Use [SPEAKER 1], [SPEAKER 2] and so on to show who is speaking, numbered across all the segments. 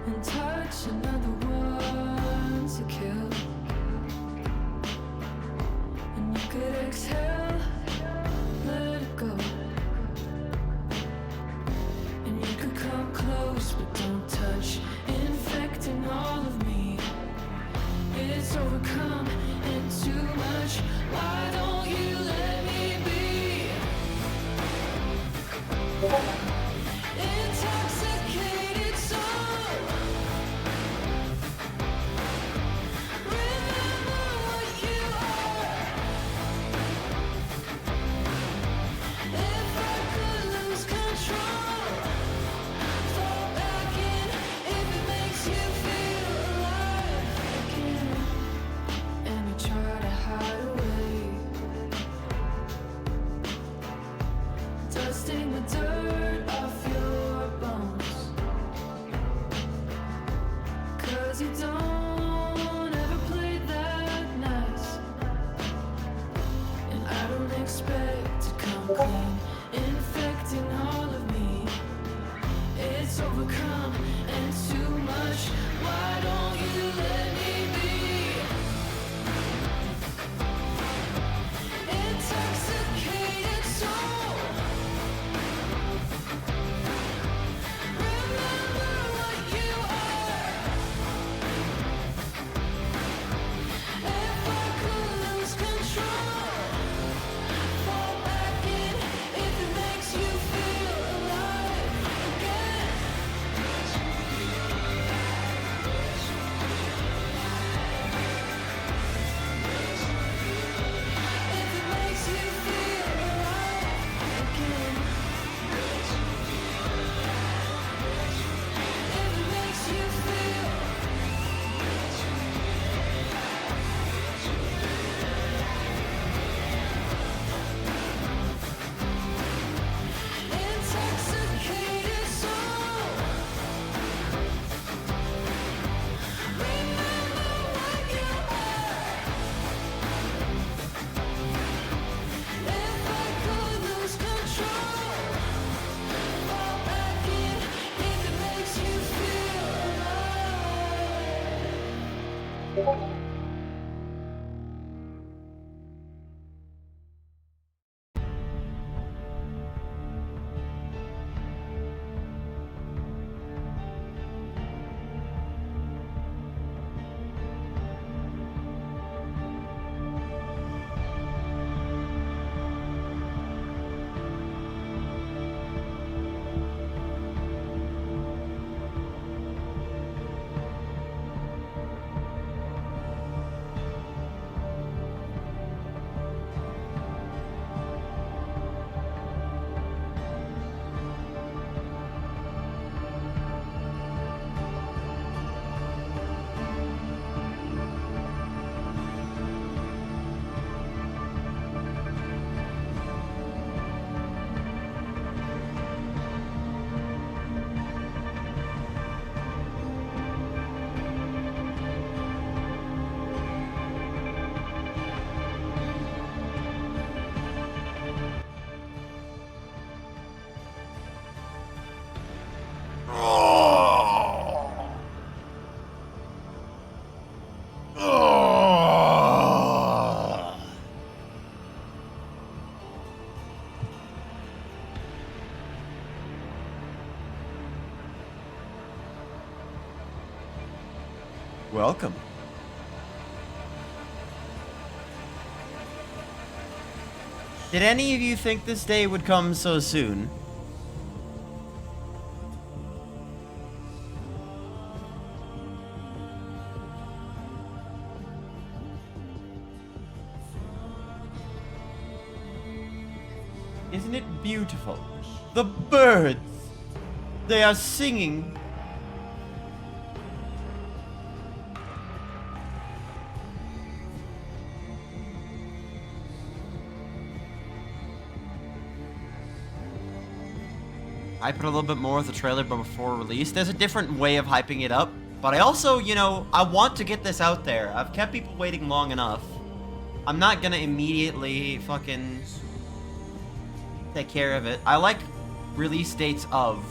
[SPEAKER 1] and touch another one to kill. And you could exhale, let it go. And you could come close, but don't touch, infecting all of me. It's overcome and too much. Why don't you let me be? Intoxicated soul. Remember what you are. If I could lose control, fall back in if it makes you feel alive again. And you try to hide away, dusting the dirt off your bones. 'Cause you don't ever play that nice, and I don't expect to come clean, infecting all of me. It's overcome and too much. Why don't you let me be? Intoxicated soul. Remember what you are. If I could lose control, fall back in if it makes you feel alive again. If it makes you feel alive again. If it makes you feel. Intoxicated soul. Remember what you are. If I could lose control, fall back in if it makes you feel alive.
[SPEAKER 2] Welcome. Did any of you think this day would come so soon? Isn't it beautiful? The birds! They are singing. I put a little bit more of the trailer before release. There's a different way of hyping it up. But I also, you know, I want to get this out there. I've kept people waiting long enough. I'm not gonna immediately fucking take care of it. I like release dates of.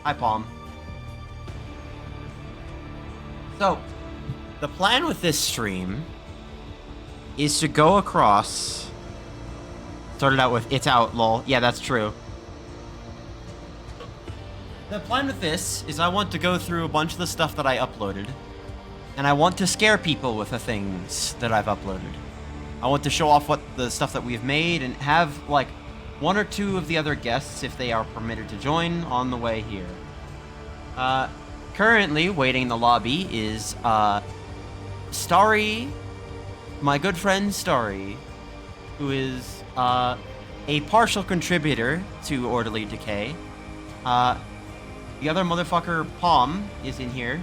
[SPEAKER 2] Hi, Palm. So, the plan with this stream is to go across. Started out with "It's out, lol." Yeah, that's true. The plan with this is I want to go through a bunch of the stuff that I uploaded, and I want to scare people with the things that I've uploaded. I want to show off what the stuff that we've made and have, like, one or two of the other guests, if they are permitted to join, on the way here. Currently, waiting in the lobby is, Starry, my good friend Starry, who is, a partial contributor to Orderly Decay. The other motherfucker, Palm, is in here,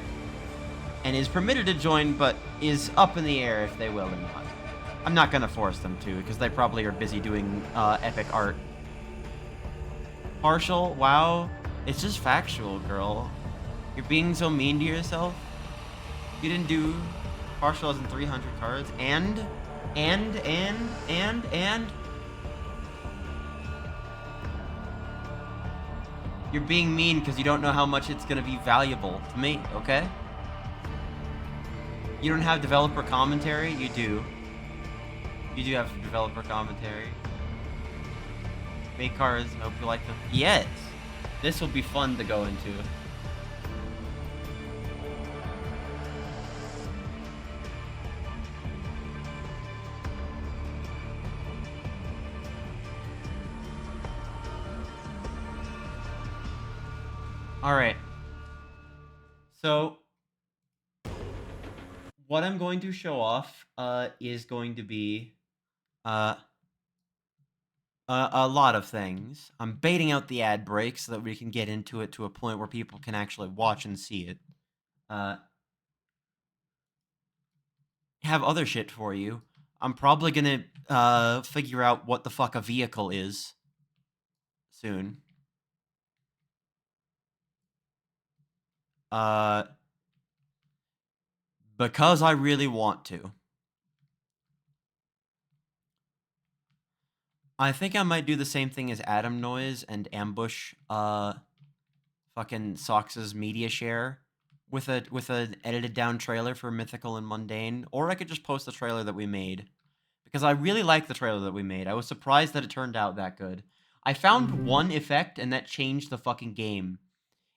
[SPEAKER 2] and is permitted to join, but is up in the air if they will or not. I'm not gonna force them to, because they probably are busy doing, epic art. Partial? Wow. It's just factual, girl. You're being so mean to yourself. You didn't do partial as in 300 cards, and... You're being mean because you don't know how much it's gonna be valuable to me, okay? You don't have developer commentary? You do. You do have developer commentary. Make cards, I hope you like them. Yes! This will be fun to go into. Alright. So, what I'm going to show off is going to be a lot of things. I'm baiting out the ad break so that we can get into it to a point where people can actually watch and see it. Have other shit for you. I'm probably gonna figure out what the fuck a vehicle is soon. Because I really want to. I think I might do the same thing as Adam Noise and ambush fucking Sox's media share with an edited down trailer for Mythical and Mundane, or I could just post the trailer that we made. Because I really like the trailer that we made. I was surprised that it turned out that good. I found one effect and that changed the fucking game.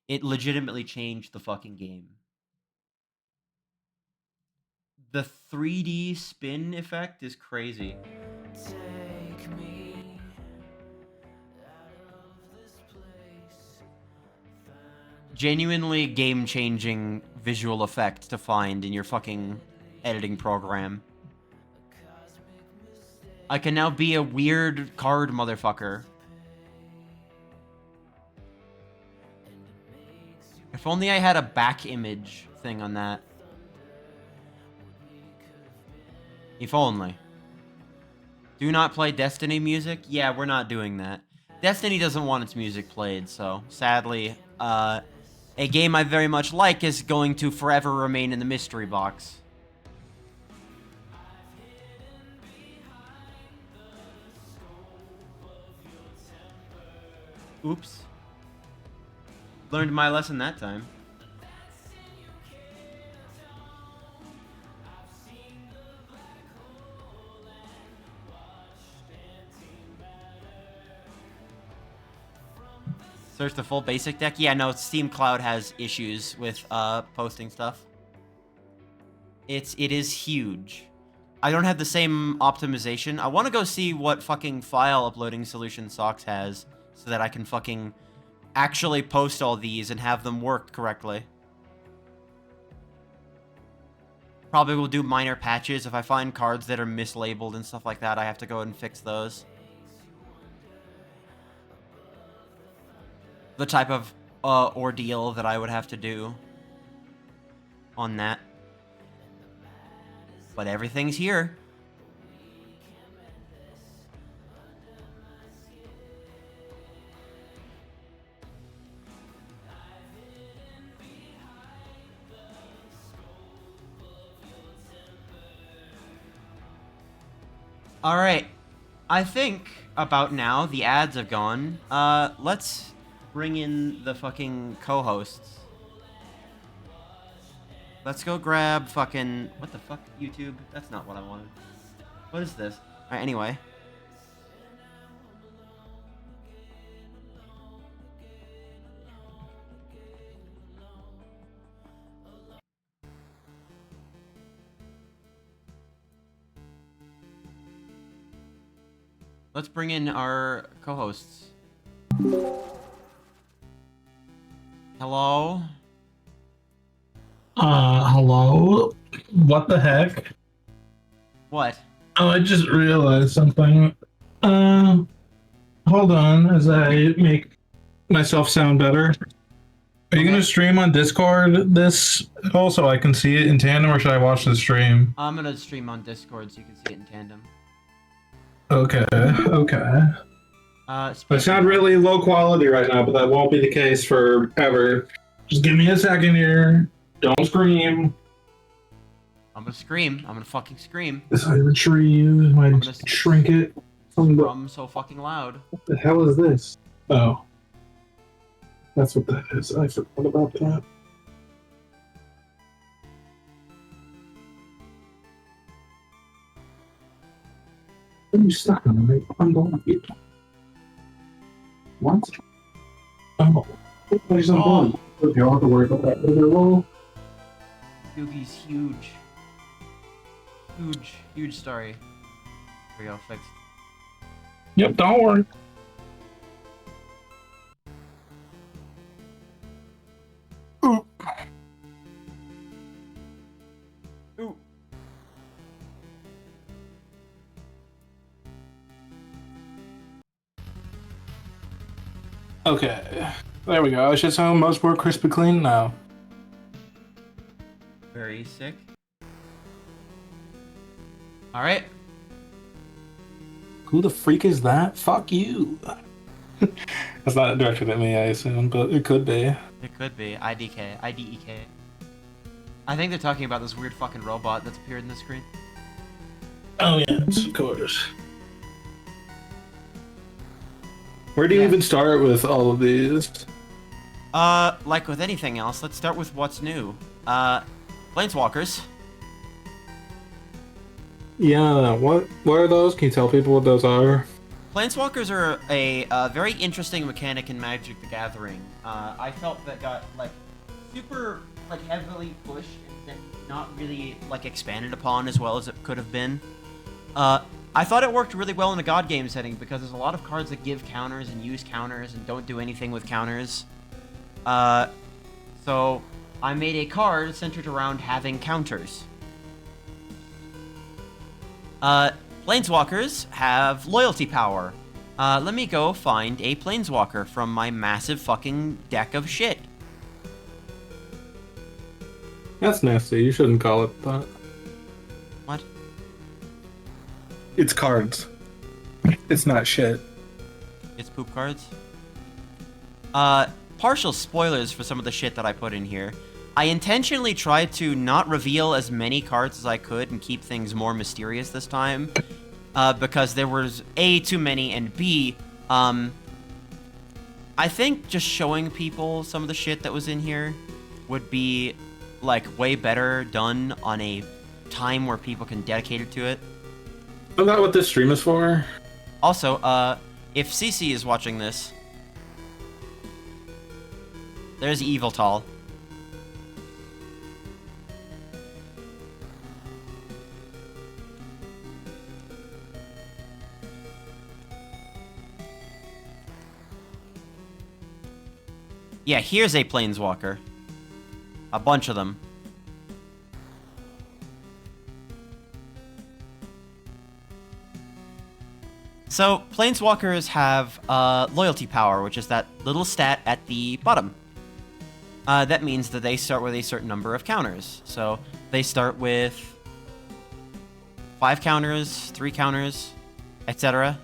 [SPEAKER 2] It legitimately changed the fucking game. The 3D spin effect is crazy.
[SPEAKER 1] Take me out of this place.
[SPEAKER 2] Genuinely game-changing visual effect to find in your fucking editing program. I can now be a weird card motherfucker. If only I had a back image thing on that. If only. Do not play Destiny music? Yeah, we're not doing that. Destiny doesn't want its music played, so sadly, a game I very much like is going to forever remain in the mystery box. Oops. Learned my lesson that time. Search the full basic deck? Yeah, no, Steam Cloud has issues with posting stuff. It is huge. I don't have the same optimization. I want to go see what fucking file uploading solution Sox has so that I can fucking actually post all these and have them work correctly. Probably will do minor patches. If I find cards that are mislabeled and stuff like that, I have to go and fix those. The type of ordeal that I would have to do on that. But everything's here. Alright. I think about now the ads have gone. Let's bring in the fucking co-hosts. Let's go grab fucking... What the fuck? YouTube? That's not what I wanted. What is this? Alright, anyway. Let's bring in our co-hosts. Hello?
[SPEAKER 3] Hello? What the heck?
[SPEAKER 2] What?
[SPEAKER 3] Oh, I just realized something. Hold on as I make myself sound better. Are you
[SPEAKER 2] Okay.
[SPEAKER 3] gonna stream on Discord this also I can see it in tandem, or should I watch the stream?
[SPEAKER 2] I'm gonna stream on Discord so you can see it in tandem.
[SPEAKER 3] Okay. I
[SPEAKER 2] Speaking
[SPEAKER 3] sound
[SPEAKER 2] of-
[SPEAKER 3] really low quality right now, but that won't be the case forever. Just give me a second here. Don't scream.
[SPEAKER 2] I'm gonna scream. I'm gonna fucking scream.
[SPEAKER 3] As I retrieve my
[SPEAKER 2] I'm gonna
[SPEAKER 3] trinket from the...
[SPEAKER 2] I'm so fucking loud.
[SPEAKER 3] What the hell is this? Oh. That's what that is. I forgot about that. What are you stuck on me? I'm going to get... What? Oh. There's a ball. You don't have to worry about that. Is there a roll?
[SPEAKER 2] Doogie's huge. Huge story. There we go, fixed.
[SPEAKER 3] Yep, don't worry.
[SPEAKER 2] Ooh.
[SPEAKER 3] Okay. There we go. I should sound much more crispy clean now.
[SPEAKER 2] Very sick. Alright.
[SPEAKER 3] Who the freak is that? Fuck you. That's not directed at me, I assume, but it could be.
[SPEAKER 2] It could be. IDK. IDEK. I think they're talking about this weird fucking robot that's appeared in the screen.
[SPEAKER 3] Oh, yes, of course. Where do you
[SPEAKER 2] Yeah.
[SPEAKER 3] even start with all of these?
[SPEAKER 2] Like with anything else, let's start with what's new. Planeswalkers.
[SPEAKER 3] Yeah, what are those? Can you tell people what those are?
[SPEAKER 2] Planeswalkers are a very interesting mechanic in Magic the Gathering. I felt that got, like, super, like, heavily pushed and then not really, like, expanded upon as well as it could have been. I thought it worked really well in a God game setting because there's a lot of cards that give counters and use counters and don't do anything with counters. So I made a card centered around having counters. Planeswalkers have loyalty power. Let me go find a Planeswalker from my massive fucking deck of shit.
[SPEAKER 3] That's nasty. You shouldn't call it that.
[SPEAKER 2] What?
[SPEAKER 3] It's cards. It's not shit.
[SPEAKER 2] It's poop cards? Partial spoilers for some of the shit that I put in here. I intentionally tried to not reveal as many cards as I could and keep things more mysterious this time. Because there was A, too many, and B, I think just showing people some of the shit that was in here would be, like, way better done on a time where people can dedicate it to it.
[SPEAKER 3] Isn't that what this stream is for?
[SPEAKER 2] Also, if CC is watching this, there's Evil Tall. Yeah, here's a Planeswalker. A bunch of them. So, Planeswalkers have loyalty power, which is that little stat at the bottom. That means that they start with a certain number of counters. So, they start with 5 counters, 3 counters, etc.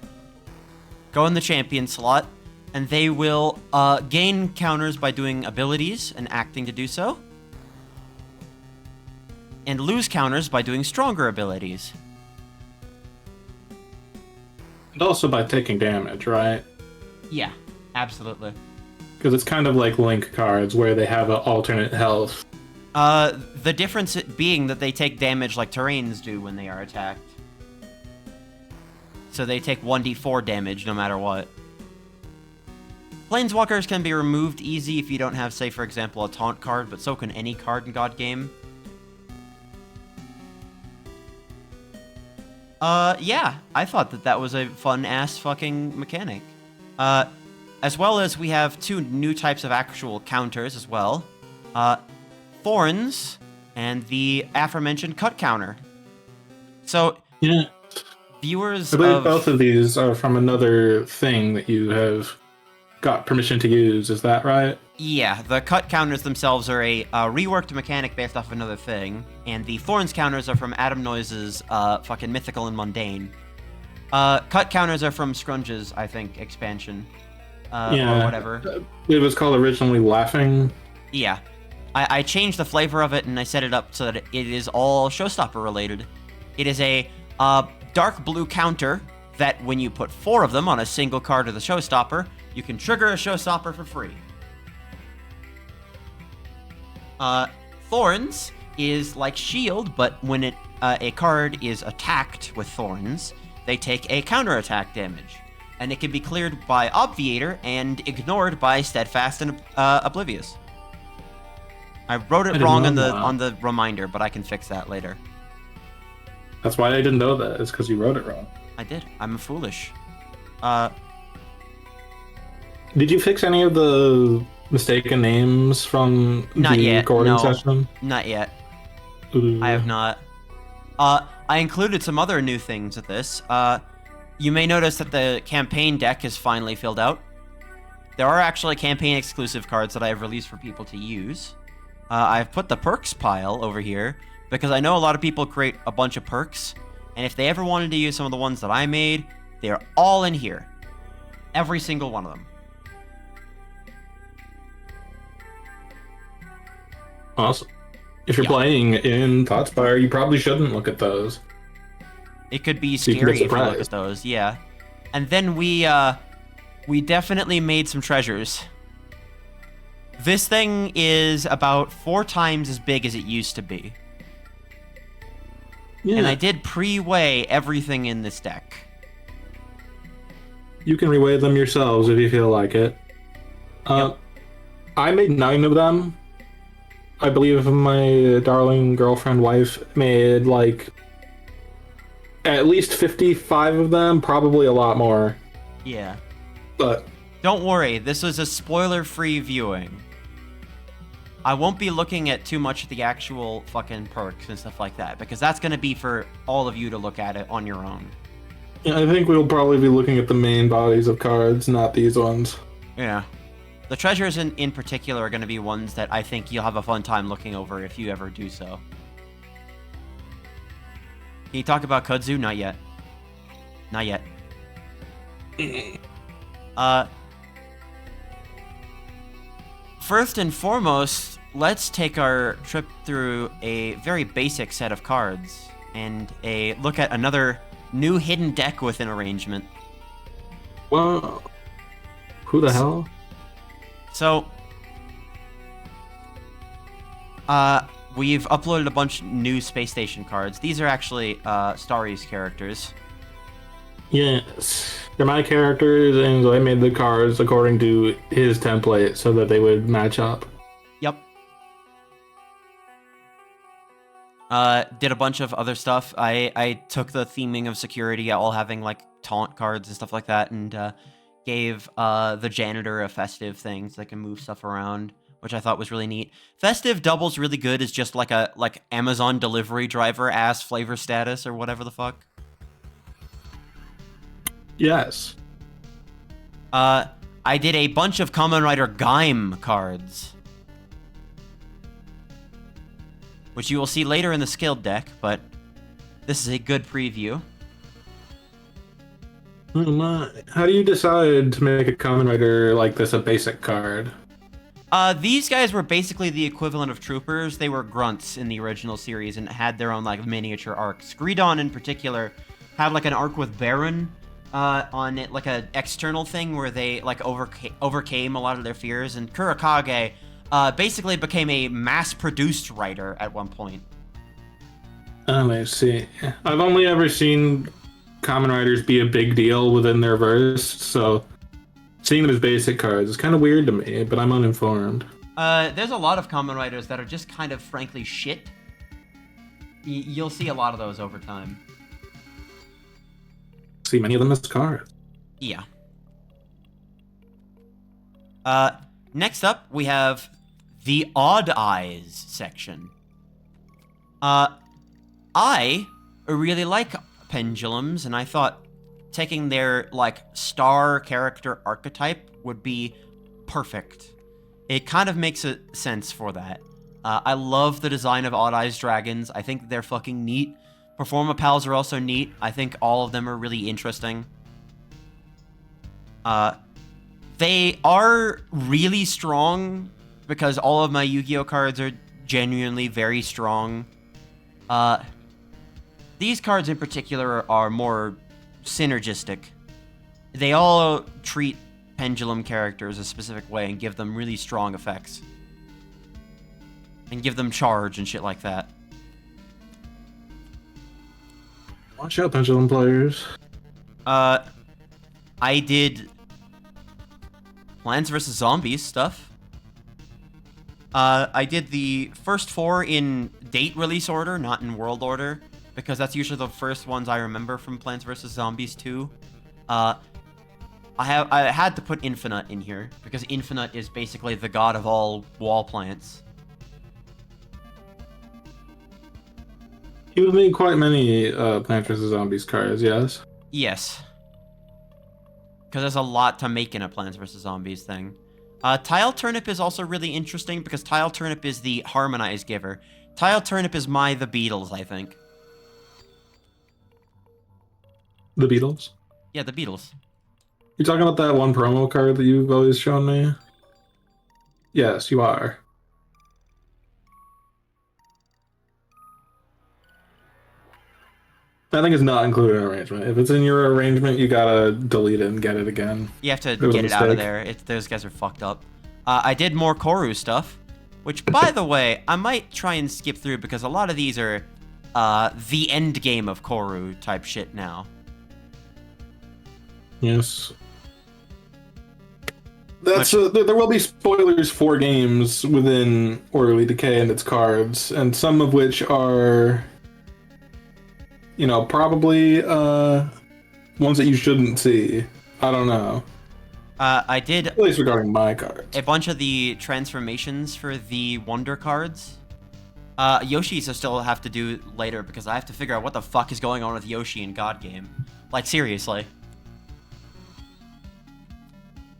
[SPEAKER 2] Go in the champion slot, and they will gain counters by doing abilities and acting to do so, and lose counters by doing stronger abilities.
[SPEAKER 3] And also by taking damage, right?
[SPEAKER 2] Yeah, absolutely.
[SPEAKER 3] Because it's kind of like Link cards where they have an alternate health.
[SPEAKER 2] The difference being that they take damage like terrains do when they are attacked. So they take 1d4 damage no matter what. Planeswalkers can be removed easy if you don't have, say, for example, a taunt card, but so can any card in God Game. Yeah, I thought that was a fun-ass fucking mechanic. As well as we have 2 new types of actual counters as well. Thorns and the aforementioned cut counter. So,
[SPEAKER 3] Yeah.
[SPEAKER 2] viewers
[SPEAKER 3] I believe
[SPEAKER 2] of...
[SPEAKER 3] both of these are from another thing that you have got permission to use. Is that right?
[SPEAKER 2] Yeah, the cut counters themselves are a reworked mechanic based off another thing, and the Thorns counters are from Adam Noise's fucking Mythical and Mundane. Cut counters are from Scrunge's, I think, expansion. Or whatever.
[SPEAKER 3] It was called originally Laughing.
[SPEAKER 2] Yeah. I changed the flavor of it, and I set it up so that it is all Showstopper related. It is a dark blue counter that when you put 4 of them on a single card of the Showstopper, you can trigger a Showstopper for free. Thorns is like Shield, but when a card is attacked with Thorns, they take a counterattack damage. And it can be cleared by Obviator and ignored by Steadfast and Oblivious. I wrote it wrong on the reminder, but I can fix that later.
[SPEAKER 3] That's why I didn't know that. It's because you wrote it wrong.
[SPEAKER 2] I did. I'm foolish.
[SPEAKER 3] Did you fix any of the mistaken names from
[SPEAKER 2] Not
[SPEAKER 3] the
[SPEAKER 2] yet.
[SPEAKER 3] recording
[SPEAKER 2] No,
[SPEAKER 3] session?
[SPEAKER 2] not yet.
[SPEAKER 3] Ooh.
[SPEAKER 2] I have not. I included some other new things with this. You may notice that the campaign deck is finally filled out. There are actually campaign exclusive cards that I have released for people to use. I've put the perks pile over here because I know a lot of people create a bunch of perks, and if they ever wanted to use some of the ones that I made, they're all in here. Every single one of them.
[SPEAKER 3] Awesome. If you're
[SPEAKER 2] Yeah.
[SPEAKER 3] playing in Thoughtspire, you probably shouldn't look at those.
[SPEAKER 2] It could be
[SPEAKER 3] you can
[SPEAKER 2] scary
[SPEAKER 3] get
[SPEAKER 2] if you look
[SPEAKER 3] surprised.
[SPEAKER 2] at those, yeah. And then we definitely made some treasures. This thing is about 4 times as big as it used to be.
[SPEAKER 3] Yeah,
[SPEAKER 2] And I did pre-weigh everything in this deck.
[SPEAKER 3] you can reweigh them yourselves if you feel like it. I made 9 of them. I believe my darling girlfriend wife made like at least 55 of them, probably a lot more.
[SPEAKER 2] Yeah.
[SPEAKER 3] But
[SPEAKER 2] Don't worry, this is a spoiler-free viewing. I won't be looking at too much of the actual fucking perks and stuff like that, because that's going to be for all of you to look at it on your own.
[SPEAKER 3] yeah, I think we'll probably be looking at the main bodies of cards, not these ones.
[SPEAKER 2] Yeah. The treasures in particular are going to be ones that I think you'll have a fun time looking over if you ever do so. Can you talk about Kudzu? Not yet. Not yet. First and foremost, let's take our trip through a very basic set of cards and a look at another new hidden deck with an arrangement.
[SPEAKER 3] Well, who the hell?
[SPEAKER 2] So, we've uploaded a bunch of new Space Station cards. These are actually Starry's characters.
[SPEAKER 3] Yes, they're my characters, and I made the cards according to his template so that they would match up.
[SPEAKER 2] Yep. Did a bunch of other stuff. I took the theming of security, all having like taunt cards and stuff like that, and gave the janitor a festive thing so they can move stuff around, which I thought was really neat. Festive doubles really good as just like a Amazon delivery driver ass flavor status or whatever the fuck.
[SPEAKER 3] Yes.
[SPEAKER 2] I did a bunch of Kamen Rider Gaim cards, which you will see later in the skilled deck, but this is a good preview.
[SPEAKER 3] Oh my. How do you decide to make a Kamen Rider like this a basic card?
[SPEAKER 2] These guys were basically the equivalent of troopers. They were grunts in the original series and had their own like miniature arcs. Greedon in particular had like an arc with Baron on it, like a external thing where they like overcame a lot of their fears, and Kurakage basically became a mass-produced writer at one point.
[SPEAKER 3] I see. I've only ever seen common writers be a big deal within their verse, so seeing them as basic cards is kind of weird to me, but I'm uninformed.
[SPEAKER 2] There's a lot of common writers that are just kind of frankly shit. You'll see a lot of those over time.
[SPEAKER 3] See many of them as cards.
[SPEAKER 2] Yeah. Next up, we have the Odd Eyes section. I really like pendulums, and I thought taking their, like, star character archetype would be perfect. It kind of makes a sense for that. I love the design of Odd Eyes dragons. I think they're fucking neat. Performa Pals are also neat. I think all of them are really interesting. They are really strong because all of my Yu-Gi-Oh cards are genuinely very strong. These cards in particular are more synergistic. They all treat pendulum characters a specific way and give them really strong effects. And give them charge and shit like that.
[SPEAKER 3] Watch out, pendulum players.
[SPEAKER 2] I did Plants vs. Zombies stuff. I did the first 4 in date release order, not in world order, because that's usually the first ones I remember from Plants vs. Zombies 2. I had to put Infinite in here, because Infinite is basically the god of all wall plants.
[SPEAKER 3] You would make quite many Plants vs. Zombies cards, yes?
[SPEAKER 2] Yes. Because there's a lot to make in a Plants vs. Zombies thing. Tile Turnip is also really interesting because Tile Turnip is the Harmonize giver. Tile Turnip is the Beatles, I think.
[SPEAKER 3] The Beatles?
[SPEAKER 2] Yeah, the Beatles.
[SPEAKER 3] You're talking about that one promo card that you've always shown me? Yes, you are. That thing is not included in arrangement. If it's in your arrangement, you gotta delete it and get it again.
[SPEAKER 2] You have to
[SPEAKER 3] was a
[SPEAKER 2] get it out of
[SPEAKER 3] mistake.
[SPEAKER 2] there. Those guys are fucked up. I did more Koru stuff, which, by the way, I might try and skip through because a lot of these are the end game of Koru type shit now.
[SPEAKER 3] Yes. That's there will be spoilers for games within Orderly Decay and its cards, and some of which are, you know, probably ones that you shouldn't see. I don't know.
[SPEAKER 2] I did
[SPEAKER 3] At least regarding my cards.
[SPEAKER 2] a bunch of the transformations for the Wonder cards. Yoshi's I still have to do later because I have to figure out what the fuck is going on with Yoshi in God Game. Like, seriously.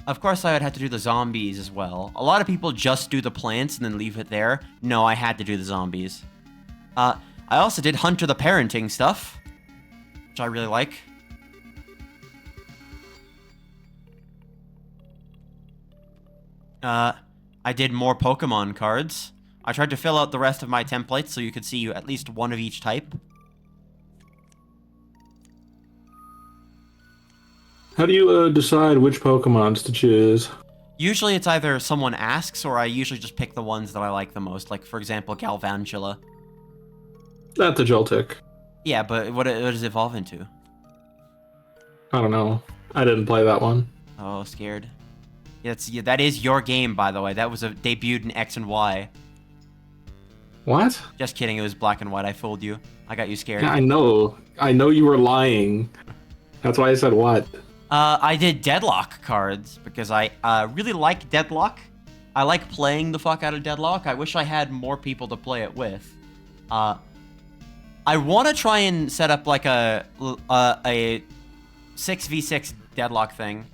[SPEAKER 2] Of course, I would have to do the zombies as well. A lot of people just do the plants and then leave it there. No, I had to do the zombies. I also did Hunter the Parenting stuff, which I really like. I did more Pokemon cards. I tried to fill out the rest of my templates so you could see at least one of each type.
[SPEAKER 3] How do you decide which Pokemons to choose?
[SPEAKER 2] Usually it's either someone asks or I usually just pick the ones that I like the most. Like, for example, Galvantula.
[SPEAKER 3] That's a Joltik.
[SPEAKER 2] Yeah, but what does it evolve into?
[SPEAKER 3] I don't know. I didn't play that one.
[SPEAKER 2] Oh, scared. Yeah, that is your game, by the way. That was debuted in X and Y.
[SPEAKER 3] What?
[SPEAKER 2] Just kidding, it was black and white. I fooled you. I got you scared.
[SPEAKER 3] Yeah, I know. I know you were lying. That's why I said what.
[SPEAKER 2] I did Deadlock cards because I really like Deadlock. I like playing the fuck out of Deadlock. I wish I had more people to play it with. I want to try and set up like a 6v6 Deadlock thing.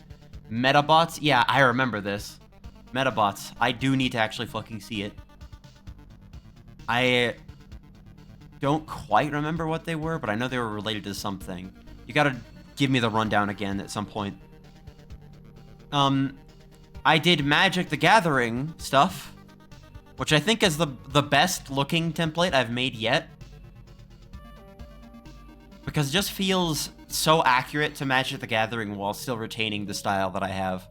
[SPEAKER 2] Metabots? Yeah, I remember this. Metabots. I do need to actually fucking see it. I don't quite remember what they were, but I know they were related to something. You gotta give me the rundown again at some point. I did Magic the Gathering stuff, which I think is the best looking template I've made yet. Because it just feels so accurate to Magic the Gathering while still retaining the style that I have.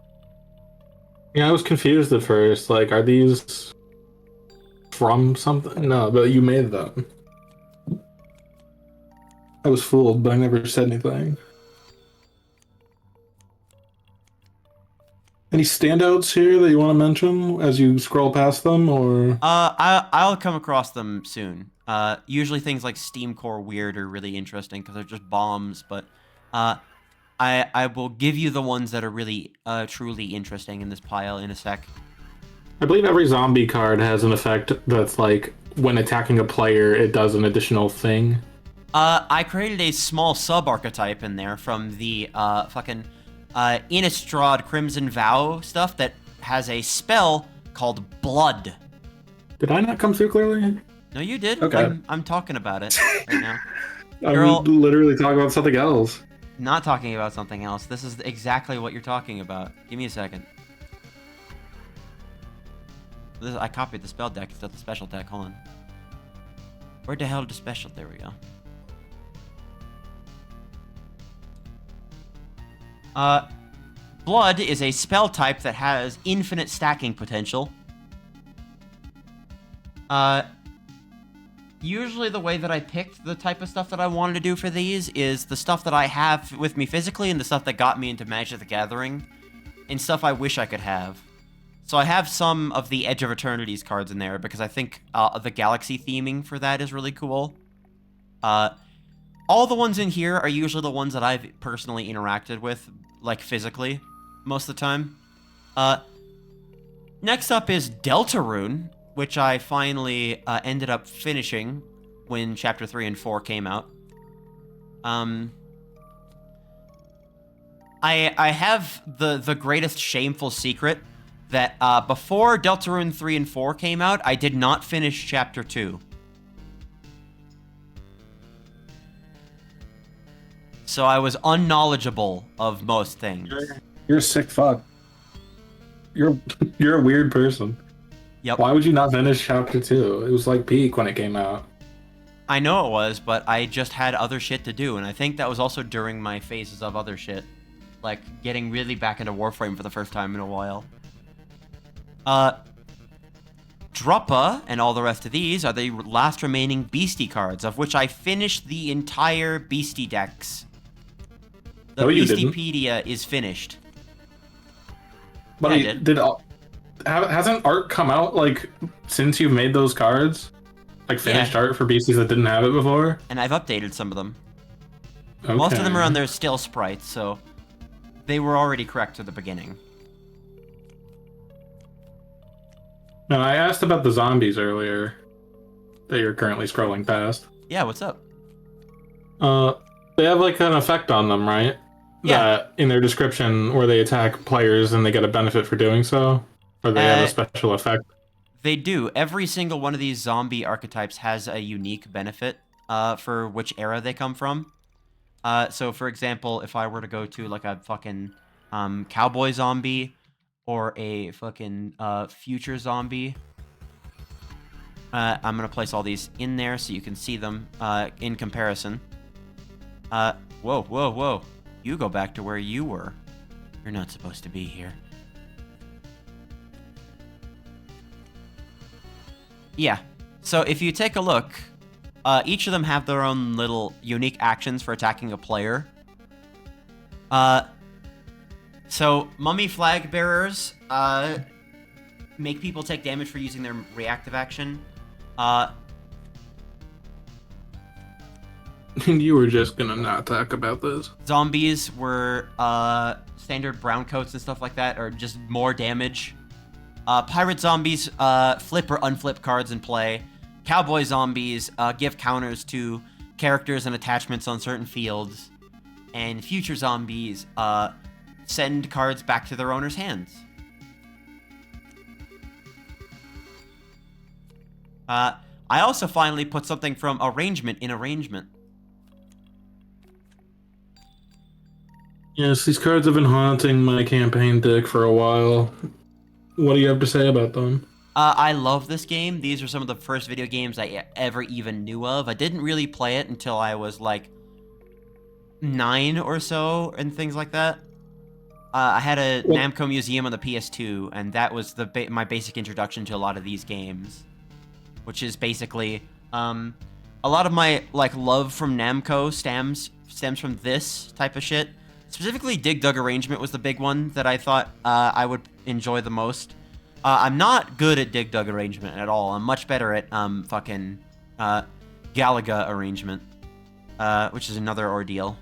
[SPEAKER 3] Yeah, I was confused at first. Like, are these from something? No, but you made them. I was fooled, but I never said anything. Any standouts here that you want to mention as you scroll past them, or?
[SPEAKER 2] I'll come across them soon. Usually things like Steam Core Weird are really interesting because they're just bombs, but I will give you the ones that are really truly interesting in this pile in a sec.
[SPEAKER 3] I believe every zombie card has an effect that's like when attacking a player, it does an additional thing.
[SPEAKER 2] I created a small sub-archetype in there from the fucking Innistrad Crimson Vow stuff that has a spell called Blood.
[SPEAKER 3] Did I not come through clearly?
[SPEAKER 2] No, you did.
[SPEAKER 3] Okay.
[SPEAKER 2] I'm talking about it right now.
[SPEAKER 3] I'm literally talking about something else.
[SPEAKER 2] Not talking about something else. This is exactly what you're talking about. Give me a second. I copied the spell deck instead of the special deck. Hold on. Where the hell did the special? There we go. Blood is a spell type that has infinite stacking potential. Usually the way that I picked the type of stuff that I wanted to do for these is the stuff that I have with me physically and the stuff that got me into Magic the Gathering, and stuff I wish I could have. So I have some of the Edge of Eternity's cards in there because I think the galaxy theming for that is really cool. All the ones in here are usually the ones that I've personally interacted with, like physically, most of the time. Next up is Deltarune, which I finally ended up finishing when Chapter 3 and 4 came out. I have the greatest shameful secret that before Deltarune 3 and 4 came out, I did not finish Chapter 2. So I was unknowledgeable of most things.
[SPEAKER 3] You're a sick fuck. You're a weird person.
[SPEAKER 2] Yep.
[SPEAKER 3] Why would you not finish chapter 2? It was like peak when it came out.
[SPEAKER 2] I know it was, but I just had other shit to do, and I think that was also during my phases of other shit. Like, getting really back into Warframe for the first time in a while. Droppa and all the rest of these are the last remaining Beastie cards, of which I finished the entire Beastie decks. The
[SPEAKER 3] No, you didn't.
[SPEAKER 2] Beastiepedia is finished.
[SPEAKER 3] But
[SPEAKER 2] Yeah, I did.
[SPEAKER 3] hasn't art come out like since you've made those cards? Like finished
[SPEAKER 2] Yeah.
[SPEAKER 3] art for beasties that didn't have it before?
[SPEAKER 2] And I've updated some of them.
[SPEAKER 3] Okay.
[SPEAKER 2] Most of them are on their still sprites, so they were already correct at the beginning.
[SPEAKER 3] No, I asked about the zombies earlier that you're currently scrolling past.
[SPEAKER 2] Yeah, what's up?
[SPEAKER 3] They have like an effect on them, right?
[SPEAKER 2] Yeah.
[SPEAKER 3] That in their description where they attack players and they get a benefit for doing so? Or they have a special effect?
[SPEAKER 2] They do. Every single one of these zombie archetypes has a unique benefit for which era they come from. So, for example, if I were to go to like a fucking cowboy zombie or a fucking future zombie, I'm going to place all these in there so you can see them in comparison. Whoa, whoa, whoa. You go back to where you were. You're not supposed to be here. Yeah. So if you take a look, each of them have their own little unique actions for attacking a player. So Mummy Flag Bearers make people take damage for using their reactive action.
[SPEAKER 3] You were just gonna not talk about this.
[SPEAKER 2] Zombies were standard brown coats and stuff like that, or just more damage. Pirate zombies flip or unflip cards in play. Cowboy zombies give counters to characters and attachments on certain fields. And future zombies send cards back to their owner's hands. I also finally put something from arrangement in arrangement.
[SPEAKER 3] Yes, these cards have been haunting my campaign deck for a while. What do you have to say about them?
[SPEAKER 2] I love this game. These are some of the first video games I ever even knew of. I didn't really play it until I was like 9 or so and things like that. I had a Namco Museum on the PS2, and that was my basic introduction to a lot of these games. which is basically a lot of my like love from Namco stems from this type of shit. Specifically, Dig Dug arrangement was the big one that I thought I would enjoy the most. I'm not good at Dig Dug arrangement at all. I'm much better at fucking Galaga arrangement, which is another ordeal.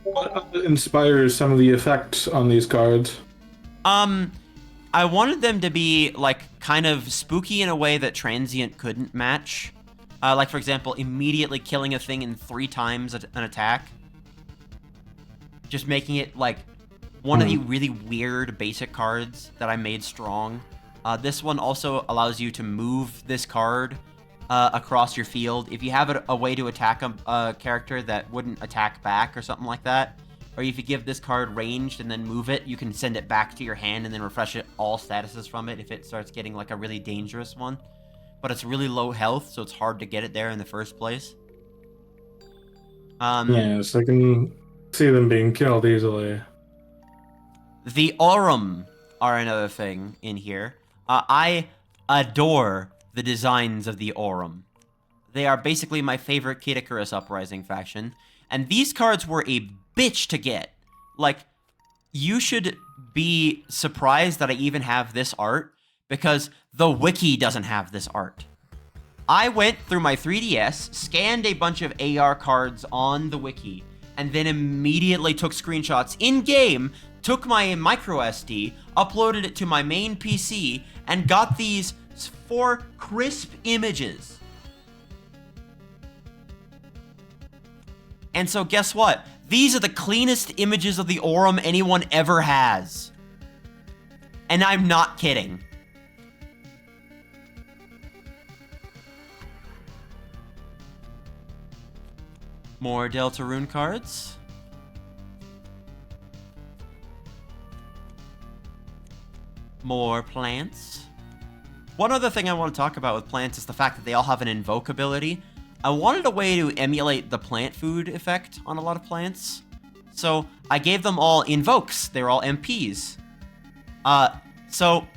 [SPEAKER 3] What inspires some of the effects on these cards?
[SPEAKER 2] I wanted them to be like kind of spooky in a way that Transient couldn't match. Like for example, immediately killing a thing in 3 times an attack. Just making it like one of the really weird basic cards that I made strong. This one also allows you to move this card across your field. If you have a way to attack a character that wouldn't attack back or something like that, or if you give this card ranged and then move it, you can send it back to your hand and then refresh it all statuses from it if it starts getting like a really dangerous one. But it's really low health, so it's hard to get it there in the first place.
[SPEAKER 3] Yes, I can see them being killed easily.
[SPEAKER 2] The Aurum are another thing in here. I adore the designs of the Aurum. They are basically my favorite Kid Icarus Uprising faction. And these cards were a bitch to get. Like, you should be surprised that I even have this art, because the wiki doesn't have this art. I went through my 3DS, scanned a bunch of AR cards on the wiki, and then immediately took screenshots in-game, took my micro SD, uploaded it to my main PC, and got these 4 crisp images. And so guess what? These are the cleanest images of the Aurum anyone ever has. And I'm not kidding. More Deltarune cards. More plants. One other thing I want to talk about with plants is the fact that they all have an invoke ability. I wanted a way to emulate the plant food effect on a lot of plants. So I gave them all invokes. They're all MPs. So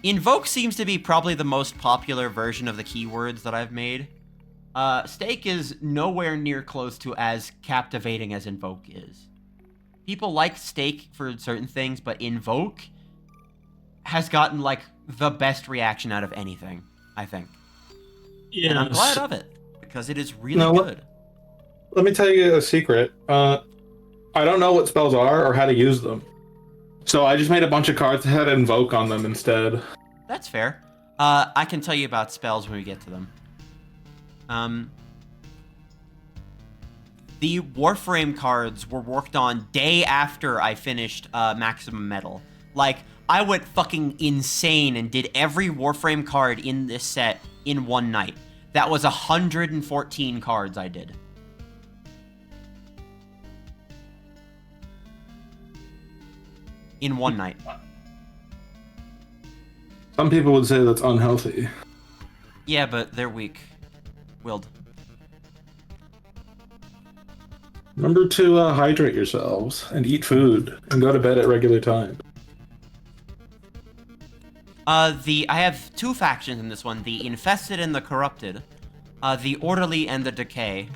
[SPEAKER 2] invoke seems to be probably the most popular version of the keywords that I've made. Stake is nowhere near close to as captivating as invoke is. People like stake for certain things, but invoke has gotten like the best reaction out of anything, I think.
[SPEAKER 3] Yeah,
[SPEAKER 2] and I'm glad of it because it is really good.
[SPEAKER 3] Let me tell you a secret. I don't know what spells are or how to use them, so I just made a bunch of cards that had invoke on them instead.
[SPEAKER 2] That's fair. I can tell you about spells when we get to them. The Warframe cards were worked on day after I finished Maximum Metal. Like, I went fucking insane and did every Warframe card in this set in one night. That was 114 cards I did. In one night.
[SPEAKER 3] Some people would say that's unhealthy.
[SPEAKER 2] Yeah, but they're weak-willed.
[SPEAKER 3] Remember to hydrate yourselves and eat food and go to bed at regular time.
[SPEAKER 2] I have 2 factions in this one, the Infested and the Corrupted. The Orderly and the Decay.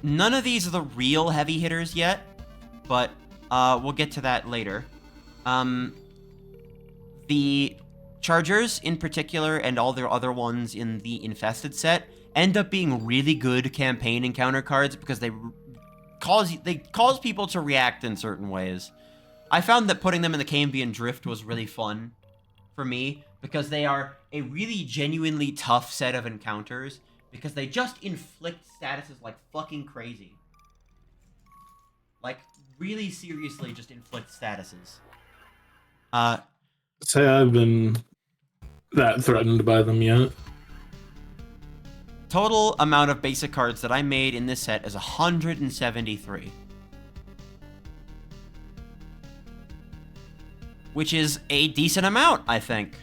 [SPEAKER 2] None of these are the real heavy hitters yet, but we'll get to that later. The Chargers in particular and all their other ones in the Infested set end up being really good campaign encounter cards because they cause people to react in certain ways. I found that putting them in the Cambion Drift was really fun for me because they are a really genuinely tough set of encounters because they just inflict statuses like fucking crazy. Like, really seriously just inflict statuses.
[SPEAKER 3] Say I've been that threatened by them yet.
[SPEAKER 2] Total amount of basic cards that I made in this set is 173. Which is a decent amount, I think.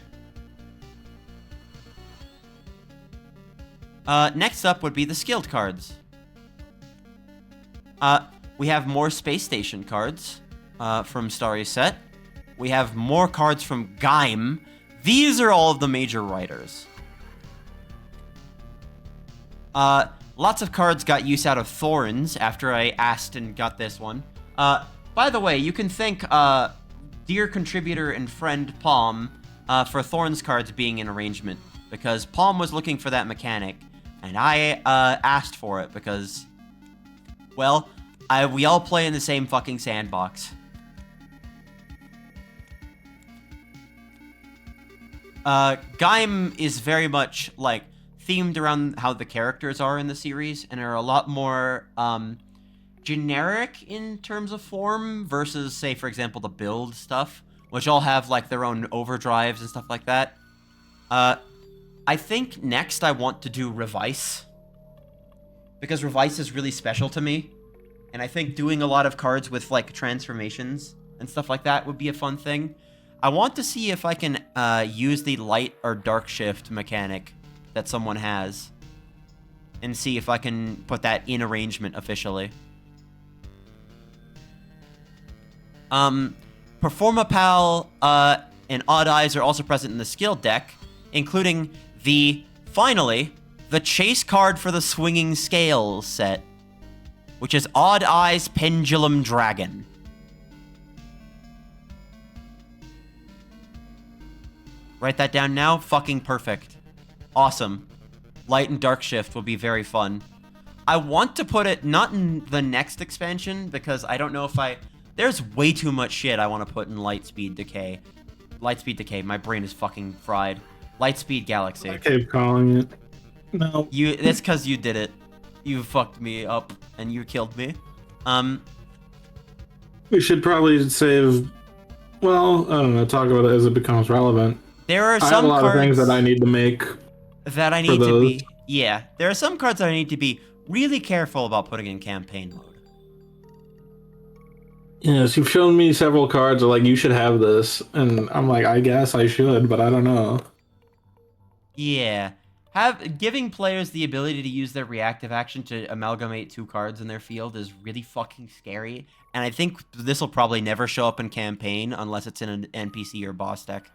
[SPEAKER 2] Next up would be the skilled cards. We have more Space Station cards from Starry's set, We have more cards from Gaim. These are all of the major writers. Lots of cards got use out of Thorns after I asked and got this one. By the way, you can thank dear contributor and friend Palm for Thorns cards being in arrangement, because Palm was looking for that mechanic, and I asked for it because, well, we all play in the same fucking sandbox. Gaim is very much, like, themed around how the characters are in the series, and are a lot more, generic in terms of form versus, say, for example, the build stuff, which all have, like, their own overdrives and stuff like that. I think next I want to do Revice, because Revice is really special to me, and I think doing a lot of cards with, like, transformations and stuff like that would be a fun thing. I want to see if I can use the light or dark shift mechanic that someone has, and see if I can put that in arrangement officially. Performapal and Odd Eyes are also present in the skill deck, including finally, the chase card for the Swinging Scales set, which is Odd Eyes Pendulum Dragon. Write that down now. Fucking perfect. Awesome. Light and Dark Shift will be very fun. I want to put it not in the next expansion, because I don't know if there's way too much shit I want to put in Lightspeed Decay. Lightspeed Decay, my brain is fucking fried. Lightspeed Galaxy.
[SPEAKER 3] I keep calling it. No.
[SPEAKER 2] That's because you did it. You fucked me up, and you killed me.
[SPEAKER 3] We should probably save... Well, I don't know, talk about it as it becomes relevant.
[SPEAKER 2] There are
[SPEAKER 3] I have
[SPEAKER 2] some
[SPEAKER 3] a lot
[SPEAKER 2] cards
[SPEAKER 3] of things that I need to make.
[SPEAKER 2] That I need to be... Yeah, there are some cards that I need to be really careful about putting in campaign mode.
[SPEAKER 3] Yes, you've shown me several cards that like, you should have this. And I'm like, I guess I should, but I don't know.
[SPEAKER 2] Yeah. Giving players the ability to use their reactive action to amalgamate two cards in their field is really fucking scary. And I think this will probably never show up in campaign unless it's in an NPC or boss deck.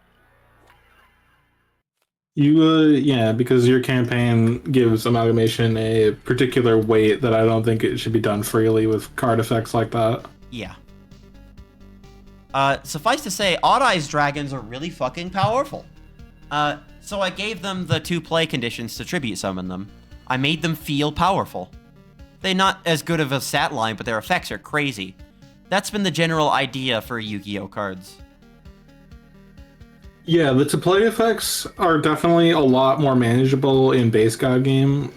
[SPEAKER 3] Yeah, because your campaign gives amalgamation a particular weight that I don't think it should be done freely with card effects like that.
[SPEAKER 2] Yeah. Suffice to say, Odd Eyes dragons are really fucking powerful. So I gave them the 2 play conditions to tribute summon them. I made them feel powerful. They're not as good of a stat line, but their effects are crazy. That's been the general idea for Yu-Gi-Oh cards.
[SPEAKER 3] Yeah, the to-play effects are definitely a lot more manageable in base god game,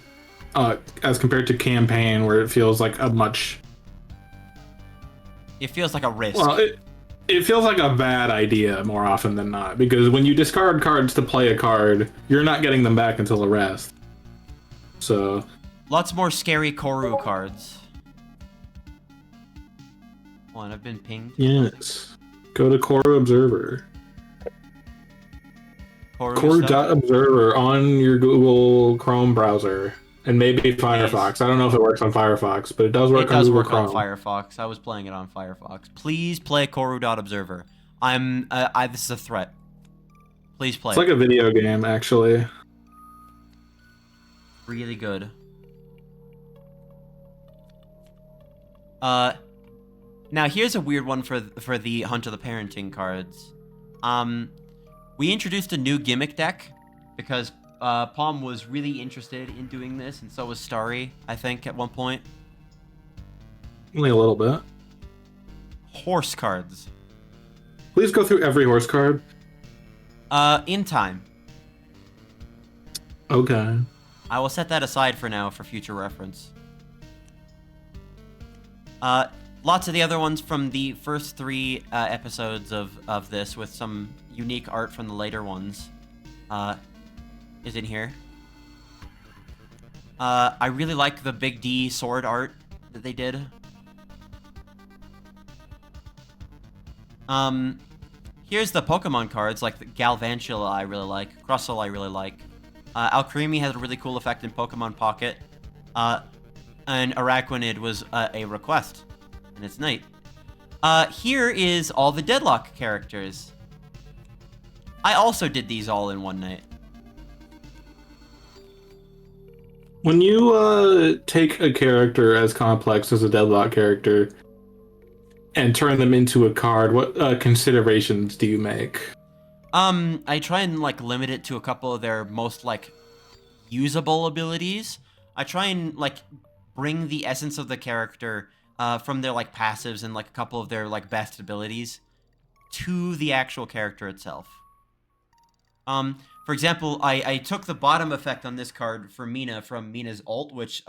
[SPEAKER 3] as compared to campaign, where it feels like a much...
[SPEAKER 2] It feels like a risk.
[SPEAKER 3] Well, it feels like a bad idea more often than not, because when you discard cards to play a card, you're not getting them back until the rest. So...
[SPEAKER 2] Lots more scary Koru cards. Hold on, I've been pinged.
[SPEAKER 3] Yes. Go to Koru Observer. Koru.observer on your Google Chrome browser. And maybe Firefox. I don't know if it works on Firefox, but it does work on Google Chrome.
[SPEAKER 2] It does work on Firefox. I was playing it on Firefox. Please play Koru.observer. This is a threat. Please play
[SPEAKER 3] it. It's like a video game, actually.
[SPEAKER 2] Really good. Now here's a weird one for the Hunt of the Parenting cards. We introduced a new gimmick deck because Palm was really interested in doing this, and so was Starry, I think, at one point.
[SPEAKER 3] Only a little bit.
[SPEAKER 2] Horse cards.
[SPEAKER 3] Please go through every horse card.
[SPEAKER 2] In time.
[SPEAKER 3] Okay.
[SPEAKER 2] I will set that aside for now for future reference. Lots of the other ones from the first 3 episodes of this, with some unique art from the later ones, is in here. I really like the Big D sword art that they did. Here's the Pokemon cards, like the Galvantula I really like, Crustle I really like. Alcremie has a really cool effect in Pokemon Pocket. And Araquanid was a request, and it's neat. Here is all the Deadlock characters. I also did these all in one night.
[SPEAKER 3] When you take a character as complex as a Deadlock character and turn them into a card, what considerations do you make?
[SPEAKER 2] I try and like limit it to a couple of their most like usable abilities. I try and like bring the essence of the character from their like passives and like a couple of their like best abilities to the actual character itself. For example, I took the bottom effect on this card for Mina from Mina's ult, which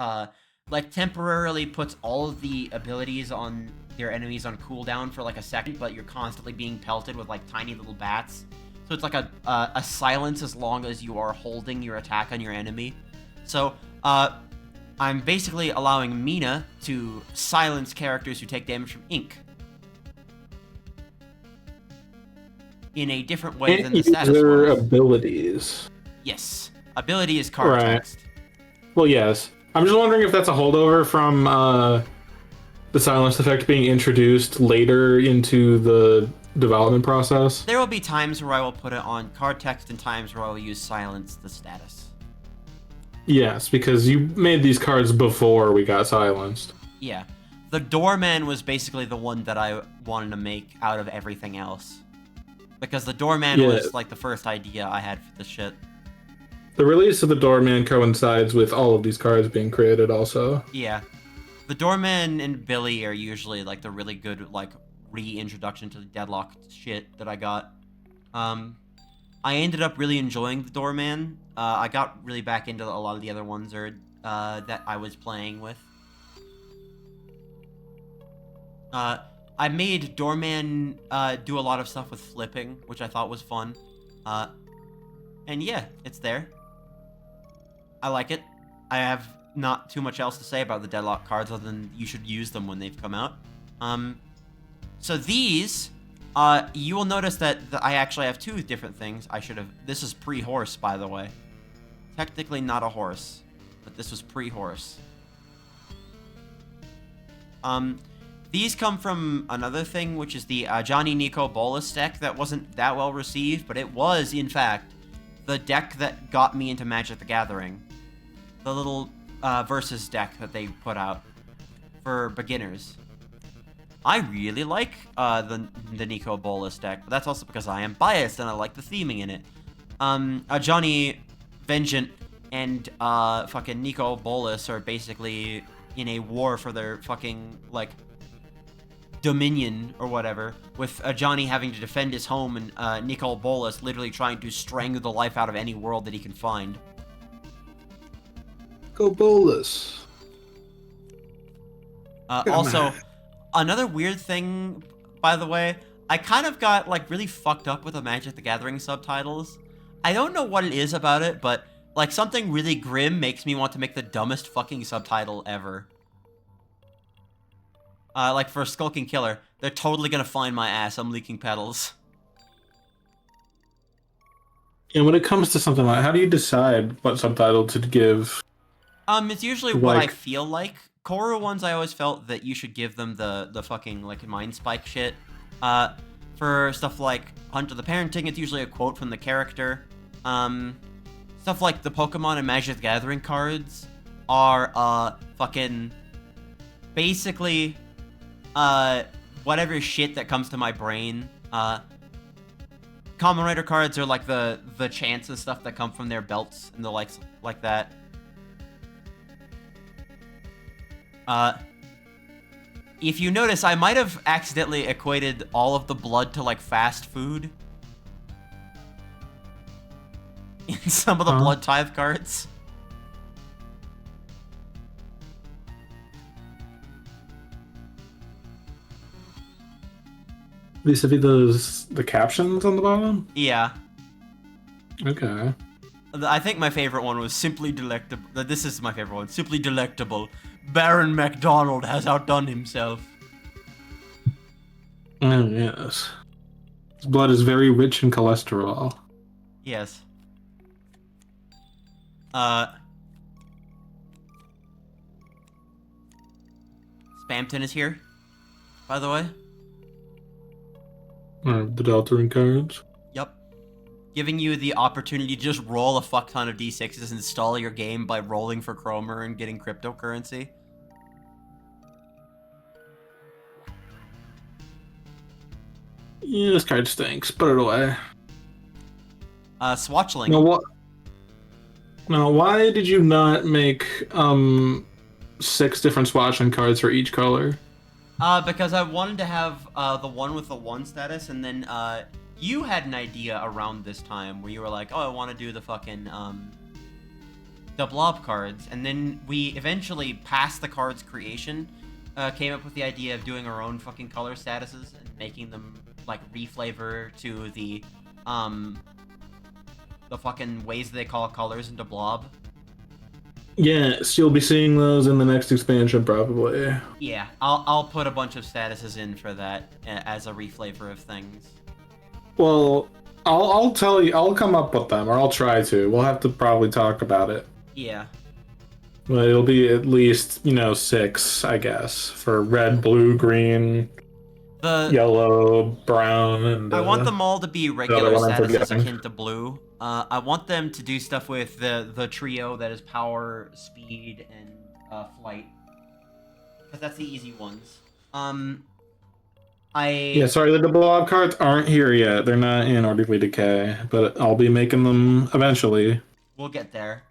[SPEAKER 2] like temporarily puts all of the abilities on their enemies on cooldown for like a second, but you're constantly being pelted with like tiny little bats. So it's like a silence as long as you are holding your attack on your enemy. So I'm basically allowing Mina to silence characters who take damage from ink in a different way
[SPEAKER 3] Can't
[SPEAKER 2] than the
[SPEAKER 3] use
[SPEAKER 2] status
[SPEAKER 3] their
[SPEAKER 2] was.
[SPEAKER 3] abilities.
[SPEAKER 2] Yes. Ability is card
[SPEAKER 3] Right.
[SPEAKER 2] text.
[SPEAKER 3] Well, yes. I'm just wondering if that's a holdover from the silence effect being introduced later into the development process.
[SPEAKER 2] There will be times where I will put it on card text and times where I will use silence the status.
[SPEAKER 3] Yes, because you made these cards before we got silenced.
[SPEAKER 2] Yeah. The Doorman was basically the one that I wanted to make out of everything else. Because the Doorman
[SPEAKER 3] Yeah.
[SPEAKER 2] was like the first idea I had for the shit.
[SPEAKER 3] The release of the Doorman coincides with all of these cards being created also.
[SPEAKER 2] Yeah. The Doorman and Billy are usually like the really good like reintroduction to the Deadlock shit that I got. I ended up really enjoying the Doorman. I got really back into a lot of the other ones that I was playing with. I made Doorman do a lot of stuff with flipping, which I thought was fun. And yeah, it's there. I like it. I have not too much else to say about the Deadlock cards other than you should use them when they've come out. So these, you will notice that I actually have two different things. This is pre-horse, by the way. Technically not a horse, but this was pre-horse. These come from another thing, which is the Johnny Nico Bolas deck that wasn't that well received, but it was, in fact, the deck that got me into Magic the Gathering. The little versus deck that they put out for beginners. I really like the Nico Bolas deck, but that's also because I am biased and I like the theming in it. Johnny Vengeant and fucking Nico Bolas are basically in a war for their fucking, like, dominion or whatever, with Johnny having to defend his home and Nico Bolas literally trying to strangle the life out of any world that he can find.
[SPEAKER 3] Go Bolus.
[SPEAKER 2] Also, another weird thing, by the way, I kind of got, like, really fucked up with the Magic the Gathering subtitles. I don't know what it is about it, but, like, something really grim makes me want to make the dumbest fucking subtitle ever. Like, for Skulking Killer, they're totally gonna find my ass, I'm leaking petals.
[SPEAKER 3] And when it comes to something like, how do you decide what subtitle to give?
[SPEAKER 2] It's usually what I
[SPEAKER 3] Like-
[SPEAKER 2] feel like. Korra ones, I always felt that you should give them the fucking, like, Mind Spike shit. For stuff like Hunt of the Parenting, it's usually a quote from the character. Stuff like the Pokemon and Magic the Gathering cards are, fucking... basically, whatever shit that comes to my brain. Common Rider cards are like the chants and stuff that come from their belts and the likes like that. If you notice, I might have accidentally equated all of the blood to, like, fast food. In some of the Blood Tithe cards.
[SPEAKER 3] Vis-a-vis the captions on the bottom?
[SPEAKER 2] Yeah.
[SPEAKER 3] Okay.
[SPEAKER 2] I think my favorite one was Simply Delectable. This is my favorite one. Simply Delectable. Baron MacDonald has outdone himself.
[SPEAKER 3] Oh, yes. His blood is very rich in cholesterol.
[SPEAKER 2] Yes. Spamton is here, by the way.
[SPEAKER 3] Or the Deltarune cards.
[SPEAKER 2] Yep. Giving you the opportunity to just roll a fuck ton of d6s and stall your game by rolling for Chromer and getting cryptocurrency.
[SPEAKER 3] Yeah, this card stinks. Put it away.
[SPEAKER 2] Swatchling.
[SPEAKER 3] Now what? Now, why did you not make 6 different swatching cards for each color?
[SPEAKER 2] Because I wanted to have the one with the 1 status, and then you had an idea around this time where you were like, oh, I want to do the fucking the blob cards, and then we eventually, past the cards creation, came up with the idea of doing our own fucking color statuses and making them like reflavor to the fucking ways they call colors into blob.
[SPEAKER 3] Yes, you'll be seeing those in the next expansion, probably.
[SPEAKER 2] Yeah, I'll put a bunch of statuses in for that as a reflavor of things.
[SPEAKER 3] Well, I'll tell you. I'll come up with them, or I'll try to. We'll have to probably talk about it.
[SPEAKER 2] Yeah.
[SPEAKER 3] But it'll be at least 6, I guess, for red, blue, green, yellow, brown, and.
[SPEAKER 2] I want them all to be regular
[SPEAKER 3] one I'm
[SPEAKER 2] statuses
[SPEAKER 3] forgetting.
[SPEAKER 2] akin to blue. I want them to do stuff with the trio that is power, speed, and flight, because that's the easy ones.
[SPEAKER 3] Yeah, sorry, the blob cards aren't here yet. They're not in Orderly Decay, but I'll be making them eventually.
[SPEAKER 2] We'll get there.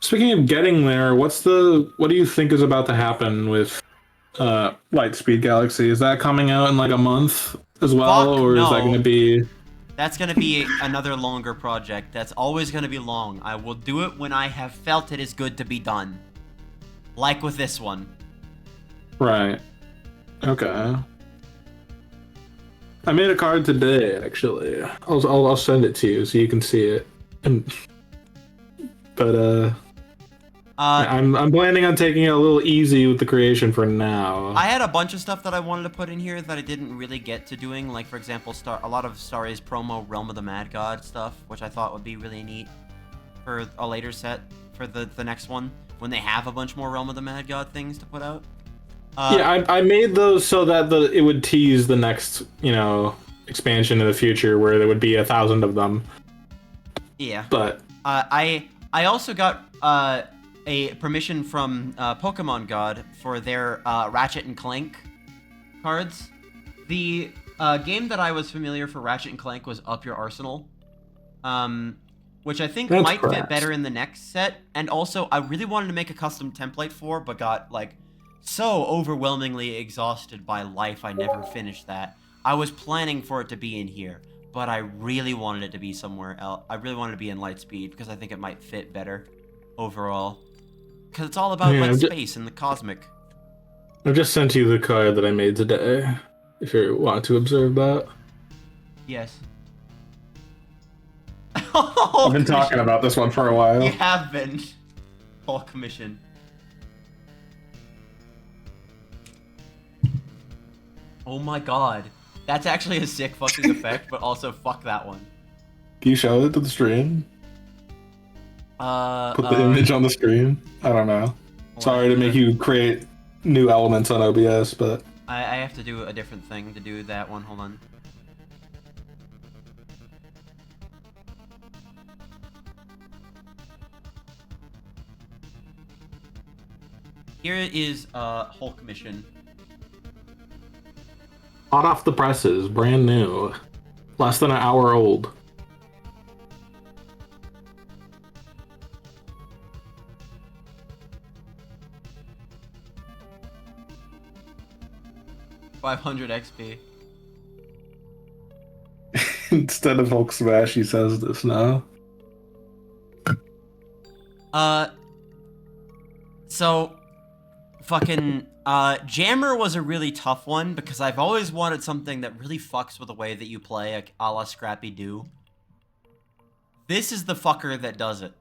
[SPEAKER 3] Speaking of getting there, what do you think is about to happen with Lightspeed Galaxy? Is that coming out in like a month as well,
[SPEAKER 2] Fuck
[SPEAKER 3] or is that
[SPEAKER 2] no.
[SPEAKER 3] going to be?
[SPEAKER 2] That's gonna be another longer project. That's always gonna be long. I will do it when I have felt it is good to be done. Like with this one.
[SPEAKER 3] Right. Okay. I made a card today, actually. I'll send it to you so you can see it. But I'm planning on taking it a little easy with the creation for now.
[SPEAKER 2] I had a bunch of stuff that I wanted to put in here that I didn't really get to doing. Like, for example, a lot of Star Ace promo Realm of the Mad God stuff, which I thought would be really neat for a later set, for the next one, when they have a bunch more Realm of the Mad God things to put out.
[SPEAKER 3] Yeah, I made those so that it would tease the next, expansion in the future where there would be 1,000 of them.
[SPEAKER 2] Yeah.
[SPEAKER 3] But
[SPEAKER 2] I also got a permission from Pokemon God for their Ratchet and Clank cards. The game that I was familiar for Ratchet and Clank was Up Your Arsenal, which I think
[SPEAKER 3] That's
[SPEAKER 2] might fit
[SPEAKER 3] correct.
[SPEAKER 2] better in the next set. And also, I really wanted to make a custom template for, but got so overwhelmingly exhausted by life I never finished that. I was planning for it to be in here, but I really wanted it to be somewhere else. I really wanted it to be in Lightspeed because I think it might fit better overall. Because it's all about
[SPEAKER 3] Yeah,
[SPEAKER 2] space and the cosmic.
[SPEAKER 3] I've just sent you the card that I made today, if you want to observe that.
[SPEAKER 2] Yes.
[SPEAKER 3] I've been talking about this one for a while.
[SPEAKER 2] You have been. Full commission. Oh my god. That's actually a sick fucking effect, but also fuck that one.
[SPEAKER 3] Can you show it to the stream? Put the image on the screen? I don't know. Sorry to make you create new elements on OBS, but...
[SPEAKER 2] I have to do a different thing to do that one. Hold on. Here is Hulk mission.
[SPEAKER 3] Hot off the presses, brand new. Less than an hour old.
[SPEAKER 2] $500 XP.
[SPEAKER 3] Instead of Hulk Smash, he says this now.
[SPEAKER 2] So, fucking, Jammer was a really tough one because I've always wanted something that really fucks with the way that you play, like, a la Scrappy Doo. This is the fucker that does it.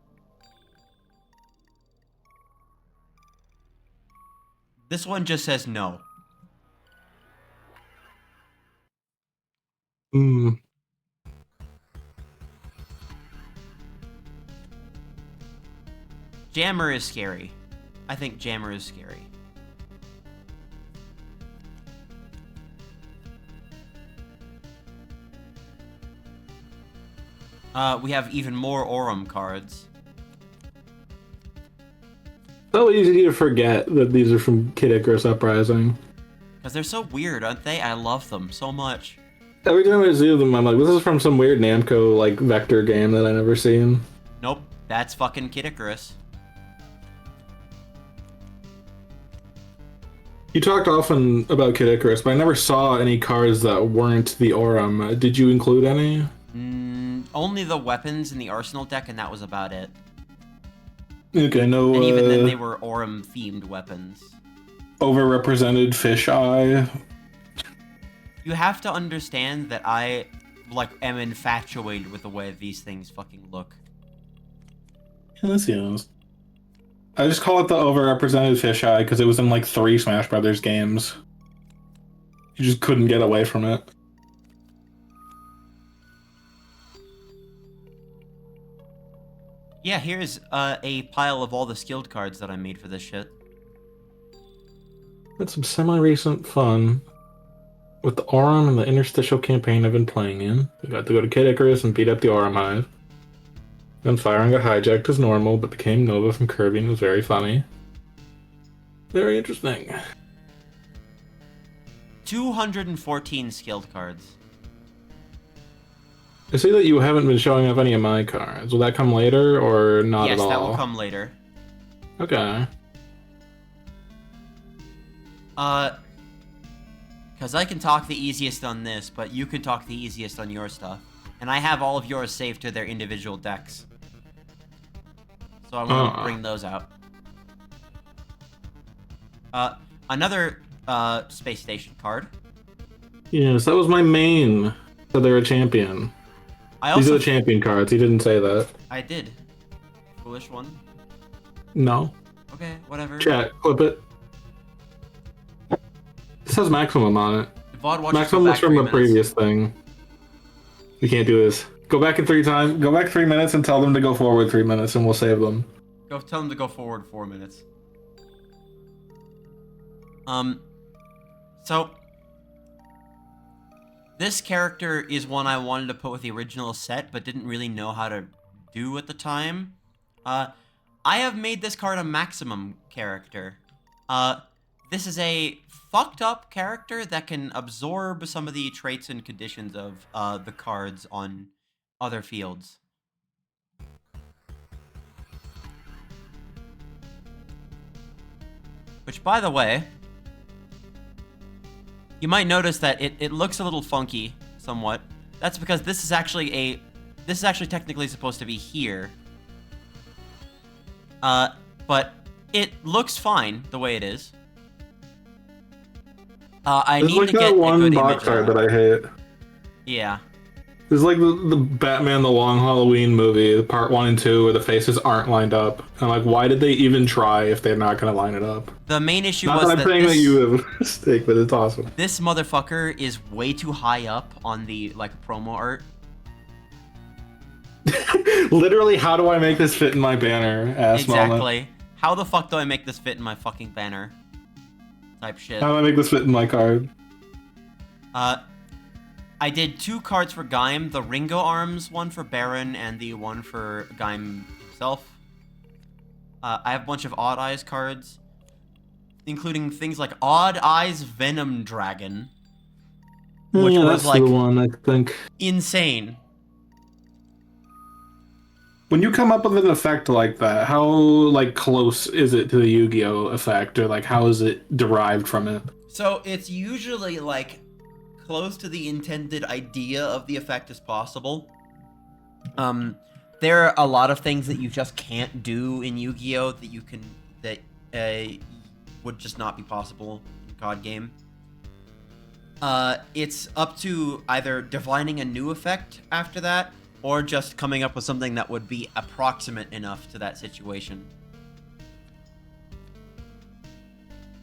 [SPEAKER 2] This one just says no.
[SPEAKER 3] Hmm.
[SPEAKER 2] Jammer is scary. I think Jammer is scary. We have even more Aurum cards.
[SPEAKER 3] So easy to forget that these are from Kid Icarus Uprising.
[SPEAKER 2] Because they're so weird, aren't they? I love them so much.
[SPEAKER 3] Every time I see them, I'm like, this is from some weird Namco like vector game that I never seen.
[SPEAKER 2] Nope, that's fucking Kid Icarus.
[SPEAKER 3] You talked often about Kid Icarus, but I never saw any cards that weren't the Aurum. Did you include any?
[SPEAKER 2] Only the weapons in the arsenal deck, and that was about it.
[SPEAKER 3] Okay, no.
[SPEAKER 2] And even then, they were Aurum-themed weapons.
[SPEAKER 3] Overrepresented fish eye.
[SPEAKER 2] You have to understand that I, am infatuated with the way these things fucking look.
[SPEAKER 3] Yes. I just call it the overrepresented fish eye because it was in 3 Smash Brothers games. You just couldn't get away from it.
[SPEAKER 2] Yeah, here's a pile of all the skilled cards that I made for this shit.
[SPEAKER 3] That's some semi-recent fun with the Aurum and the interstitial campaign I've been playing in. I got to go to Kid Icarus and beat up the Aurum Hive. Then Firing got hijacked as normal, but became Nova from Kirby and was very funny. Very interesting.
[SPEAKER 2] 214 skilled cards.
[SPEAKER 3] I see that you haven't been showing off any of my cards. Will that come later or not
[SPEAKER 2] Yes,
[SPEAKER 3] at all?
[SPEAKER 2] that will come later.
[SPEAKER 3] Okay.
[SPEAKER 2] Because I can talk the easiest on this, but you can talk the easiest on your stuff. And I have all of yours saved to their individual decks. So I want to bring those out. Another, Space Station card.
[SPEAKER 3] Yes, that was my main. So they're a champion. These are the champion cards. He didn't say that.
[SPEAKER 2] I did. Foolish one.
[SPEAKER 3] No.
[SPEAKER 2] Okay, whatever.
[SPEAKER 3] Chat, clip it. This has maximum on it.
[SPEAKER 2] VOD watches
[SPEAKER 3] Maximum was from the previous thing. We can't do this. Go back in 3 times. Go back 3 minutes and tell them to go forward 3 minutes, and we'll save them.
[SPEAKER 2] Go tell them to go forward 4 minutes. So this character is one I wanted to put with the original set, but didn't really know how to do at the time. I have made this card a maximum character. This is a fucked up character that can absorb some of the traits and conditions of the cards on other fields. Which, by the way, you might notice that it looks a little funky, somewhat. That's because this is actually technically supposed to be here. But it looks fine the way it is. I
[SPEAKER 3] There's
[SPEAKER 2] need to get
[SPEAKER 3] that
[SPEAKER 2] a
[SPEAKER 3] one
[SPEAKER 2] good
[SPEAKER 3] box
[SPEAKER 2] image
[SPEAKER 3] art
[SPEAKER 2] of
[SPEAKER 3] that
[SPEAKER 2] it.
[SPEAKER 3] I hate.
[SPEAKER 2] Yeah.
[SPEAKER 3] There's the Batman The Long Halloween movie, part 1 and 2, where the faces aren't lined up. And why did they even try if they're not going to line it up?
[SPEAKER 2] The main issue
[SPEAKER 3] Not
[SPEAKER 2] was
[SPEAKER 3] that I'm saying that you have a mistake, but it's awesome.
[SPEAKER 2] this motherfucker is way too high up on the promo art.
[SPEAKER 3] Literally, how do I make this fit in my banner?
[SPEAKER 2] Exactly.
[SPEAKER 3] Moment.
[SPEAKER 2] How the fuck do I make this fit in my fucking banner? Type shit.
[SPEAKER 3] How do I make this fit in my card?
[SPEAKER 2] I did 2 cards for Gaim, the Ringo Arms one for Baron, and the one for Gaim himself. I have a bunch of Odd Eyes cards, including things like Odd Eyes Venom Dragon, which was
[SPEAKER 3] that's the one, I think.
[SPEAKER 2] insane.
[SPEAKER 3] When you come up with an effect like that, how close is it to the Yu-Gi-Oh effect, or how is it derived from it?
[SPEAKER 2] So it's usually close to the intended idea of the effect as possible. There are a lot of things that you just can't do in Yu-Gi-Oh that would just not be possible in COD game. It's up to either divining a new effect after that, or just coming up with something that would be approximate enough to that situation.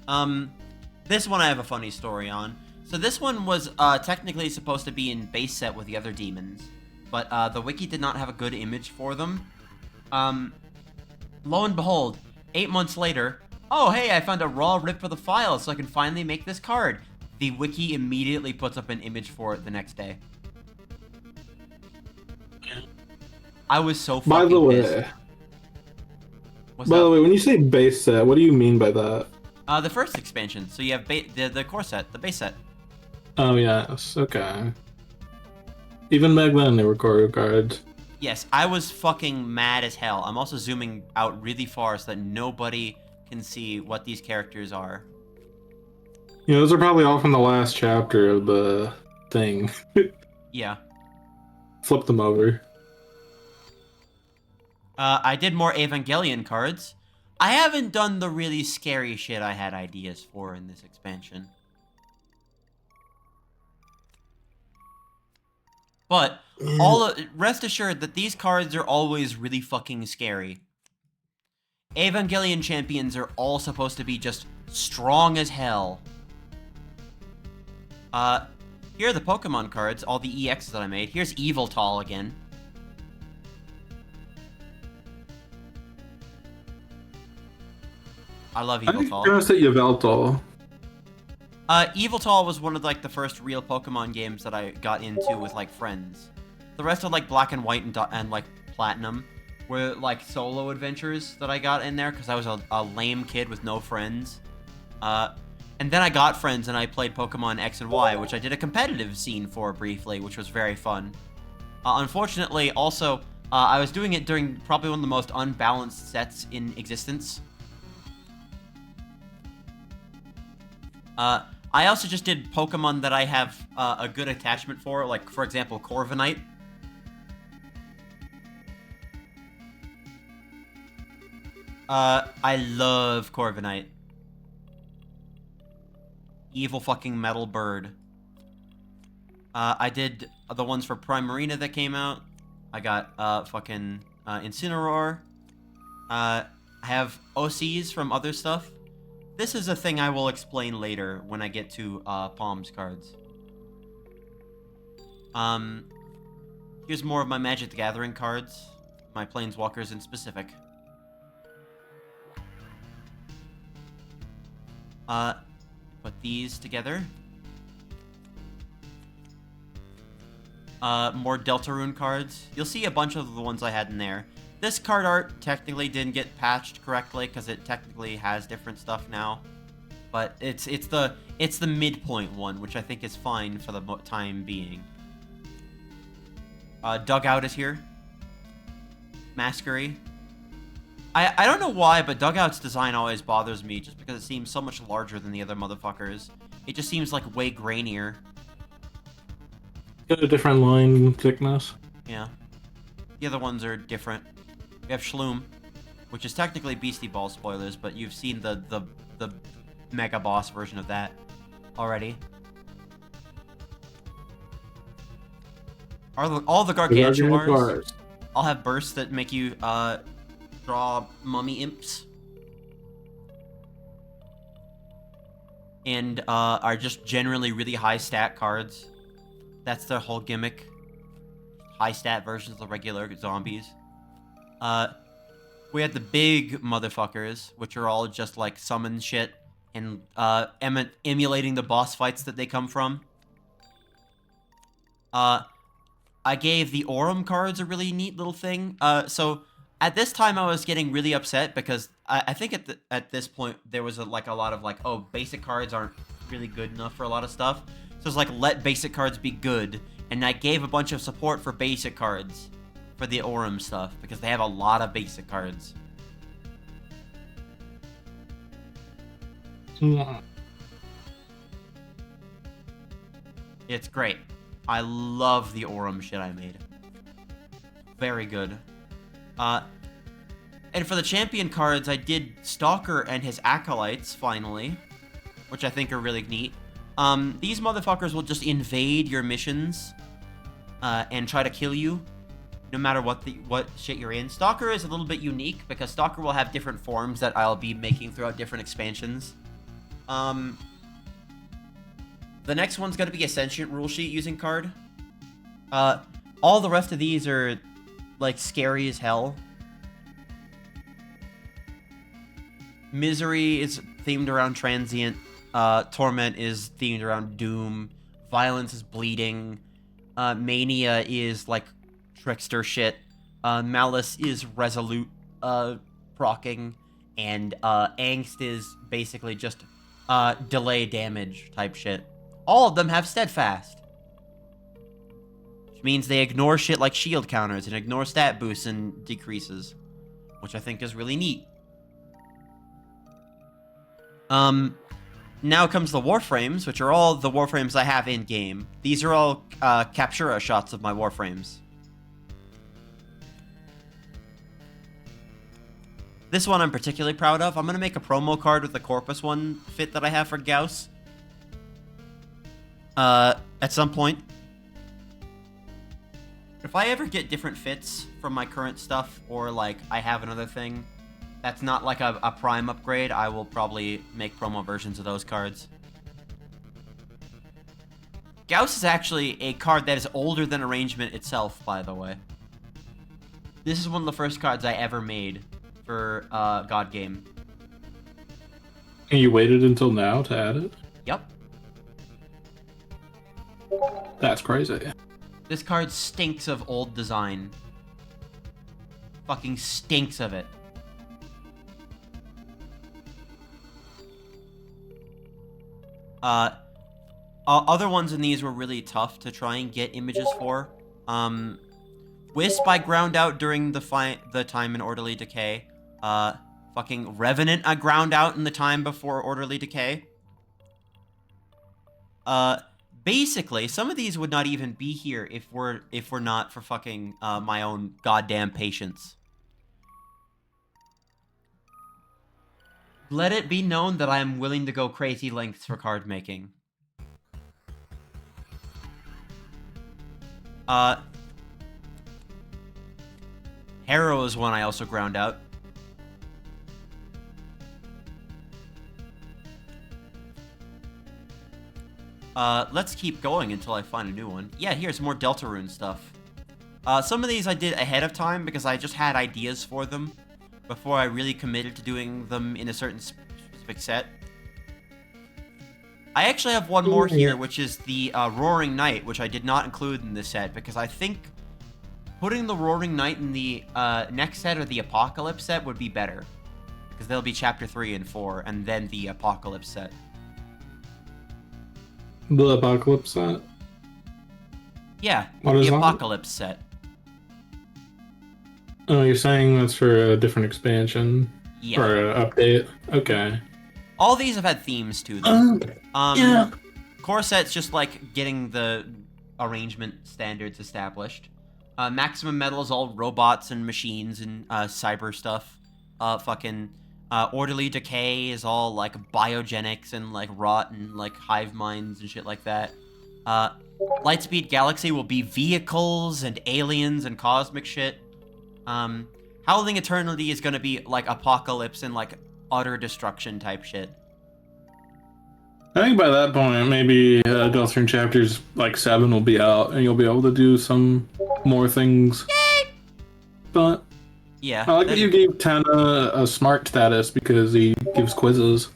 [SPEAKER 2] This one I have a funny story on. So this one was technically supposed to be in base set with the other demons, but the wiki did not have a good image for them. Lo and behold, 8 months later, oh hey, I found a raw rip of the file so I can finally make this card. The wiki immediately puts up an image for it the next day. I was so
[SPEAKER 3] By the
[SPEAKER 2] fucking pissed.
[SPEAKER 3] way,
[SPEAKER 2] What's
[SPEAKER 3] by the
[SPEAKER 2] up?
[SPEAKER 3] way, when you say base set, what do you mean by that?
[SPEAKER 2] The first expansion. So you have the core set, the base set.
[SPEAKER 3] Oh yes, okay. Even back then, they were choreo cards.
[SPEAKER 2] Yes, I was fucking mad as hell. I'm also zooming out really far so that nobody can see what these characters are.
[SPEAKER 3] You know, those are probably all from the last chapter of the thing.
[SPEAKER 2] Yeah.
[SPEAKER 3] Flip them over.
[SPEAKER 2] I did more Evangelion cards. I haven't done the really scary shit I had ideas for in this expansion. But rest assured that these cards are always really fucking scary. Evangelion champions are all supposed to be just strong as hell. Here are the Pokemon cards, all the EXs that I made. Here's Yveltal again. I love
[SPEAKER 3] How do you
[SPEAKER 2] Yveltal.
[SPEAKER 3] pronounce it Yveltal?
[SPEAKER 2] Yveltal was one of like the first real Pokemon games that I got into with like friends. The rest of like Black and White and like Platinum were like solo adventures that I got in there because I was a lame kid with no friends. And then I got friends and I played Pokemon X and Y, which I did a competitive scene for briefly, which was very fun. Unfortunately, also, I was doing it during probably one of the most unbalanced sets in existence. I also just did Pokemon that I have a good attachment for, like, for example, Corviknight. I love Corviknight. Evil fucking metal bird. I did the ones for Primarina that came out. I got fucking Incineroar. I have OCs from other stuff. This is a thing I will explain later when I get to Palms cards. Here's more of my Magic the Gathering cards. My Planeswalkers in specific. Put these together. More Deltarune cards. You'll see a bunch of the ones I had in there. This card art technically didn't get patched correctly because it technically has different stuff now. But it's the midpoint one, which I think is fine for the time being. Dugout is here. Masquery. I don't know why, but Dugout's design always bothers me just because it seems so much larger than the other motherfuckers. It just seems like way grainier.
[SPEAKER 3] Got a different line thickness.
[SPEAKER 2] Yeah. The other ones are different. We have Shloom, which is technically Beastie Ball spoilers, but you've seen the Mega Boss version of that already. All the Gargantuars all have bursts that make you draw mummy imps. And are just generally really high stat cards. That's their whole gimmick. High stat versions of regular zombies. We had the big motherfuckers, which are all just like summon shit and emulating the boss fights that they come from. I gave the Aurum cards a really neat little thing. So at this time I was getting really upset because I think at this point there was a lot of like, oh, basic cards aren't really good enough for a lot of stuff. So it's like, let basic cards be good. And I gave a bunch of support for basic cards for the Aurum stuff because they have a lot of basic cards.
[SPEAKER 3] Yeah.
[SPEAKER 2] It's great. I love the Aurum shit I made. Very good. And for the champion cards, I did Stalker and his acolytes, finally. Which I think are really neat. These motherfuckers will just invade your missions and try to kill you, no matter what shit you're in. Stalker is a little bit unique because Stalker will have different forms that I'll be making throughout different expansions. The next one's gonna be a Sentient Rule Sheet using card. All the rest of these are like scary as hell. Misery is themed around Transient. Torment is themed around Doom. Violence is Bleeding. Mania is like Trickster shit. Malice is resolute proccing, and Angst is basically just delay damage type shit. All of them have Steadfast, which means they ignore shit like shield counters and ignore stat boosts and decreases, which I think is really neat. Now comes the Warframes, which are all the Warframes I have in-game. These are all Captura shots of my Warframes. This one I'm particularly proud of. I'm going to make a promo card with the Corpus one fit that I have for Gauss. At some point. If I ever get different fits from my current stuff, or like I have another thing that's not like a prime upgrade, I will probably make promo versions of those cards. Gauss is actually a card that is older than Arrangement itself, by the way. This is one of the first cards I ever made for God Game.
[SPEAKER 3] And you waited until now to add it?
[SPEAKER 2] Yep.
[SPEAKER 3] That's crazy.
[SPEAKER 2] This card stinks of old design. Fucking stinks of it. Other ones in these were really tough to try and get images for. Wisp I ground out during the time in Orderly Decay. Fucking Revenant I ground out in the time before Orderly Decay. Basically, some of these would not even be here if we're not for fucking my own goddamn patience. Let it be known that I am willing to go crazy lengths for card making. Harrow is one I also ground out. Let's keep going until I find a new one. Yeah, here's more Deltarune stuff. Some of these I did ahead of time because I just had ideas for them before I really committed to doing them in a certain specific set. I actually have one more here, which is the Roaring Knight, which I did not include in this set because I think putting the Roaring Knight in the next set or the Apocalypse set would be better. Because they'll be Chapter 3 and 4, and then the Apocalypse set.
[SPEAKER 3] The Apocalypse set?
[SPEAKER 2] Yeah,
[SPEAKER 3] What is
[SPEAKER 2] the
[SPEAKER 3] that?
[SPEAKER 2] Apocalypse set.
[SPEAKER 3] Oh, you're saying that's for a different expansion?
[SPEAKER 2] Yeah.
[SPEAKER 3] Or an update? Okay.
[SPEAKER 2] All these have had themes to them.
[SPEAKER 3] Yeah.
[SPEAKER 2] Core set's just like getting the arrangement standards established. Maximum Metal is all robots and machines and cyber stuff. Orderly Decay is all like biogenics and like rot and like hive minds and shit like that. Lightspeed Galaxy will be vehicles and aliens and cosmic shit. Howling Eternity is gonna be like apocalypse and like utter destruction type shit.
[SPEAKER 3] I think by that point, maybe Deltarune Chapters like 7 will be out, and you'll be able to do some more things. Yay! But
[SPEAKER 2] Yeah.
[SPEAKER 3] I like that you gave Tana a smart status because he gives quizzes.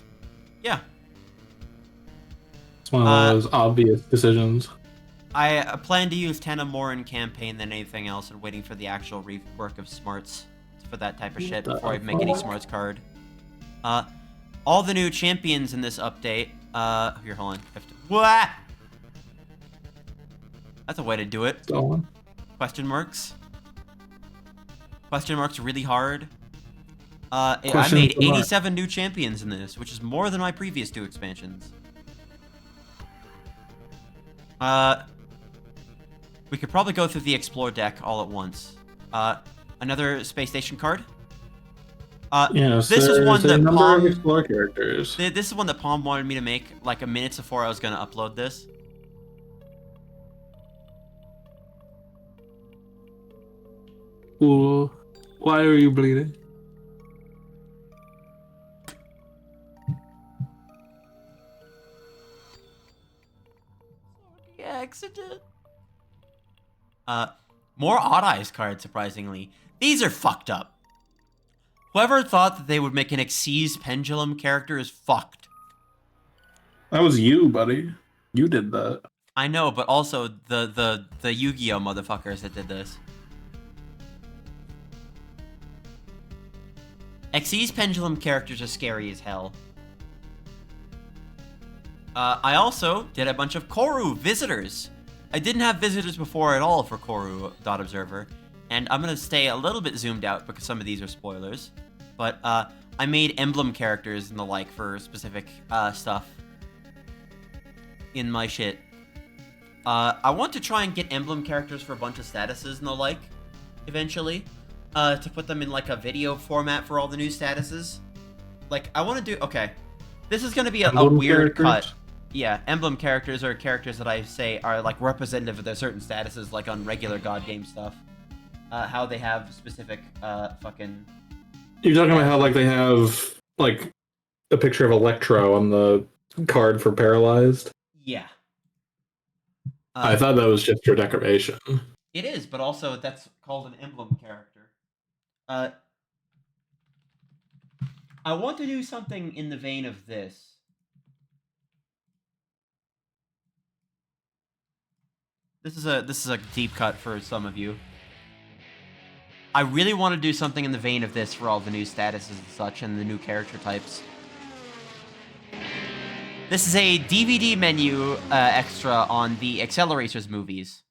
[SPEAKER 2] Yeah.
[SPEAKER 3] It's one of those obvious decisions.
[SPEAKER 2] I plan to use Tenna more in campaign than anything else, and waiting for the actual rework of smarts for that type of shit before I make any smarts card. All the new champions in this update. Here, hold on. What? That's a way to do it.
[SPEAKER 3] Go on.
[SPEAKER 2] Question marks. Question marks really hard. I
[SPEAKER 3] Question
[SPEAKER 2] made
[SPEAKER 3] mark.
[SPEAKER 2] 87 new champions in this, which is more than my previous 2 expansions. We could probably go through the Explore deck all at once. Another Space Station card.
[SPEAKER 3] Yes,
[SPEAKER 2] this is one
[SPEAKER 3] there's a
[SPEAKER 2] that
[SPEAKER 3] number
[SPEAKER 2] Palm.
[SPEAKER 3] of Explore characters.
[SPEAKER 2] This is one that Palm wanted me to make like a minute before I was gonna upload this.
[SPEAKER 3] Ooh, why are you bleeding?
[SPEAKER 2] Accident. More Odd Eyes cards, surprisingly. These are fucked up. Whoever thought that they would make an Xyz Pendulum character is fucked.
[SPEAKER 3] That was you, buddy. You did that.
[SPEAKER 2] I know, but also the Yu-Gi-Oh motherfuckers that did this. Xyz's pendulum characters are scary as hell. I also did a bunch of Koru visitors. I didn't have visitors before at all for Koru.observer, and I'm gonna stay a little bit zoomed out because some of these are spoilers. But I made emblem characters and the like for specific stuff in my shit. I want to try and get emblem characters for a bunch of statuses and the like, eventually, to put them in like a video format for all the new statuses. Like, I want to do, okay, this is going to be a weird cut. Yeah, emblem characters are characters that I say are like representative of their certain statuses, like on regular God game stuff. How they have specific fucking...
[SPEAKER 3] You're talking about how like they have like a picture of Electro on the card for Paralyzed?
[SPEAKER 2] Yeah.
[SPEAKER 3] I thought that was just for decoration.
[SPEAKER 2] It is, but also that's called an emblem character. I want to do something in the vein of this. This is a deep cut for some of you. I really want to do something in the vein of this for all the new statuses and such and the new character types. This is a DVD menu extra on the Accelerators movies.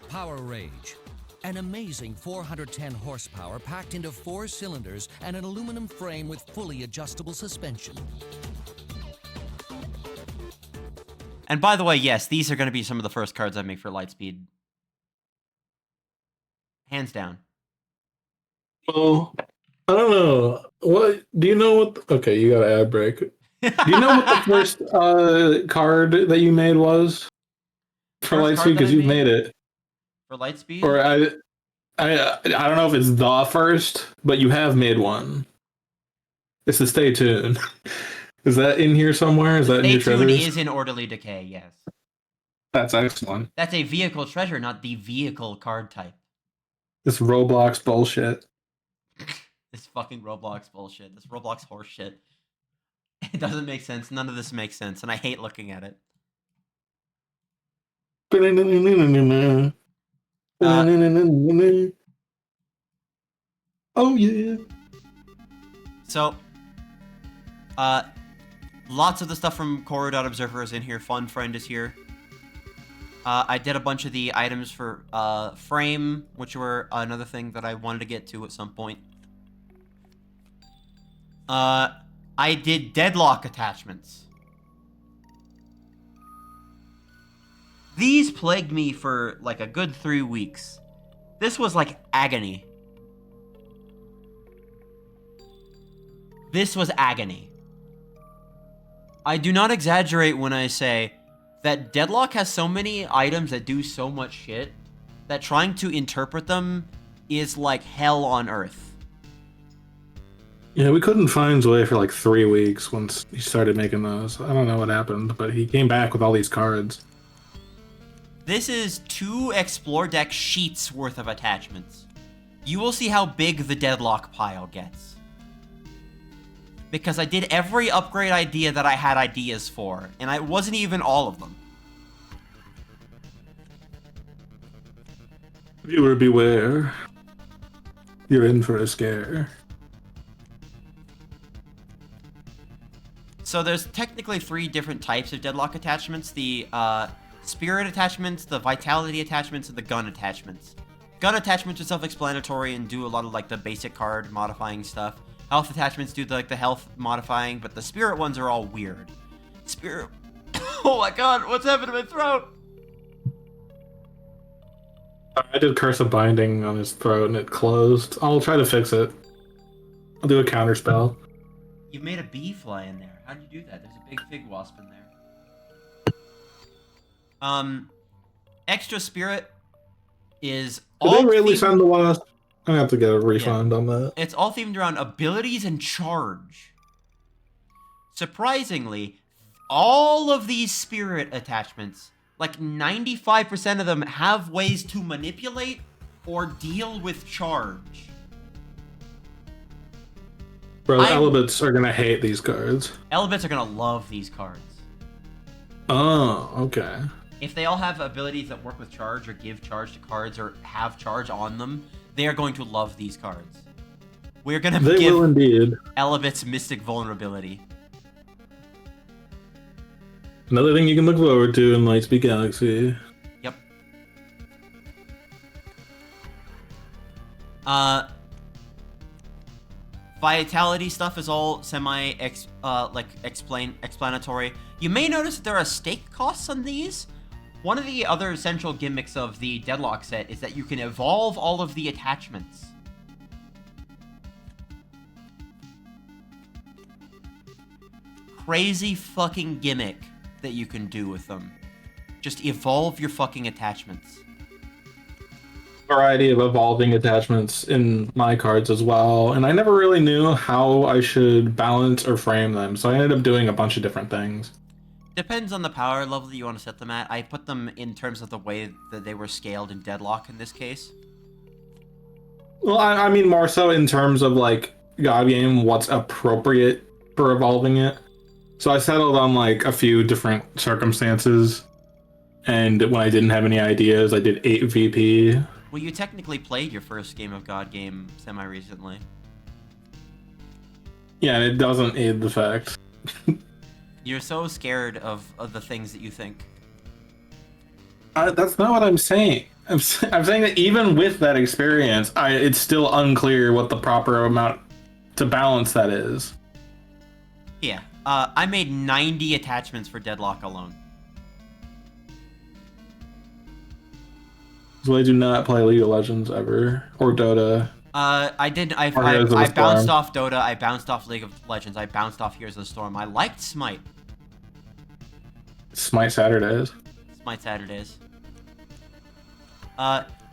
[SPEAKER 4] Power Rage. An amazing 410 horsepower packed into 4 cylinders and an aluminum frame with fully adjustable suspension.
[SPEAKER 2] And by the way, yes, these are going to be some of the first cards I make for Lightspeed. Hands down.
[SPEAKER 3] Well, I don't know. What do you know? What? Okay, you got an ad break. Do you know what the first card that you made was for
[SPEAKER 2] First
[SPEAKER 3] Lightspeed?
[SPEAKER 2] card that
[SPEAKER 3] Because
[SPEAKER 2] I
[SPEAKER 3] you
[SPEAKER 2] made?
[SPEAKER 3] made it,
[SPEAKER 2] For Lightspeed?
[SPEAKER 3] or I don't know if it's the first, but you have made one. It's the Stay Tuned. Is that in here somewhere? Is that in your
[SPEAKER 2] Stay Tuned
[SPEAKER 3] treasures?
[SPEAKER 2] is in Orderly Decay, yes.
[SPEAKER 3] That's excellent.
[SPEAKER 2] That's a vehicle treasure, not the vehicle card type.
[SPEAKER 3] This Roblox bullshit.
[SPEAKER 2] This fucking Roblox bullshit. This Roblox horse shit. It doesn't make sense. None of this makes sense, and I hate looking at it.
[SPEAKER 3] Oh yeah.
[SPEAKER 2] So, lots of the stuff from Koru.observer is in here. Fun Friend is here. I did a bunch of the items for Frame, which were another thing that I wanted to get to at some point. I did Deadlock attachments. These plagued me for like a good 3 weeks. This was like agony. This was agony. I do not exaggerate when I say that Deadlock has so many items that do so much shit that trying to interpret them is like hell on earth.
[SPEAKER 3] Yeah, we couldn't find Zoe for like 3 weeks once he started making those. I don't know what happened, but he came back with all these cards.
[SPEAKER 2] This is 2 Explore Deck sheets worth of attachments. You will see how big the Deadlock pile gets. Because I did every upgrade idea that I had ideas for, and it wasn't even all of them.
[SPEAKER 3] Viewer beware. You're in for a scare.
[SPEAKER 2] So there's technically 3 different types of Deadlock attachments. The Spirit attachments, the Vitality attachments, and the Gun attachments. Gun attachments are self-explanatory and do a lot of like the basic card modifying stuff. Health attachments do like the health modifying, but the Spirit ones are all weird. Spirit... Oh my god, what's happened to my throat?
[SPEAKER 3] I did Curse of Binding on his throat and it closed. I'll try to fix it. I'll do a counter spell.
[SPEAKER 2] You made a bee fly in there. How'd you do that? There's a big fig wasp in there. Extra Spirit is
[SPEAKER 3] Did
[SPEAKER 2] all
[SPEAKER 3] they really
[SPEAKER 2] themed-
[SPEAKER 3] send the wasp? I'm gonna have to get a refund on that.
[SPEAKER 2] It's all themed around abilities and charge. Surprisingly, all of these Spirit attachments, like 95% of them, have ways to manipulate or deal with charge.
[SPEAKER 3] Bro,
[SPEAKER 2] I'm-
[SPEAKER 3] Elebits are gonna hate these cards.
[SPEAKER 2] Elebits are gonna love these cards.
[SPEAKER 3] Oh, okay.
[SPEAKER 2] If they all have abilities that work with charge or give charge to cards or have charge on them, they are going to love these cards. We're going to
[SPEAKER 3] They
[SPEAKER 2] give
[SPEAKER 3] will indeed.
[SPEAKER 2] Elevit's Mystic Vulnerability.
[SPEAKER 3] Another thing you can look forward to in Lightspeed Galaxy.
[SPEAKER 2] Yep. Vitality stuff is all explanatory. You may notice that there are stake costs on these. One of the other essential gimmicks of the Deadlock set is that you can evolve all of the attachments. Crazy fucking gimmick that you can do with them. Just evolve your fucking attachments.
[SPEAKER 3] Variety of evolving attachments in my cards as well, and I never really knew how I should balance or frame them, so I ended up doing a bunch of different things.
[SPEAKER 2] Depends on the power level that you want to set them at. I put them in terms of the way that they were scaled in Deadlock in this case.
[SPEAKER 3] Well, I mean more so in terms of like God Game, what's appropriate for evolving it. So I settled on like a few different circumstances, and when I didn't have any ideas, I did 8 VP.
[SPEAKER 2] Well, you technically played your first game of God Game semi-recently.
[SPEAKER 3] Yeah, and it doesn't aid the fact.
[SPEAKER 2] You're so scared of the things that you think.
[SPEAKER 3] That's not what I'm saying. I'm saying that even with that experience, it's still unclear what the proper amount to balance that is.
[SPEAKER 2] Yeah, I made 90 attachments for Deadlock alone.
[SPEAKER 3] So I do not play League of Legends ever, or Dota.
[SPEAKER 2] I did. I
[SPEAKER 3] Heroes of the
[SPEAKER 2] bounced
[SPEAKER 3] Storm.
[SPEAKER 2] off Dota. I bounced off League of Legends. I bounced off Heroes of the Storm. I liked Smite.
[SPEAKER 3] Smite Saturdays.
[SPEAKER 2] Smite Saturdays.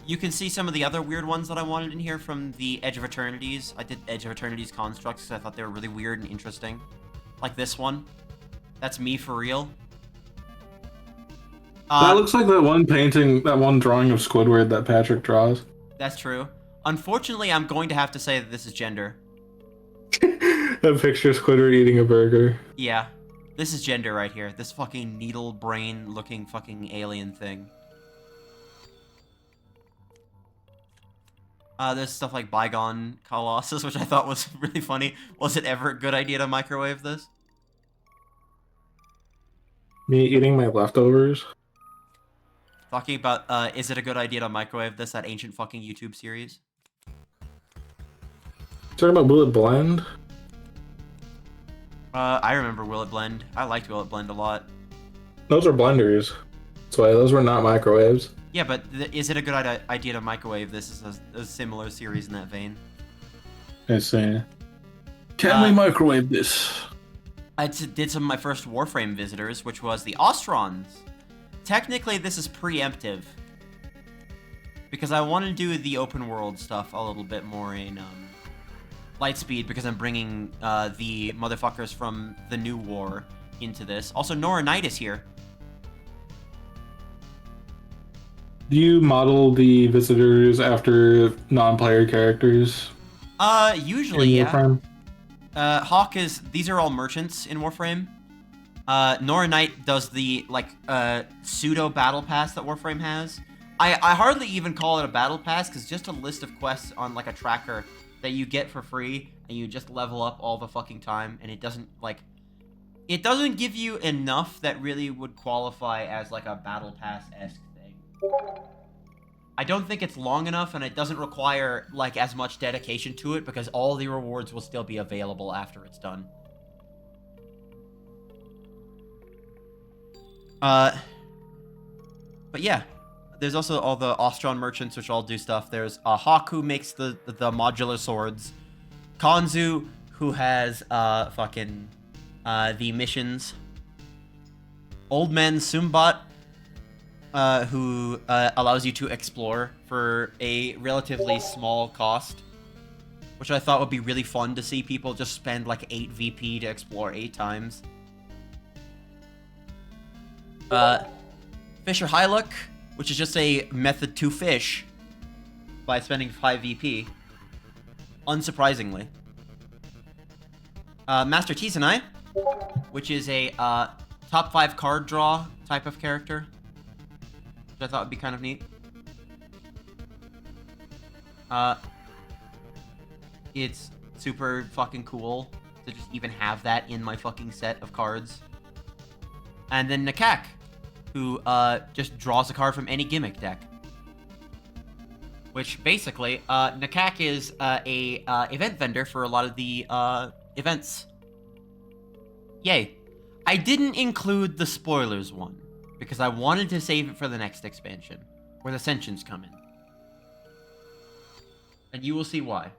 [SPEAKER 2] You can see some of the other weird ones that I wanted in here from the Edge of Eternities. I did Edge of Eternities constructs because I thought they were really weird and interesting. Like this one. That's me for real.
[SPEAKER 3] That looks like that one painting, that one drawing of Squidward that Patrick draws.
[SPEAKER 2] That's true. Unfortunately, I'm going to have to say that this is gender.
[SPEAKER 3] That picture of Squidward eating a burger.
[SPEAKER 2] Yeah. This is gender right here. This fucking needle brain looking fucking alien thing. There's stuff like Bygone Colossus, which I thought was really funny. Was it ever a good idea to microwave this?
[SPEAKER 3] Me eating my leftovers.
[SPEAKER 2] Talking about, is it a good idea to microwave this, that ancient fucking YouTube series?
[SPEAKER 3] Talking about Will It Blend?
[SPEAKER 2] I remember Will It Blend. I liked Will It Blend a lot.
[SPEAKER 3] Those are blenders. That's why those were not microwaves.
[SPEAKER 2] Yeah, but is it a good idea to microwave this as a similar series in that vein?
[SPEAKER 3] I see. Can we microwave this?
[SPEAKER 2] I did some of my first Warframe visitors, which was the Ostrons. Technically, this is preemptive. Because I want to do the open world stuff a little bit more in Lightspeed, because I'm bringing the motherfuckers from the new war into this. Also, Nora Knight is here.
[SPEAKER 3] Do you model the visitors after non-player characters?
[SPEAKER 2] Usually,
[SPEAKER 3] in
[SPEAKER 2] yeah.
[SPEAKER 3] Warframe?
[SPEAKER 2] Hawk is... These are all merchants in Warframe. Nora Knight does the, like, pseudo battle pass that Warframe has. I hardly even call it a battle pass, because just a list of quests on, like, a tracker that you get for free, and you just level up all the fucking time, and it doesn't, like... It doesn't give you enough that really would qualify as, like, a battle pass-esque thing. I don't think it's long enough, and it doesn't require, like, as much dedication to it, because all the rewards will still be available after it's done. But yeah, there's also all the Ostron merchants, which all do stuff. There's Hawk, who makes the modular swords. Kanzu, who has, the missions. Old Man Sumbat, who allows you to explore for a relatively small cost, which I thought would be really fun to see people just spend like 8 VP to explore 8 times. Fisher Hyluck, which is just a method to fish by spending 5 VP, unsurprisingly. Master Tizanai, which is a top 5 card draw type of character. which I thought would be kind of neat. It's super fucking cool to just even have that in my fucking set of cards. And then Nakak, who just draws a card from any gimmick deck. Which basically, Nakak is a event vendor for a lot of the events. Yay. I didn't include the spoilers one, because I wanted to save it for the next expansion, where the Ascensions come in. And you will see why.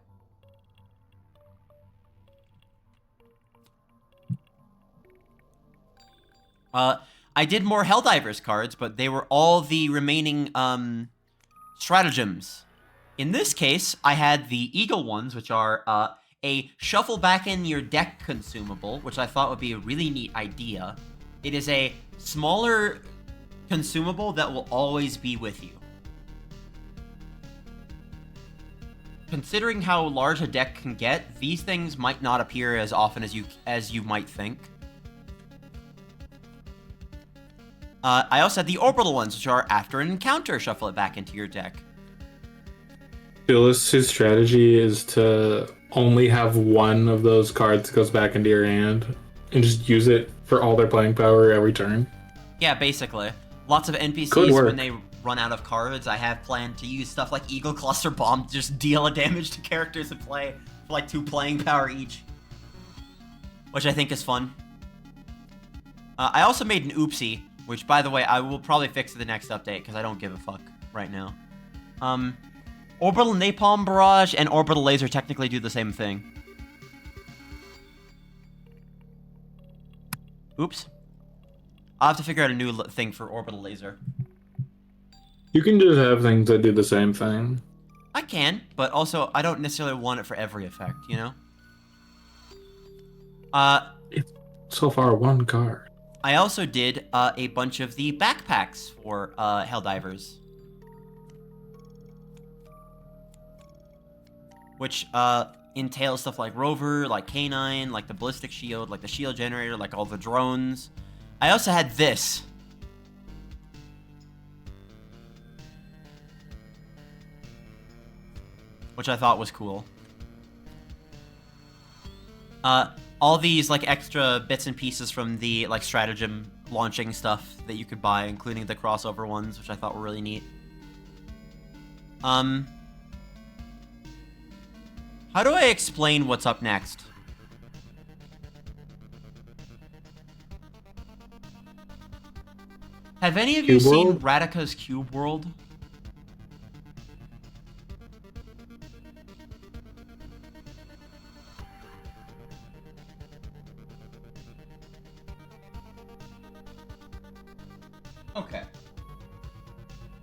[SPEAKER 2] I did more Helldivers cards, but they were all the remaining stratagems. In this case, I had the Eagle ones, which are a shuffle back in your deck consumable, which I thought would be a really neat idea. It is a smaller consumable that will always be with you. Considering how large a deck can get, these things might not appear as often as you might think. I also had the orbital ones, which are after an encounter, shuffle it back into your deck.
[SPEAKER 3] Phyllis's strategy is to only have one of those cards that goes back into your hand and just use it for all their playing power every turn.
[SPEAKER 2] Yeah, basically. Lots of
[SPEAKER 3] Could
[SPEAKER 2] NPCs,
[SPEAKER 3] work.
[SPEAKER 2] when they run out of cards, I have planned to use stuff like Eagle Cluster Bomb to just deal a damage to characters in play for like 2 playing power each. Which I think is fun. I also made an oopsie, which, by the way, I will probably fix in the next update, because I don't give a fuck right now. Orbital Napalm Barrage and Orbital Laser technically do the same thing. Oops. I'll have to figure out a new thing for Orbital Laser.
[SPEAKER 3] You can just have things that do the same thing.
[SPEAKER 2] I can, but also, I don't necessarily want it for every effect, you know?
[SPEAKER 3] It's so far one card.
[SPEAKER 2] I also did a bunch of the backpacks for Helldivers. Which entails stuff like Rover, like Canine, like the Ballistic Shield, like the Shield Generator, like all the drones. I also had this. Which I thought was cool. All these like extra bits and pieces from the like stratagem launching stuff that you could buy, including the crossover ones, which I thought were really neat. How do I explain what's up next? Have any of you
[SPEAKER 3] Cube
[SPEAKER 2] seen
[SPEAKER 3] World?
[SPEAKER 2] Radika's Cube World? Okay.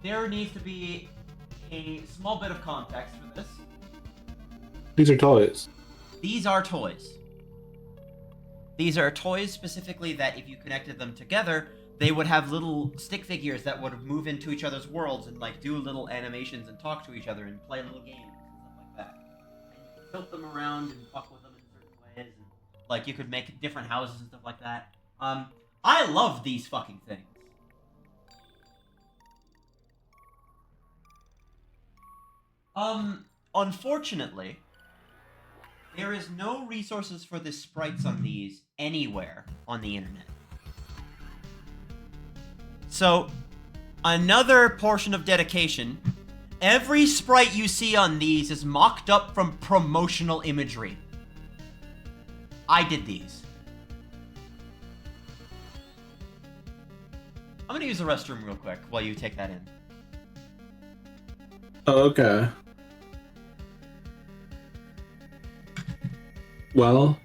[SPEAKER 2] There needs to be a small bit of context for this.
[SPEAKER 3] These are toys.
[SPEAKER 2] These are toys. These are toys specifically that if you connected them together, they would have little stick figures that would move into each other's worlds and like do little animations and talk to each other and play little games and stuff like that. And you could tilt them around and fuck with them in certain ways, and like you could make different houses and stuff like that. I love these fucking things. Unfortunately, there is no resources for the sprites on these anywhere on the internet. So, another portion of dedication. Every sprite you see on these is mocked up from promotional imagery. I did these. I'm gonna use the restroom real quick while you take that in.
[SPEAKER 3] Oh, okay. Well,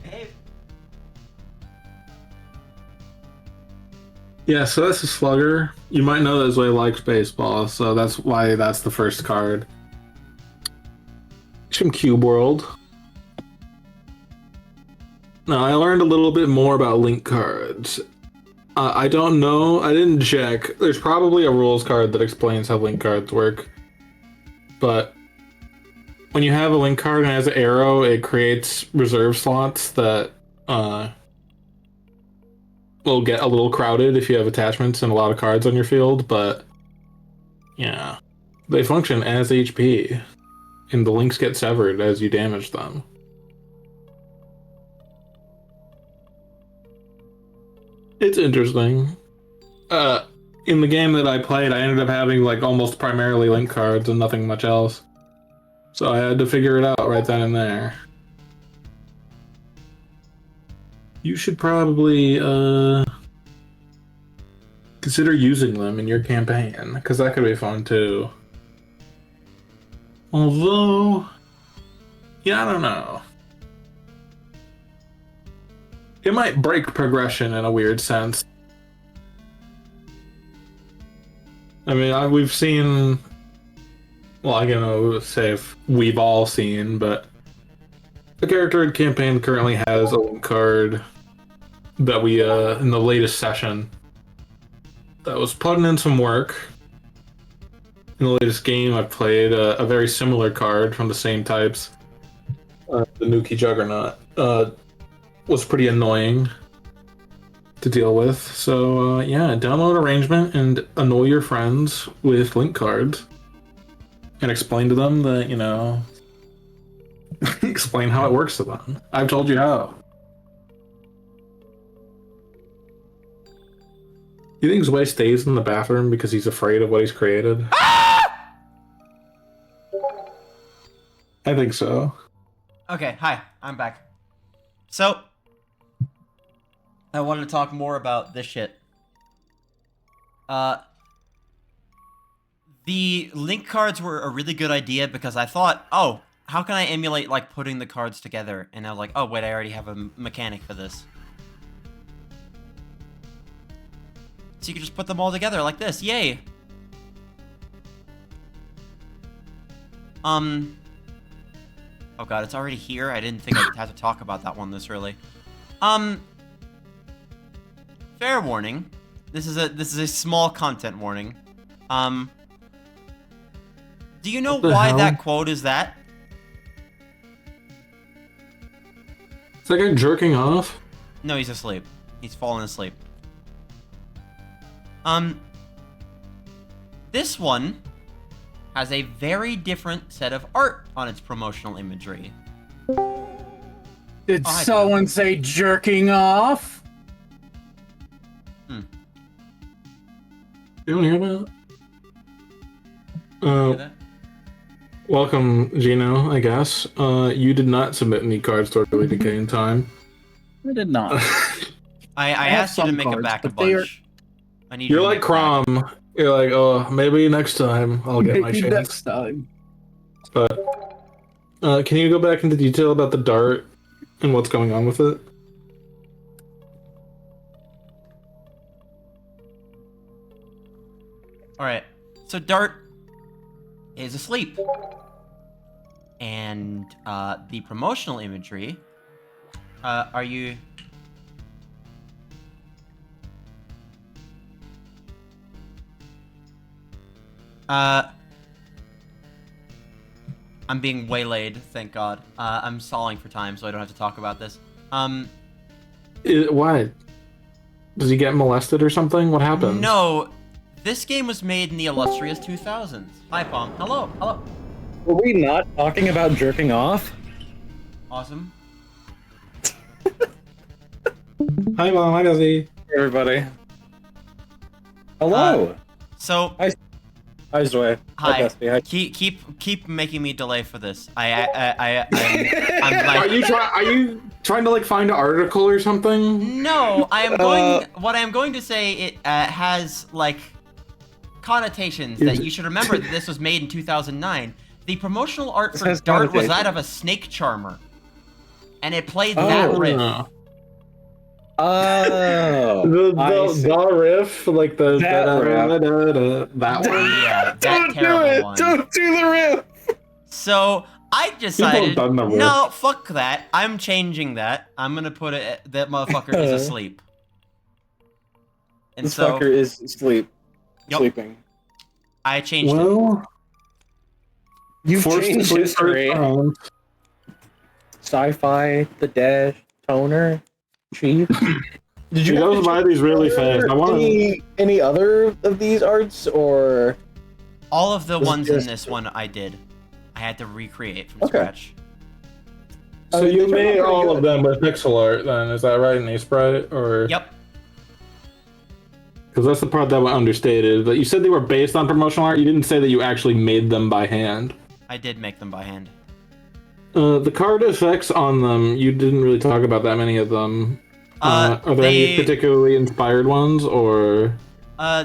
[SPEAKER 2] Behave.
[SPEAKER 3] yeah, so that's a slugger. You might know this way likes baseball, so that's why that's the first card. It's from Cube World. Now, I learned a little bit more about link cards. I don't know, I didn't check. There's probably a rules card that explains how link cards work. But when you have a link card and it has an arrow, it creates reserve slots that will get a little crowded if you have attachments and a lot of cards on your field, but yeah, they function as HP, and the links get severed as you damage them. It's interesting. In the game that I played, I ended up having like almost primarily link cards and nothing much else. So I had to figure it out right then and there. You should probably consider using them in your campaign, because that could be fun too. Although, yeah, I don't know. It might break progression in a weird sense. I mean, we've seen. Well, I can say if we've all seen, but the character in campaign currently has a link card that we in the latest session that was putting in some work. In the latest game I've played, a very similar card from the same types, the Nuki Juggernaut, was pretty annoying to deal with. So yeah, download Arrangement and annoy your friends with link cards and explain to them that, you know, explain how it works to them. I've told you how. You think Zwei stays in the bathroom because he's afraid of what he's created? I think so.
[SPEAKER 2] Okay, hi, I'm back. So, I wanted to talk more about this shit. The link cards were a really good idea because I thought, oh, how can I emulate, like, putting the cards together? And I was like, oh, wait, I already have a mechanic for this. So you can just put them all together like this, yay! Oh god, it's already here? I didn't think I'd have to talk about that one this early. Fair warning. This is a small content warning. Do you know why that quote is that?
[SPEAKER 3] Is that guy jerking off?
[SPEAKER 2] No, he's asleep. He's fallen asleep. This one has a very different set of art on its promotional imagery.
[SPEAKER 5] Did someone say jerking off?
[SPEAKER 3] You don't hear that?
[SPEAKER 2] Hear that?
[SPEAKER 3] Welcome, Gino, I guess. You did not submit any cards to Early Decay in time.
[SPEAKER 5] I did not.
[SPEAKER 2] I
[SPEAKER 5] have
[SPEAKER 2] asked you to
[SPEAKER 5] some
[SPEAKER 2] make a
[SPEAKER 5] cards,
[SPEAKER 2] back a
[SPEAKER 5] but they are-
[SPEAKER 2] bunch. I need you
[SPEAKER 3] You're
[SPEAKER 2] to
[SPEAKER 3] like
[SPEAKER 2] make a back.
[SPEAKER 3] Crom. You're like, oh, maybe next time I'll get my
[SPEAKER 5] Maybe
[SPEAKER 3] chance.
[SPEAKER 5] next time.
[SPEAKER 3] But can you go back into detail about the dart and what's going on with it?
[SPEAKER 2] Alright, so Dart is asleep. And the promotional imagery, are you... I'm being waylaid, thank God. I'm stalling for time, so I don't have to talk about this.
[SPEAKER 3] Why? Does he get molested or something? What happened?
[SPEAKER 2] No, this game was made in the illustrious 2000s. Hi, Pong. Hello, hello.
[SPEAKER 6] Were we not talking about jerking off?
[SPEAKER 2] Awesome.
[SPEAKER 3] Hi, Mom. Hi, Desi.
[SPEAKER 6] Hey, everybody. Hello.
[SPEAKER 2] So,
[SPEAKER 6] Hi, Zoe.
[SPEAKER 2] hi.
[SPEAKER 6] Dusty. Hi.
[SPEAKER 2] Keep making me delay for this. I'm like,
[SPEAKER 3] Are you trying to like find an article or something?
[SPEAKER 2] no, I am going. What I am going to say, it has like connotations that you should remember that this was made in 2009. The promotional art
[SPEAKER 6] This
[SPEAKER 2] for
[SPEAKER 6] has
[SPEAKER 2] Dart was
[SPEAKER 6] connotations.
[SPEAKER 2] that of a snake charmer, and it played that riff.
[SPEAKER 6] Oh. I see.
[SPEAKER 3] The riff, like the
[SPEAKER 6] That riff.
[SPEAKER 3] that one.
[SPEAKER 2] Yeah, that
[SPEAKER 6] Don't do
[SPEAKER 2] terrible
[SPEAKER 6] it!
[SPEAKER 2] one.
[SPEAKER 6] Don't do the riff!
[SPEAKER 2] So I decided,
[SPEAKER 3] done the riff.
[SPEAKER 2] no, fuck that. I'm changing that. I'm gonna put it. That motherfucker is asleep. And
[SPEAKER 6] This
[SPEAKER 2] so
[SPEAKER 6] fucker is
[SPEAKER 2] Yup.
[SPEAKER 6] sleeping.
[SPEAKER 2] I changed it.
[SPEAKER 3] Well,
[SPEAKER 6] You've
[SPEAKER 3] forced to
[SPEAKER 6] changed
[SPEAKER 3] sleep
[SPEAKER 6] history. Sci-fi, the Dash, Toner, Chief. Did
[SPEAKER 3] He goes by these really fast. I want
[SPEAKER 6] any other of these arts or?
[SPEAKER 2] All of the
[SPEAKER 6] Was it
[SPEAKER 2] ones in
[SPEAKER 6] just-
[SPEAKER 2] this one I did. I had to recreate from
[SPEAKER 6] Okay.
[SPEAKER 2] scratch.
[SPEAKER 3] So
[SPEAKER 6] I mean,
[SPEAKER 3] you
[SPEAKER 6] they turned out
[SPEAKER 3] made
[SPEAKER 6] pretty
[SPEAKER 3] all
[SPEAKER 6] good.
[SPEAKER 3] of them with pixel art, then? Is that right? In Sprite, or?
[SPEAKER 2] Yep.
[SPEAKER 3] Because that's the part that went understated. But you said they were based on promotional art. You didn't say that you actually made them by hand.
[SPEAKER 2] I did make them by hand.
[SPEAKER 3] The card effects on them, you didn't really talk about that many of them. Are there any particularly inspired ones, or?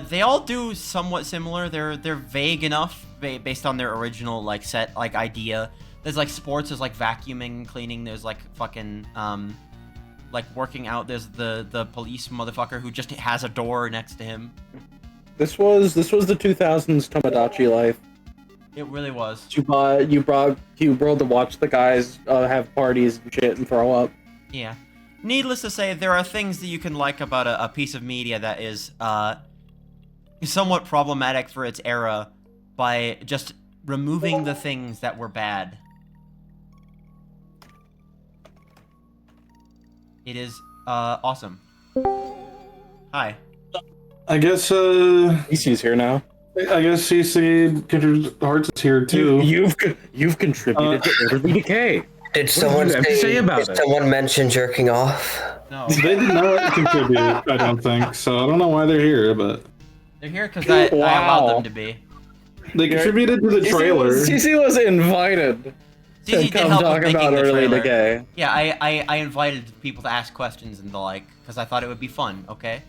[SPEAKER 2] They all do somewhat similar. They're vague enough based on their original like set like idea. There's like sports, there's like vacuuming, cleaning. There's like fucking like working out. There's the police motherfucker who just has a door next to him.
[SPEAKER 6] This was the 2000s Tomodachi life.
[SPEAKER 2] It really was.
[SPEAKER 6] You brought to watch the guys have parties and shit and throw up.
[SPEAKER 2] Yeah. Needless to say, there are things that you can like about a piece of media that is somewhat problematic for its era by just removing the things that were bad. It is awesome. Hi.
[SPEAKER 3] I guess
[SPEAKER 6] EC's here now.
[SPEAKER 3] I guess CC Hearts is here too.
[SPEAKER 6] You've contributed to Orderly Decay.
[SPEAKER 7] Did someone
[SPEAKER 6] have to say about
[SPEAKER 7] did
[SPEAKER 6] it?
[SPEAKER 7] someone mention jerking off?
[SPEAKER 2] No.
[SPEAKER 3] They did not contribute, I don't think. So I don't know why they're here, but
[SPEAKER 2] They're here because I allowed them to be.
[SPEAKER 3] they contributed to the trailer.
[SPEAKER 6] CC was invited
[SPEAKER 2] CC
[SPEAKER 6] to
[SPEAKER 2] did
[SPEAKER 6] come
[SPEAKER 2] help
[SPEAKER 6] talk
[SPEAKER 2] with making
[SPEAKER 6] about
[SPEAKER 2] the
[SPEAKER 6] Early
[SPEAKER 2] trailer.
[SPEAKER 6] Decay.
[SPEAKER 2] Yeah, I invited people to ask questions and the like because I thought it would be fun. Okay.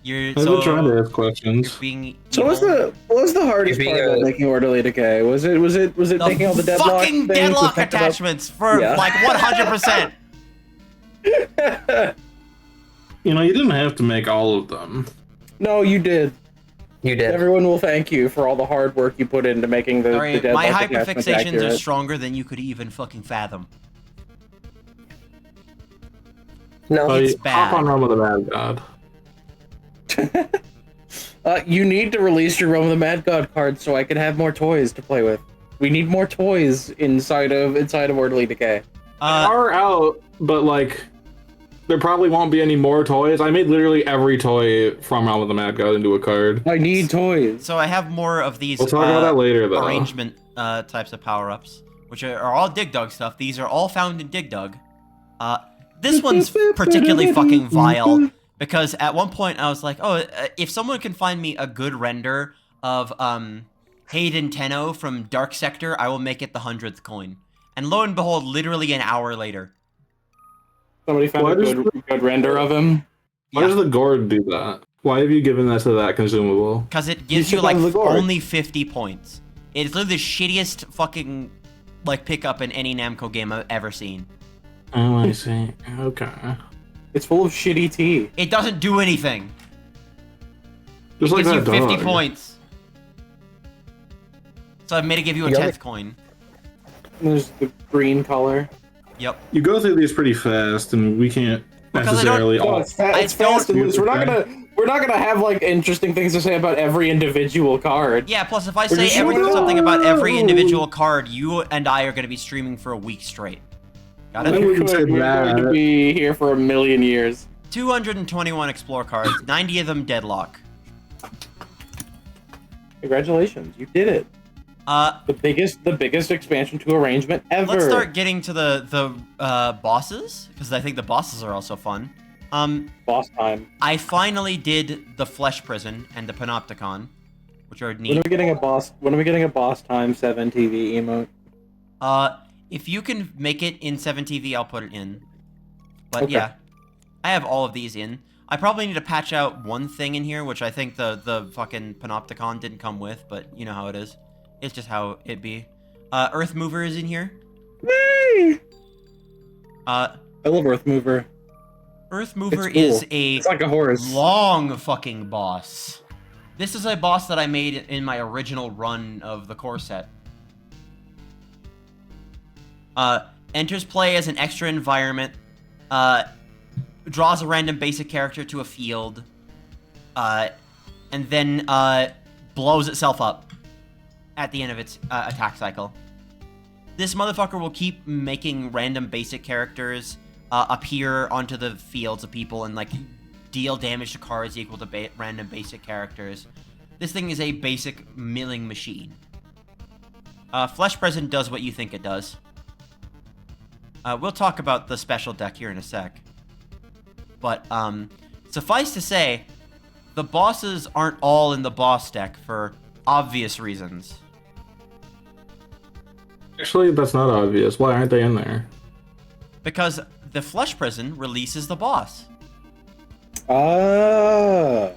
[SPEAKER 2] You're
[SPEAKER 3] I've been trying to ask questions.
[SPEAKER 2] being
[SPEAKER 6] So what was the hardest
[SPEAKER 7] You're
[SPEAKER 6] part
[SPEAKER 7] being
[SPEAKER 6] about
[SPEAKER 7] a-
[SPEAKER 6] making Orderly Decay? Was it making all the deadlock
[SPEAKER 2] fucking
[SPEAKER 6] things,
[SPEAKER 2] deadlock
[SPEAKER 6] the technical-
[SPEAKER 2] attachments for
[SPEAKER 6] Yeah.
[SPEAKER 2] like 100%.
[SPEAKER 3] You know, you didn't have to make all of them.
[SPEAKER 6] No, you did.
[SPEAKER 7] You did.
[SPEAKER 6] Everyone will thank you for all the hard work you put into making the
[SPEAKER 2] Sorry,
[SPEAKER 6] deadlock
[SPEAKER 2] my
[SPEAKER 6] attachments
[SPEAKER 2] hyperfixations
[SPEAKER 6] accurate.
[SPEAKER 2] are stronger than you could even fucking fathom.
[SPEAKER 7] No,
[SPEAKER 3] So
[SPEAKER 2] It's
[SPEAKER 3] you hop on
[SPEAKER 2] bad.
[SPEAKER 3] Realm of the Mad God.
[SPEAKER 6] You need to release your Realm of the Mad God card so I can have more toys to play with. We need more toys inside of Orderly Decay.
[SPEAKER 3] Are out, but like, there probably won't be any more toys. I made literally every toy from Realm of the Mad God into a card.
[SPEAKER 6] I need toys.
[SPEAKER 2] So I have more of these
[SPEAKER 3] We'll talk about that later, though.
[SPEAKER 2] arrangement types of power-ups, which are all Dig Dug stuff. These are all found in Dig Dug. This one's particularly fucking vile because at one point I was like, oh, if someone can find me a good render of Hayden Tenno from Dark Sector, I will make it the 100th coin. And lo and behold, literally an hour later.
[SPEAKER 6] Somebody found
[SPEAKER 3] Why
[SPEAKER 6] a
[SPEAKER 3] does
[SPEAKER 6] good render of him.
[SPEAKER 3] Why does the Gourd do that? Why have you given that to that consumable?
[SPEAKER 2] Because it gives
[SPEAKER 6] should
[SPEAKER 2] you like
[SPEAKER 6] have the gourd.
[SPEAKER 2] only 50 points. It's literally the shittiest fucking like pickup in any Namco game I've ever seen.
[SPEAKER 3] Oh, I see. Okay.
[SPEAKER 6] It's full of shitty tea.
[SPEAKER 2] It doesn't do anything.
[SPEAKER 3] Just
[SPEAKER 2] It
[SPEAKER 3] like
[SPEAKER 2] gives you
[SPEAKER 3] that
[SPEAKER 2] 50
[SPEAKER 3] dog.
[SPEAKER 2] points. So I've made it give you a
[SPEAKER 7] The other-
[SPEAKER 2] 10th coin.
[SPEAKER 6] There's the green color.
[SPEAKER 2] Yep.
[SPEAKER 3] You go through these pretty fast, and we can't
[SPEAKER 2] Because I don't-
[SPEAKER 3] necessarily
[SPEAKER 6] No,
[SPEAKER 3] all.
[SPEAKER 6] it's fast
[SPEAKER 2] don't-
[SPEAKER 6] and loose. We're not gonna have like interesting things to say about every individual card.
[SPEAKER 2] Yeah, plus if I
[SPEAKER 6] We're
[SPEAKER 2] say
[SPEAKER 6] just-
[SPEAKER 2] something about every individual card, you and I are going to be streaming for a week straight. Got
[SPEAKER 3] I
[SPEAKER 2] it?
[SPEAKER 3] wouldn't say
[SPEAKER 6] We're going to
[SPEAKER 3] that.
[SPEAKER 6] be here for a million years.
[SPEAKER 2] 221 Explore cards, 90 of them Deadlock.
[SPEAKER 6] Congratulations, you did it. The biggest expansion to arrangement ever.
[SPEAKER 2] Let's start getting to the bosses, because I think the bosses are also fun.
[SPEAKER 6] Boss time.
[SPEAKER 2] I finally did the Flesh Prison and the Panopticon, which are
[SPEAKER 6] When are
[SPEAKER 2] neat.
[SPEAKER 6] we getting a boss? When are we getting a boss time 7 TV emote?
[SPEAKER 2] If you can make it in 7TV, I'll put it in. But
[SPEAKER 6] Okay.
[SPEAKER 2] yeah, I have all of these in. I probably need to patch out one thing in here, which I think the fucking Panopticon didn't come with, but you know how it is. It's just how it be. Earth Mover is in here.
[SPEAKER 6] Yay!
[SPEAKER 2] Uh,
[SPEAKER 6] I love Earth Mover.
[SPEAKER 2] Earth Mover
[SPEAKER 6] It's cool.
[SPEAKER 2] is a
[SPEAKER 6] It's like a horse.
[SPEAKER 2] long fucking boss. This is a boss that I made in my original run of the core set. Enters play as an extra environment. Draws a random basic character to a field. And then blows itself up at the end of its attack cycle. This motherfucker will keep making random basic characters appear onto the fields of people and like deal damage to cards equal to random basic characters. This thing is a basic milling machine. Flesh Present does what you think it does. We'll talk about the special deck here in a sec. But, suffice to say, the bosses aren't all in the boss deck for obvious reasons.
[SPEAKER 3] Actually, that's not obvious. Why aren't they in there?
[SPEAKER 2] Because the Flesh Prison releases the boss.
[SPEAKER 6] Ah.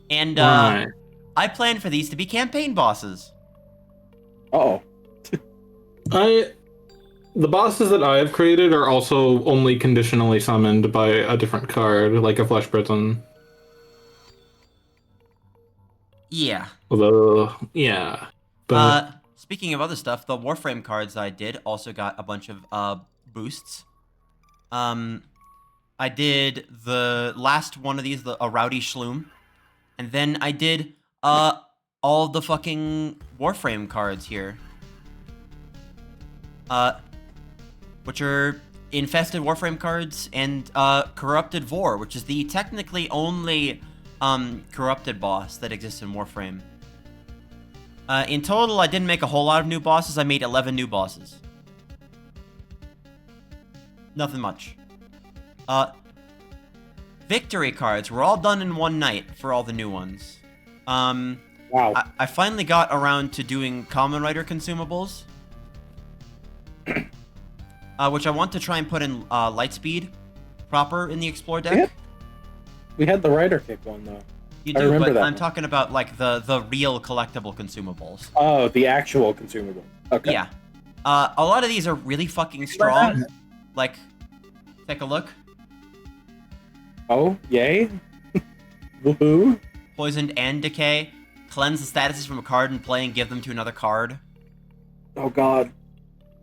[SPEAKER 2] And,
[SPEAKER 3] Right.
[SPEAKER 2] I plan for these to be campaign bosses.
[SPEAKER 6] Oh.
[SPEAKER 3] The bosses that I have created are also only conditionally summoned by a different card, like a Flesh Prison.
[SPEAKER 2] Yeah.
[SPEAKER 3] Although, yeah. But
[SPEAKER 2] Speaking of other stuff, the Warframe cards I did also got a bunch of boosts. I did the last one of these, a Rowdy Shloom, and then I did all the fucking Warframe cards here. Which are Infested Warframe cards and Corrupted Vor, which is the technically only corrupted boss that exists in Warframe. In total, I didn't make a whole lot of new bosses. I made 11 new bosses. Nothing much. Victory cards were all done in one night for all the new ones.
[SPEAKER 6] Wow.
[SPEAKER 2] I finally got around to doing Common Rider consumables. Which I want to try and put in Lightspeed proper in the Explore deck.
[SPEAKER 6] We had the Rider Kick one, though.
[SPEAKER 2] You
[SPEAKER 6] I
[SPEAKER 2] do,
[SPEAKER 6] remember
[SPEAKER 2] but
[SPEAKER 6] that
[SPEAKER 2] I'm
[SPEAKER 6] one.
[SPEAKER 2] talking about like the real collectible consumables.
[SPEAKER 6] Oh, the actual consumable. Okay.
[SPEAKER 2] Yeah. A lot of these are really fucking strong. Like, take a look.
[SPEAKER 6] Oh, yay. Woohoo.
[SPEAKER 2] Poisoned and Decay. Cleanse the statuses from a card and play and give them to another card.
[SPEAKER 6] Oh, God.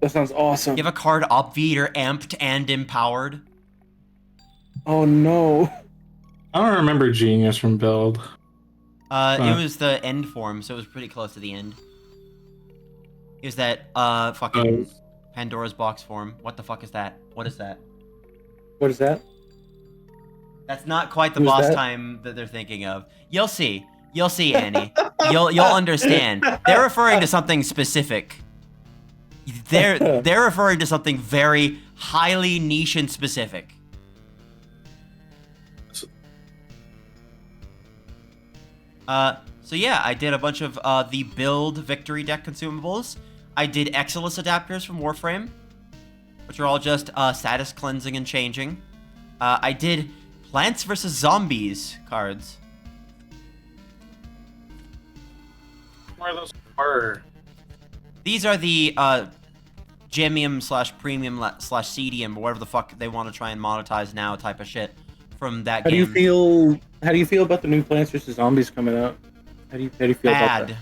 [SPEAKER 6] That sounds awesome.
[SPEAKER 2] Give a card obviate or amped and empowered.
[SPEAKER 6] Oh, no.
[SPEAKER 3] I don't remember Genius from Build.
[SPEAKER 2] It was the end form, so it was pretty close to the end. It was that, fucking Pandora's box form. What the fuck is that? What is that?
[SPEAKER 6] What is that?
[SPEAKER 2] That's not quite the
[SPEAKER 6] Who's
[SPEAKER 2] boss
[SPEAKER 6] that?
[SPEAKER 2] time that they're thinking of. You'll see. You'll see, Annie. You'll understand. They're referring to something specific. They're referring to something very highly niche and specific. So yeah, I did a bunch of the Build Victory deck consumables. I did Exilus adapters from Warframe, which are all just status cleansing and changing. I did Plants vs. Zombies cards.
[SPEAKER 3] Where those were?
[SPEAKER 2] These are the Gemium / Premium / Cedium, or whatever the fuck they want to try and monetize now type of shit from that
[SPEAKER 6] How do
[SPEAKER 2] game.
[SPEAKER 6] you feel about the new Plants vs. Zombies coming out? How do you feel about
[SPEAKER 2] Bad.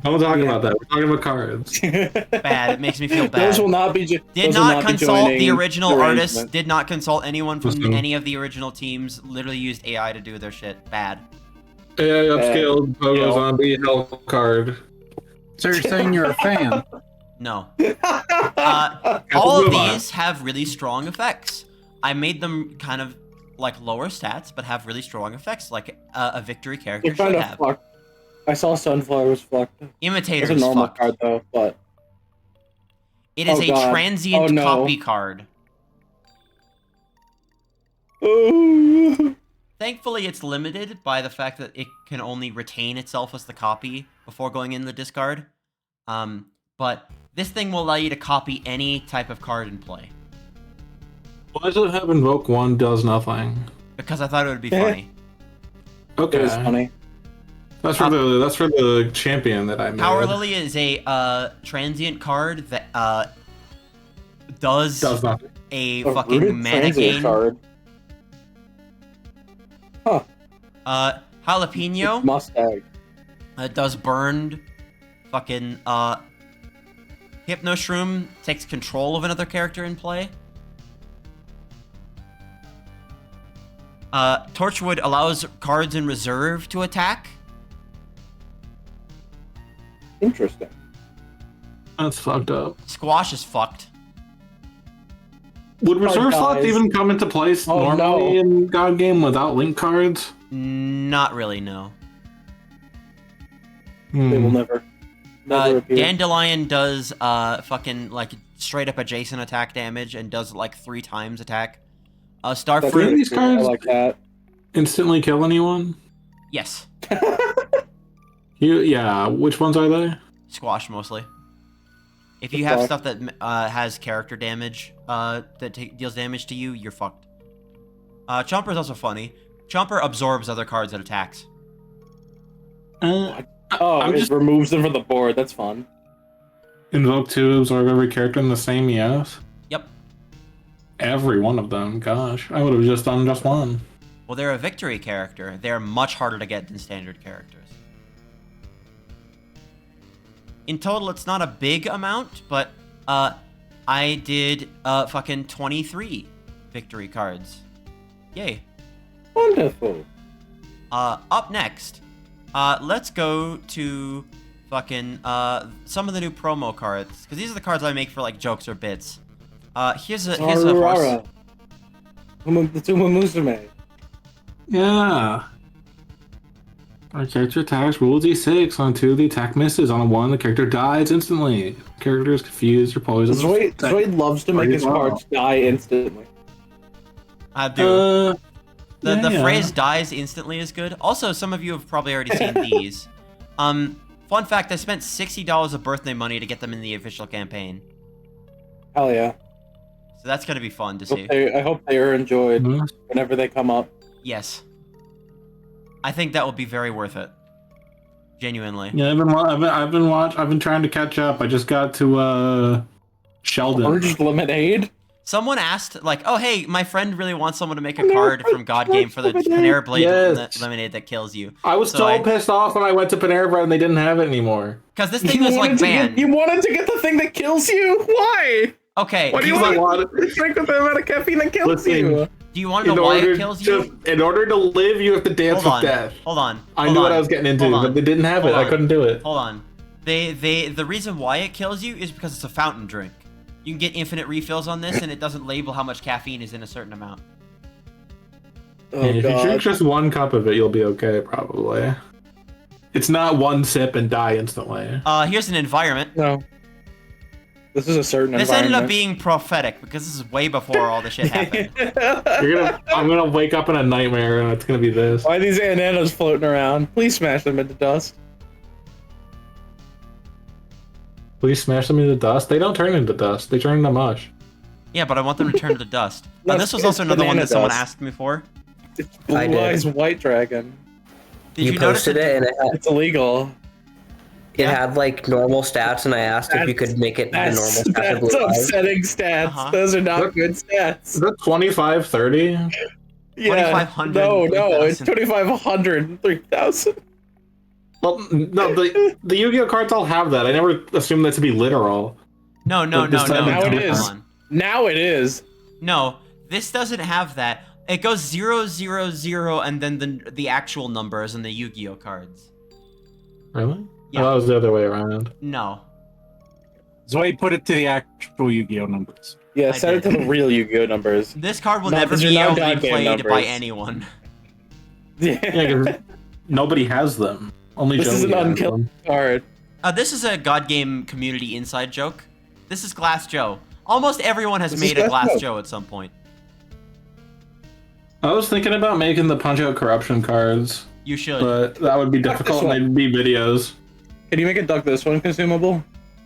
[SPEAKER 3] Don't talk
[SPEAKER 6] Yeah.
[SPEAKER 3] about that. We're talking about cards.
[SPEAKER 6] that?
[SPEAKER 2] Bad. It makes me feel bad.
[SPEAKER 6] Those will not be.
[SPEAKER 2] Did
[SPEAKER 6] those will
[SPEAKER 2] not
[SPEAKER 6] be
[SPEAKER 2] consult the
[SPEAKER 6] joining
[SPEAKER 2] original
[SPEAKER 6] the
[SPEAKER 2] artists.
[SPEAKER 6] arrangement.
[SPEAKER 2] Did not consult anyone from
[SPEAKER 3] Listen.
[SPEAKER 2] any of the original teams. Literally used AI to do their shit. Bad.
[SPEAKER 3] AI upscaled Pogo
[SPEAKER 6] Yeah.
[SPEAKER 3] Zombie Hell card.
[SPEAKER 5] So you're saying you're a fan?
[SPEAKER 2] No. All of
[SPEAKER 3] Move on.
[SPEAKER 2] these have really strong effects. I made them kind of like lower stats, but have really strong effects, like a victory character
[SPEAKER 6] They're kind
[SPEAKER 2] should
[SPEAKER 6] of
[SPEAKER 2] have.
[SPEAKER 6] fucked. I saw Sunflower was fucked.
[SPEAKER 2] Imitator
[SPEAKER 6] It's a
[SPEAKER 2] is
[SPEAKER 6] normal
[SPEAKER 2] fucked.
[SPEAKER 6] card though, but
[SPEAKER 2] It is
[SPEAKER 6] Oh,
[SPEAKER 2] a
[SPEAKER 6] God.
[SPEAKER 2] transient
[SPEAKER 6] Oh, no.
[SPEAKER 2] copy card.
[SPEAKER 6] oh,
[SPEAKER 2] Thankfully, it's limited by the fact that it can only retain itself as the copy before going in the discard. But this thing will allow you to copy any type of card in play.
[SPEAKER 3] Why does it have Invoke 1 does nothing?
[SPEAKER 2] Because I thought it would be funny.
[SPEAKER 3] Okay.
[SPEAKER 6] it was funny.
[SPEAKER 3] That's for the champion that I made.
[SPEAKER 2] Power Lily is a transient card that does
[SPEAKER 3] does nothing.
[SPEAKER 2] a
[SPEAKER 6] A
[SPEAKER 2] fucking
[SPEAKER 6] rooted
[SPEAKER 2] mana
[SPEAKER 6] transient
[SPEAKER 2] gain.
[SPEAKER 6] card. Huh.
[SPEAKER 2] Jalapeno
[SPEAKER 6] Mustang.
[SPEAKER 2] does burned. Fucking Hypno Shroom takes control of another character in play. Torchwood allows cards in reserve to attack.
[SPEAKER 6] Interesting.
[SPEAKER 3] That's fucked up.
[SPEAKER 2] Squash is fucked.
[SPEAKER 3] Would reserve slots
[SPEAKER 6] dies.
[SPEAKER 3] even come into place
[SPEAKER 6] Oh,
[SPEAKER 3] normally
[SPEAKER 6] no.
[SPEAKER 3] in God Game without link cards?
[SPEAKER 2] Not really, no.
[SPEAKER 6] They will never appear.
[SPEAKER 2] Dandelion does fucking like straight up adjacent attack damage and does like 3 times attack.
[SPEAKER 6] That's
[SPEAKER 3] Fruit
[SPEAKER 2] Starfruit,
[SPEAKER 6] really
[SPEAKER 3] these
[SPEAKER 6] cool. I
[SPEAKER 3] cards?
[SPEAKER 6] like that.
[SPEAKER 3] Instantly kill anyone?
[SPEAKER 2] yes.
[SPEAKER 3] Yeah, which ones are they?
[SPEAKER 2] Squash mostly. If you have
[SPEAKER 6] Squash.
[SPEAKER 2] stuff that has character damage that deals damage to you, you're fucked. Chomper is also funny. Chomper absorbs other cards and attacks.
[SPEAKER 3] Uh,
[SPEAKER 6] Oh,
[SPEAKER 3] I'm
[SPEAKER 6] it
[SPEAKER 3] just
[SPEAKER 6] removes them from the board. That's fun.
[SPEAKER 3] invoke 2, absorb every character in the same yes.
[SPEAKER 2] Yep.
[SPEAKER 3] Every one of them, gosh. I would have just done just one.
[SPEAKER 2] Well, they're a victory character. They're much harder to get than standard characters. In total, it's not a big amount, but I did fucking 23 victory cards. Yay.
[SPEAKER 6] Wonderful.
[SPEAKER 2] Up next, let's go to fucking some of the new promo cards, because these are the cards I make for like jokes or bits. Here's a horse.
[SPEAKER 6] Arurara. The Tuma Musume.
[SPEAKER 3] Yeah. Our character attacks roll d6 on 2. The attack misses. On a 1, the character dies instantly. Character is confused or poisoned.
[SPEAKER 6] Zoid loves to make his cards die instantly.
[SPEAKER 2] I do. The
[SPEAKER 3] yeah.
[SPEAKER 2] phrase "dies instantly" is good. Also, some of you have probably already seen these. Fun fact: I spent $60 of birthday money to get them in the official campaign,
[SPEAKER 6] Hell yeah.
[SPEAKER 2] so that's gonna be fun to see.
[SPEAKER 6] I hope they are enjoyed
[SPEAKER 3] Mhm.
[SPEAKER 6] whenever they come up.
[SPEAKER 2] Yes, I think that will be very worth it. Genuinely.
[SPEAKER 3] Yeah, I've been trying to catch up. I just got to Sheldon.
[SPEAKER 6] Urged Lemonade?
[SPEAKER 2] Someone asked, like, "Oh, hey, my friend really wants someone to make a card from God Game for the Panera Blade
[SPEAKER 3] Yes.
[SPEAKER 2] lemonade that kills you."
[SPEAKER 3] I was so pissed off when I went to Panera Bread and they didn't have it anymore.
[SPEAKER 2] Because this thing was like banned.
[SPEAKER 6] You wanted to get the thing that kills you? Why?
[SPEAKER 2] Okay.
[SPEAKER 6] What do you want to drink with the amount of caffeine that kills
[SPEAKER 3] Listen,
[SPEAKER 6] you?
[SPEAKER 2] Do you want to know why it kills you?
[SPEAKER 3] In order to live, you have to dance
[SPEAKER 2] Hold on.
[SPEAKER 3] with death.
[SPEAKER 2] Hold on.
[SPEAKER 3] I
[SPEAKER 2] hold
[SPEAKER 3] knew
[SPEAKER 2] on,
[SPEAKER 3] what I was getting into,
[SPEAKER 2] hold on,
[SPEAKER 3] but they didn't have it.
[SPEAKER 2] hold
[SPEAKER 3] I
[SPEAKER 2] on,
[SPEAKER 3] couldn't do it.
[SPEAKER 2] Hold on. The reason why it kills you is because it's a fountain drink. You can get infinite refills on this, and it doesn't label how much caffeine is in a certain amount.
[SPEAKER 6] Oh,
[SPEAKER 3] If you drink
[SPEAKER 6] God.
[SPEAKER 3] just 1 cup of it, you'll be okay, probably. It's not 1 sip and die instantly.
[SPEAKER 2] Here's an environment.
[SPEAKER 6] No. This is a certain
[SPEAKER 2] This ended
[SPEAKER 6] environment.
[SPEAKER 2] up being prophetic because this is way before all this shit happened.
[SPEAKER 3] I'm gonna wake up in a nightmare and it's gonna be this.
[SPEAKER 6] Why are these bananas floating around? Please smash them into dust.
[SPEAKER 3] Please smash them into dust. They don't turn into dust. They turn into mush.
[SPEAKER 2] Yeah, but I want them to turn to dust.
[SPEAKER 6] No,
[SPEAKER 2] And this was also
[SPEAKER 6] it's
[SPEAKER 2] another one
[SPEAKER 6] banana
[SPEAKER 2] that someone
[SPEAKER 6] dust.
[SPEAKER 2] asked me for.
[SPEAKER 6] It's
[SPEAKER 7] I
[SPEAKER 6] Blue
[SPEAKER 7] did.
[SPEAKER 6] Eyes White Dragon.
[SPEAKER 2] Did
[SPEAKER 7] You
[SPEAKER 2] you notice
[SPEAKER 7] posted
[SPEAKER 2] that?
[SPEAKER 7] it, and
[SPEAKER 6] It's illegal.
[SPEAKER 7] it
[SPEAKER 2] Yeah.
[SPEAKER 7] had like normal stats, and I asked if you could make it the normal
[SPEAKER 6] That's,
[SPEAKER 7] stats of
[SPEAKER 6] that's
[SPEAKER 7] Blue Eyes.
[SPEAKER 6] upsetting stats.
[SPEAKER 2] Uh-huh.
[SPEAKER 6] Those are not
[SPEAKER 3] What?
[SPEAKER 6] good
[SPEAKER 3] Is
[SPEAKER 6] stats.
[SPEAKER 3] that 25, 30?
[SPEAKER 6] Yeah.
[SPEAKER 2] 2,500
[SPEAKER 6] No,
[SPEAKER 2] and
[SPEAKER 6] no, it's
[SPEAKER 2] 3,000.
[SPEAKER 6] 2,500 and 3,000.
[SPEAKER 3] Well, no, the Yu-Gi-Oh cards all have that. I never assumed that to be literal.
[SPEAKER 2] No, no,
[SPEAKER 3] But
[SPEAKER 2] no,
[SPEAKER 3] this
[SPEAKER 2] no.
[SPEAKER 3] time
[SPEAKER 6] Now it
[SPEAKER 2] no,
[SPEAKER 6] is.
[SPEAKER 2] hold on.
[SPEAKER 6] Now it is.
[SPEAKER 2] No, this doesn't have that. It goes 0, 0, 0, and then the actual numbers in the Yu-Gi-Oh cards.
[SPEAKER 3] Really?
[SPEAKER 2] Yeah.
[SPEAKER 3] Oh, that was the other way around.
[SPEAKER 2] No.
[SPEAKER 5] Zoe put it to the actual Yu-Gi-Oh numbers.
[SPEAKER 6] Yeah,
[SPEAKER 2] I
[SPEAKER 6] set it to
[SPEAKER 2] did.
[SPEAKER 6] the real Yu-Gi-Oh numbers.
[SPEAKER 2] This card will
[SPEAKER 6] No,
[SPEAKER 2] never
[SPEAKER 6] these are
[SPEAKER 2] be
[SPEAKER 6] not
[SPEAKER 2] able to be
[SPEAKER 6] God game
[SPEAKER 2] played by
[SPEAKER 6] numbers.
[SPEAKER 2] anyone.
[SPEAKER 3] Yeah,
[SPEAKER 6] Yeah.
[SPEAKER 3] 'cause nobody has them. Only
[SPEAKER 6] This is
[SPEAKER 3] Joey
[SPEAKER 6] an
[SPEAKER 3] has
[SPEAKER 6] unkillable
[SPEAKER 3] them.
[SPEAKER 6] card.
[SPEAKER 2] This is a God Game community inside joke. This is Glass Joe. Almost everyone has
[SPEAKER 6] This is
[SPEAKER 2] made a
[SPEAKER 6] Glass
[SPEAKER 2] Glass
[SPEAKER 6] Joe.
[SPEAKER 2] Joe at some point.
[SPEAKER 3] I was thinking about making the Punch-Out Corruption cards,
[SPEAKER 2] You should.
[SPEAKER 3] but that would be
[SPEAKER 6] Fuck
[SPEAKER 3] difficult
[SPEAKER 6] this
[SPEAKER 3] and they'd be videos.
[SPEAKER 6] Can you make it duck this one consumable?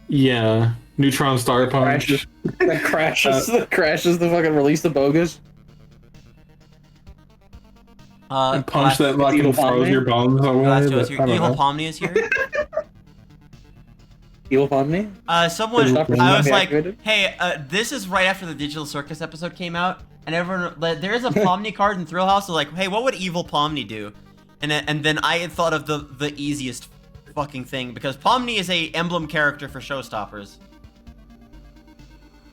[SPEAKER 3] Yeah. Neutron Star Punch.
[SPEAKER 6] Crashes. That crashes the fucking release the bogus.
[SPEAKER 3] And punch that
[SPEAKER 6] Evil
[SPEAKER 3] fucking froze
[SPEAKER 6] Pomni?
[SPEAKER 3] your bones away.
[SPEAKER 2] Glass Joe
[SPEAKER 3] but
[SPEAKER 2] is here.
[SPEAKER 3] I don't
[SPEAKER 2] Evil
[SPEAKER 3] know.
[SPEAKER 2] Pomni is here.
[SPEAKER 6] Evil Pomni?
[SPEAKER 2] Someone,
[SPEAKER 6] Stop
[SPEAKER 3] Is
[SPEAKER 2] I was
[SPEAKER 6] Pomni
[SPEAKER 2] like,
[SPEAKER 6] activated?
[SPEAKER 2] hey, this is right after the Digital Circus episode came out, and everyone, there is a Pomni card in Thrill House, so like, hey, what would Evil Pomni do? And then I had thought of the easiest fucking thing, because Pomni is a emblem character for Showstoppers.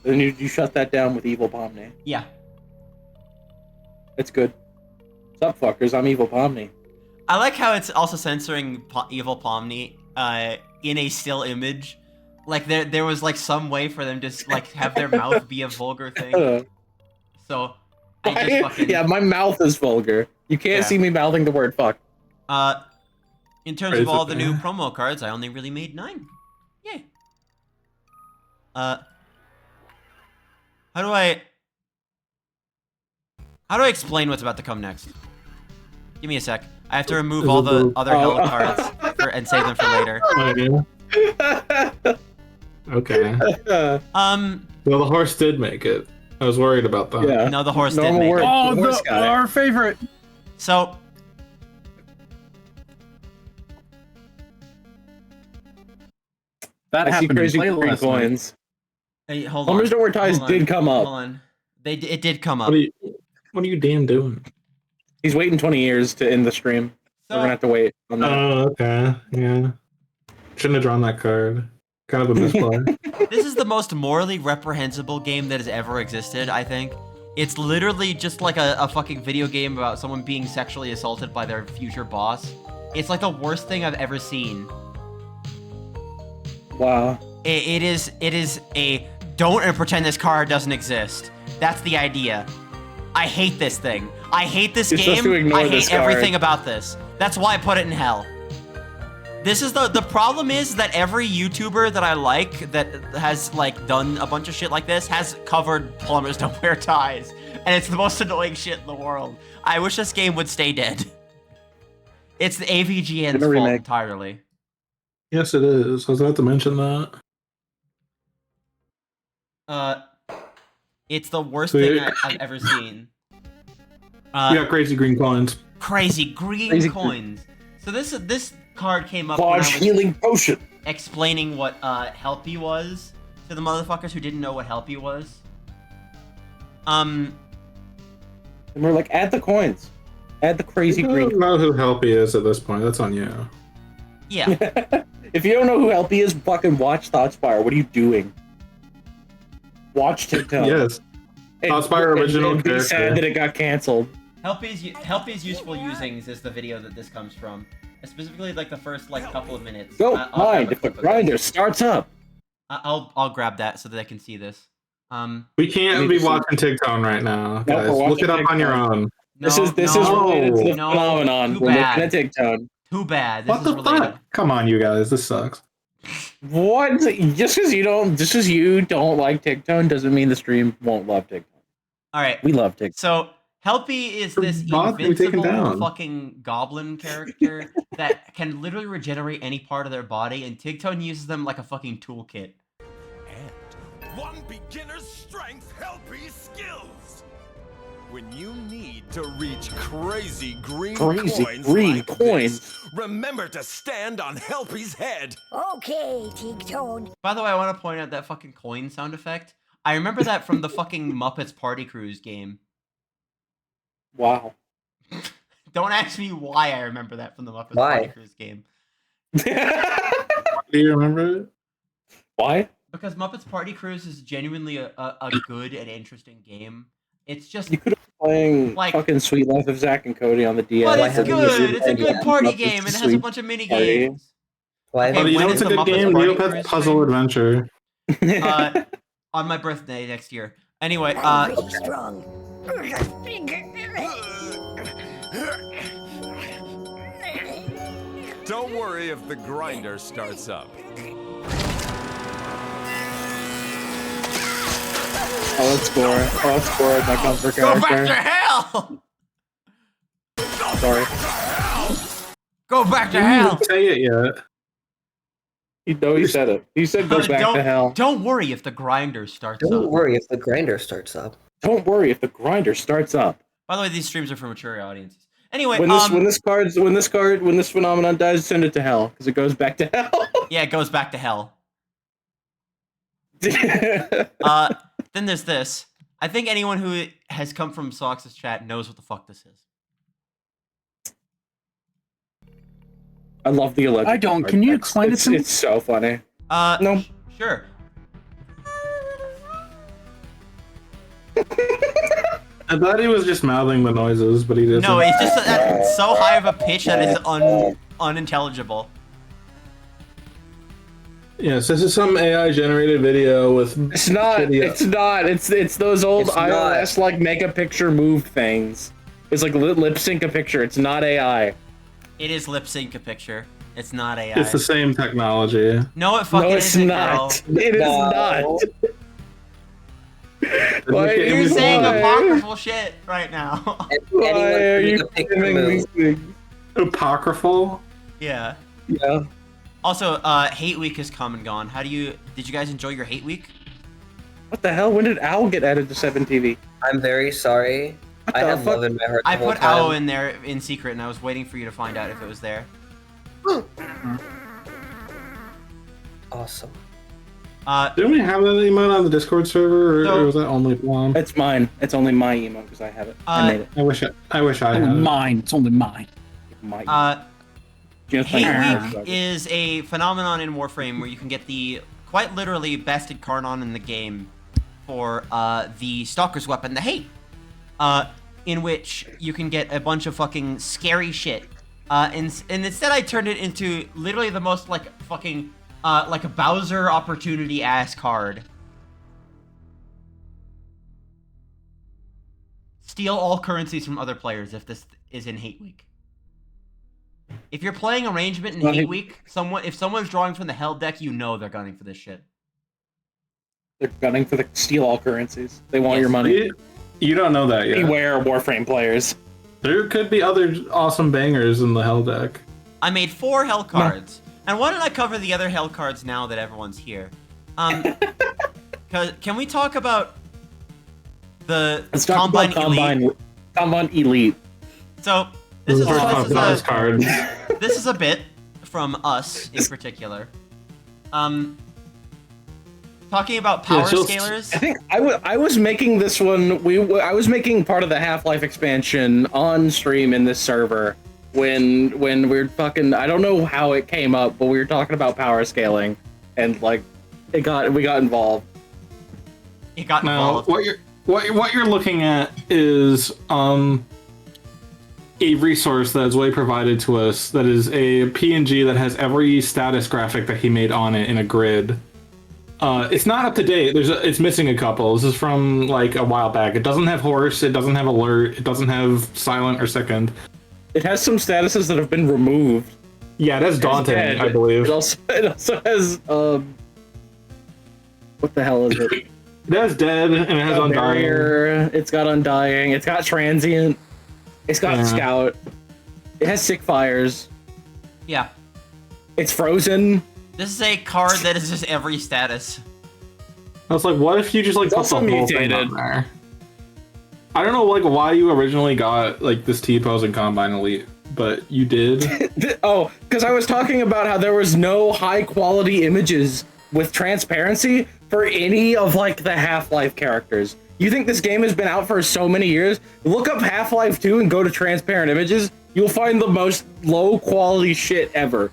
[SPEAKER 6] Then you shut that down with Evil Pomni.
[SPEAKER 2] Yeah.
[SPEAKER 6] It's good. Sup, fuckers? I'm Evil Pomni.
[SPEAKER 2] I like how it's also censoring Evil Pomni in a still image. Like there was like some way for them to like have their mouth be a vulgar thing. So I just fucking
[SPEAKER 6] Yeah, my mouth is vulgar. You can't
[SPEAKER 2] Yeah.
[SPEAKER 6] see me mouthing the word fuck.
[SPEAKER 2] In terms
[SPEAKER 3] Praise
[SPEAKER 2] of all
[SPEAKER 3] it,
[SPEAKER 2] the new
[SPEAKER 3] man.
[SPEAKER 2] promo cards, I only really made 9. Yay. How do I explain what's about to come next? Give me a sec. I have to remove
[SPEAKER 3] Is
[SPEAKER 2] all
[SPEAKER 3] it
[SPEAKER 2] the
[SPEAKER 3] the-
[SPEAKER 2] other hell cards and save them for later.
[SPEAKER 3] Oh, yeah. Okay.
[SPEAKER 2] Um,
[SPEAKER 3] Well, the horse did make it. I was worried about that.
[SPEAKER 6] Yeah.
[SPEAKER 2] no, the horse did
[SPEAKER 6] Normal
[SPEAKER 2] make
[SPEAKER 6] word.
[SPEAKER 2] it.
[SPEAKER 5] Oh,
[SPEAKER 6] Horse guy.
[SPEAKER 5] our favorite.
[SPEAKER 2] So,
[SPEAKER 5] That
[SPEAKER 6] I see
[SPEAKER 5] happened in
[SPEAKER 6] crazy
[SPEAKER 5] play
[SPEAKER 6] green
[SPEAKER 5] last night.
[SPEAKER 6] coins.
[SPEAKER 2] hey, hold on.
[SPEAKER 6] Plumbers Don't Wear Ties
[SPEAKER 2] Hold on.
[SPEAKER 6] did come up.
[SPEAKER 2] Hold on. It did come up.
[SPEAKER 3] What are you damn doing?
[SPEAKER 6] He's waiting 20 years to end the stream. We're gonna have to wait on that.
[SPEAKER 3] Oh, okay. Yeah. Shouldn't have drawn that card. Kind of a misplay.
[SPEAKER 2] This is the most morally reprehensible game that has ever existed, I think. It's literally just like a fucking video game about someone being sexually assaulted by their future boss. It's like the worst thing I've ever seen.
[SPEAKER 6] Wow.
[SPEAKER 2] It is a don't and pretend this card doesn't exist. That's the idea. I hate this thing. I hate this
[SPEAKER 6] You're supposed
[SPEAKER 2] game.
[SPEAKER 6] to ignore
[SPEAKER 2] I hate
[SPEAKER 6] this card.
[SPEAKER 2] everything about this. That's why I put it in hell. This is the problem is that every YouTuber that I like that has like done a bunch of shit like this has covered Plumbers Don't Wear Ties. And it's the most annoying shit in the world. I wish this game would stay dead. It's the AVGN's
[SPEAKER 6] Gonna
[SPEAKER 2] fault
[SPEAKER 6] remake.
[SPEAKER 2] entirely.
[SPEAKER 3] Yes, it is. I was about to mention that.
[SPEAKER 2] It's the worst
[SPEAKER 3] So
[SPEAKER 2] thing
[SPEAKER 3] you-
[SPEAKER 2] I've ever seen.
[SPEAKER 3] You got crazy green coins.
[SPEAKER 2] Crazy green
[SPEAKER 6] Crazy
[SPEAKER 2] coins. So this card came up when I
[SPEAKER 6] Large
[SPEAKER 2] was
[SPEAKER 6] healing potion.
[SPEAKER 2] explaining what Helpy was to the motherfuckers who didn't know what Helpy was.
[SPEAKER 6] And we're like, add the coins. Add the crazy
[SPEAKER 3] I
[SPEAKER 6] green.
[SPEAKER 3] don't know who Helpy is at this point. That's on you.
[SPEAKER 2] Yeah.
[SPEAKER 6] If you don't know who Helpy is, fucking watch Thoughtspire. What are you doing? Watch TikTok.
[SPEAKER 3] Yes. Thoughtspire original
[SPEAKER 6] and be
[SPEAKER 3] character.
[SPEAKER 6] sad that it got canceled.
[SPEAKER 2] Helpy's useful usings is the video that this comes from. Specifically like the first like couple of minutes.
[SPEAKER 6] Don't
[SPEAKER 2] I'll grab
[SPEAKER 6] mind
[SPEAKER 2] a
[SPEAKER 6] if the
[SPEAKER 2] clip of
[SPEAKER 6] grinder
[SPEAKER 2] this.
[SPEAKER 6] starts up.
[SPEAKER 2] I'll grab that so that I can see this.
[SPEAKER 3] We can't
[SPEAKER 6] Need
[SPEAKER 3] be
[SPEAKER 6] to see-
[SPEAKER 3] watching TikTok right now,
[SPEAKER 6] Nope,
[SPEAKER 3] guys.
[SPEAKER 6] we're
[SPEAKER 3] Look it
[SPEAKER 6] watching
[SPEAKER 3] up on your
[SPEAKER 6] TikTok.
[SPEAKER 3] own.
[SPEAKER 6] This
[SPEAKER 2] no,
[SPEAKER 6] is
[SPEAKER 2] no,
[SPEAKER 6] related to the
[SPEAKER 2] no,
[SPEAKER 6] phenomenon.
[SPEAKER 2] Too
[SPEAKER 6] We're looking at
[SPEAKER 2] bad.
[SPEAKER 6] TikTok.
[SPEAKER 2] Too bad. This
[SPEAKER 3] What
[SPEAKER 2] is
[SPEAKER 3] the
[SPEAKER 2] related.
[SPEAKER 3] fuck? Come on, you guys. This sucks.
[SPEAKER 6] What? Just because you don't like TikTok doesn't mean the stream won't love TikTok.
[SPEAKER 2] All right.
[SPEAKER 6] We love TikTok.
[SPEAKER 2] So Helpy is this
[SPEAKER 3] Boss can be taken
[SPEAKER 2] invincible
[SPEAKER 3] down.
[SPEAKER 2] fucking goblin character that can literally regenerate any part of their body, and Tigtone uses them like a fucking toolkit.
[SPEAKER 8] And one beginner's strength Helpy skills. When you need to reach crazy green
[SPEAKER 6] Crazy
[SPEAKER 8] coins
[SPEAKER 6] green
[SPEAKER 8] like
[SPEAKER 6] coins.
[SPEAKER 8] this, remember to stand on Helpy's head.
[SPEAKER 9] Okay, Tigtone.
[SPEAKER 2] By the way, I want to point out that fucking coin sound effect. I remember that from the fucking Muppets Party Cruise game.
[SPEAKER 6] Wow.
[SPEAKER 2] Don't ask me why I remember that from the Muppets
[SPEAKER 7] Why?
[SPEAKER 2] Party Cruise game.
[SPEAKER 3] Do you remember it?
[SPEAKER 6] Why?
[SPEAKER 2] Because Muppets Party Cruise is genuinely a good and interesting game. It's just...
[SPEAKER 6] You could have been playing
[SPEAKER 2] Like-
[SPEAKER 6] fucking Sweet Life of Zack and Cody on the DS.
[SPEAKER 2] But
[SPEAKER 7] Why
[SPEAKER 2] it's
[SPEAKER 7] haven't you
[SPEAKER 2] good. It's a good
[SPEAKER 7] played
[SPEAKER 2] party
[SPEAKER 6] Muppets
[SPEAKER 2] game, and it has a
[SPEAKER 6] Sweet
[SPEAKER 2] bunch of mini
[SPEAKER 6] Party.
[SPEAKER 2] games.
[SPEAKER 7] Why
[SPEAKER 2] Okay,
[SPEAKER 3] Oh, you
[SPEAKER 2] when
[SPEAKER 3] know
[SPEAKER 2] is
[SPEAKER 3] it's a
[SPEAKER 2] the
[SPEAKER 3] good
[SPEAKER 2] Muppets
[SPEAKER 3] game?
[SPEAKER 2] Party
[SPEAKER 3] Neopets
[SPEAKER 2] Cruise
[SPEAKER 3] Puzzle
[SPEAKER 2] stream?
[SPEAKER 3] Adventure.
[SPEAKER 2] On my birthday next year. Anyway,
[SPEAKER 9] I'm pretty strong.
[SPEAKER 8] Don't worry if the grinder starts up.
[SPEAKER 6] Oh, let's score. Oh, let's score my comfort
[SPEAKER 2] go back to
[SPEAKER 6] character.
[SPEAKER 2] hell!
[SPEAKER 6] Sorry.
[SPEAKER 2] Go back to
[SPEAKER 3] You
[SPEAKER 2] hell!
[SPEAKER 3] didn't say it yet.
[SPEAKER 6] He said it. He said go back
[SPEAKER 2] don't,
[SPEAKER 6] to hell.
[SPEAKER 2] Don't worry if the grinder starts
[SPEAKER 7] Don't
[SPEAKER 2] up.
[SPEAKER 7] worry if the grinder starts up.
[SPEAKER 6] Don't worry if the grinder starts up.
[SPEAKER 2] By the way, these streams are for mature audiences. Anyway,
[SPEAKER 6] When this phenomenon dies, send it to hell because it goes back to hell.
[SPEAKER 2] yeah, it goes back to hell. Then there's this. I think anyone who has come from Sox's chat knows what the fuck this is.
[SPEAKER 6] I love the electric.
[SPEAKER 5] I don't.
[SPEAKER 6] card
[SPEAKER 5] Can you
[SPEAKER 6] text.
[SPEAKER 5] explain it to me?
[SPEAKER 6] It's so funny.
[SPEAKER 2] No. Sure.
[SPEAKER 3] I thought he was just mouthing the noises, but he didn't.
[SPEAKER 2] No, it's just at so high of a pitch that is unintelligible.
[SPEAKER 3] Yes, this is some AI generated video with.
[SPEAKER 6] It's not.
[SPEAKER 3] Video.
[SPEAKER 6] It's not. It's those old
[SPEAKER 7] It's not.
[SPEAKER 6] iOS like make a picture move things. It's like lip sync a picture. It's not AI.
[SPEAKER 2] It is lip sync a picture. It's not AI.
[SPEAKER 3] It's the same technology.
[SPEAKER 2] No, it fucking
[SPEAKER 6] No, it's
[SPEAKER 2] isn't,
[SPEAKER 6] not.
[SPEAKER 2] girl.
[SPEAKER 6] It is
[SPEAKER 7] No.
[SPEAKER 6] not. Why
[SPEAKER 3] You're
[SPEAKER 2] You're saying
[SPEAKER 6] Why?
[SPEAKER 2] apocryphal shit right now.
[SPEAKER 6] Why
[SPEAKER 7] Anyone
[SPEAKER 6] are
[SPEAKER 7] can
[SPEAKER 6] you
[SPEAKER 7] make a picture
[SPEAKER 6] claiming
[SPEAKER 7] move.
[SPEAKER 6] these things?
[SPEAKER 3] Apocryphal.
[SPEAKER 2] Yeah.
[SPEAKER 6] Yeah.
[SPEAKER 2] Also, Hate Week has come and gone. Did you guys enjoy your Hate Week?
[SPEAKER 6] What the hell? When did Owl get added to 7TV?
[SPEAKER 7] I'm very sorry. I
[SPEAKER 6] the
[SPEAKER 7] had
[SPEAKER 6] fuck?
[SPEAKER 7] love in my heart the
[SPEAKER 2] I
[SPEAKER 7] whole
[SPEAKER 2] put
[SPEAKER 7] time.
[SPEAKER 2] Owl in there in secret, and I was waiting for you to find out if it was there.
[SPEAKER 7] Awesome.
[SPEAKER 3] Didn't we have that emote on the Discord server, or,
[SPEAKER 2] No.
[SPEAKER 3] or was that only one?
[SPEAKER 6] It's mine. It's only my emo because I have it. I made it.
[SPEAKER 3] I wish I had.
[SPEAKER 5] Only
[SPEAKER 3] it.
[SPEAKER 5] mine. It's only mine.
[SPEAKER 6] My Just
[SPEAKER 2] Hate
[SPEAKER 6] like-
[SPEAKER 2] Week is a phenomenon in Warframe where you can get the quite literally bested Karnon in the game for the Stalker's weapon, the Hate, in which you can get a bunch of fucking scary shit. And instead I turned it into literally the most like fucking like a Bowser opportunity ass card. Steal all currencies from other players if this is in Hate Week. If you're playing Arrangement in Hate Week, if someone's drawing from the Hell deck, you know they're gunning for this shit.
[SPEAKER 6] They're gunning for the steal all currencies. They want
[SPEAKER 2] Yes.
[SPEAKER 6] your money.
[SPEAKER 3] You don't know that yet.
[SPEAKER 6] Beware, Warframe players.
[SPEAKER 3] There could be other awesome bangers in the Hell deck.
[SPEAKER 2] I made 4 Hell cards. And why don't I cover the other Hell cards now that everyone's here? Can we talk about the
[SPEAKER 6] Let's talk
[SPEAKER 2] Combine
[SPEAKER 6] about
[SPEAKER 2] Elite?
[SPEAKER 6] Combine Elite.
[SPEAKER 2] So this is
[SPEAKER 3] Those cards.
[SPEAKER 2] this is a bit from us in particular. Talking about power
[SPEAKER 3] just-
[SPEAKER 2] scalers.
[SPEAKER 6] I think I was making this one. I was making part of the Half-Life expansion on stream in this server when we were fucking. I don't know how it came up, but we were talking about power scaling, and like we got involved.
[SPEAKER 2] It got
[SPEAKER 3] Now,
[SPEAKER 2] involved.
[SPEAKER 3] what you're looking at is a resource that Zoe provided to us. That is a PNG that has every status graphic that he made on it in a grid. It's not up to date. It's missing a couple. This is from like a while back. It doesn't have horse. It doesn't have alert. It doesn't have silent or second.
[SPEAKER 6] It has some statuses that have been removed.
[SPEAKER 3] Yeah, that's daunting, I believe.
[SPEAKER 6] It also has what the hell is it?
[SPEAKER 3] It has dead and it has undying.
[SPEAKER 6] Barrier. It's got undying. It's got transient. It's got
[SPEAKER 3] Yeah.
[SPEAKER 6] scout. It has sick fires.
[SPEAKER 2] Yeah.
[SPEAKER 6] It's frozen.
[SPEAKER 2] This is a card that is just every status.
[SPEAKER 3] I was like, what if you just like
[SPEAKER 6] It's
[SPEAKER 3] put the
[SPEAKER 6] also
[SPEAKER 3] whole thing
[SPEAKER 6] mutated.
[SPEAKER 3] on there? I don't know like why you originally got like this T-pose in Combine Elite, but you did.
[SPEAKER 6] Oh, because I was talking about how there was no high quality images with transparency for any of like the Half-Life characters. You think this game has been out for so many years? Look up Half-Life 2 and go to transparent images. You'll find the most low quality shit ever.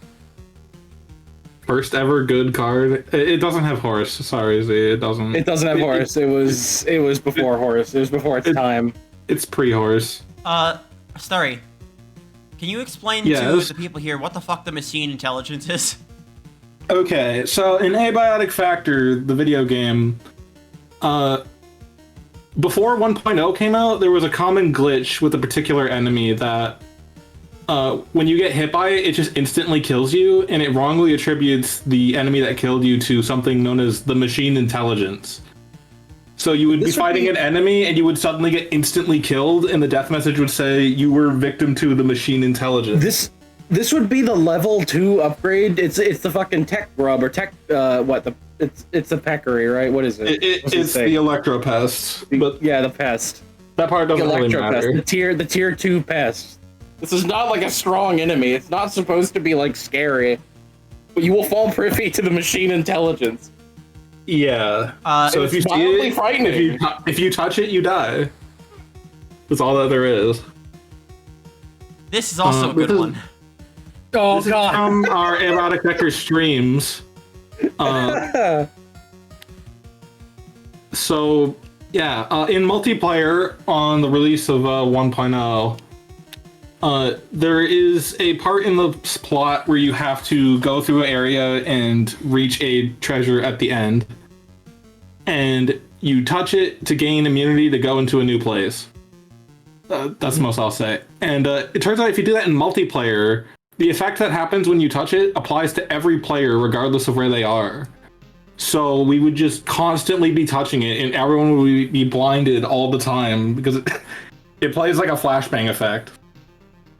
[SPEAKER 3] First ever good card. It doesncan have horse. Sorry, Z. It doesn't.
[SPEAKER 6] It doesn't have horse. It was before horse. It was before its time.
[SPEAKER 3] It's pre-horse.
[SPEAKER 2] Starry, can you explain
[SPEAKER 3] Yes.
[SPEAKER 2] to the people here what the fuck the machine intelligence is?
[SPEAKER 3] Okay, so in Abiotic Factor, the video game, before 1.0 came out, there was a common glitch with a particular enemy that when you get hit by it, it just instantly kills you, and it wrongly attributes the enemy that killed you to something known as the machine intelligence. So you would be fighting an enemy, and you would suddenly get instantly killed, and the death message would say you were victim to the machine intelligence.
[SPEAKER 6] This would be the level 2 upgrade. It's the fucking tech grub or tech it's the peccary, right? What is it?
[SPEAKER 3] It's the Electro Pest, but
[SPEAKER 6] yeah, the pest.
[SPEAKER 3] That part doesn't really matter.
[SPEAKER 6] Pest, the tier 2 pest. This is not like a strong enemy. It's not supposed to be like scary, but you will fall privy to the machine intelligence.
[SPEAKER 3] Yeah. So if you see
[SPEAKER 6] mildly
[SPEAKER 3] it,
[SPEAKER 6] frightening.
[SPEAKER 3] if you touch it, you die. That's all that there is.
[SPEAKER 2] This is also a good one.
[SPEAKER 5] Oh
[SPEAKER 3] This is from our Erotic Vector streams. So, yeah, in multiplayer on the release of 1.0, There is a part in the plot where you have to go through an area and reach a treasure at the end. And you touch it to gain immunity to go into a new place. That's the most I'll say. And it turns out if you do that in multiplayer, the effect that happens when you touch it applies to every player regardless of where they are. So we would just constantly be touching it and everyone would be blinded all the time because it plays like a flashbang effect.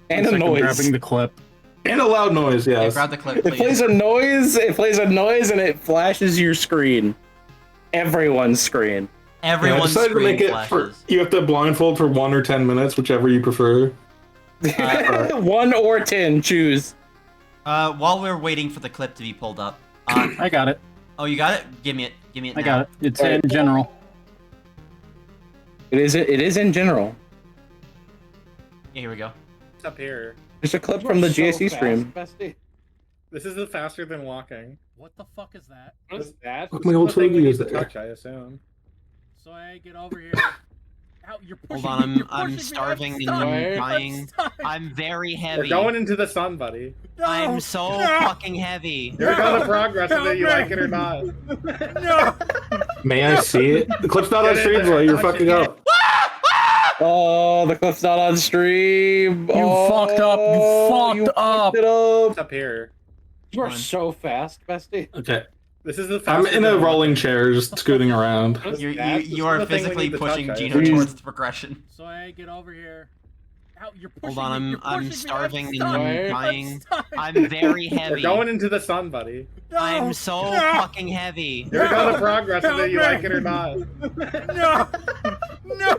[SPEAKER 6] And a noise.
[SPEAKER 5] Grabbing the clip.
[SPEAKER 3] And a loud noise,
[SPEAKER 2] Yeah,
[SPEAKER 3] yes.
[SPEAKER 2] grab the clip,
[SPEAKER 6] It
[SPEAKER 2] please.
[SPEAKER 6] plays a noise. It plays a noise, and it flashes your screen. Everyone's screen.
[SPEAKER 3] Yeah, I
[SPEAKER 2] Everyone's
[SPEAKER 3] decided to
[SPEAKER 2] screen
[SPEAKER 3] make it
[SPEAKER 2] flashes.
[SPEAKER 3] you have to blindfold for 1 or 10 minutes, whichever you prefer.
[SPEAKER 6] 1 or 10, choose.
[SPEAKER 2] While we're waiting for the clip to be pulled up.
[SPEAKER 5] I got it.
[SPEAKER 2] Oh, you got it? Give me it. Give me it now.
[SPEAKER 5] I got it. It's in general.
[SPEAKER 6] It is in general.
[SPEAKER 2] Yeah, here we go.
[SPEAKER 10] It's up here.
[SPEAKER 6] There's a clip from the GSC stream.
[SPEAKER 10] This is the faster than walking.
[SPEAKER 5] What the fuck is that?
[SPEAKER 10] What is that?
[SPEAKER 3] Fuck, my old
[SPEAKER 10] thing we
[SPEAKER 3] Twiggy
[SPEAKER 10] need
[SPEAKER 3] is
[SPEAKER 10] to
[SPEAKER 3] there.
[SPEAKER 10] touch, I assume.
[SPEAKER 5] So I get over here. Ow, you're
[SPEAKER 2] Hold
[SPEAKER 5] pushing
[SPEAKER 2] on,
[SPEAKER 5] me, you're
[SPEAKER 2] I'm
[SPEAKER 5] pushing me,
[SPEAKER 2] starving and
[SPEAKER 5] stuck.
[SPEAKER 2] I'm dying.
[SPEAKER 5] stuck.
[SPEAKER 2] I'm very heavy.
[SPEAKER 10] We're going into the sun, buddy.
[SPEAKER 5] No,
[SPEAKER 2] I'm so
[SPEAKER 5] no,
[SPEAKER 2] fucking heavy.
[SPEAKER 10] Here we go, the progress,
[SPEAKER 5] No,
[SPEAKER 10] whether you
[SPEAKER 5] no.
[SPEAKER 10] like it or not.
[SPEAKER 5] No.
[SPEAKER 3] May I see it? The clip's not on
[SPEAKER 10] Get in
[SPEAKER 3] stream,
[SPEAKER 10] there,
[SPEAKER 3] so you're
[SPEAKER 10] touch it,
[SPEAKER 3] fucking
[SPEAKER 10] get
[SPEAKER 3] up.
[SPEAKER 6] Oh, the clip's not on stream.
[SPEAKER 5] You fucked up. You fucked up.
[SPEAKER 6] It up.
[SPEAKER 10] It's up here.
[SPEAKER 6] You are so fast, bestie.
[SPEAKER 3] Okay.
[SPEAKER 10] This is the
[SPEAKER 3] I'm
[SPEAKER 10] faster
[SPEAKER 3] in a
[SPEAKER 10] than
[SPEAKER 3] rolling
[SPEAKER 10] walking.
[SPEAKER 3] chair, just scooting around.
[SPEAKER 10] What is
[SPEAKER 2] You,
[SPEAKER 10] that?
[SPEAKER 2] you,
[SPEAKER 10] This
[SPEAKER 2] you
[SPEAKER 10] is
[SPEAKER 2] are
[SPEAKER 10] the thing we
[SPEAKER 2] physically
[SPEAKER 10] need to
[SPEAKER 2] pushing
[SPEAKER 10] touch, I
[SPEAKER 2] Gino
[SPEAKER 10] assume.
[SPEAKER 2] towards the progression.
[SPEAKER 5] So I get over here. Ow, you're pushing
[SPEAKER 2] Hold on,
[SPEAKER 5] me, you're
[SPEAKER 2] I'm
[SPEAKER 5] pushing me,
[SPEAKER 2] starving and
[SPEAKER 5] stuck.
[SPEAKER 2] I'm dying.
[SPEAKER 5] stuck.
[SPEAKER 2] I'm very
[SPEAKER 10] We're
[SPEAKER 2] heavy.
[SPEAKER 10] going into the sun, buddy.
[SPEAKER 5] No.
[SPEAKER 2] I'm so
[SPEAKER 5] No.
[SPEAKER 2] fucking heavy.
[SPEAKER 10] Here we go, the progress,
[SPEAKER 5] Help
[SPEAKER 10] whether you
[SPEAKER 5] me.
[SPEAKER 10] like it or not.
[SPEAKER 5] No. No.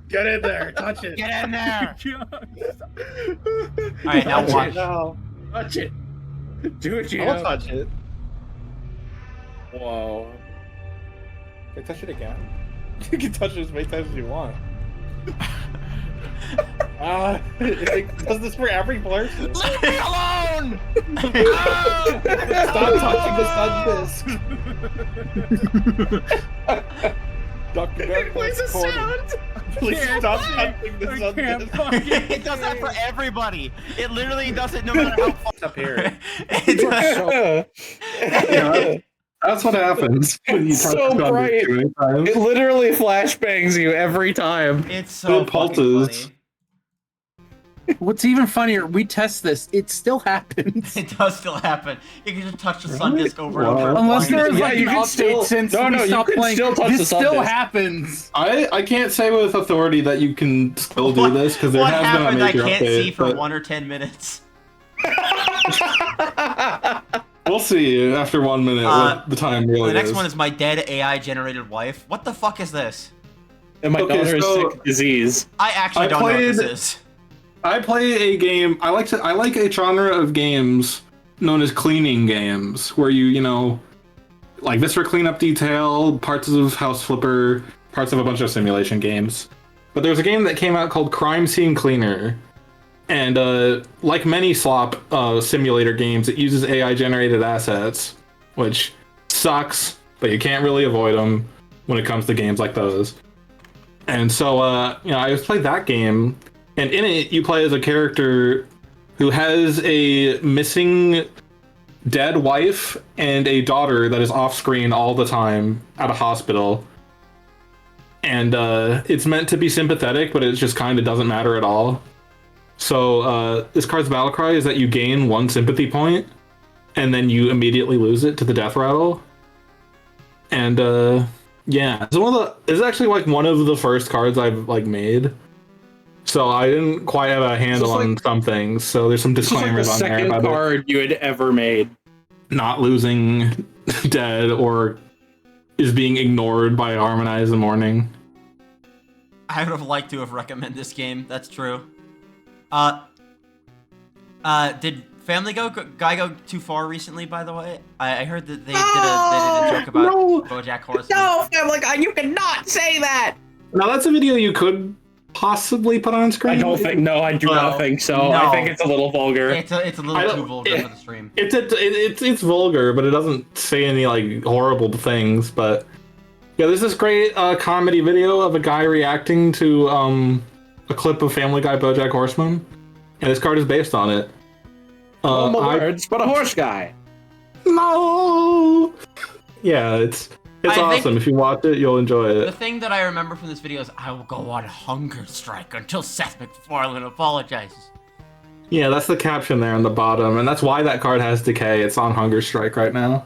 [SPEAKER 10] Get in there, touch it.
[SPEAKER 2] Get in there!
[SPEAKER 5] God.
[SPEAKER 2] Alright, now
[SPEAKER 10] Touch
[SPEAKER 2] watch.
[SPEAKER 10] it now.
[SPEAKER 6] Touch it. Do it,
[SPEAKER 10] I'll
[SPEAKER 6] Gino.
[SPEAKER 10] touch it.
[SPEAKER 6] Whoa.
[SPEAKER 10] Can I touch it again? You can touch it as many times as you want. It does this for every person.
[SPEAKER 2] Leave me alone!
[SPEAKER 10] Stop touching the sun disc. Dr. Darkness corner. Please stop touching the sun disc.
[SPEAKER 2] It does that for everybody. It literally does it no matter how far.
[SPEAKER 10] It's up here.
[SPEAKER 3] That's what happens when you
[SPEAKER 6] It's
[SPEAKER 3] touch
[SPEAKER 6] so
[SPEAKER 3] the
[SPEAKER 6] bright.
[SPEAKER 3] too many times.
[SPEAKER 6] It literally flashbangs you every time.
[SPEAKER 2] It's so
[SPEAKER 3] It
[SPEAKER 2] fucking
[SPEAKER 3] pulses.
[SPEAKER 2] funny.
[SPEAKER 5] What's even funnier, we test this. It still happens.
[SPEAKER 2] It does still happen. You can just touch the sun
[SPEAKER 3] Really?
[SPEAKER 2] disc over and
[SPEAKER 3] Wow.
[SPEAKER 2] over.
[SPEAKER 5] Unless there is
[SPEAKER 6] Yeah,
[SPEAKER 5] like
[SPEAKER 6] you
[SPEAKER 5] an
[SPEAKER 6] can
[SPEAKER 5] update
[SPEAKER 6] still-
[SPEAKER 5] since
[SPEAKER 6] No,
[SPEAKER 5] we
[SPEAKER 6] no, you
[SPEAKER 5] stopped
[SPEAKER 6] can
[SPEAKER 5] playing.
[SPEAKER 6] still touch the
[SPEAKER 5] this
[SPEAKER 6] sun
[SPEAKER 5] still
[SPEAKER 6] disc.
[SPEAKER 5] happens.
[SPEAKER 3] I can't say with authority that you can still do this because there
[SPEAKER 2] What
[SPEAKER 3] has
[SPEAKER 2] happened
[SPEAKER 3] been a
[SPEAKER 2] I
[SPEAKER 3] major
[SPEAKER 2] can't
[SPEAKER 3] update.
[SPEAKER 2] see for
[SPEAKER 3] but
[SPEAKER 2] 1 or 10 minutes.
[SPEAKER 3] we'll see after 1 minute what the time really
[SPEAKER 2] The next
[SPEAKER 3] is.
[SPEAKER 2] one is my dead AI generated wife. What the fuck is this?
[SPEAKER 6] And my
[SPEAKER 3] Okay,
[SPEAKER 6] daughter's
[SPEAKER 3] so-
[SPEAKER 6] sick disease.
[SPEAKER 2] I actually
[SPEAKER 3] I
[SPEAKER 2] don't know what this
[SPEAKER 3] played-
[SPEAKER 2] is.
[SPEAKER 3] I play a game. I like a genre of games known as cleaning games, where you know, like this for cleanup detail, parts of House Flipper, parts of a bunch of simulation games. But there's a game that came out called Crime Scene Cleaner, and like many slop simulator games, it uses AI generated assets, which sucks, but you can't really avoid them when it comes to games like those. And so, I played that game. And in it, you play as a character who has a missing dead wife and a daughter that is off screen all the time at a hospital. And it's meant to be sympathetic, but it just kind of doesn't matter at all. So this card's battle cry is that you gain 1 sympathy point, and then you immediately lose it to the death rattle. And yeah, it's actually like one of the first cards I've like made. So I didn't quite have a handle on some things. So there's some
[SPEAKER 6] This is like the
[SPEAKER 3] disclaimers on there
[SPEAKER 6] second
[SPEAKER 3] about it
[SPEAKER 6] card you had ever made.
[SPEAKER 3] not losing dead or is being ignored by Harmonize the Morning.
[SPEAKER 2] I would have liked to have recommended this game. That's true. Did Family Guy go too far recently? By the way, I heard that they did a joke about BoJack Horseman.
[SPEAKER 6] No, Family Guy, you cannot say that.
[SPEAKER 3] Now that's a video you could possibly put on screen.
[SPEAKER 6] I don't think. No, I do not think so.
[SPEAKER 2] No.
[SPEAKER 6] I think it's a little vulgar.
[SPEAKER 2] It's a little too vulgar for the stream.
[SPEAKER 3] It's vulgar, but it doesn't say any like horrible things. But yeah, there's this great comedy video of a guy reacting to a clip of Family Guy BoJack Horseman, and this card is based on it.
[SPEAKER 6] No more words, but a horse guy.
[SPEAKER 3] No. Yeah, it's
[SPEAKER 2] I
[SPEAKER 3] awesome.
[SPEAKER 2] think
[SPEAKER 3] If you watch it, you'll enjoy
[SPEAKER 2] the
[SPEAKER 3] it.
[SPEAKER 2] thing that I remember from this video is I will go on hunger strike until Seth MacFarlane apologizes.
[SPEAKER 3] Yeah, that's the caption there on the bottom, and that's why that card has Decay. It's on hunger strike right now.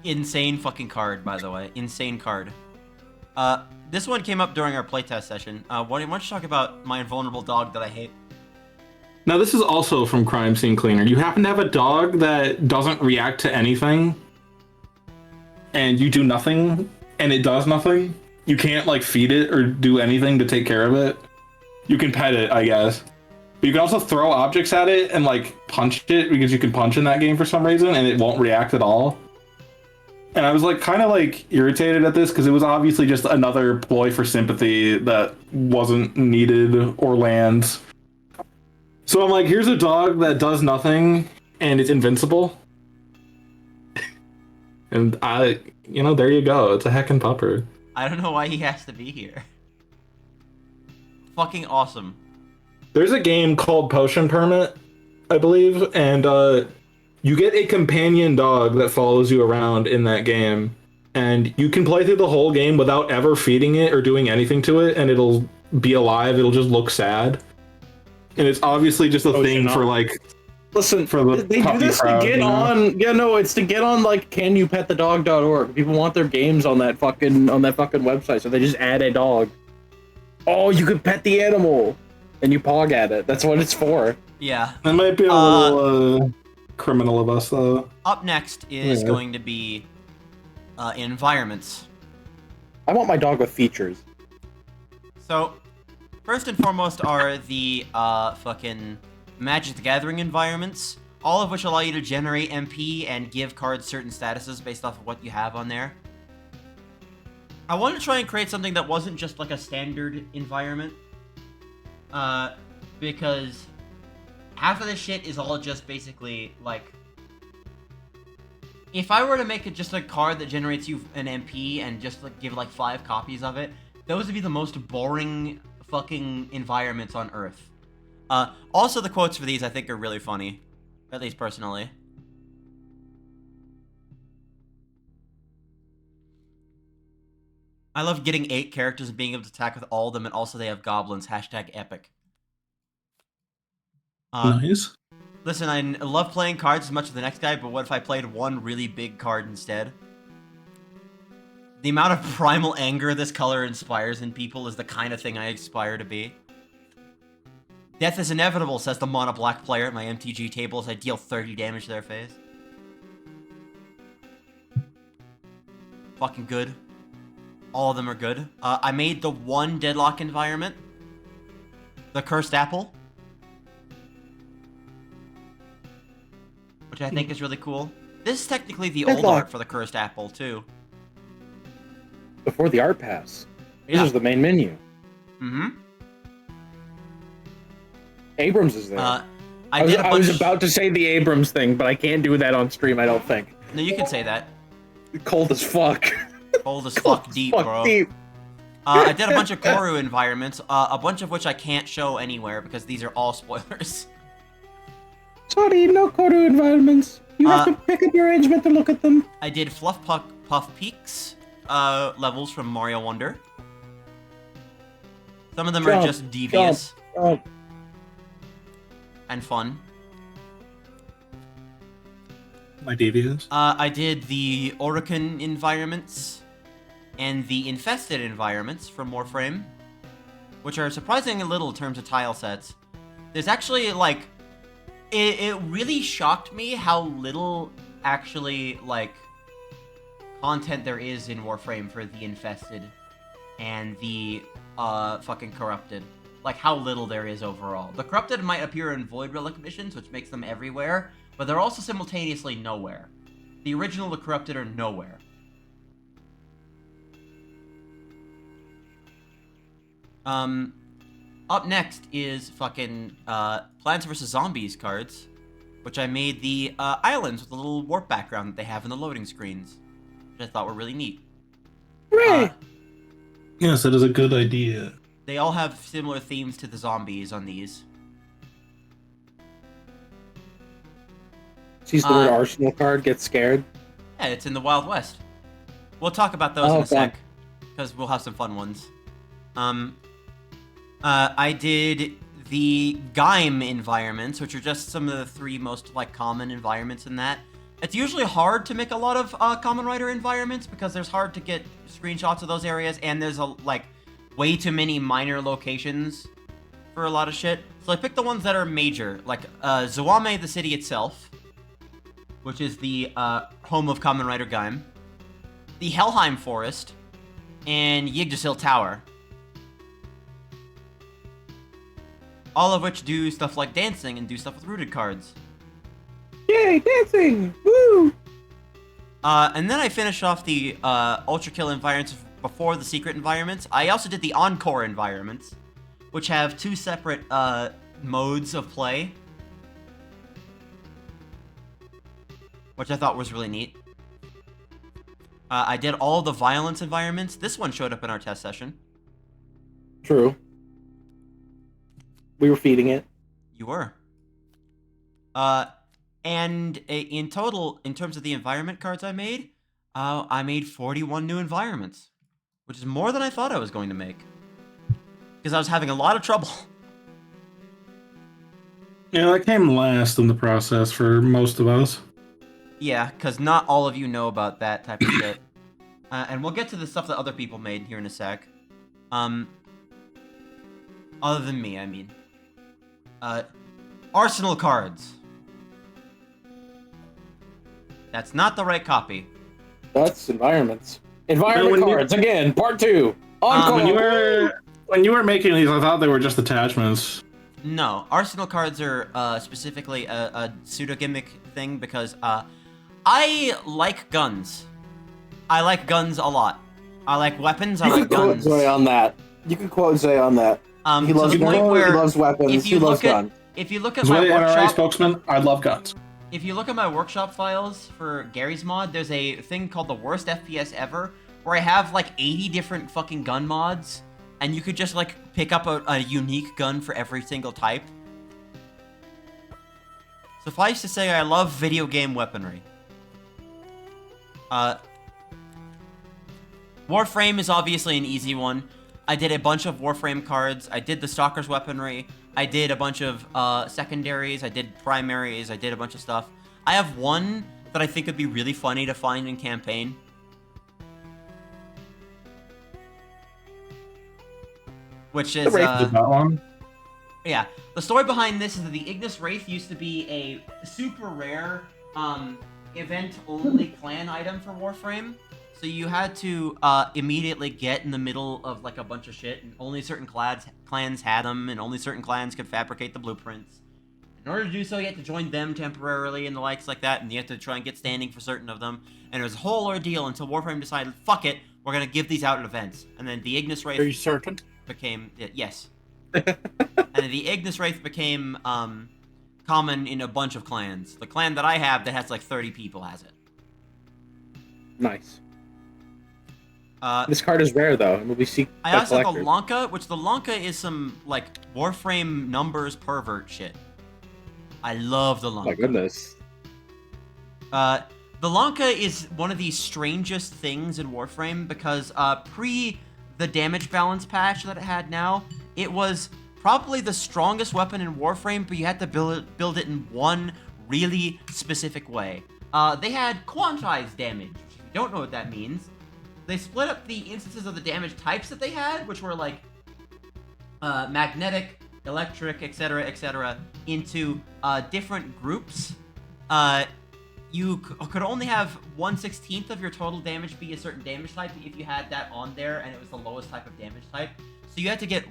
[SPEAKER 2] Insane fucking card, by the way. Insane card. This one came up during our playtest session. Why don't you talk about my invulnerable dog that I hate?
[SPEAKER 3] Now, this is also from Crime Scene Cleaner. You happen to have a dog that doesn't react to anything, and you do nothing, and it does nothing. You can't, like, feed it or do anything to take care of it. You can pet it, I guess. But you can also throw objects at it and, like, punch it, because you can punch in that game for some reason, and it won't react at all. And I was, like, kind of, like, irritated at this, because it was obviously just another ploy for sympathy that wasn't needed or lands. So I'm like, here's a dog that does nothing, and it's invincible. And there you go. It's a heckin' pupper.
[SPEAKER 2] I don't know why he has to be here. Fucking awesome.
[SPEAKER 3] There's a game called Potion Permit, I believe, and you get a companion dog that follows you around in that game, and you can play through the whole game without ever feeding it or doing anything to it, and it'll be alive. It'll just look sad. And it's obviously just a thing for, like,
[SPEAKER 6] listen,
[SPEAKER 3] for the
[SPEAKER 6] they do
[SPEAKER 3] puppy
[SPEAKER 6] this
[SPEAKER 3] crowd,
[SPEAKER 6] to get
[SPEAKER 3] you know?
[SPEAKER 6] on. Yeah, no, it's to get on like canyoupetthedog.org. People want their games on that fucking website, so they just add a dog. Oh, you can pet the animal, and you pog at it. That's what it's for.
[SPEAKER 2] Yeah.
[SPEAKER 3] That might be a little criminal of us, though.
[SPEAKER 2] Up next is going to be environments.
[SPEAKER 6] I want my dog with features.
[SPEAKER 2] So, first and foremost are the fucking Magic the Gathering environments, all of which allow you to generate MP and give cards certain statuses based off of what you have on there. I wanted to try and create something that wasn't just like a standard environment, because half of this shit is all just basically like, if I were to make it just a card that generates you an MP and just like give like 5 copies of it, those would be the most boring fucking environments on Earth. Also, the quotes for these I think are really funny, at least personally. I love getting 8 characters and being able to attack with all of them, and also they have goblins. # epic.
[SPEAKER 3] Nice.
[SPEAKER 2] Listen, I love playing cards as much as the next guy, but what if I played one really big card instead? The amount of primal anger this color inspires in people is the kind of thing I aspire to be. Death is inevitable, says the mono black player at my MTG table as I deal 30 damage to their face. Fucking good. All of them are good. I made the one Deadlock environment. The Cursed Apple. Which I think is really cool. This is technically the old
[SPEAKER 6] Deadlock.
[SPEAKER 2] art for the Cursed Apple, too.
[SPEAKER 6] Before the art pass. This
[SPEAKER 2] Yeah.
[SPEAKER 6] is the main menu.
[SPEAKER 2] Mm-hmm.
[SPEAKER 6] Abrams is there.
[SPEAKER 2] I
[SPEAKER 6] was about to say the Abrams thing, but I can't do that on stream, I don't think.
[SPEAKER 2] No, you can say that.
[SPEAKER 6] Cold as fuck.
[SPEAKER 2] Cold as fuck deep, bro.
[SPEAKER 6] Deep.
[SPEAKER 2] I did a bunch of Koru environments, a bunch of which I can't show anywhere because these are all spoilers.
[SPEAKER 6] Sorry, no Koru environments. You have to pick up your arrangement to look at them.
[SPEAKER 2] I did Fluff Puff Peaks levels from Mario Wonder. Some of them are just devious and fun.
[SPEAKER 3] My devious.
[SPEAKER 2] I did the Orican environments and the Infested environments from Warframe, which are surprisingly little in terms of tile sets. There's actually, like, it really shocked me how little actually, like, content there is in Warframe for the Infested and the fucking Corrupted. Like, how little there is overall. The Corrupted might appear in Void Relic missions, which makes them everywhere, but they're also simultaneously nowhere. The original, the Corrupted, are nowhere. Up next is fucking Plants vs. Zombies cards, which I made the islands with a little warp background that they have in the loading screens, which I thought were really neat.
[SPEAKER 3] Yes, that is a good idea.
[SPEAKER 2] They all have similar themes to the zombies on these.
[SPEAKER 6] Sees the word Arsenal card, gets scared.
[SPEAKER 2] Yeah, it's in the Wild West. We'll talk about those in a sec, because we'll have some fun ones. I did the Gaim environments, which are just some of the 3 most like common environments in that. It's usually hard to make a lot of Common Writer environments because there's hard to get screenshots of those areas, and there's like way too many minor locations for a lot of shit. So I picked the ones that are major, like Zawame, the city itself, which is the home of Common Writer Gaim, the Helheim Forest, and Yggdrasil Tower. All of which do stuff like dancing and do stuff with rooted cards.
[SPEAKER 6] Yay, dancing! Woo!
[SPEAKER 2] And then I finished off the Ultra Kill environments before the secret environments. I also did the Encore environments, which have 2 separate modes of play, which I thought was really neat. I did all the violence environments. This one showed up in our test session.
[SPEAKER 6] True. We were feeding it.
[SPEAKER 2] You were. And in total, in terms of the environment cards I made 41 new environments, which is more than I thought I was going to make. Because I was having a lot of trouble.
[SPEAKER 3] Yeah, that came last in the process for most of us.
[SPEAKER 2] Yeah, because not all of you know about that type of shit. And we'll get to the stuff that other people made here in a sec. Other than me, I mean. Arsenal cards. That's not the right copy.
[SPEAKER 6] That's environments. Environment cards, again, part 2.
[SPEAKER 3] When you were making these, I thought they were just attachments.
[SPEAKER 2] No, Arsenal cards are specifically a pseudo-gimmick thing because I like guns. I like guns a lot. I like weapons, I like guns.
[SPEAKER 6] You can quote Zay on that. You can quote Zay on that. He loves guns, he loves weapons, he loves guns.
[SPEAKER 2] If you look at my
[SPEAKER 3] NRA
[SPEAKER 2] workshop...
[SPEAKER 3] spokesman, I love guns.
[SPEAKER 2] If you look at my workshop files for Gary's mod, there's a thing called the worst FPS ever, where I have like 80 different fucking gun mods, and you could just like pick up a unique gun for every single type. Suffice to say, I love video game weaponry. Warframe is obviously an easy one. I did a bunch of Warframe cards. I did the Stalker's weaponry. I did a bunch of secondaries. I did primaries. I did a bunch of stuff. I have one that I think would be really funny to find in campaign. Which is
[SPEAKER 3] that one.
[SPEAKER 2] Yeah, the story behind this is that the Ignis Wraith used to be a super rare event-only clan item for Warframe. So you had to immediately get in the middle of like a bunch of shit, and only certain clans had them, and only certain clans could fabricate the blueprints. In order to do so, you had to join them temporarily and the likes like that, and you had to try and get standing for certain of them. And it was a whole ordeal until Warframe decided, fuck it, we're gonna give these out at events. And then the Ignis Wraith...
[SPEAKER 5] Are you certain?
[SPEAKER 2] Became... yes. And then the Ignis Wraith became common in a bunch of clans. The clan that I have that has like 30 people has it.
[SPEAKER 6] Nice. This card is rare though, and will be seek.
[SPEAKER 2] I also have the Lanka, which the Lanka is some like Warframe numbers pervert shit. I love the Lanka.
[SPEAKER 6] My goodness.
[SPEAKER 2] The Lanka is one of the strangest things in Warframe because pre the damage balance patch that it had now, it was probably the strongest weapon in Warframe, but you had to build it in one really specific way. They had quantized damage. If you don't know what that means, they split up the instances of the damage types that they had, which were like magnetic, electric, etc., into different groups. You could only have 1/16 of your total damage be a certain damage type if you had that on there, and it was the lowest type of damage type. So you had to get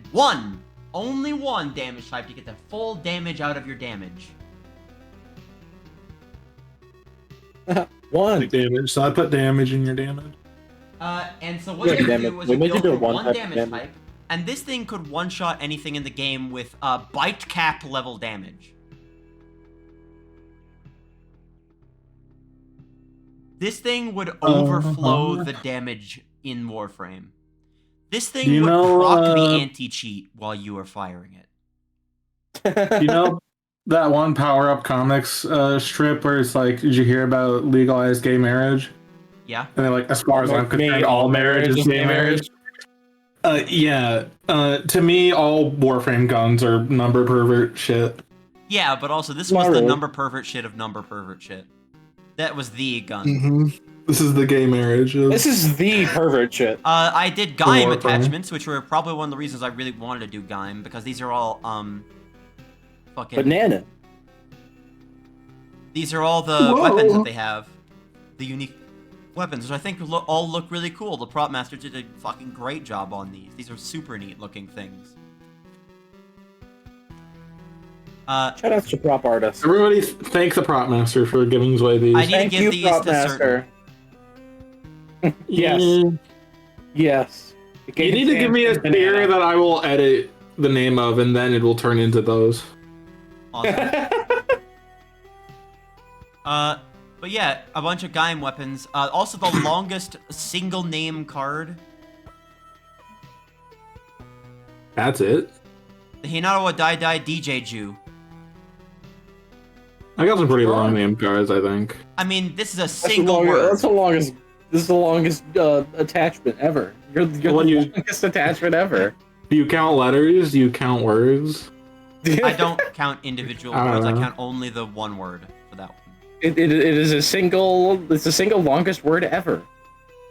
[SPEAKER 2] only one damage type to get the full damage out of your damage.
[SPEAKER 3] One damage, so I put damage in your damage.
[SPEAKER 2] And so what you do was you build one damage type, and this thing could one-shot anything in the game with bite cap level damage. This thing would overflow the damage in Warframe. This
[SPEAKER 3] Do
[SPEAKER 2] thing
[SPEAKER 3] you
[SPEAKER 2] would
[SPEAKER 3] know,
[SPEAKER 2] proc the anti-cheat while you are firing it.
[SPEAKER 3] You know that one Power Up Comics strip where it's like, did you hear about legalized gay marriage?
[SPEAKER 2] Yeah.
[SPEAKER 3] And they're like, as far as I'm concerned, all marriage is gay marriage. Yeah. To me, all Warframe guns are number pervert shit.
[SPEAKER 2] Yeah, but also this
[SPEAKER 6] Not
[SPEAKER 2] was the
[SPEAKER 6] really.
[SPEAKER 2] number pervert shit of number pervert shit. That was the gun.
[SPEAKER 3] Mm-hmm. This is the gay marriage.
[SPEAKER 6] This is the pervert shit.
[SPEAKER 2] I did Gaim
[SPEAKER 3] Warframe.
[SPEAKER 2] attachments, which were probably one of the reasons I really wanted to do Gaim, because these are all, fucking...
[SPEAKER 6] Banana.
[SPEAKER 2] These are all the
[SPEAKER 3] Whoa.
[SPEAKER 2] weapons that they have. The unique weapons, which I think all look really cool. The prop master did a fucking great job on these. These are super neat looking things.
[SPEAKER 6] Shout out to prop artists.
[SPEAKER 3] Everybody thank the prop master for giving away these.
[SPEAKER 2] I need
[SPEAKER 6] Thank
[SPEAKER 2] to give
[SPEAKER 6] you,
[SPEAKER 2] these
[SPEAKER 6] prop
[SPEAKER 2] to certain...
[SPEAKER 6] master. Yes.
[SPEAKER 3] Mm,
[SPEAKER 6] Yes.
[SPEAKER 3] you need to give me a spear that I will edit the name of, and then it will turn into those.
[SPEAKER 2] Awesome. But yeah, a bunch of Gaim weapons. Also the longest single name card.
[SPEAKER 3] That's it.
[SPEAKER 2] The Hinata wa Dai Dai DJ Ju.
[SPEAKER 3] I got some pretty long name cards, I think.
[SPEAKER 2] I mean, this is a
[SPEAKER 6] That's
[SPEAKER 2] single word.
[SPEAKER 6] That's the longest. This is the longest attachment ever. You're the longest attachment ever.
[SPEAKER 3] Do you count letters? Do you count words?
[SPEAKER 2] I don't count individual
[SPEAKER 3] I don't
[SPEAKER 2] words. I
[SPEAKER 3] know.
[SPEAKER 2] count only the one word for that one.
[SPEAKER 6] It is a single. It's the single longest word ever.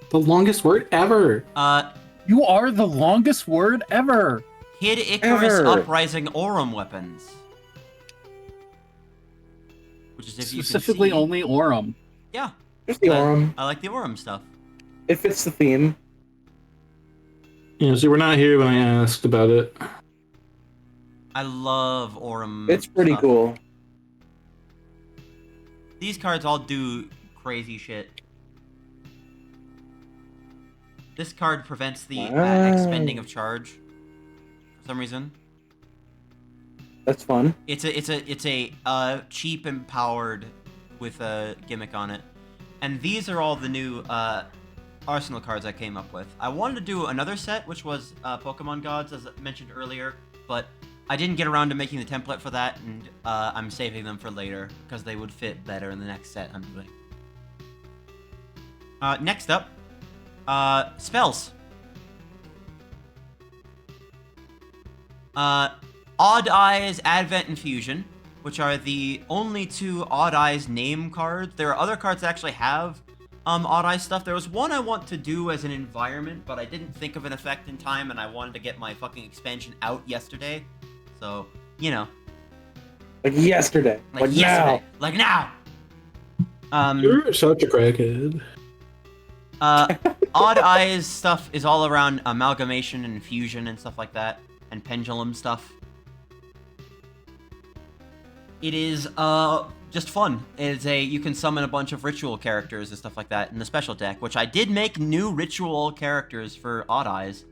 [SPEAKER 3] The longest word ever.
[SPEAKER 5] You are the longest word ever.
[SPEAKER 2] Kid Icarus
[SPEAKER 6] Ever.
[SPEAKER 2] Uprising Aurum weapons. Which is if you can
[SPEAKER 5] Specifically
[SPEAKER 2] see.
[SPEAKER 5] only Aurum.
[SPEAKER 2] Yeah.
[SPEAKER 6] Just the Aurum.
[SPEAKER 2] I like the Aurum stuff.
[SPEAKER 6] It fits the theme.
[SPEAKER 3] Yeah, see, we're not here when I asked about it.
[SPEAKER 2] I love Aurum.
[SPEAKER 6] It's pretty
[SPEAKER 2] stuff.
[SPEAKER 6] cool.
[SPEAKER 2] These cards all do crazy shit. This card prevents the expending of charge for some reason.
[SPEAKER 6] That's fun.
[SPEAKER 2] It's a cheap and powered with a gimmick on it. And these are all the new Arsenal cards I came up with. I wanted to do another set, which was Pokemon Gods, as I mentioned earlier, but I didn't get around to making the template for that, and I'm saving them for later, because they would fit better in the next set I'm doing. Next up, spells. Odd Eyes, Advent, and Fusion, which are the only two Odd Eyes name cards. There are other cards that actually have Odd Eyes stuff. There was one I want to do as an environment, but I didn't think of an effect in time, and I wanted to get my fucking expansion out yesterday. So, you know.
[SPEAKER 6] Like yesterday. Like
[SPEAKER 2] yesterday.
[SPEAKER 6] now.
[SPEAKER 2] Like now!
[SPEAKER 3] You're such a crackhead.
[SPEAKER 2] Odd Eyes stuff is all around amalgamation and fusion and stuff like that, and pendulum stuff. It is just fun. It's you can summon a bunch of ritual characters and stuff like that in the special deck, which I did make new ritual characters for Odd Eyes.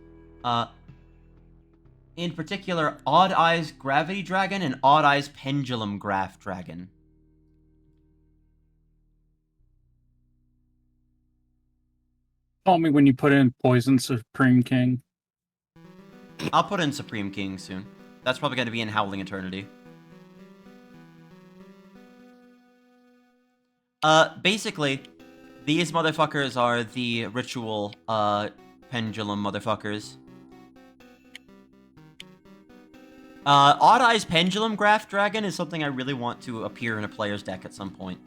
[SPEAKER 2] In particular, Odd Eyes Gravity Dragon and Odd Eyes Pendulum Graph Dragon.
[SPEAKER 5] Call me when you put in Poison Supreme King.
[SPEAKER 2] I'll put in Supreme King soon. That's probably going to be in Howling Eternity. Basically, these motherfuckers are the ritual, pendulum motherfuckers. Odd Eyes Pendulum Graph Dragon is something I really want to appear in a player's deck at some point.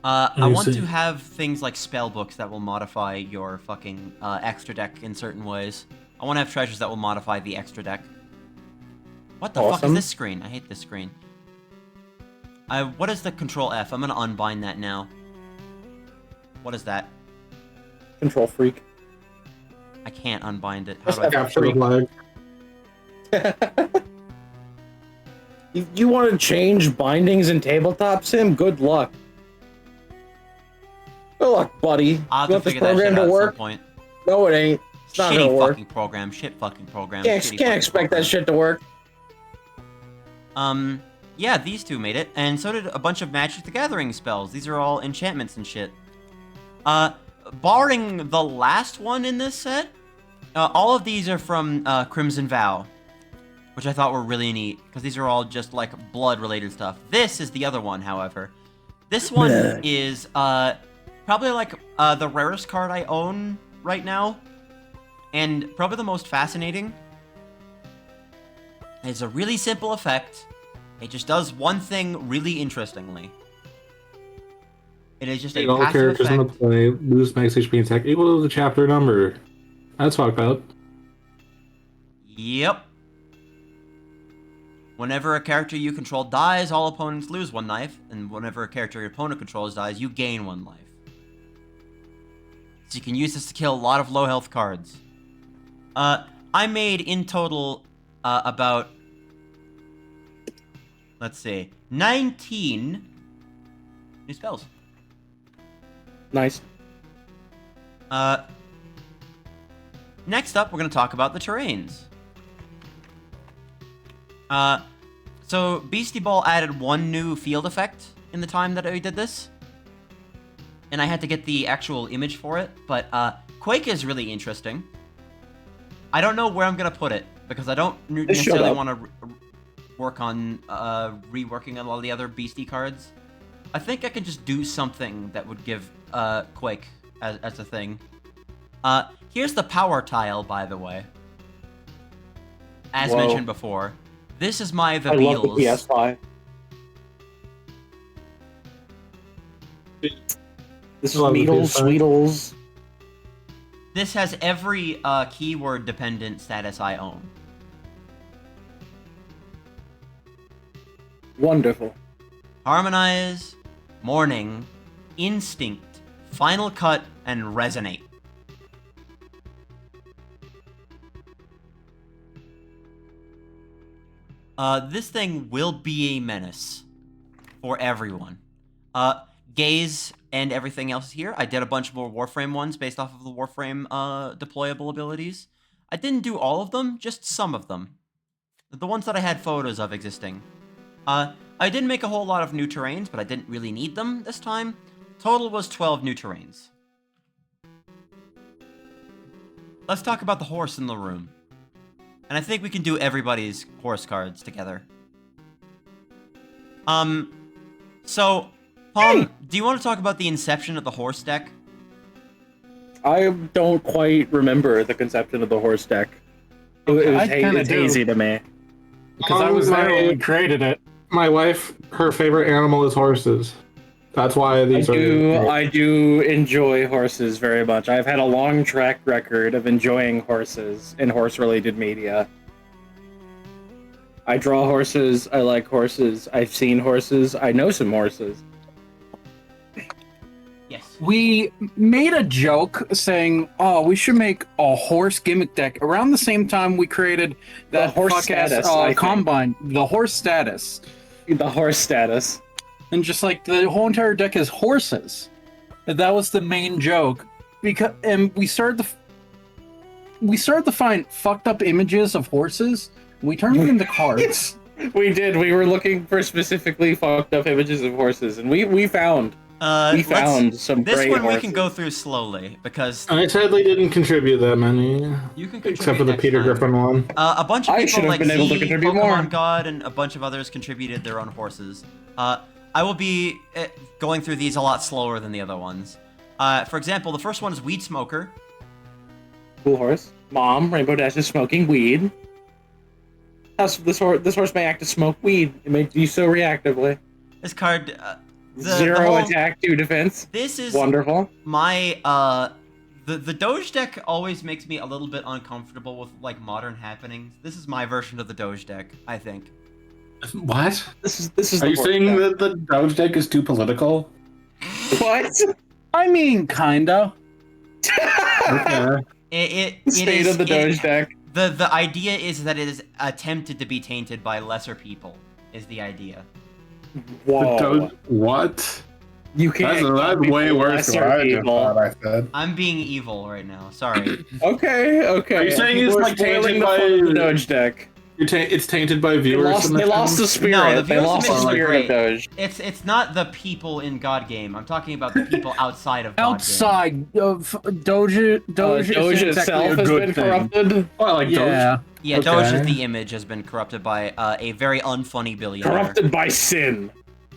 [SPEAKER 2] I want to have things like spell books that will modify your fucking extra deck in certain ways. I want to have treasures that will modify the extra deck. What the fuck is this screen? I hate this screen. What is the Control F? I'm gonna unbind that now. What is that?
[SPEAKER 6] Control Freak.
[SPEAKER 2] I can't unbind it. How do I
[SPEAKER 3] Capture the flag.
[SPEAKER 6] You want to change bindings in tabletop sim? Good luck. Good luck, buddy.
[SPEAKER 2] I'll
[SPEAKER 6] You
[SPEAKER 2] have to
[SPEAKER 6] want this
[SPEAKER 2] figure that shit
[SPEAKER 6] program
[SPEAKER 2] out
[SPEAKER 6] to
[SPEAKER 2] at
[SPEAKER 6] work?
[SPEAKER 2] some point.
[SPEAKER 6] No, it ain't. It's not gonna
[SPEAKER 2] Shitty
[SPEAKER 6] work.
[SPEAKER 2] fucking program. Shit fucking program.
[SPEAKER 6] Can't
[SPEAKER 2] shitty
[SPEAKER 6] expect
[SPEAKER 2] fucking
[SPEAKER 6] that
[SPEAKER 2] program.
[SPEAKER 6] shit to work.
[SPEAKER 2] Yeah, these two made it, and so did a bunch of Magic the Gathering spells. These are all enchantments and shit. Barring the last one in this set, all of these are from Crimson Vow, which I thought were really neat, because these are all just, like, blood-related stuff. This is the other one, however. This one is, probably, like, the rarest card I own right now, and probably the most fascinating. It's a really simple effect. It just does one thing really interestingly. It is just a
[SPEAKER 3] all
[SPEAKER 2] passive
[SPEAKER 3] characters
[SPEAKER 2] effect.
[SPEAKER 3] in the play lose max HP and attack equal to the chapter number. That's fucked up.
[SPEAKER 2] Yep. Whenever a character you control dies, all opponents lose 1 life, and whenever a character your opponent controls dies, you gain 1 life. So you can use this to kill a lot of low health cards. I made in total about, let's see, 19 new spells.
[SPEAKER 6] Nice.
[SPEAKER 2] Next up, we're going to talk about the terrains. So Beastie Ball added 1 new field effect in the time that I did this. And I had to get the actual image for it, but Quake is really interesting. I don't know where I'm going to put it, because I don't necessarily want to work on reworking a lot of the other Beastie cards. I think I can just do something that would give Quake as a thing. Here's the power tile, by the way. As mentioned before. This is my The Beatles.
[SPEAKER 6] I love the PS5. This is Beatles, Sweetles.
[SPEAKER 2] This has every keyword-dependent status I own.
[SPEAKER 6] Wonderful.
[SPEAKER 2] Harmonize, Morning, Instinct, Final Cut, and Resonate. This thing will be a menace for everyone. Gaze and everything else here. I did a bunch more Warframe ones based off of the Warframe deployable abilities. I didn't do all of them, just some of them. The ones that I had photos of existing. I didn't make a whole lot of new terrains, but I didn't really need them this time. Total was 12 new terrains. Let's talk about the horse in the room. And I think we can do everybody's horse cards together. So, Palm, do you want to talk about the inception of the horse deck?
[SPEAKER 6] I don't quite remember the conception of the horse deck. It was hazy to me.
[SPEAKER 5] Because I was there when we created it.
[SPEAKER 3] My wife, her favorite animal is horses. That's why these are...
[SPEAKER 6] I do enjoy horses very much. I've had a long track record of enjoying horses in horse-related media. I draw horses, I like horses, I've seen horses, I know some horses.
[SPEAKER 2] Yes.
[SPEAKER 5] We made a joke saying, oh, we should make a horse gimmick deck around the same time we created that
[SPEAKER 6] horse
[SPEAKER 5] fuck-ass
[SPEAKER 6] status,
[SPEAKER 5] combine, the horse status.
[SPEAKER 6] The horse status.
[SPEAKER 5] And just like the whole entire deck is horses. And that was the main joke. And we started to find fucked up images of horses. We turned them into cards.
[SPEAKER 6] We did. We were looking for specifically fucked up images of horses, and we found some
[SPEAKER 2] this
[SPEAKER 6] great
[SPEAKER 2] one
[SPEAKER 6] horses.
[SPEAKER 2] we can go through slowly because
[SPEAKER 3] I sadly didn't contribute that many.
[SPEAKER 2] You can contribute
[SPEAKER 3] except for the
[SPEAKER 2] next
[SPEAKER 3] Peter
[SPEAKER 2] time.
[SPEAKER 3] Griffin one.
[SPEAKER 2] A bunch of
[SPEAKER 6] I
[SPEAKER 2] people
[SPEAKER 6] should have
[SPEAKER 2] like
[SPEAKER 6] been able to
[SPEAKER 2] Z,
[SPEAKER 6] contribute
[SPEAKER 2] Pokemon
[SPEAKER 6] more.
[SPEAKER 2] God, and a bunch of others contributed their own horses. I will be going through these a lot slower than the other ones. For example, the first one is Weed Smoker.
[SPEAKER 6] Cool horse. Mom, Rainbow Dash is smoking weed. This horse may act to smoke weed. It may do so reactively.
[SPEAKER 2] This card,
[SPEAKER 6] Zero attack, 2 defense.
[SPEAKER 2] This is
[SPEAKER 6] wonderful.
[SPEAKER 2] My the Doge deck always makes me a little bit uncomfortable with like modern happenings. This is my version of the Doge deck, I think.
[SPEAKER 3] What?
[SPEAKER 6] This is.
[SPEAKER 3] Are you saying that the Doge deck is too political?
[SPEAKER 6] What?
[SPEAKER 5] I mean, kinda.
[SPEAKER 3] Okay.
[SPEAKER 2] It
[SPEAKER 6] State of the Doge deck.
[SPEAKER 2] The idea is that it is attempted to be tainted by lesser people, is the idea.
[SPEAKER 6] Whoa.
[SPEAKER 3] What?
[SPEAKER 6] You can't.
[SPEAKER 3] That's way worse than I just thought I said.
[SPEAKER 2] I'm being evil right now, sorry.
[SPEAKER 6] Okay.
[SPEAKER 3] Are you saying it's like
[SPEAKER 6] spoiling
[SPEAKER 3] tainted
[SPEAKER 6] the
[SPEAKER 3] by
[SPEAKER 6] fun of the Doge deck?
[SPEAKER 3] It's tainted by
[SPEAKER 6] They
[SPEAKER 3] viewers.
[SPEAKER 6] lost the spirit.
[SPEAKER 2] No, the
[SPEAKER 6] they
[SPEAKER 2] viewer
[SPEAKER 6] lost the
[SPEAKER 2] submissions are
[SPEAKER 6] spirit
[SPEAKER 2] great.
[SPEAKER 6] of Doge.
[SPEAKER 2] It's not the people in God Game. I'm talking about the people outside of God Game.
[SPEAKER 5] Outside of Doge,
[SPEAKER 6] Doge
[SPEAKER 5] isn't
[SPEAKER 6] itself
[SPEAKER 5] exactly a
[SPEAKER 6] has
[SPEAKER 5] good
[SPEAKER 6] been
[SPEAKER 5] thing.
[SPEAKER 6] corrupted.
[SPEAKER 3] Oh, like
[SPEAKER 5] Yeah.
[SPEAKER 3] Doge?
[SPEAKER 2] Yeah,
[SPEAKER 3] Okay.
[SPEAKER 2] Doge as the image has been corrupted by a very unfunny billionaire.
[SPEAKER 6] Corrupted by sin.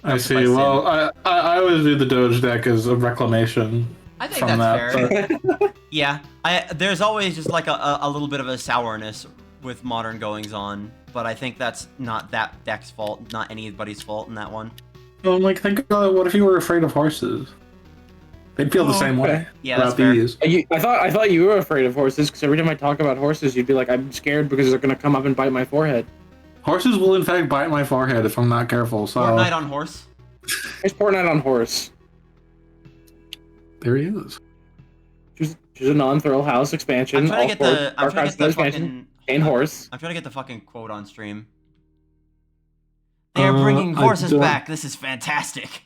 [SPEAKER 3] I
[SPEAKER 2] Corrupted
[SPEAKER 3] see.
[SPEAKER 2] by sin.
[SPEAKER 3] Well, I always view the Doge deck as a reclamation.
[SPEAKER 2] I think
[SPEAKER 3] from
[SPEAKER 2] that's
[SPEAKER 3] that,
[SPEAKER 2] fair. Yeah, there's always just like a little bit of a sourness with modern goings on, but I think that's not that deck's fault, not anybody's fault in that one.
[SPEAKER 3] Well, like, think about it, what if you were afraid of horses? They'd feel the same way
[SPEAKER 2] Yeah, that's
[SPEAKER 3] about
[SPEAKER 2] fair.
[SPEAKER 3] these.
[SPEAKER 6] I thought you were afraid of horses because every time I talk about horses, you'd be like, "I'm scared because they're gonna come up and bite my forehead."
[SPEAKER 3] Horses will in fact bite my forehead if I'm not careful. So
[SPEAKER 2] Fortnite on horse.
[SPEAKER 6] It's Fortnite on horse.
[SPEAKER 3] there he is.
[SPEAKER 6] She's a non-thrill house expansion.
[SPEAKER 2] I'm trying to get the
[SPEAKER 6] expansion. And horse.
[SPEAKER 2] I'm trying to get the fucking quote on stream. They're bringing
[SPEAKER 3] I
[SPEAKER 2] horses
[SPEAKER 3] don't-
[SPEAKER 2] back. This is fantastic.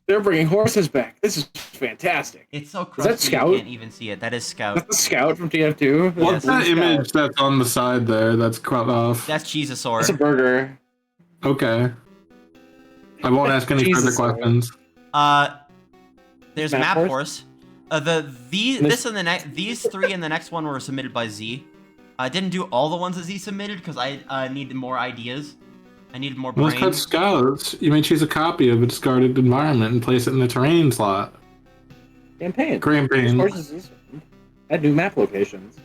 [SPEAKER 6] They're bringing horses back. This is fantastic.
[SPEAKER 2] It's so
[SPEAKER 6] Is that
[SPEAKER 2] crusty
[SPEAKER 6] Scout?
[SPEAKER 2] you can't even see it. That is Scout.
[SPEAKER 6] That's the Scout from TF2.
[SPEAKER 3] What's that image that's on the side there that's cut off?
[SPEAKER 2] That's Cheezosaur.
[SPEAKER 6] That's a burger.
[SPEAKER 3] Okay. I won't ask any further
[SPEAKER 6] Jesus.
[SPEAKER 3] questions.
[SPEAKER 2] There's
[SPEAKER 6] Map
[SPEAKER 2] Map
[SPEAKER 6] Horse?
[SPEAKER 2] Horse. These three and the next one were submitted by Z. I didn't do all the ones that Z submitted because I needed more ideas. I needed more
[SPEAKER 3] Let's cut
[SPEAKER 2] brains.
[SPEAKER 3] scouts. You may choose a copy of a discarded environment and place it in the terrain slot.
[SPEAKER 6] Campaign.
[SPEAKER 3] Campaign.
[SPEAKER 6] Horses. Add new map locations.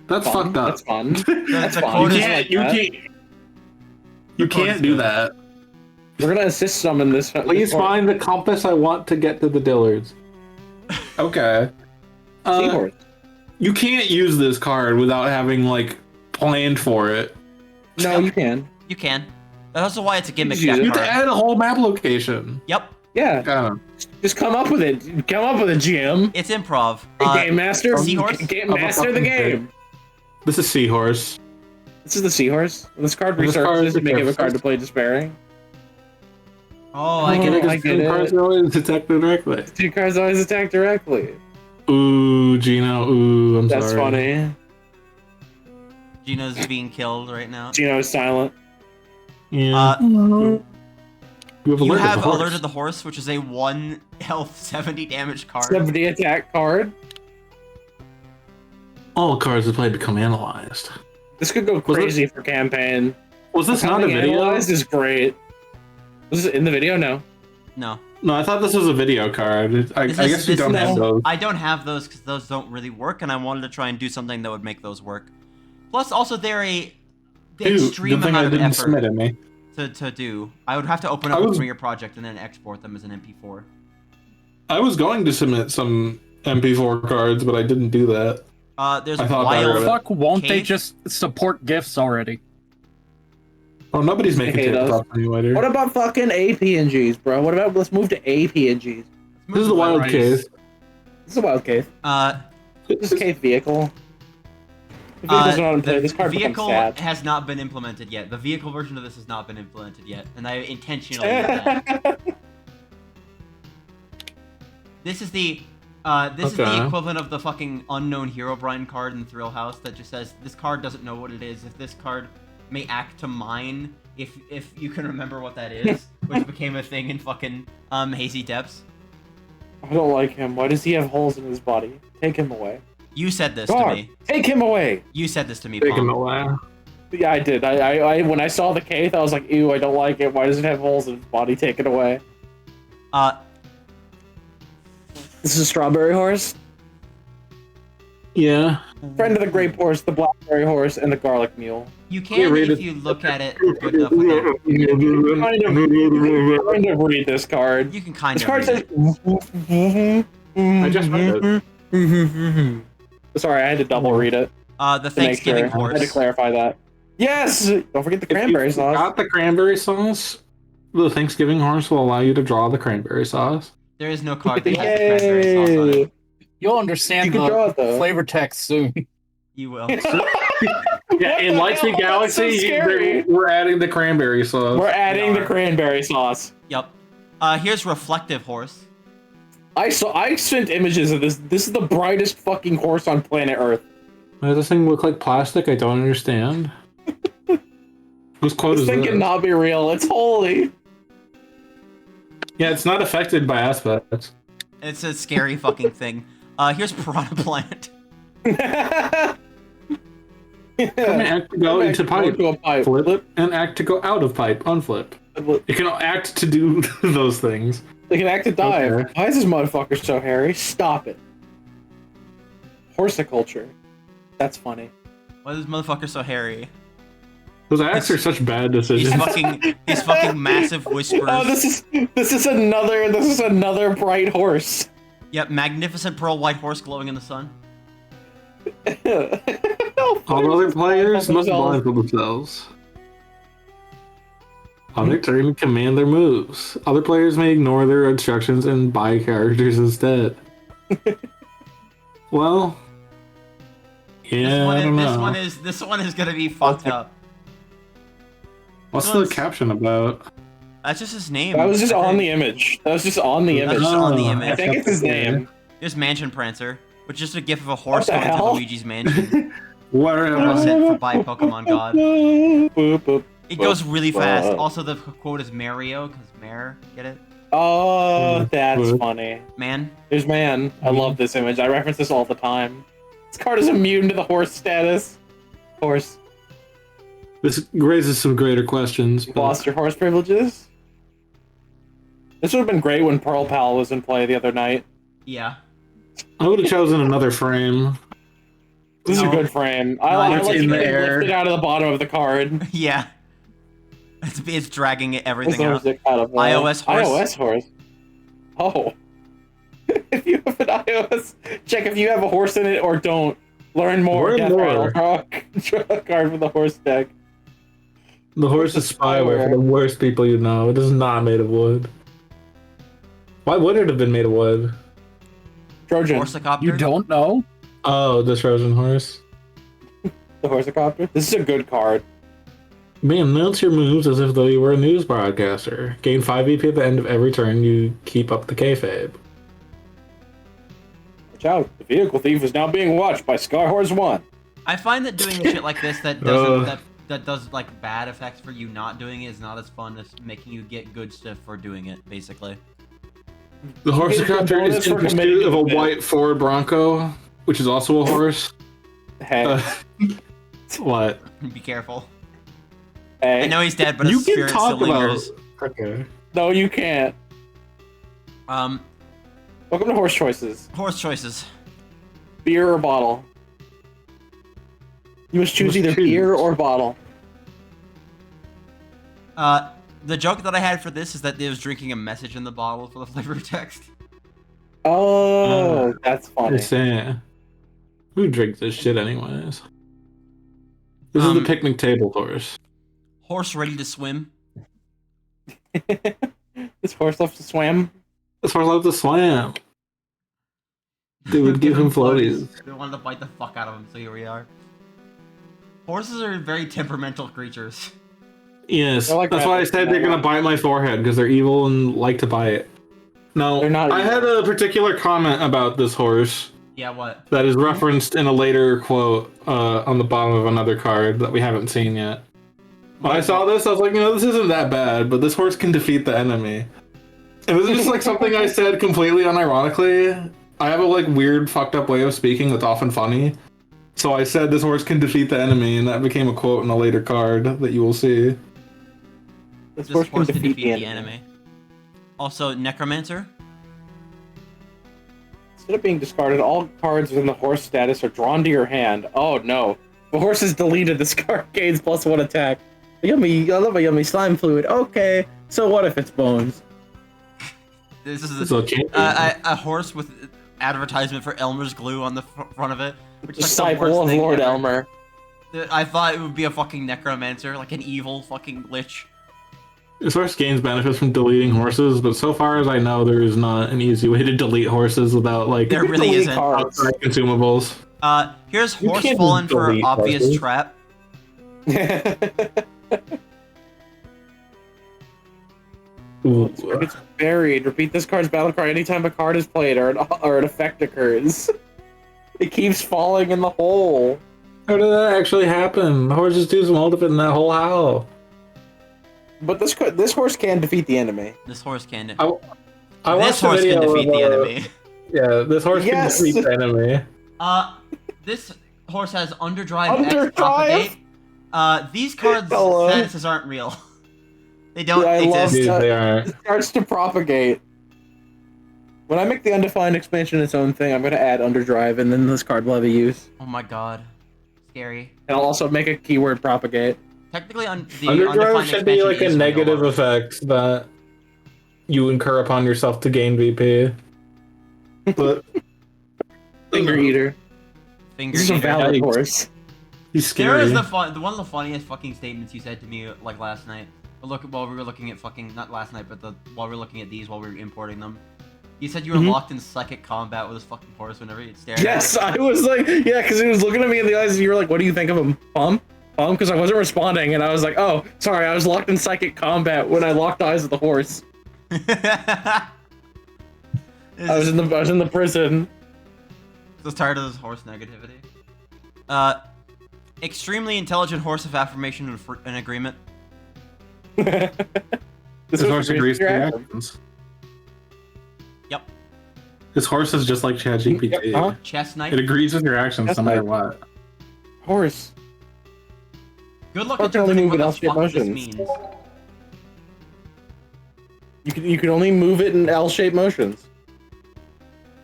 [SPEAKER 3] That's
[SPEAKER 6] Fun.
[SPEAKER 3] fucked up.
[SPEAKER 6] That's fun. That's
[SPEAKER 2] the
[SPEAKER 6] fun.
[SPEAKER 2] quote
[SPEAKER 3] You
[SPEAKER 2] is
[SPEAKER 3] can't.
[SPEAKER 6] like
[SPEAKER 3] You
[SPEAKER 6] that.
[SPEAKER 3] can't. You can't do that.
[SPEAKER 6] We're gonna assist some in this.
[SPEAKER 3] Please find the compass I want to get to the Dillards. Okay.
[SPEAKER 6] Seahorse.
[SPEAKER 3] You can't use this card without having like planned for it.
[SPEAKER 6] No, you can.
[SPEAKER 2] You can. That's also why it's a gimmick
[SPEAKER 6] You
[SPEAKER 2] deck
[SPEAKER 3] You have to
[SPEAKER 2] card.
[SPEAKER 3] add a whole map location.
[SPEAKER 2] Yep,
[SPEAKER 6] Yeah. Just come up with it. Come up with it, GM.
[SPEAKER 2] it's improv.
[SPEAKER 6] Game Master.
[SPEAKER 2] Seahorse?
[SPEAKER 6] Game Master the game.
[SPEAKER 3] This is Seahorse.
[SPEAKER 6] This is the Seahorse. This card
[SPEAKER 3] This card
[SPEAKER 6] resurfaces to make it a
[SPEAKER 3] resurfaces.
[SPEAKER 6] card to play despairing.
[SPEAKER 2] Oh, I get it.
[SPEAKER 6] I get it.
[SPEAKER 3] Cards are always detected directly.
[SPEAKER 6] Two cards always attack directly.
[SPEAKER 3] Ooh, Gino. Ooh, I'm
[SPEAKER 6] That's
[SPEAKER 3] sorry.
[SPEAKER 6] funny.
[SPEAKER 2] Gino's being killed right now.
[SPEAKER 6] Gino is silent.
[SPEAKER 3] Yeah.
[SPEAKER 2] You
[SPEAKER 3] alerted
[SPEAKER 2] have
[SPEAKER 3] the horse.
[SPEAKER 2] Alerted the Horse, which is a 1 health 70 damage card.
[SPEAKER 6] 70 attack card.
[SPEAKER 3] All cards that play become analyzed.
[SPEAKER 6] This could go
[SPEAKER 3] Was
[SPEAKER 6] crazy for campaign.
[SPEAKER 3] Was this not a
[SPEAKER 6] Becoming
[SPEAKER 3] video?
[SPEAKER 6] analyzed is great. Was it in the video? No.
[SPEAKER 2] No.
[SPEAKER 3] No, I thought this was a video card. I guess you don't have those.
[SPEAKER 2] I don't have those because those don't really work, and I wanted to try and do something that would make those work. Plus, also, they're a extreme
[SPEAKER 3] good thing I
[SPEAKER 2] amount of
[SPEAKER 3] didn't
[SPEAKER 2] effort
[SPEAKER 3] submit any.
[SPEAKER 2] to do. I would have to open up a Premiere project and then export them as an MP4.
[SPEAKER 3] I was going to submit some MP4 cards, but I didn't do that.
[SPEAKER 2] There's
[SPEAKER 3] I thought better
[SPEAKER 2] Wild
[SPEAKER 3] of it.
[SPEAKER 5] Fuck, won't they
[SPEAKER 2] Cave?
[SPEAKER 5] just support gifts already?
[SPEAKER 3] Oh, nobody's making
[SPEAKER 6] hate us.
[SPEAKER 3] tabletop simulator.
[SPEAKER 6] What about fucking APNGs, bro? What about let's move to APNGs?
[SPEAKER 3] This is the wild
[SPEAKER 5] Right.
[SPEAKER 3] case.
[SPEAKER 6] This is a wild cave. This is cave vehicle. The vehicles are not in play. This card becomes
[SPEAKER 2] vehicle
[SPEAKER 6] sad.
[SPEAKER 2] has not been implemented yet. The vehicle version of this has not been implemented yet, and I intentionally did that. This is the
[SPEAKER 3] Okay.
[SPEAKER 2] equivalent of the fucking unknown Herobrine card in Thrill House that just says this card doesn't know what it is. If this card may act to mine, if you can remember what that is, which became a thing in fucking Hazy Depths.
[SPEAKER 6] I don't like him. Why does he have holes in his body? Take him away.
[SPEAKER 2] You said this to
[SPEAKER 6] God,
[SPEAKER 2] me.
[SPEAKER 6] take him away.
[SPEAKER 2] You said this to me,
[SPEAKER 3] Take him
[SPEAKER 2] Pong.
[SPEAKER 3] away.
[SPEAKER 6] Yeah, I did. I when I saw the cave, I was like, ew, I don't like it. Why does it have holes in its body? Take it away. This is a strawberry horse.
[SPEAKER 3] Yeah.
[SPEAKER 6] Friend of the grape horse, the blackberry horse, and the garlic mule.
[SPEAKER 2] You can
[SPEAKER 3] read
[SPEAKER 2] if
[SPEAKER 3] it.
[SPEAKER 2] you look at it with the fucking,
[SPEAKER 6] Kind of read this card.
[SPEAKER 2] you can kind
[SPEAKER 6] This
[SPEAKER 2] of
[SPEAKER 6] card
[SPEAKER 2] read
[SPEAKER 6] says.
[SPEAKER 2] it.
[SPEAKER 3] I just read it.
[SPEAKER 6] Sorry, I had to double read it.
[SPEAKER 2] The
[SPEAKER 6] To make
[SPEAKER 2] Thanksgiving
[SPEAKER 6] sure. I had to
[SPEAKER 2] horse.
[SPEAKER 6] clarify that. Yes! Don't forget the cranberry
[SPEAKER 3] If you
[SPEAKER 6] sauce.
[SPEAKER 3] got the cranberry sauce, the Thanksgiving horse will allow you to draw the cranberry sauce.
[SPEAKER 2] There is no card that has the cranberry sauce on
[SPEAKER 6] Yay!
[SPEAKER 2] it.
[SPEAKER 5] You'll understand
[SPEAKER 6] You can draw it,
[SPEAKER 5] the
[SPEAKER 6] though.
[SPEAKER 5] flavor text soon.
[SPEAKER 2] You will.
[SPEAKER 3] Yeah, in
[SPEAKER 6] What the
[SPEAKER 3] Lightspeed
[SPEAKER 6] hell? That's so
[SPEAKER 3] Galaxy,
[SPEAKER 6] scary.
[SPEAKER 3] we're adding the cranberry sauce.
[SPEAKER 6] We're adding the
[SPEAKER 2] are.
[SPEAKER 6] cranberry sauce.
[SPEAKER 2] Yup. Here's Reflective Horse.
[SPEAKER 6] I sent images of this. This is the brightest fucking horse on planet Earth.
[SPEAKER 3] Does this thing look like plastic? I don't understand. Whose quote
[SPEAKER 6] This
[SPEAKER 3] is
[SPEAKER 6] thing
[SPEAKER 3] this?
[SPEAKER 6] cannot be real. It's holy.
[SPEAKER 3] Yeah, it's not affected by aspects.
[SPEAKER 2] It's a scary fucking thing. Here's Piranha Plant.
[SPEAKER 3] Come act to go into pipe.
[SPEAKER 6] To a pipe.
[SPEAKER 3] Flip, and act to go out of pipe. Unflip. It can act to do those things.
[SPEAKER 6] They can act to dive.
[SPEAKER 3] Okay.
[SPEAKER 6] Why is this motherfucker so hairy? Stop it. Horticulture. That's funny.
[SPEAKER 2] Why is this motherfucker so hairy?
[SPEAKER 3] Those acts are such bad decisions.
[SPEAKER 2] He's fucking massive whispers.
[SPEAKER 6] Oh, this is another bright horse.
[SPEAKER 2] Yep, magnificent pearl white horse glowing in the sun.
[SPEAKER 3] All other players must blindfold themselves. On their turn, command their moves. Other players may ignore their instructions and buy characters instead. Well, yeah, I don't know.
[SPEAKER 2] This one is gonna be fucked up.
[SPEAKER 3] What's the caption about?
[SPEAKER 2] That's just his name.
[SPEAKER 6] That was just on the image.
[SPEAKER 2] That's just on the image.
[SPEAKER 6] I think it's his name.
[SPEAKER 2] There's Mansion Prancer, which is just a gif of a horse going to Luigi's mansion.
[SPEAKER 3] Whatever.
[SPEAKER 2] That was it for by Pokemon God.
[SPEAKER 6] Boop, boop,
[SPEAKER 2] It goes really fast.
[SPEAKER 6] boop.
[SPEAKER 2] Also, the quote is Mario, because Mare, get it?
[SPEAKER 6] Oh, that's funny.
[SPEAKER 2] Man.
[SPEAKER 6] There's man. I love this image. I reference this all the time. This card is immune to the horse status. Horse.
[SPEAKER 3] This raises some greater questions.
[SPEAKER 6] You lost your horse privileges? This would have been great when Pearl Pal was in play the other night.
[SPEAKER 2] Yeah.
[SPEAKER 3] I would have chosen another frame.
[SPEAKER 6] This is a good frame. I like
[SPEAKER 3] it's in
[SPEAKER 6] to
[SPEAKER 3] the air.
[SPEAKER 6] lift it out of the bottom of the card.
[SPEAKER 2] Yeah. It's dragging everything
[SPEAKER 6] This
[SPEAKER 2] out.
[SPEAKER 6] is kind of,
[SPEAKER 2] iOS horse.
[SPEAKER 6] iOS horse. Oh. If you have an iOS, check if you have a horse in it or don't. Learn more.
[SPEAKER 3] Learn
[SPEAKER 6] Death
[SPEAKER 3] more.
[SPEAKER 6] Rattle. Draw a card from the horse deck.
[SPEAKER 3] The horse is spyware for the worst people you know. It is not made of wood. Why would it have been made of wood?
[SPEAKER 6] Trojan.
[SPEAKER 2] Horsecopter?
[SPEAKER 5] You don't know?
[SPEAKER 3] Oh, the Trojan horse.
[SPEAKER 6] The Horsecopter? This is a good card.
[SPEAKER 3] Man, announce your moves as if though you were a news broadcaster. Gain 5 EP at the end of every turn. You keep up the kayfabe.
[SPEAKER 6] Watch out. The vehicle thief is now being watched by Skyhorse 1.
[SPEAKER 2] I find that doing shit like this that doesn't that does like bad effects for you not doing it is not as fun as making you get good stuff for doing it, basically.
[SPEAKER 3] The Horsecopter is in pursuit of a white Ford Bronco, which is also a horse.
[SPEAKER 6] Hey.
[SPEAKER 3] What?
[SPEAKER 2] Be careful.
[SPEAKER 6] Hey.
[SPEAKER 2] I know he's dead, but
[SPEAKER 3] You
[SPEAKER 2] his
[SPEAKER 3] can
[SPEAKER 2] spirit
[SPEAKER 3] talk
[SPEAKER 2] still
[SPEAKER 3] about-
[SPEAKER 2] lingers.
[SPEAKER 3] Okay.
[SPEAKER 6] No, you can't.
[SPEAKER 2] Welcome
[SPEAKER 6] to Horse Choices.
[SPEAKER 2] Horse choices.
[SPEAKER 6] Beer or bottle? You must choose either beer or bottle.
[SPEAKER 2] The joke that I had for this is that they was drinking a message in the bottle for the flavor text.
[SPEAKER 6] Oh, that's funny.
[SPEAKER 3] Saying, who drinks this shit anyways? This is the picnic table horse.
[SPEAKER 2] Horse ready to swim.
[SPEAKER 6] This horse loves to swim.
[SPEAKER 3] This horse loves to swim. They would give him floaties.
[SPEAKER 2] They wanted to bite the fuck out of him, so here we are. Horses are very temperamental creatures.
[SPEAKER 3] Yes,
[SPEAKER 6] They're like
[SPEAKER 3] that's why I
[SPEAKER 6] rabbits,
[SPEAKER 3] said they're gonna bite my forehead, because they're evil and like to bite. No,
[SPEAKER 6] They're not
[SPEAKER 3] I
[SPEAKER 6] evil.
[SPEAKER 3] had a particular comment about this horse
[SPEAKER 2] Yeah, what?
[SPEAKER 3] that is referenced in a later quote on the bottom of another card that we haven't seen yet. When I saw this, I was like, this isn't that bad, but this horse can defeat the enemy. It was just like something I said completely unironically. I have a like weird fucked up way of speaking that's often funny. So I said this horse can defeat the enemy, and that became a quote in a later card that you will see.
[SPEAKER 6] This
[SPEAKER 2] This
[SPEAKER 6] horse
[SPEAKER 2] horse
[SPEAKER 6] can
[SPEAKER 2] can
[SPEAKER 6] defeat
[SPEAKER 2] defeat
[SPEAKER 6] the
[SPEAKER 2] the
[SPEAKER 6] enemy.
[SPEAKER 2] enemy. Also, Necromancer.
[SPEAKER 6] Instead of being discarded, all cards within the horse status are drawn to your hand. Oh no. The horse is deleted. This card gains +1 attack. Yummy, I love a yummy slime fluid. Okay, so what if it's bones?
[SPEAKER 2] This is
[SPEAKER 3] It's okay.
[SPEAKER 2] a horse with advertisement for Elmer's glue on the front of it. Which is like the
[SPEAKER 6] Disciple
[SPEAKER 2] worst
[SPEAKER 6] of
[SPEAKER 2] thing
[SPEAKER 6] Lord
[SPEAKER 2] ever.
[SPEAKER 6] Elmer.
[SPEAKER 2] I thought it would be a fucking necromancer, like an evil fucking lich.
[SPEAKER 3] This horse gains benefits from deleting horses, but so far as I know, there is not an easy way to delete horses without like
[SPEAKER 2] There really
[SPEAKER 6] delete
[SPEAKER 2] isn't.
[SPEAKER 6] cards.
[SPEAKER 3] outside consumables.
[SPEAKER 2] Here's
[SPEAKER 3] You
[SPEAKER 2] horse
[SPEAKER 3] can't
[SPEAKER 2] fallen for
[SPEAKER 3] delete
[SPEAKER 2] obvious
[SPEAKER 3] horses.
[SPEAKER 2] trap.
[SPEAKER 3] Ooh.
[SPEAKER 6] It's buried. Repeat this card's battle card anytime a card is played or an effect occurs. It keeps falling in the hole.
[SPEAKER 3] How did that actually happen? The horses do some ultimate in that whole how?
[SPEAKER 6] But this horse can defeat the enemy.
[SPEAKER 2] This horse can.
[SPEAKER 3] I
[SPEAKER 2] This
[SPEAKER 3] watched a
[SPEAKER 2] horse can
[SPEAKER 3] video
[SPEAKER 2] defeat
[SPEAKER 3] of,
[SPEAKER 2] the enemy.
[SPEAKER 3] Yeah, this horse
[SPEAKER 6] Yes.
[SPEAKER 3] can defeat the enemy.
[SPEAKER 2] This horse has underdrive, X,
[SPEAKER 6] Underdrive?
[SPEAKER 2] propagate. These cards'
[SPEAKER 6] Hello.
[SPEAKER 2] statuses aren't real. They don't
[SPEAKER 6] Yeah, I love
[SPEAKER 2] exist.
[SPEAKER 3] Dude,
[SPEAKER 6] that.
[SPEAKER 3] they are.
[SPEAKER 6] It starts to propagate. When I make the undefined expansion its own thing, I'm gonna add underdrive, and then this card will have a use.
[SPEAKER 2] Oh my god. Scary.
[SPEAKER 6] And I'll also make a keyword propagate.
[SPEAKER 2] Technically, the
[SPEAKER 3] Underdrive
[SPEAKER 2] undefined
[SPEAKER 3] should be
[SPEAKER 2] expansion
[SPEAKER 3] like a
[SPEAKER 2] is real,
[SPEAKER 3] negative
[SPEAKER 2] though.
[SPEAKER 3] effect that you incur upon yourself to gain VP. But
[SPEAKER 6] Finger eater.
[SPEAKER 2] Finger
[SPEAKER 6] This is a
[SPEAKER 2] eater.
[SPEAKER 6] valid
[SPEAKER 3] Yikes.
[SPEAKER 6] horse.
[SPEAKER 3] he's
[SPEAKER 2] There
[SPEAKER 3] scary.
[SPEAKER 2] is one of the funniest fucking statements you said to me like last night. While we were looking at fucking not last night, but while we were looking at these while we were importing them. You said you were locked in psychic combat with this fucking horse whenever you'd stare.
[SPEAKER 6] Yes,
[SPEAKER 2] at it.
[SPEAKER 6] I was like, yeah, because he was looking at me in the eyes, and you were like, "What do you think of him, Pum?" Because I wasn't responding, and I was like, "Oh, sorry, I was locked in psychic combat when I locked eyes with the horse. I was in the prison."
[SPEAKER 2] So tired of this horse negativity. Extremely intelligent horse of affirmation and agreement.
[SPEAKER 3] This horse agrees to
[SPEAKER 6] your
[SPEAKER 3] your
[SPEAKER 6] actions.
[SPEAKER 3] actions.
[SPEAKER 2] Yep.
[SPEAKER 3] This horse is just like ChatGPT.
[SPEAKER 6] Yep, huh?
[SPEAKER 2] Chestnut.
[SPEAKER 3] It agrees with your actions
[SPEAKER 6] That's
[SPEAKER 3] no matter
[SPEAKER 6] right.
[SPEAKER 3] what.
[SPEAKER 6] Horse.
[SPEAKER 2] Good luck
[SPEAKER 6] Horse can only
[SPEAKER 2] interpreting
[SPEAKER 6] move
[SPEAKER 2] what
[SPEAKER 6] in
[SPEAKER 2] the
[SPEAKER 6] L-shaped
[SPEAKER 2] fuck this
[SPEAKER 6] motions.
[SPEAKER 2] means.
[SPEAKER 6] You can only move it in L-shaped motions.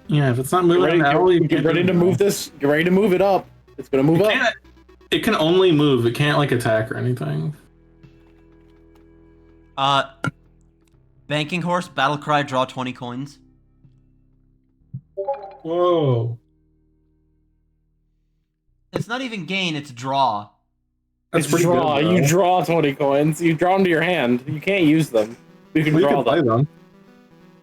[SPEAKER 3] Yeah, if it's not
[SPEAKER 6] Get
[SPEAKER 3] moving
[SPEAKER 6] ready,
[SPEAKER 3] an L, you
[SPEAKER 6] get ready to move this. Get ready to move it up. It's gonna move up.
[SPEAKER 3] It can only move. It can't like attack or anything.
[SPEAKER 2] Banking horse, battle cry, draw 20 coins.
[SPEAKER 3] Whoa.
[SPEAKER 2] It's not even gain, it's draw.
[SPEAKER 3] That's
[SPEAKER 6] It's
[SPEAKER 3] pretty
[SPEAKER 6] draw.
[SPEAKER 3] good,
[SPEAKER 6] You
[SPEAKER 3] though.
[SPEAKER 6] draw 20 coins. You draw them to your hand. You can't use them. You can
[SPEAKER 3] We
[SPEAKER 6] draw
[SPEAKER 3] can play
[SPEAKER 6] them.
[SPEAKER 3] them.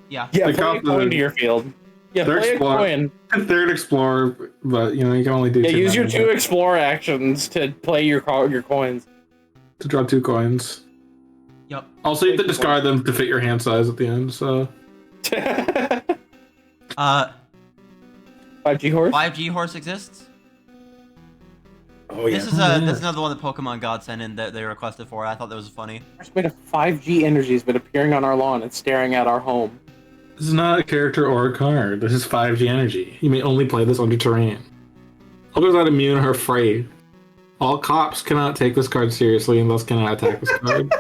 [SPEAKER 2] Yeah.
[SPEAKER 6] Yeah,
[SPEAKER 3] Pick
[SPEAKER 6] play
[SPEAKER 3] out
[SPEAKER 6] a coin
[SPEAKER 3] the-
[SPEAKER 6] to your field. Yeah,
[SPEAKER 3] They're
[SPEAKER 6] play a
[SPEAKER 3] exploring.
[SPEAKER 6] coin.
[SPEAKER 3] Third explorer, but you know you can only do.
[SPEAKER 6] Yeah,
[SPEAKER 3] two
[SPEAKER 6] use your
[SPEAKER 3] now,
[SPEAKER 6] 2 explore actions to play your coins.
[SPEAKER 3] to draw 2 coins.
[SPEAKER 2] Yep.
[SPEAKER 3] Also, you have to discard them to fit your hand size at the end. So
[SPEAKER 6] 5G horse.
[SPEAKER 2] 5G horse exists.
[SPEAKER 6] Oh yeah.
[SPEAKER 2] This is another one that Pokemon God sent in that they requested for. I thought that was funny.
[SPEAKER 6] There's been a 5G energy has been appearing on our lawn and staring at our home.
[SPEAKER 3] this is not a character or a card. This is 5G energy. You may only play this under terrain. Others are immune or afraid. All cops cannot take this card seriously and thus cannot attack this card.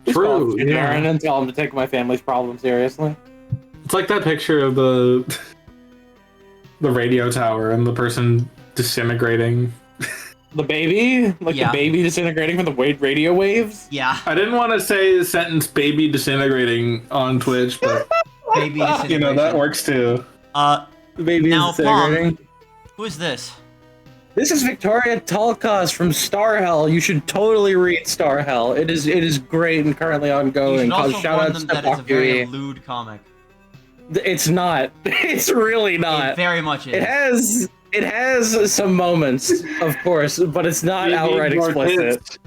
[SPEAKER 3] True.
[SPEAKER 6] Aaron
[SPEAKER 3] Yeah.
[SPEAKER 6] and tell him to take my family's problem seriously.
[SPEAKER 3] It's like that picture of the radio tower and the person disintegrating.
[SPEAKER 6] The baby, like
[SPEAKER 2] Yeah.
[SPEAKER 6] the baby disintegrating from the radio waves.
[SPEAKER 2] Yeah.
[SPEAKER 3] I didn't want to say the sentence "baby disintegrating" on Twitch, but
[SPEAKER 2] Baby
[SPEAKER 3] you know that works too.
[SPEAKER 6] The baby
[SPEAKER 2] Now,
[SPEAKER 6] is disintegrating.
[SPEAKER 2] Who is this?
[SPEAKER 6] This is Victoria Talcos from Star Hell. You should totally read Star Hell. It is great and currently
[SPEAKER 2] You
[SPEAKER 6] ongoing.
[SPEAKER 2] should also
[SPEAKER 6] Shout
[SPEAKER 2] warn
[SPEAKER 6] out
[SPEAKER 2] them
[SPEAKER 6] to
[SPEAKER 2] that it's a very
[SPEAKER 6] Bakuri.
[SPEAKER 2] lewd comic.
[SPEAKER 6] It's not. It's really
[SPEAKER 2] It
[SPEAKER 6] not.
[SPEAKER 2] very much is.
[SPEAKER 6] It has some moments, of course, but it's not outright explicit.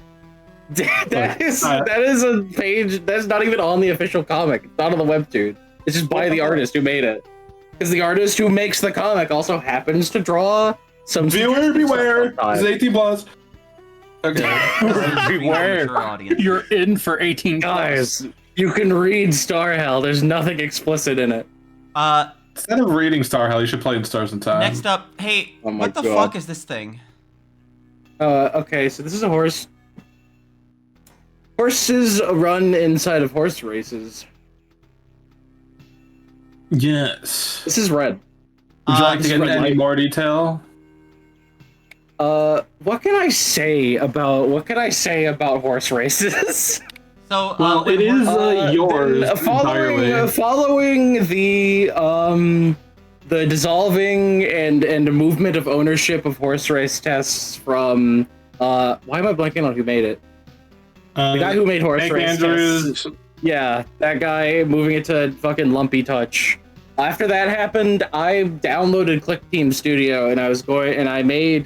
[SPEAKER 6] that is a page that's not even on the official comic. It's not on the webtoon. It's just by the artist who made it. Because the artist who makes the comic also happens to draw some
[SPEAKER 3] Viewer beware!
[SPEAKER 6] sometimes.
[SPEAKER 3] It's 18 plus. Okay.
[SPEAKER 6] Beware.
[SPEAKER 2] Mature audience.
[SPEAKER 5] You're in for 18
[SPEAKER 6] Guys, you can read Star Hell. There's nothing explicit in it.
[SPEAKER 3] Instead of reading Star Hell, you should play in Stars and Time.
[SPEAKER 2] Next up, hey,
[SPEAKER 6] Oh my
[SPEAKER 2] what the
[SPEAKER 6] God.
[SPEAKER 2] fuck is this thing?
[SPEAKER 6] Okay, so this is a horse. Horses run inside of horse races.
[SPEAKER 3] Yes.
[SPEAKER 6] This is red.
[SPEAKER 3] Would you like to
[SPEAKER 6] this
[SPEAKER 3] get
[SPEAKER 6] is
[SPEAKER 3] into any
[SPEAKER 6] red
[SPEAKER 3] more detail?
[SPEAKER 6] What can I say about horse races?
[SPEAKER 2] So,
[SPEAKER 3] Well,
[SPEAKER 2] when
[SPEAKER 3] it is yours
[SPEAKER 6] then
[SPEAKER 3] entirely.
[SPEAKER 6] following the dissolving and the movement of ownership of horse race tests from why am I blanking on who made it? The guy who made horse
[SPEAKER 3] Hank
[SPEAKER 6] race
[SPEAKER 3] Andrews.
[SPEAKER 6] tests. Yeah, that guy moving it to fucking Lumpy Touch. After that happened, I downloaded Click Team Studio and I made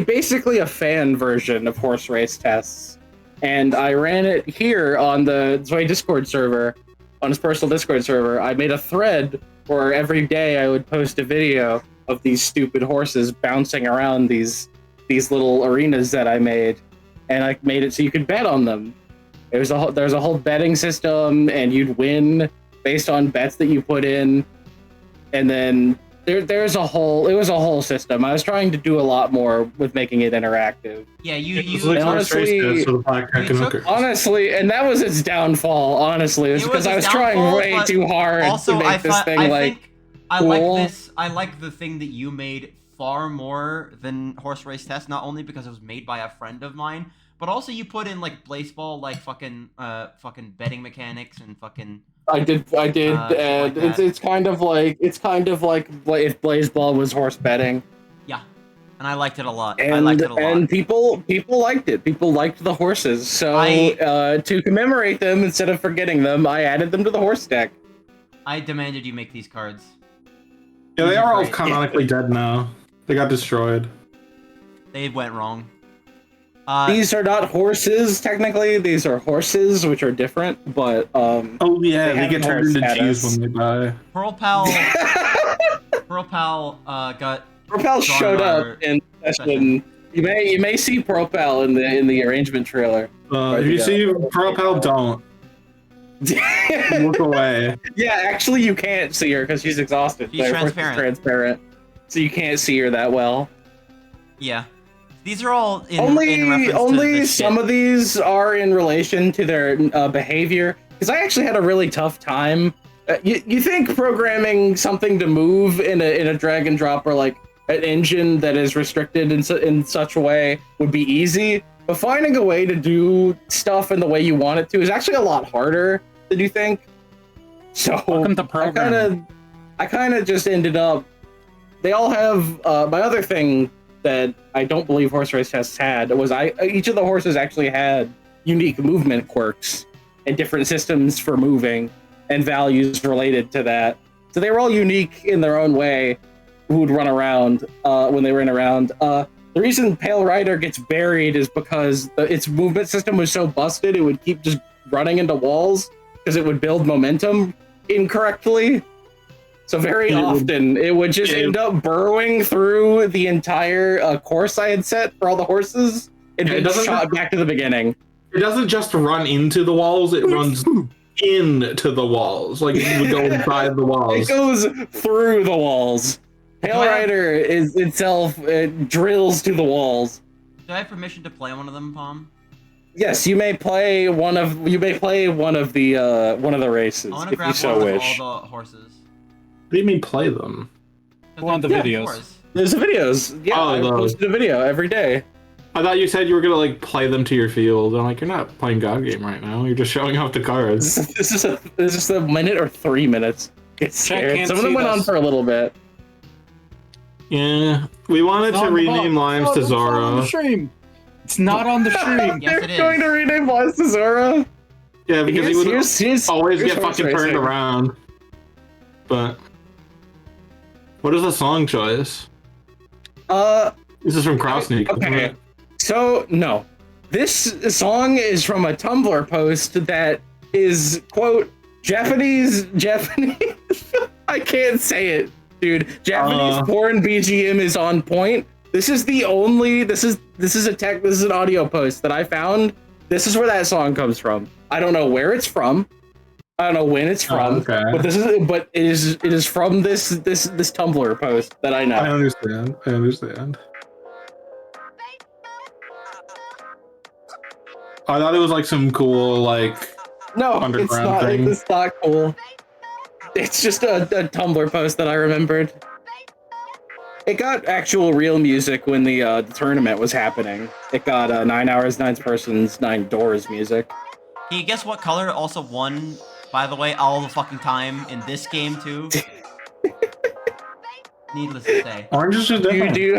[SPEAKER 6] basically a fan version of horse race tests. And I ran it here on the Zoe Discord server, on his personal Discord server. I made a thread where every day I would post a video of these stupid horses bouncing around these little arenas that I made. and I made it so you could bet on them. There's a whole betting system, and you'd win based on bets that you put in, and then it was a whole system. I was trying to do a lot more with making it interactive.
[SPEAKER 2] Yeah,
[SPEAKER 3] It's like Horse Race does with the blackjack and hookers.
[SPEAKER 6] Honestly, and that was its downfall. Honestly, was because I was trying way too hard
[SPEAKER 2] also,
[SPEAKER 6] to make this thing
[SPEAKER 2] I
[SPEAKER 6] cool.
[SPEAKER 2] like this. I like the thing that you made far more than Horse Race Test. Not only because it was made by a friend of mine, but also you put in like Blaseball, like fucking betting mechanics and fucking.
[SPEAKER 6] I did, and
[SPEAKER 2] like
[SPEAKER 6] it's kind of like if Blaseball was horse betting.
[SPEAKER 2] Yeah, and I liked it a lot.
[SPEAKER 6] And,
[SPEAKER 2] I liked it a lot.
[SPEAKER 6] And people liked it. People liked the horses. So to commemorate them, instead of forgetting them, I added them to the horse deck.
[SPEAKER 2] I demanded you make these cards.
[SPEAKER 3] Yeah, they
[SPEAKER 2] These
[SPEAKER 3] are all
[SPEAKER 2] great.
[SPEAKER 3] canonically dead now. They got destroyed.
[SPEAKER 2] They went wrong.
[SPEAKER 6] These are not horses, technically. These are horses, which are different, but
[SPEAKER 3] oh yeah, they get turned into
[SPEAKER 6] status.
[SPEAKER 3] cheese when they die.
[SPEAKER 2] Pearl Pal. Pearl Pal got.
[SPEAKER 6] Pearl Pal showed up in session. You may see Pearl Pal in the arrangement trailer.
[SPEAKER 3] If you see Pearl Pal, don't. Look away.
[SPEAKER 6] Yeah, actually, you can't see her because she's exhausted.
[SPEAKER 2] She's
[SPEAKER 6] transparent, so you can't see her that well.
[SPEAKER 2] Yeah, these are all in reference
[SPEAKER 6] only
[SPEAKER 2] to
[SPEAKER 6] some of these are in relation to their behavior. Because I actually had a really tough time. You think programming something to move in a drag and drop or like an engine that is restricted in such a way would be easy, but finding a way to do stuff in the way you want it to is actually a lot harder than you think. So
[SPEAKER 5] Welcome to programming.
[SPEAKER 6] I kind of just ended up. They all have my other thing that I don't believe Horse Race Tests had was each of the horses actually had unique movement quirks and different systems for moving and values related to that. So they were all unique in their own way. Who would run around when they ran around? The reason Pale Rider gets buried is because its movement system was so busted it would keep just running into walls because it would build momentum incorrectly. So very often it would just end up burrowing through the entire course I had set for all the horses and being shot back to the beginning.
[SPEAKER 3] It doesn't just run into the walls, it runs into the walls. Like it would go inside the walls.
[SPEAKER 6] It goes through the walls. Pale Rider is itself drills to the walls.
[SPEAKER 2] Do I have permission to play one of them, Palm?
[SPEAKER 6] Yes, you may play one of the races
[SPEAKER 2] I want to
[SPEAKER 6] if
[SPEAKER 2] grab
[SPEAKER 6] you so
[SPEAKER 2] one
[SPEAKER 6] wish.
[SPEAKER 2] of all the horses.
[SPEAKER 3] What do you mean play them?
[SPEAKER 5] One of the videos.
[SPEAKER 6] There's videos. Yeah, I posted a video every day.
[SPEAKER 3] I thought you said you were gonna like play them to your field. I'm like, you're not playing God Game right now. You're just showing off the cards.
[SPEAKER 6] This is a minute or 3 minutes. It's scary. Some of them went on for a little bit.
[SPEAKER 3] Yeah, we wanted to rename Limes to Zoro.
[SPEAKER 5] It's not on the stream.
[SPEAKER 2] Yes, it is.
[SPEAKER 6] Going to rename Limes to Zoro.
[SPEAKER 3] Yeah, because he would always get fucking turned around. But what is the song choice? This is from Crowsneak.
[SPEAKER 6] Okay. So no, this song is from a Tumblr post that is quote Japanese. I can't say it, dude. Japanese porn BGM is on point. This is the only. This is an audio post that I found. This is where that song comes from. I don't know where it's from. I don't know when it's from.
[SPEAKER 3] Okay.
[SPEAKER 6] But it is from this Tumblr post that I know.
[SPEAKER 3] I understand. I thought it was like some cool
[SPEAKER 6] No,
[SPEAKER 3] underground thing.
[SPEAKER 6] It's not cool. It's just a Tumblr post that I remembered. It got actual real music when the tournament was happening. It got 9 hours, 9 persons, 9 doors music.
[SPEAKER 2] Can you guess what color also won, by the way, all the fucking time in this game too? Needless to say.
[SPEAKER 3] Orange is just different.
[SPEAKER 6] Do you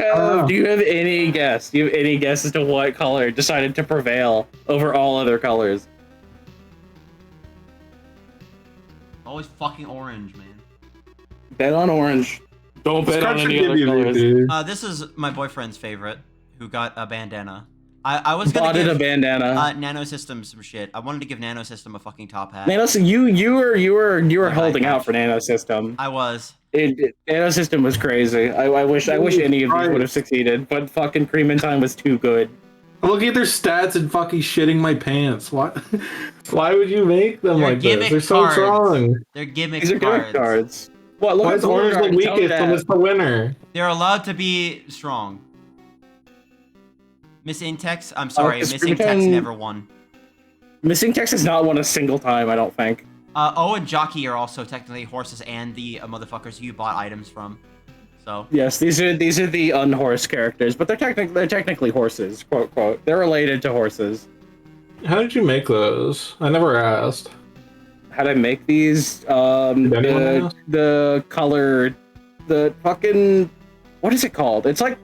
[SPEAKER 6] have any guess? Do you have any guess as to what color decided to prevail over all other colors?
[SPEAKER 2] Always fucking orange, man.
[SPEAKER 6] Bet on orange. Don't bet on any other colors.
[SPEAKER 2] This is my boyfriend's favorite, who got a bandana. I was gonna
[SPEAKER 6] Bought
[SPEAKER 2] give
[SPEAKER 6] a bandana.
[SPEAKER 2] Nanosystem some shit. I wanted to give Nanosystem a fucking top hat.
[SPEAKER 6] You were holding out for Nanosystem.
[SPEAKER 2] I was.
[SPEAKER 6] Nanosystem was crazy. I wish any of these would have succeeded, but fucking Cream in Time was too good.
[SPEAKER 3] I'm looking at their stats and fucking shitting my pants. What? Why would you make them
[SPEAKER 2] They're
[SPEAKER 3] like this?
[SPEAKER 2] gimmick
[SPEAKER 3] They're so
[SPEAKER 2] cards.
[SPEAKER 3] strong.
[SPEAKER 2] They're gimmick
[SPEAKER 6] These are
[SPEAKER 2] cards.
[SPEAKER 6] gimmick cards. What? Look
[SPEAKER 3] Why
[SPEAKER 6] at
[SPEAKER 3] is orange the
[SPEAKER 6] Beauregard and tell me
[SPEAKER 3] weakest when
[SPEAKER 6] that.
[SPEAKER 3] it's the winner?
[SPEAKER 2] They're allowed to be strong. Miss Intex, I'm sorry,
[SPEAKER 6] it's
[SPEAKER 2] Miss Intex
[SPEAKER 6] pretend-
[SPEAKER 2] never won.
[SPEAKER 6] Missing Text has not won a single time, I don't think.
[SPEAKER 2] O and Jockey are also technically horses and the motherfuckers who you bought items from. So
[SPEAKER 6] Yes, these are the unhorsed characters, but they're technically horses, quote quote. They're related to horses.
[SPEAKER 3] How did you make those? I never asked.
[SPEAKER 6] How did I make these?
[SPEAKER 3] anyone ask?
[SPEAKER 6] The color, the fucking, what is it called? It's like,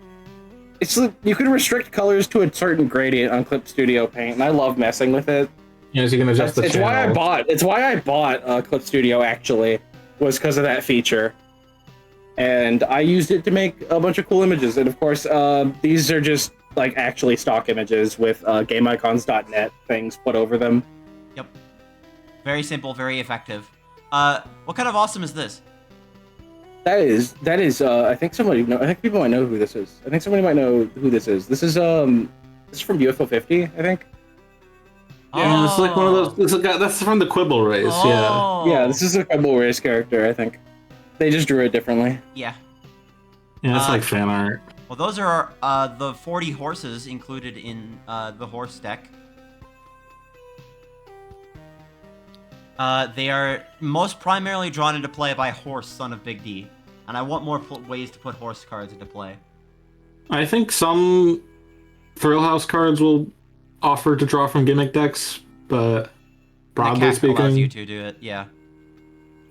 [SPEAKER 6] you can restrict colors to a certain gradient on Clip Studio Paint, and I love messing with it.
[SPEAKER 3] Yes, you can adjust the
[SPEAKER 6] It's why I
[SPEAKER 3] channels.
[SPEAKER 6] bought Clip Studio, actually, was because of that feature. And I used it to make a bunch of cool images. And of course, these are just like actually stock images with GameIcons.net things put over them.
[SPEAKER 2] yep, very simple, very effective. What kind of awesome is this?
[SPEAKER 6] That is. I think I think people might know who this is. I think somebody might know who this is. This is from UFO 50, I think.
[SPEAKER 3] Yeah, it's like one of
[SPEAKER 2] Oh.
[SPEAKER 3] those. This is a guy, that's from the Quibble race. Yeah.
[SPEAKER 2] Oh.
[SPEAKER 6] Yeah, this is a Rebel Race character, I think. They just drew it differently.
[SPEAKER 2] Yeah.
[SPEAKER 3] Yeah, it's
[SPEAKER 2] Uh,
[SPEAKER 3] like fan art.
[SPEAKER 2] Well, those are the 40 horses included in the horse deck. They are most primarily drawn into play by Horse, son of Big D. And I want more ways to put horse cards into play.
[SPEAKER 3] I think some Thrill House cards will offer to draw from gimmick decks, but broadly
[SPEAKER 2] the CAC allows you
[SPEAKER 3] speaking,
[SPEAKER 2] to do it, yeah.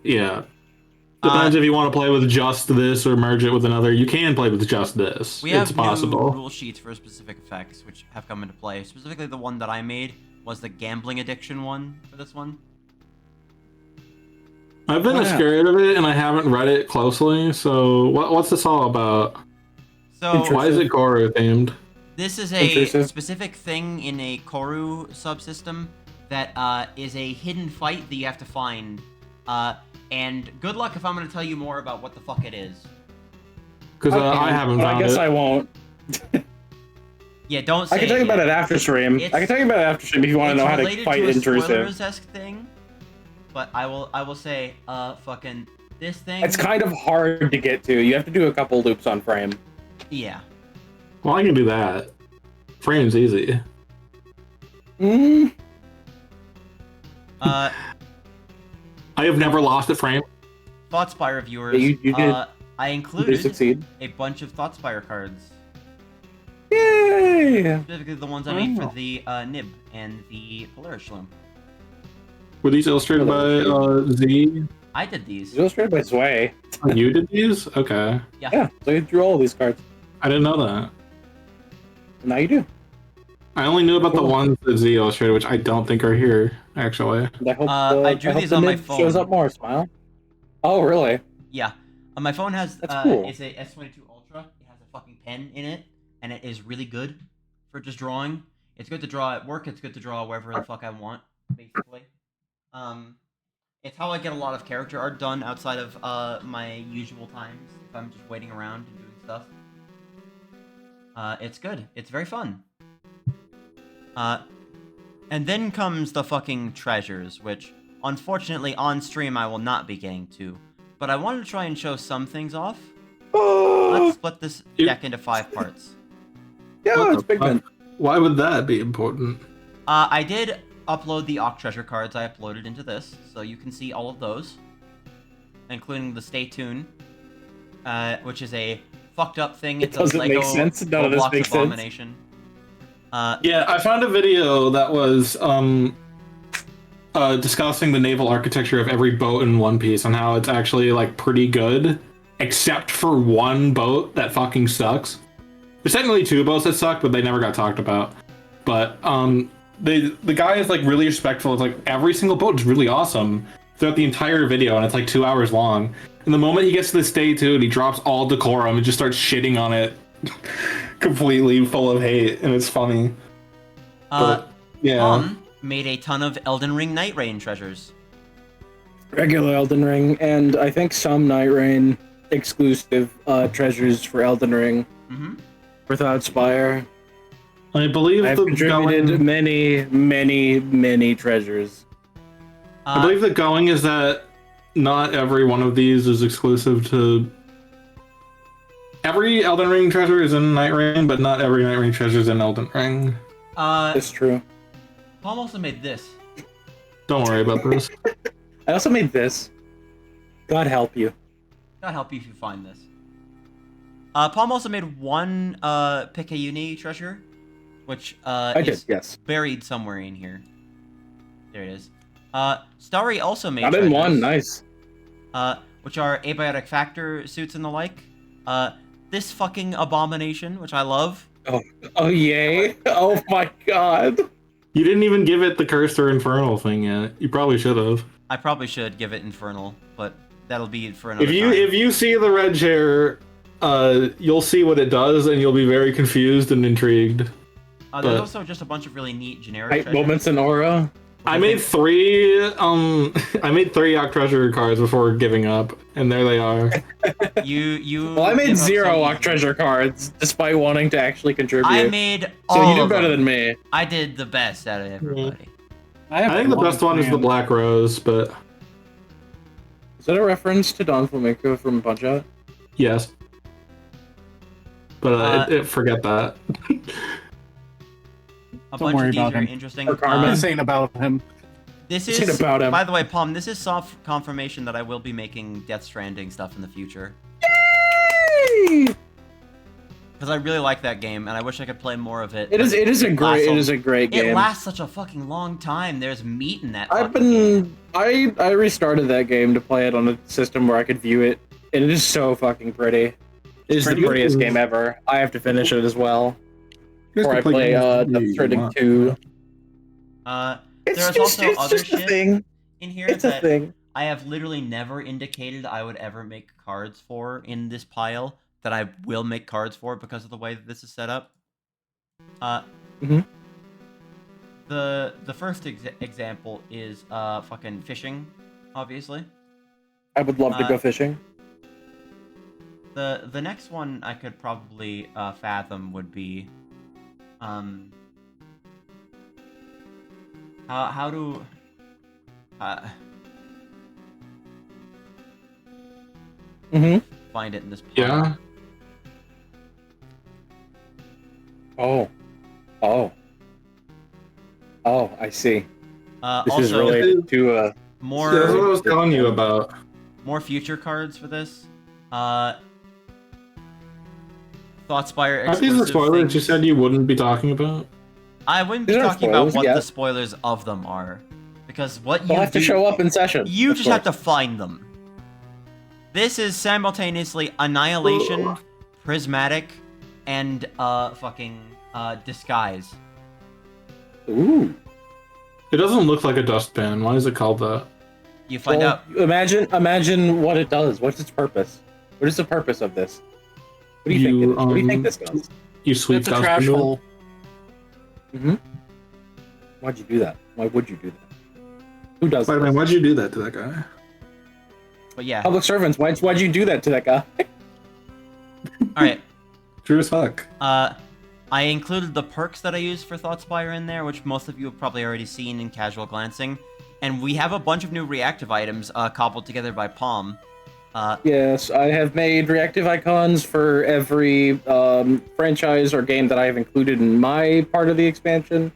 [SPEAKER 3] yeah. Depends if you want to play with just this or merge it with another. You can play with just this.
[SPEAKER 2] We have
[SPEAKER 3] it's possible.
[SPEAKER 2] new rule sheets for specific effects, which have come into play. Specifically, the one that I made was the gambling addiction one for this one.
[SPEAKER 3] I've been
[SPEAKER 6] Yeah.
[SPEAKER 3] scared of it, and I haven't read it closely. So, what's this all about?
[SPEAKER 2] So
[SPEAKER 3] Why is it Goro themed?
[SPEAKER 2] this is a
[SPEAKER 6] Intrusive.
[SPEAKER 2] specific thing in a Koru subsystem that is a hidden fight that you have to find. And good luck if I'm going to tell you more about what the fuck it is.
[SPEAKER 3] Because I haven't
[SPEAKER 6] But
[SPEAKER 3] found
[SPEAKER 6] I guess
[SPEAKER 3] it.
[SPEAKER 6] I won't.
[SPEAKER 2] Yeah, don't say
[SPEAKER 6] I can tell you about
[SPEAKER 2] yet.
[SPEAKER 6] it after stream. I can tell you about it after stream if you want to
[SPEAKER 2] It's
[SPEAKER 6] know how to
[SPEAKER 2] related
[SPEAKER 6] fight
[SPEAKER 2] to a
[SPEAKER 6] intrusive.
[SPEAKER 2] spoilers-esque thing, but I will say, fucking this thing.
[SPEAKER 6] It's kind of hard to get to. You have to do a couple loops on frame.
[SPEAKER 2] Yeah.
[SPEAKER 3] Well, I can do that. Frame's easy.
[SPEAKER 6] Mm.
[SPEAKER 3] I have never lost a frame.
[SPEAKER 2] Thoughtspire viewers.
[SPEAKER 6] Yeah, you did.
[SPEAKER 2] I
[SPEAKER 6] You
[SPEAKER 2] included
[SPEAKER 6] succeed.
[SPEAKER 2] a bunch of Thoughtspire cards.
[SPEAKER 6] Yay!
[SPEAKER 2] Specifically the ones I made
[SPEAKER 3] Oh.
[SPEAKER 2] for the Nib and the Polaris Shloom.
[SPEAKER 3] Were these illustrated by Z?
[SPEAKER 2] I did these.
[SPEAKER 6] It's illustrated by Sway.
[SPEAKER 3] You did these? Okay.
[SPEAKER 6] Yeah, so you drew all these cards.
[SPEAKER 3] I didn't know that.
[SPEAKER 6] Now you do.
[SPEAKER 3] I only knew about the
[SPEAKER 6] Cool.
[SPEAKER 3] ones that Z illustrated, which I don't think are here, actually.
[SPEAKER 6] And I hope
[SPEAKER 2] I drew
[SPEAKER 6] hope
[SPEAKER 2] these
[SPEAKER 6] the
[SPEAKER 2] on my
[SPEAKER 6] mid
[SPEAKER 2] phone.
[SPEAKER 6] Shows up more, Smile. Oh, really?
[SPEAKER 2] Yeah. My phone has
[SPEAKER 6] That's cool.
[SPEAKER 2] it's a S22 Ultra. It has a fucking pen in it, and it is really good for just drawing. It's good to draw at work. It's good to draw wherever the fuck I want, basically. It's how I get a lot of character art done outside of my usual times if I'm just waiting around and doing stuff. It's good. It's very fun. And then comes the fucking treasures, which unfortunately on stream I will not be getting to. But I wanted to try and show some things off. Let's split this deck into 5 parts.
[SPEAKER 6] Yeah,
[SPEAKER 3] What
[SPEAKER 6] it's
[SPEAKER 3] the
[SPEAKER 6] big
[SPEAKER 3] fuck?
[SPEAKER 6] man.
[SPEAKER 3] Why would that be important?
[SPEAKER 2] I did upload the Oct Treasure cards I uploaded into this, so you can see all of those, including the Stay Tuned, which is a fucked up thing.
[SPEAKER 6] It
[SPEAKER 2] It's
[SPEAKER 6] doesn't
[SPEAKER 2] a Lego
[SPEAKER 6] make sense. None of this
[SPEAKER 2] Roblox
[SPEAKER 6] makes sense.
[SPEAKER 2] abomination.
[SPEAKER 3] Yeah, I found a video that was discussing the naval architecture of every boat in One Piece and how it's actually like pretty good, except for one boat that fucking sucks. There's technically 2 boats that suck, but they never got talked about. But the guy is like really respectful. It's like every single boat is really awesome throughout the entire video, and it's like 2 hours long. And the moment he gets to this Stay Tuned, he drops all decorum and just starts shitting on it, completely full of hate, and it's funny. But, yeah.
[SPEAKER 2] Made a ton of Elden Ring Night Rain treasures.
[SPEAKER 6] Regular Elden Ring, and I think some Night Rain exclusive treasures for Elden Ring.
[SPEAKER 2] Mm-hmm.
[SPEAKER 6] For Thoughtspire.
[SPEAKER 3] I believe
[SPEAKER 6] I've
[SPEAKER 3] the
[SPEAKER 6] contributed
[SPEAKER 3] going,
[SPEAKER 6] many treasures.
[SPEAKER 3] I believe the going is that not every one of these is exclusive to. Every Elden Ring treasure is in Night Ring, but not every Night Ring treasure is in Elden Ring.
[SPEAKER 6] That's true.
[SPEAKER 2] Palm also made this.
[SPEAKER 3] Don't worry about this.
[SPEAKER 6] I also made this. God help you.
[SPEAKER 2] God help you if you find this. Palm also made one Picayune treasure, which
[SPEAKER 6] I
[SPEAKER 2] is
[SPEAKER 6] did, yes.
[SPEAKER 2] buried somewhere in here. There it is. Starry also made
[SPEAKER 6] Not in
[SPEAKER 2] treasures,
[SPEAKER 6] one, nice.
[SPEAKER 2] which are abiotic factor suits and the like. This fucking abomination, which I love.
[SPEAKER 6] Oh yay! Oh my god!
[SPEAKER 3] You didn't even give it the cursed or infernal thing yet. You probably should have.
[SPEAKER 2] I probably should give it infernal, but that'll be for another
[SPEAKER 3] If
[SPEAKER 2] time.
[SPEAKER 3] you see the red chair, you'll see what it does, and you'll be very confused and intrigued.
[SPEAKER 2] There's also just a bunch of really neat generic treasures.
[SPEAKER 6] Moments in aura.
[SPEAKER 3] I made three Yacht Treasure cards before giving up, and there they are.
[SPEAKER 2] Well,
[SPEAKER 6] I made 0 Oct Treasure cards, despite wanting to actually contribute.
[SPEAKER 2] I made
[SPEAKER 6] so
[SPEAKER 2] all
[SPEAKER 6] you did
[SPEAKER 2] of
[SPEAKER 6] better
[SPEAKER 2] them.
[SPEAKER 6] than me.
[SPEAKER 2] I did the best out of everybody.
[SPEAKER 3] I think the best one is the Black Rose, but
[SPEAKER 6] is that a reference to Don Flamenco from Punch Out?
[SPEAKER 3] Yes. But forget that.
[SPEAKER 2] A
[SPEAKER 5] Don't
[SPEAKER 2] bunch
[SPEAKER 5] worry
[SPEAKER 2] of these
[SPEAKER 5] about
[SPEAKER 2] are
[SPEAKER 5] him.
[SPEAKER 2] interesting.
[SPEAKER 6] Or Karma.
[SPEAKER 5] This ain't about him.
[SPEAKER 2] This
[SPEAKER 6] This
[SPEAKER 2] is
[SPEAKER 6] ain't about him.
[SPEAKER 2] By the way, Palm. This is soft confirmation that I will be making Death Stranding stuff in the future.
[SPEAKER 6] Yay!
[SPEAKER 2] Because I really like that game, and I wish I could play more of it.
[SPEAKER 6] It is a great game.
[SPEAKER 2] It lasts such a fucking long time. There's meat in that.
[SPEAKER 6] I restarted that game to play it on a system where I could view it, and it is so fucking pretty. It is the prettiest game ever. I have to finish it as well before I play Death Stranding 2.
[SPEAKER 2] There's also other shit in here
[SPEAKER 6] It's a
[SPEAKER 2] that
[SPEAKER 6] thing.
[SPEAKER 2] I have literally never indicated I would ever make cards for in this pile that I will make cards for because of the way that this is set up.
[SPEAKER 6] Mhm.
[SPEAKER 2] The first example is fucking fishing, obviously.
[SPEAKER 6] I would love to go fishing.
[SPEAKER 2] The next one I could probably fathom would be how to find it in this pile.
[SPEAKER 3] Yeah.
[SPEAKER 6] Oh, I see. This
[SPEAKER 2] also,
[SPEAKER 6] is related to
[SPEAKER 2] more.
[SPEAKER 3] That's what I was telling you about.
[SPEAKER 2] More future cards for this. Thoughtspire
[SPEAKER 3] Are these the
[SPEAKER 2] exclusive
[SPEAKER 3] spoilers
[SPEAKER 2] things.
[SPEAKER 3] you said you wouldn't be talking about?
[SPEAKER 2] I wouldn't be
[SPEAKER 6] These are
[SPEAKER 2] talking about
[SPEAKER 6] spoilers,
[SPEAKER 2] what
[SPEAKER 6] yeah.
[SPEAKER 2] the spoilers of them are, because what
[SPEAKER 6] they'll
[SPEAKER 2] you
[SPEAKER 6] have to
[SPEAKER 2] do,
[SPEAKER 6] show up in session.
[SPEAKER 2] you
[SPEAKER 6] of
[SPEAKER 2] just have to
[SPEAKER 6] course.
[SPEAKER 2] find them. This is simultaneously Annihilation, Prismatic, and fucking Disguise.
[SPEAKER 6] Ooh.
[SPEAKER 3] It doesn't look like a dustpan. Why is it called that?
[SPEAKER 2] You find
[SPEAKER 6] Well,
[SPEAKER 2] out.
[SPEAKER 6] Imagine what it does. What's its purpose? What is the purpose of this? What do you think? It is? What do you think this does?
[SPEAKER 3] You sweep
[SPEAKER 5] It's a
[SPEAKER 3] dust
[SPEAKER 5] trash
[SPEAKER 3] into it?
[SPEAKER 5] hole.
[SPEAKER 6] Why'd you do that? Why would you do that? Who does
[SPEAKER 3] Spider-Man,
[SPEAKER 6] this?
[SPEAKER 3] why'd you do that to that guy?
[SPEAKER 2] But yeah.
[SPEAKER 6] Public servants. Why'd you do that to that guy?
[SPEAKER 2] All right.
[SPEAKER 3] True as fuck.
[SPEAKER 2] I included the perks that I use for Thoughtspire in there, which most of you have probably already seen in casual glancing. And we have a bunch of new reactive items cobbled together by Palm.
[SPEAKER 6] Yes, I have made reactive icons for every franchise or game that I have included in my part of the expansion,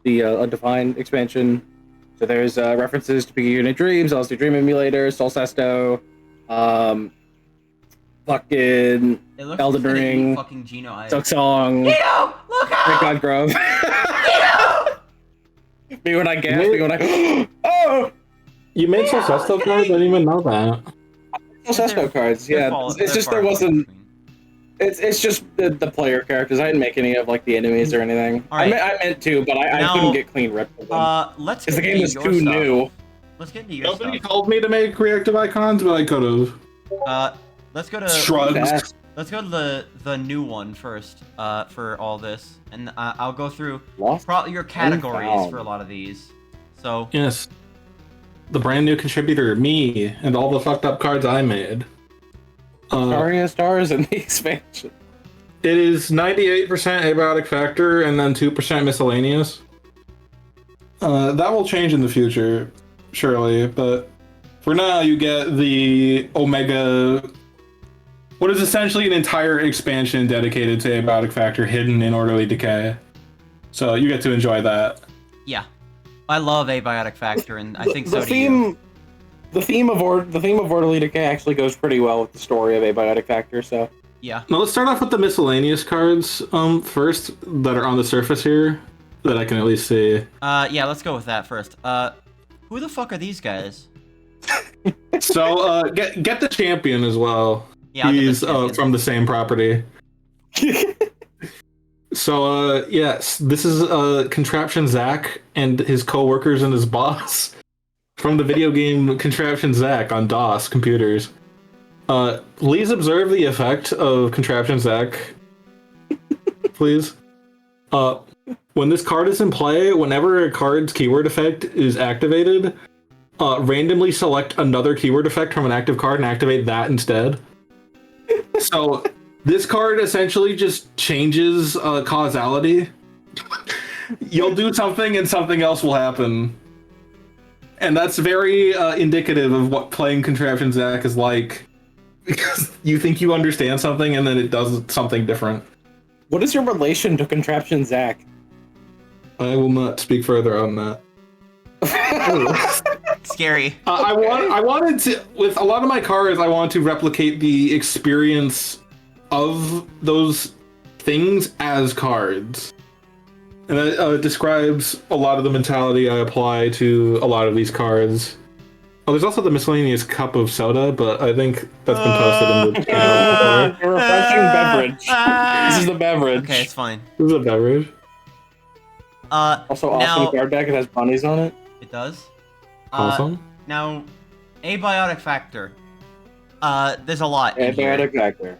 [SPEAKER 6] the Undefined expansion. So there's references to Big Unit Dreams, LSD Dream Emulator, Solcesto, fucking
[SPEAKER 2] It looks
[SPEAKER 6] Elden
[SPEAKER 2] like it's gonna eat
[SPEAKER 6] Ring,
[SPEAKER 2] fucking Geno Eyes.
[SPEAKER 6] Silk Song,
[SPEAKER 2] Geno, look
[SPEAKER 6] Thank
[SPEAKER 2] out!
[SPEAKER 6] God Grove. Me when I gasp, me when I oh!
[SPEAKER 3] You made Solcesto cards? I didn't even know that.
[SPEAKER 6] Solcesto cards, yeah. It's just there wasn't. It's just the player characters. I didn't make any of like the enemies or anything.
[SPEAKER 2] All right.
[SPEAKER 6] I meant to, but I
[SPEAKER 2] Now,
[SPEAKER 6] couldn't get clean rips of them
[SPEAKER 2] Let's
[SPEAKER 6] because the
[SPEAKER 2] get
[SPEAKER 6] game
[SPEAKER 2] into
[SPEAKER 6] was
[SPEAKER 2] your
[SPEAKER 6] too
[SPEAKER 2] stuff.
[SPEAKER 6] new.
[SPEAKER 2] Let's get into your
[SPEAKER 3] Nobody
[SPEAKER 2] stuff.
[SPEAKER 3] told me to make reactive icons, but I could have.
[SPEAKER 2] Let's go to
[SPEAKER 3] Shrugs.
[SPEAKER 2] Let's go to the new one first. For all this, and I'll go through
[SPEAKER 6] Lost
[SPEAKER 2] your categories
[SPEAKER 6] Found.
[SPEAKER 2] for a lot of these. So
[SPEAKER 3] Yes. The brand new contributor, me, and all the fucked up cards I made.
[SPEAKER 6] Aria stars in the expansion.
[SPEAKER 3] It is 98% abiotic factor and then 2% miscellaneous. That will change in the future, surely, but for now you get the Omega, what is essentially an entire expansion dedicated to abiotic factor hidden in Orderly Decay. So you get to enjoy that.
[SPEAKER 2] Yeah. I love abiotic factor, and I think so
[SPEAKER 6] the
[SPEAKER 2] do you.
[SPEAKER 6] theme of Orderly Decay actually goes pretty well with the story of abiotic factor. So
[SPEAKER 2] Yeah.
[SPEAKER 3] Now let's start off with the miscellaneous cards first that are on the surface here that I can at least see.
[SPEAKER 2] Yeah, let's go with that first. Who the fuck are these guys?
[SPEAKER 3] So get the champion as well.
[SPEAKER 2] Yeah, I'll get the
[SPEAKER 3] He's
[SPEAKER 2] champion.
[SPEAKER 3] from the same property. So yes, this is Contraption Zach and his co-workers and his boss from the video game Contraption Zach on DOS computers. Please observe the effect of Contraption Zach. Please. When this card is in play, whenever a card's keyword effect is activated, randomly select another keyword effect from an active card and activate that instead. So this card essentially just changes causality. You'll do something and something else will happen. And that's very indicative of what playing Contraption Zach is like. Because you think you understand something and then it does something different.
[SPEAKER 6] what is your relation to Contraption Zach?
[SPEAKER 3] I will not speak further on that.
[SPEAKER 2] Scary.
[SPEAKER 3] I wanted to, with a lot of my cards, I want to replicate the experience of those things as cards. And that describes a lot of the mentality I apply to a lot of these cards. Oh, there's also the miscellaneous cup of soda, but I think that's been posted in the channel before.
[SPEAKER 6] A refreshing beverage. This is the beverage.
[SPEAKER 2] Okay, it's fine.
[SPEAKER 3] This is a beverage.
[SPEAKER 6] Also,
[SPEAKER 2] now,
[SPEAKER 6] awesome card deck. It has bunnies on it.
[SPEAKER 2] It does.
[SPEAKER 3] Awesome.
[SPEAKER 2] Now, abiotic factor. There's a lot. in
[SPEAKER 6] Abiotic
[SPEAKER 2] here.
[SPEAKER 6] factor.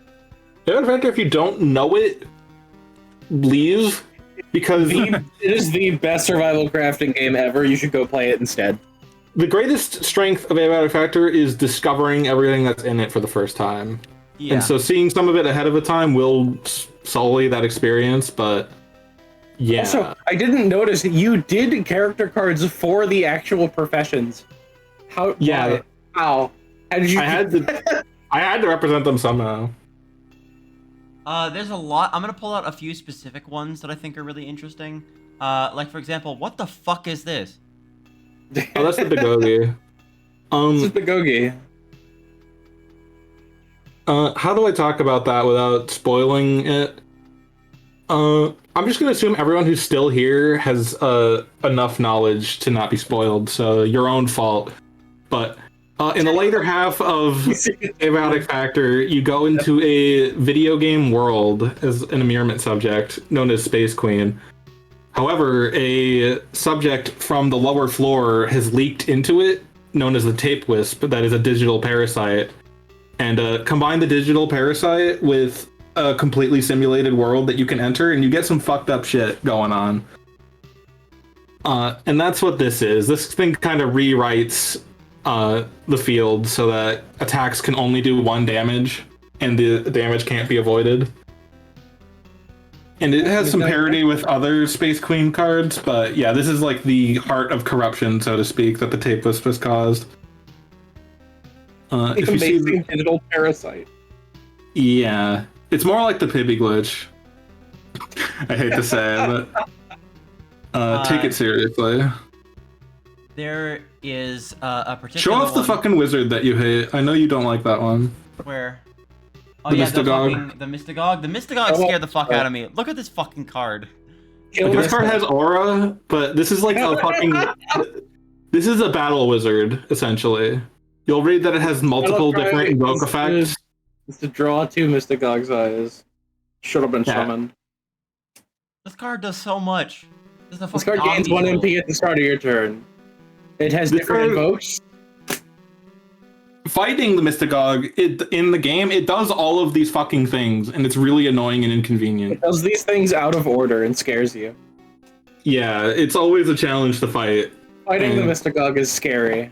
[SPEAKER 3] In fact, if you don't know it, leave. Because
[SPEAKER 6] It is the best survival crafting game ever. You should go play it instead.
[SPEAKER 3] the greatest strength of abiotic factor is discovering everything that's in it for the first time.
[SPEAKER 2] Yeah.
[SPEAKER 3] And so seeing some of it ahead of a time will sully that experience, but yeah.
[SPEAKER 6] Also, I didn't notice that you did character cards for the actual professions. How?
[SPEAKER 3] Yeah.
[SPEAKER 6] Why? How? How did you?
[SPEAKER 3] I had to represent them somehow.
[SPEAKER 2] There's a lot. I'm gonna pull out a few specific ones that I think are really interesting. Like for example, what the fuck is this?
[SPEAKER 3] Oh, that's the Bigogi.
[SPEAKER 6] This is Bigogi.
[SPEAKER 3] How do I talk about that without spoiling it? I'm just gonna assume everyone who's still here has enough knowledge to not be spoiled, so your own fault. But in the later half of Abiotic Factor, you go into a video game world as an immurement subject known as Space Queen. However, a subject from the lower floor has leaked into it, known as the Tape Wisp, that is a digital parasite. And combine the digital parasite with a completely simulated world that you can enter, and you get some fucked up shit going on. And that's what this is. This thing kind of rewrites the field so that attacks can only do 1 damage, and the damage can't be avoided. And it has some parity with other Space Queen cards, but yeah, this is like the heart of corruption, so to speak, that the Tape Wisp has caused. If you see the
[SPEAKER 6] digital parasite.
[SPEAKER 3] Yeah, it's more like the Pibby glitch. I hate to say it, but take it seriously.
[SPEAKER 2] There is a particular.
[SPEAKER 3] Show off the
[SPEAKER 2] one
[SPEAKER 3] fucking wizard that you hate. I know you don't like that one.
[SPEAKER 2] where. Oh
[SPEAKER 3] The
[SPEAKER 2] yeah,
[SPEAKER 3] Mystagogue.
[SPEAKER 2] the Mystagogue. The Mystagogue scared the fuck out of me. Look at this fucking card.
[SPEAKER 3] Like, this card has aura, but this is like a fucking. This is a battle wizard, essentially. You'll read that it has multiple different invoke effects.
[SPEAKER 6] It's to draw 2 Mystagogue's eyes. Should have been summoned.
[SPEAKER 2] This card does so much.
[SPEAKER 6] This card gains 1 MP at the start of your turn. It has different invokes.
[SPEAKER 3] Fighting the Mystagogue in the game, it does all of these fucking things, and it's really annoying and inconvenient.
[SPEAKER 6] It does these things out of order and scares you.
[SPEAKER 3] Yeah, it's always a challenge to fight.
[SPEAKER 6] Fighting the Mystagogue is scary.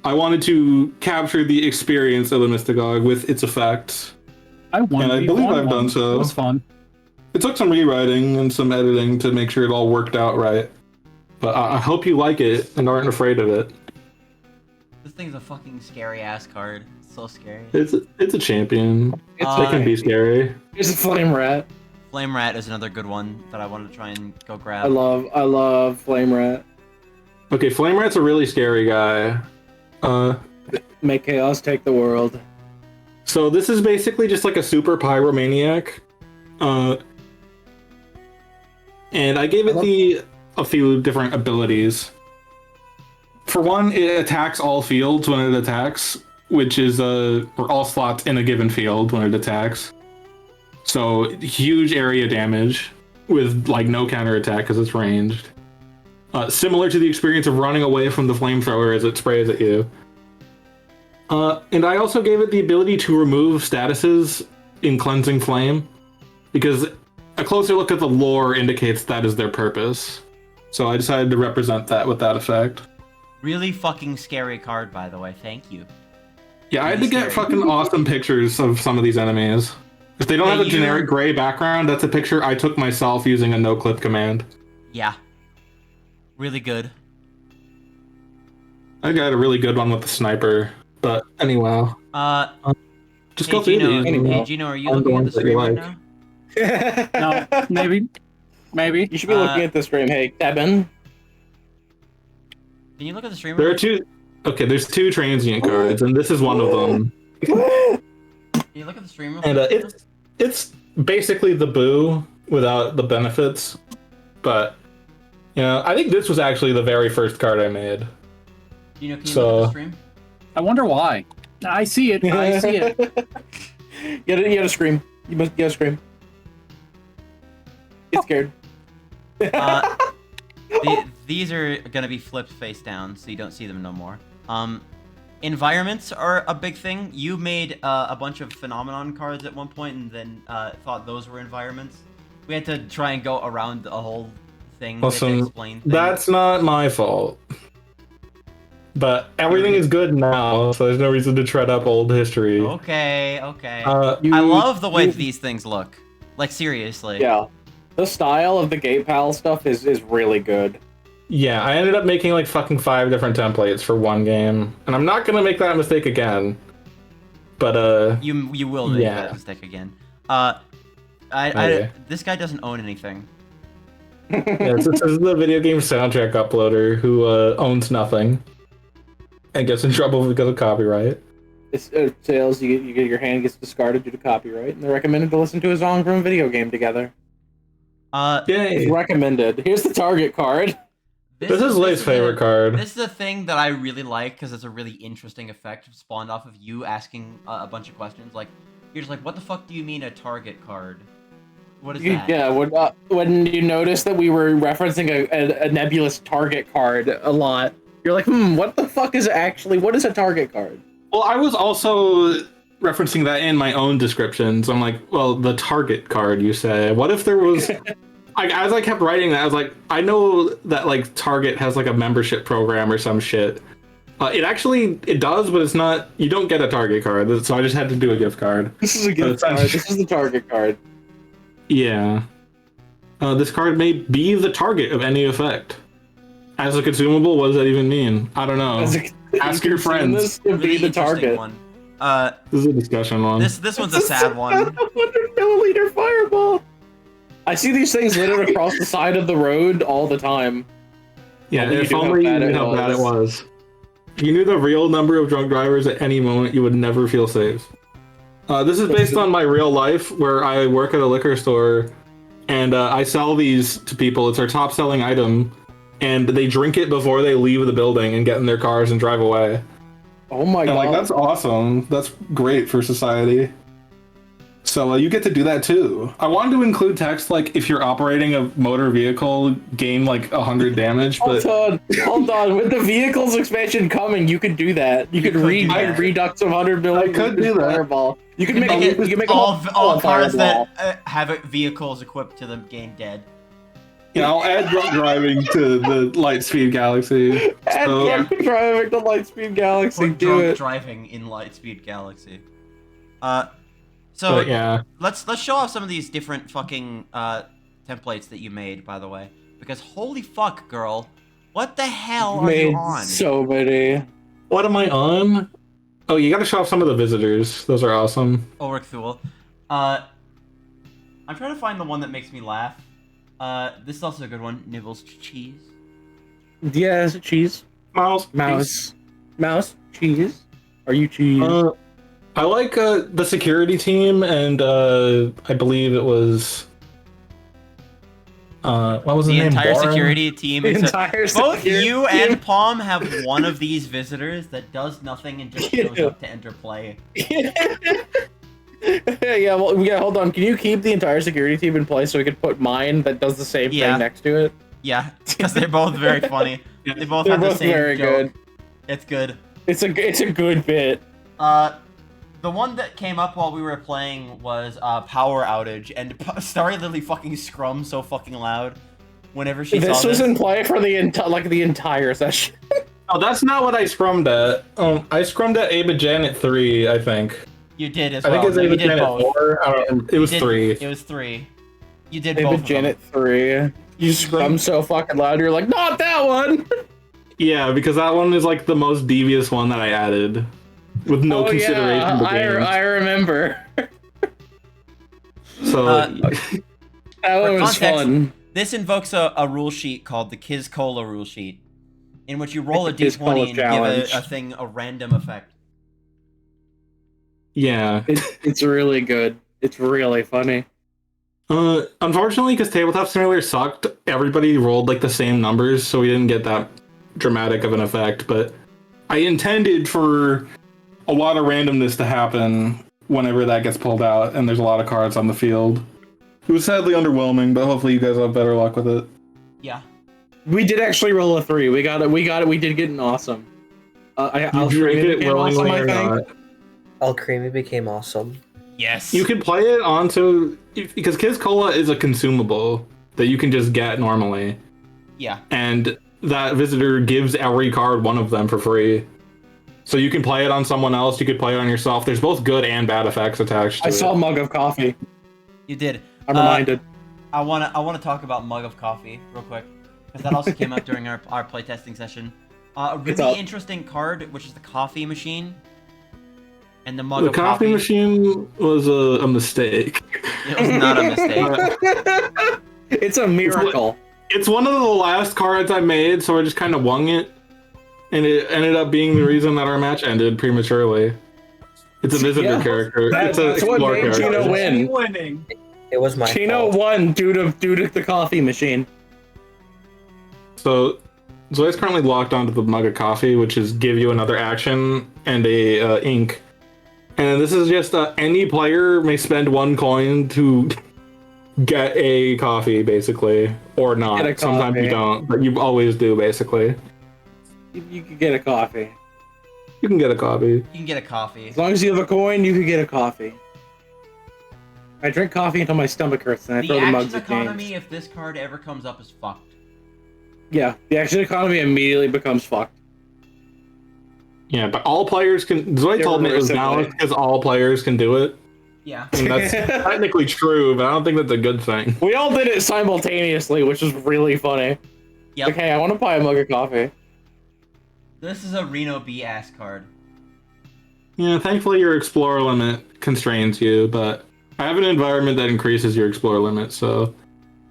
[SPEAKER 3] I wanted to capture the experience of the Mystagogue with its effects.
[SPEAKER 5] I won.
[SPEAKER 3] And I believe I've done so.
[SPEAKER 5] It was fun.
[SPEAKER 3] It took some rewriting and some editing to make sure it all worked out right. But I hope you like it and aren't afraid of it.
[SPEAKER 2] This thing's a fucking scary ass card. It's so scary.
[SPEAKER 3] It's a champion. It can be scary.
[SPEAKER 6] Here's a flame rat.
[SPEAKER 2] Flame Rat is another good one that I want to try and go grab.
[SPEAKER 6] I love flame rat.
[SPEAKER 3] Okay, Flame Rat's a really scary guy.
[SPEAKER 6] Make chaos take the world.
[SPEAKER 3] So this is basically just like a super pyromaniac. And I gave it a few different abilities. For one, it attacks all fields when it attacks, which is or all slots in a given field when it attacks. So huge area damage with like no counterattack because it's ranged. Similar to the experience of running away from the flamethrower as it sprays at you. And I also gave it the ability to remove statuses in Cleansing Flame, because a closer look at the lore indicates that is their purpose. So I decided to represent that with that effect.
[SPEAKER 2] Really fucking scary card, by the way. Thank you.
[SPEAKER 3] Yeah, I had to get fucking awesome pictures of some of these enemies. If they don't have a generic gray background, that's a picture I took myself using a no-clip command.
[SPEAKER 2] Yeah. Really good.
[SPEAKER 3] I got a really good one with the sniper, but anyway. Just go through these.
[SPEAKER 2] Hey, Gino, are you looking at the stream right now?
[SPEAKER 5] No, maybe.
[SPEAKER 6] You should be looking at the stream. Hey, Kevin.
[SPEAKER 2] Can you look at the stream?
[SPEAKER 3] There are two. Okay, there's two transient cards, and this is one of them.
[SPEAKER 2] Can you look at the stream?
[SPEAKER 3] And it's basically the Boo without the benefits, but you know, I think this was actually the very first card I made.
[SPEAKER 2] You know, can you look at the stream?
[SPEAKER 5] I wonder why. I see it. I see it.
[SPEAKER 6] You gotta scream. You gotta scream. Get scared.
[SPEAKER 2] These are gonna be flipped face down, so you don't see them no more. Environments are a big thing. You made a bunch of phenomenon cards at one point, and then thought those were environments. We had to try and go around the whole thing.
[SPEAKER 3] Listen,
[SPEAKER 2] to explain things.
[SPEAKER 3] that's not my fault. But everything is good now, so there's no reason to tread up old history.
[SPEAKER 2] Okay. I love the way these things look. Like, seriously.
[SPEAKER 6] Yeah. The style of the Gate Pal stuff is really good.
[SPEAKER 3] Yeah, I ended up making like fucking 5 different templates for one game, and I'm not gonna make that mistake again. But
[SPEAKER 2] you will make that mistake again. This guy doesn't own anything.
[SPEAKER 3] This is the video game soundtrack uploader who owns nothing and gets in trouble because of copyright.
[SPEAKER 6] It's sales. You get your hand gets discarded due to copyright, and they're recommended to listen to a song from a video game together.
[SPEAKER 3] Yay!
[SPEAKER 6] It's recommended. Here's the target card.
[SPEAKER 3] This is Lay's favorite card.
[SPEAKER 2] This is the thing that I really like because it's a really interesting effect spawned off of you asking a bunch of questions. Like, you're just like, what the fuck do you mean a target card? What is that?
[SPEAKER 6] Yeah, when you notice that we were referencing a nebulous target card a lot, you're like, what the fuck is what is a target card?
[SPEAKER 3] Well, I was also referencing that in my own descriptions. I'm like, well, the target card, you say. What if there was... as I kept writing that, I was like, I know that like Target has like a membership program or some shit. It does, but it's not. You don't get a Target card, so I just had to do a gift card.
[SPEAKER 6] This is a gift card. This is the Target card.
[SPEAKER 3] Yeah. This card may be the target of any effect. As a consumable, what does that even mean? I don't know. Ask your friends.
[SPEAKER 6] This to be the target.
[SPEAKER 2] One.
[SPEAKER 3] This is a discussion one.
[SPEAKER 2] This one's a sad one.
[SPEAKER 6] 100 milliliter fireball. I see these things littered across the side of the road all the time.
[SPEAKER 3] Yeah, if only you knew how bad it was. If you knew the real number of drunk drivers at any moment, you would never feel safe. This is based on my real life, where I work at a liquor store, and I sell these to people. It's our top selling item, and they drink it before they leave the building and get in their cars and drive away.
[SPEAKER 6] Oh my god.
[SPEAKER 3] Like, that's awesome. That's great for society. So you get to do that too. I wanted to include text like if you're operating a motor vehicle, gain like 100 damage. But
[SPEAKER 6] hold on. With the vehicles expansion coming, you could do that. You could redux of 100 milliliters.
[SPEAKER 3] I could do that.
[SPEAKER 6] Fireball. You can make
[SPEAKER 2] all cars that have vehicles equipped to them gain dead.
[SPEAKER 3] Yeah, I'll add drunk driving to the Lightspeed Galaxy.
[SPEAKER 6] Add drunk driving to Lightspeed Galaxy.
[SPEAKER 2] Or drunk driving in Lightspeed Galaxy. So
[SPEAKER 3] But yeah.
[SPEAKER 2] let's show off some of these different fucking templates that you made, by the way, because holy fuck, girl, what the hell are you
[SPEAKER 6] Made
[SPEAKER 2] on?
[SPEAKER 6] so many.
[SPEAKER 3] What am I on? Oh, you gotta show off some of the visitors. Those are awesome.
[SPEAKER 2] Ulrich Thule. I'm trying to find the one that makes me laugh. This is also a good one. Nibbles cheese.
[SPEAKER 6] Yes, cheese.
[SPEAKER 3] Mouse.
[SPEAKER 6] Mouse. Cheese. Are you cheese?
[SPEAKER 3] I like the security team, and I believe it was what was
[SPEAKER 2] The
[SPEAKER 3] his name?
[SPEAKER 2] entire
[SPEAKER 3] Boren?
[SPEAKER 2] security team.
[SPEAKER 6] The
[SPEAKER 2] except
[SPEAKER 6] entire
[SPEAKER 2] both
[SPEAKER 6] security
[SPEAKER 2] you
[SPEAKER 6] team.
[SPEAKER 2] and Palm have one of these visitors that does nothing and just shows up to enter play.
[SPEAKER 6] Yeah, well, yeah, hold on. Can you keep the entire security team in place so we could put mine that does the same
[SPEAKER 2] Yeah.
[SPEAKER 6] thing next to it?
[SPEAKER 2] Yeah, because they're both very funny. They both
[SPEAKER 6] They're
[SPEAKER 2] have the
[SPEAKER 6] both
[SPEAKER 2] same
[SPEAKER 6] very
[SPEAKER 2] joke.
[SPEAKER 6] good.
[SPEAKER 2] It's good.
[SPEAKER 6] It's a good bit.
[SPEAKER 2] The one that came up while we were playing was power outage, and Starry literally fucking scrummed so fucking loud whenever she
[SPEAKER 6] This
[SPEAKER 2] saw
[SPEAKER 6] was
[SPEAKER 2] this.
[SPEAKER 6] in play for the entire session.
[SPEAKER 3] Oh, that's not what I scrummed at. I scrummed at Ava Janet 3, I think.
[SPEAKER 2] You did as
[SPEAKER 3] I
[SPEAKER 2] well.
[SPEAKER 3] think it's
[SPEAKER 2] No, you
[SPEAKER 3] Ava
[SPEAKER 2] did
[SPEAKER 3] Janet
[SPEAKER 2] both.
[SPEAKER 3] 4. I don't know. It was
[SPEAKER 2] You did-
[SPEAKER 3] 3.
[SPEAKER 2] It was 3. You did
[SPEAKER 6] David
[SPEAKER 2] both. of them.
[SPEAKER 6] Janet 3. You scrum so fucking loud, you're like, not that one!
[SPEAKER 3] Yeah, because that one is like the most devious one that I added. With no
[SPEAKER 6] Oh,
[SPEAKER 3] consideration
[SPEAKER 6] yeah,
[SPEAKER 3] to
[SPEAKER 6] I
[SPEAKER 3] games.
[SPEAKER 6] remember.
[SPEAKER 3] So
[SPEAKER 6] That
[SPEAKER 2] For
[SPEAKER 6] one was
[SPEAKER 2] context,
[SPEAKER 6] fun.
[SPEAKER 2] This invokes a rule sheet called the Kiz Cola rule sheet, in which you roll a
[SPEAKER 6] It's the Kiz Cola
[SPEAKER 2] d20 and
[SPEAKER 6] challenge.
[SPEAKER 2] give a thing a random effect.
[SPEAKER 3] yeah.
[SPEAKER 6] It's really good. It's really funny.
[SPEAKER 3] Unfortunately, because Tabletop Simulator sucked, everybody rolled like the same numbers, so we didn't get that dramatic of an effect. But I intended for a lot of randomness to happen whenever that gets pulled out, and there's a lot of cards on the field. It was sadly underwhelming, but hopefully you guys have better luck with it.
[SPEAKER 2] Yeah.
[SPEAKER 6] We did actually roll a 3. We got it. We did get an awesome. I'll
[SPEAKER 3] You
[SPEAKER 6] trade
[SPEAKER 3] did
[SPEAKER 6] it
[SPEAKER 3] it willingly or
[SPEAKER 6] think.
[SPEAKER 3] not.
[SPEAKER 7] Al Creamy became awesome.
[SPEAKER 2] Yes.
[SPEAKER 3] You can play it onto because Kiz Cola is a consumable that you can just get normally,
[SPEAKER 2] Yeah.
[SPEAKER 3] and that visitor gives every card one of them for free. So you can play it on someone else. You could play it on yourself. There's both good and bad effects attached to
[SPEAKER 6] I
[SPEAKER 3] it.
[SPEAKER 6] saw a mug of coffee.
[SPEAKER 2] You did.
[SPEAKER 6] I'm reminded.
[SPEAKER 2] I wanna talk about Mug of Coffee real quick, because that also came up during our playtesting session. A
[SPEAKER 6] It's
[SPEAKER 2] really
[SPEAKER 6] up.
[SPEAKER 2] interesting card, which is the coffee machine. And the mug
[SPEAKER 3] The
[SPEAKER 2] of
[SPEAKER 3] coffee machine was a mistake.
[SPEAKER 2] It was not a mistake.
[SPEAKER 6] It's a miracle.
[SPEAKER 3] It's one of the last cards I made, so I just kind of wung it, and it ended up being the reason that our match ended prematurely. It's a visitor
[SPEAKER 6] Yeah,
[SPEAKER 3] character.
[SPEAKER 6] that's
[SPEAKER 3] It's an
[SPEAKER 6] what
[SPEAKER 3] explore
[SPEAKER 6] made
[SPEAKER 3] character.
[SPEAKER 6] Chino win.
[SPEAKER 10] Winning.
[SPEAKER 7] It was my
[SPEAKER 6] Chino
[SPEAKER 7] fault.
[SPEAKER 6] won due to the coffee machine.
[SPEAKER 3] So Zoe's currently locked onto the mug of coffee, which is give you another action and a ink. And this is just any player may spend 1 coin to get a coffee, basically, or not.
[SPEAKER 6] Get a
[SPEAKER 3] Sometimes you
[SPEAKER 6] coffee.
[SPEAKER 3] don't, but you always do, basically.
[SPEAKER 6] You could get a coffee.
[SPEAKER 3] You can get a coffee.
[SPEAKER 2] You can get a coffee.
[SPEAKER 6] As long as you have a coin, you could get a coffee. I drink coffee until my stomach hurts, and I
[SPEAKER 2] The
[SPEAKER 6] throw the mugs
[SPEAKER 2] action
[SPEAKER 6] at James.
[SPEAKER 2] economy, if this card ever comes up, is fucked.
[SPEAKER 6] Yeah, the action economy immediately becomes fucked.
[SPEAKER 3] Yeah, but all players can. Zoe told me it was balanced because all players can do it.
[SPEAKER 2] Yeah.
[SPEAKER 3] And that's technically true, but I don't think that's a good thing.
[SPEAKER 6] We all did it simultaneously, which was really funny.
[SPEAKER 2] Yep.
[SPEAKER 6] Okay, I want to buy a mug of coffee.
[SPEAKER 2] This is a Reno B ass card.
[SPEAKER 3] Yeah, thankfully your explorer limit constrains you, but I have an environment that increases your explorer limit, so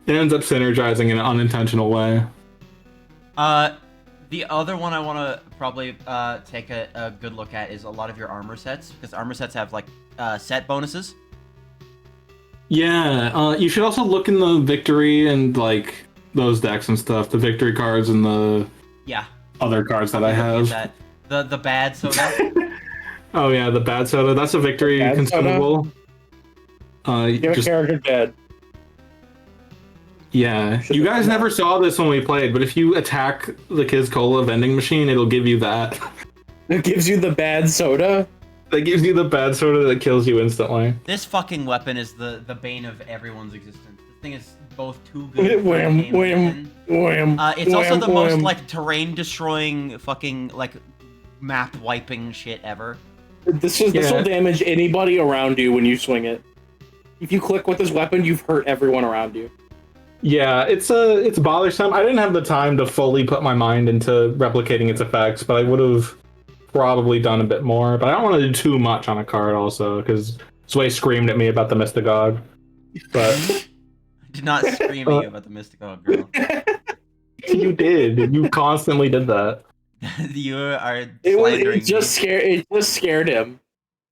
[SPEAKER 3] it ends up synergizing in an unintentional way.
[SPEAKER 2] The other one I want to probably take a good look at is a lot of your armor sets, because armor sets have like set bonuses.
[SPEAKER 3] Yeah, you should also look in the victory and like those decks and stuff, the victory cards and the
[SPEAKER 2] Yeah.
[SPEAKER 3] other cards that I have.
[SPEAKER 2] That. The bad soda.
[SPEAKER 3] Oh yeah, the bad soda. That's a victory
[SPEAKER 6] Bad
[SPEAKER 3] consumable.
[SPEAKER 6] Give a character dead.
[SPEAKER 3] Yeah, you guys never saw this when we played, but if you attack the Kiz Cola vending machine, it'll give you that.
[SPEAKER 6] It gives you the bad soda.
[SPEAKER 3] That gives you the bad soda that kills you instantly.
[SPEAKER 2] This fucking weapon is the bane of everyone's existence. This thing is both too good. for the
[SPEAKER 6] Wham,
[SPEAKER 2] game
[SPEAKER 6] wham, wham.
[SPEAKER 2] it's also
[SPEAKER 6] wham,
[SPEAKER 2] the most
[SPEAKER 6] wham.
[SPEAKER 2] like terrain destroying fucking like map wiping shit ever.
[SPEAKER 6] This will damage anybody around you when you swing it. If you click with this weapon, you've hurt everyone around you.
[SPEAKER 3] Yeah, it's bothersome. I didn't have the time to fully put my mind into replicating its effects, but I would have probably done a bit more. But I don't want to do too much on a card also, because Sway screamed at me about the Mystagogue. But
[SPEAKER 2] I did not scream at you about the Mystical girl.
[SPEAKER 3] you did. You constantly did that.
[SPEAKER 2] You are
[SPEAKER 6] It just scared him.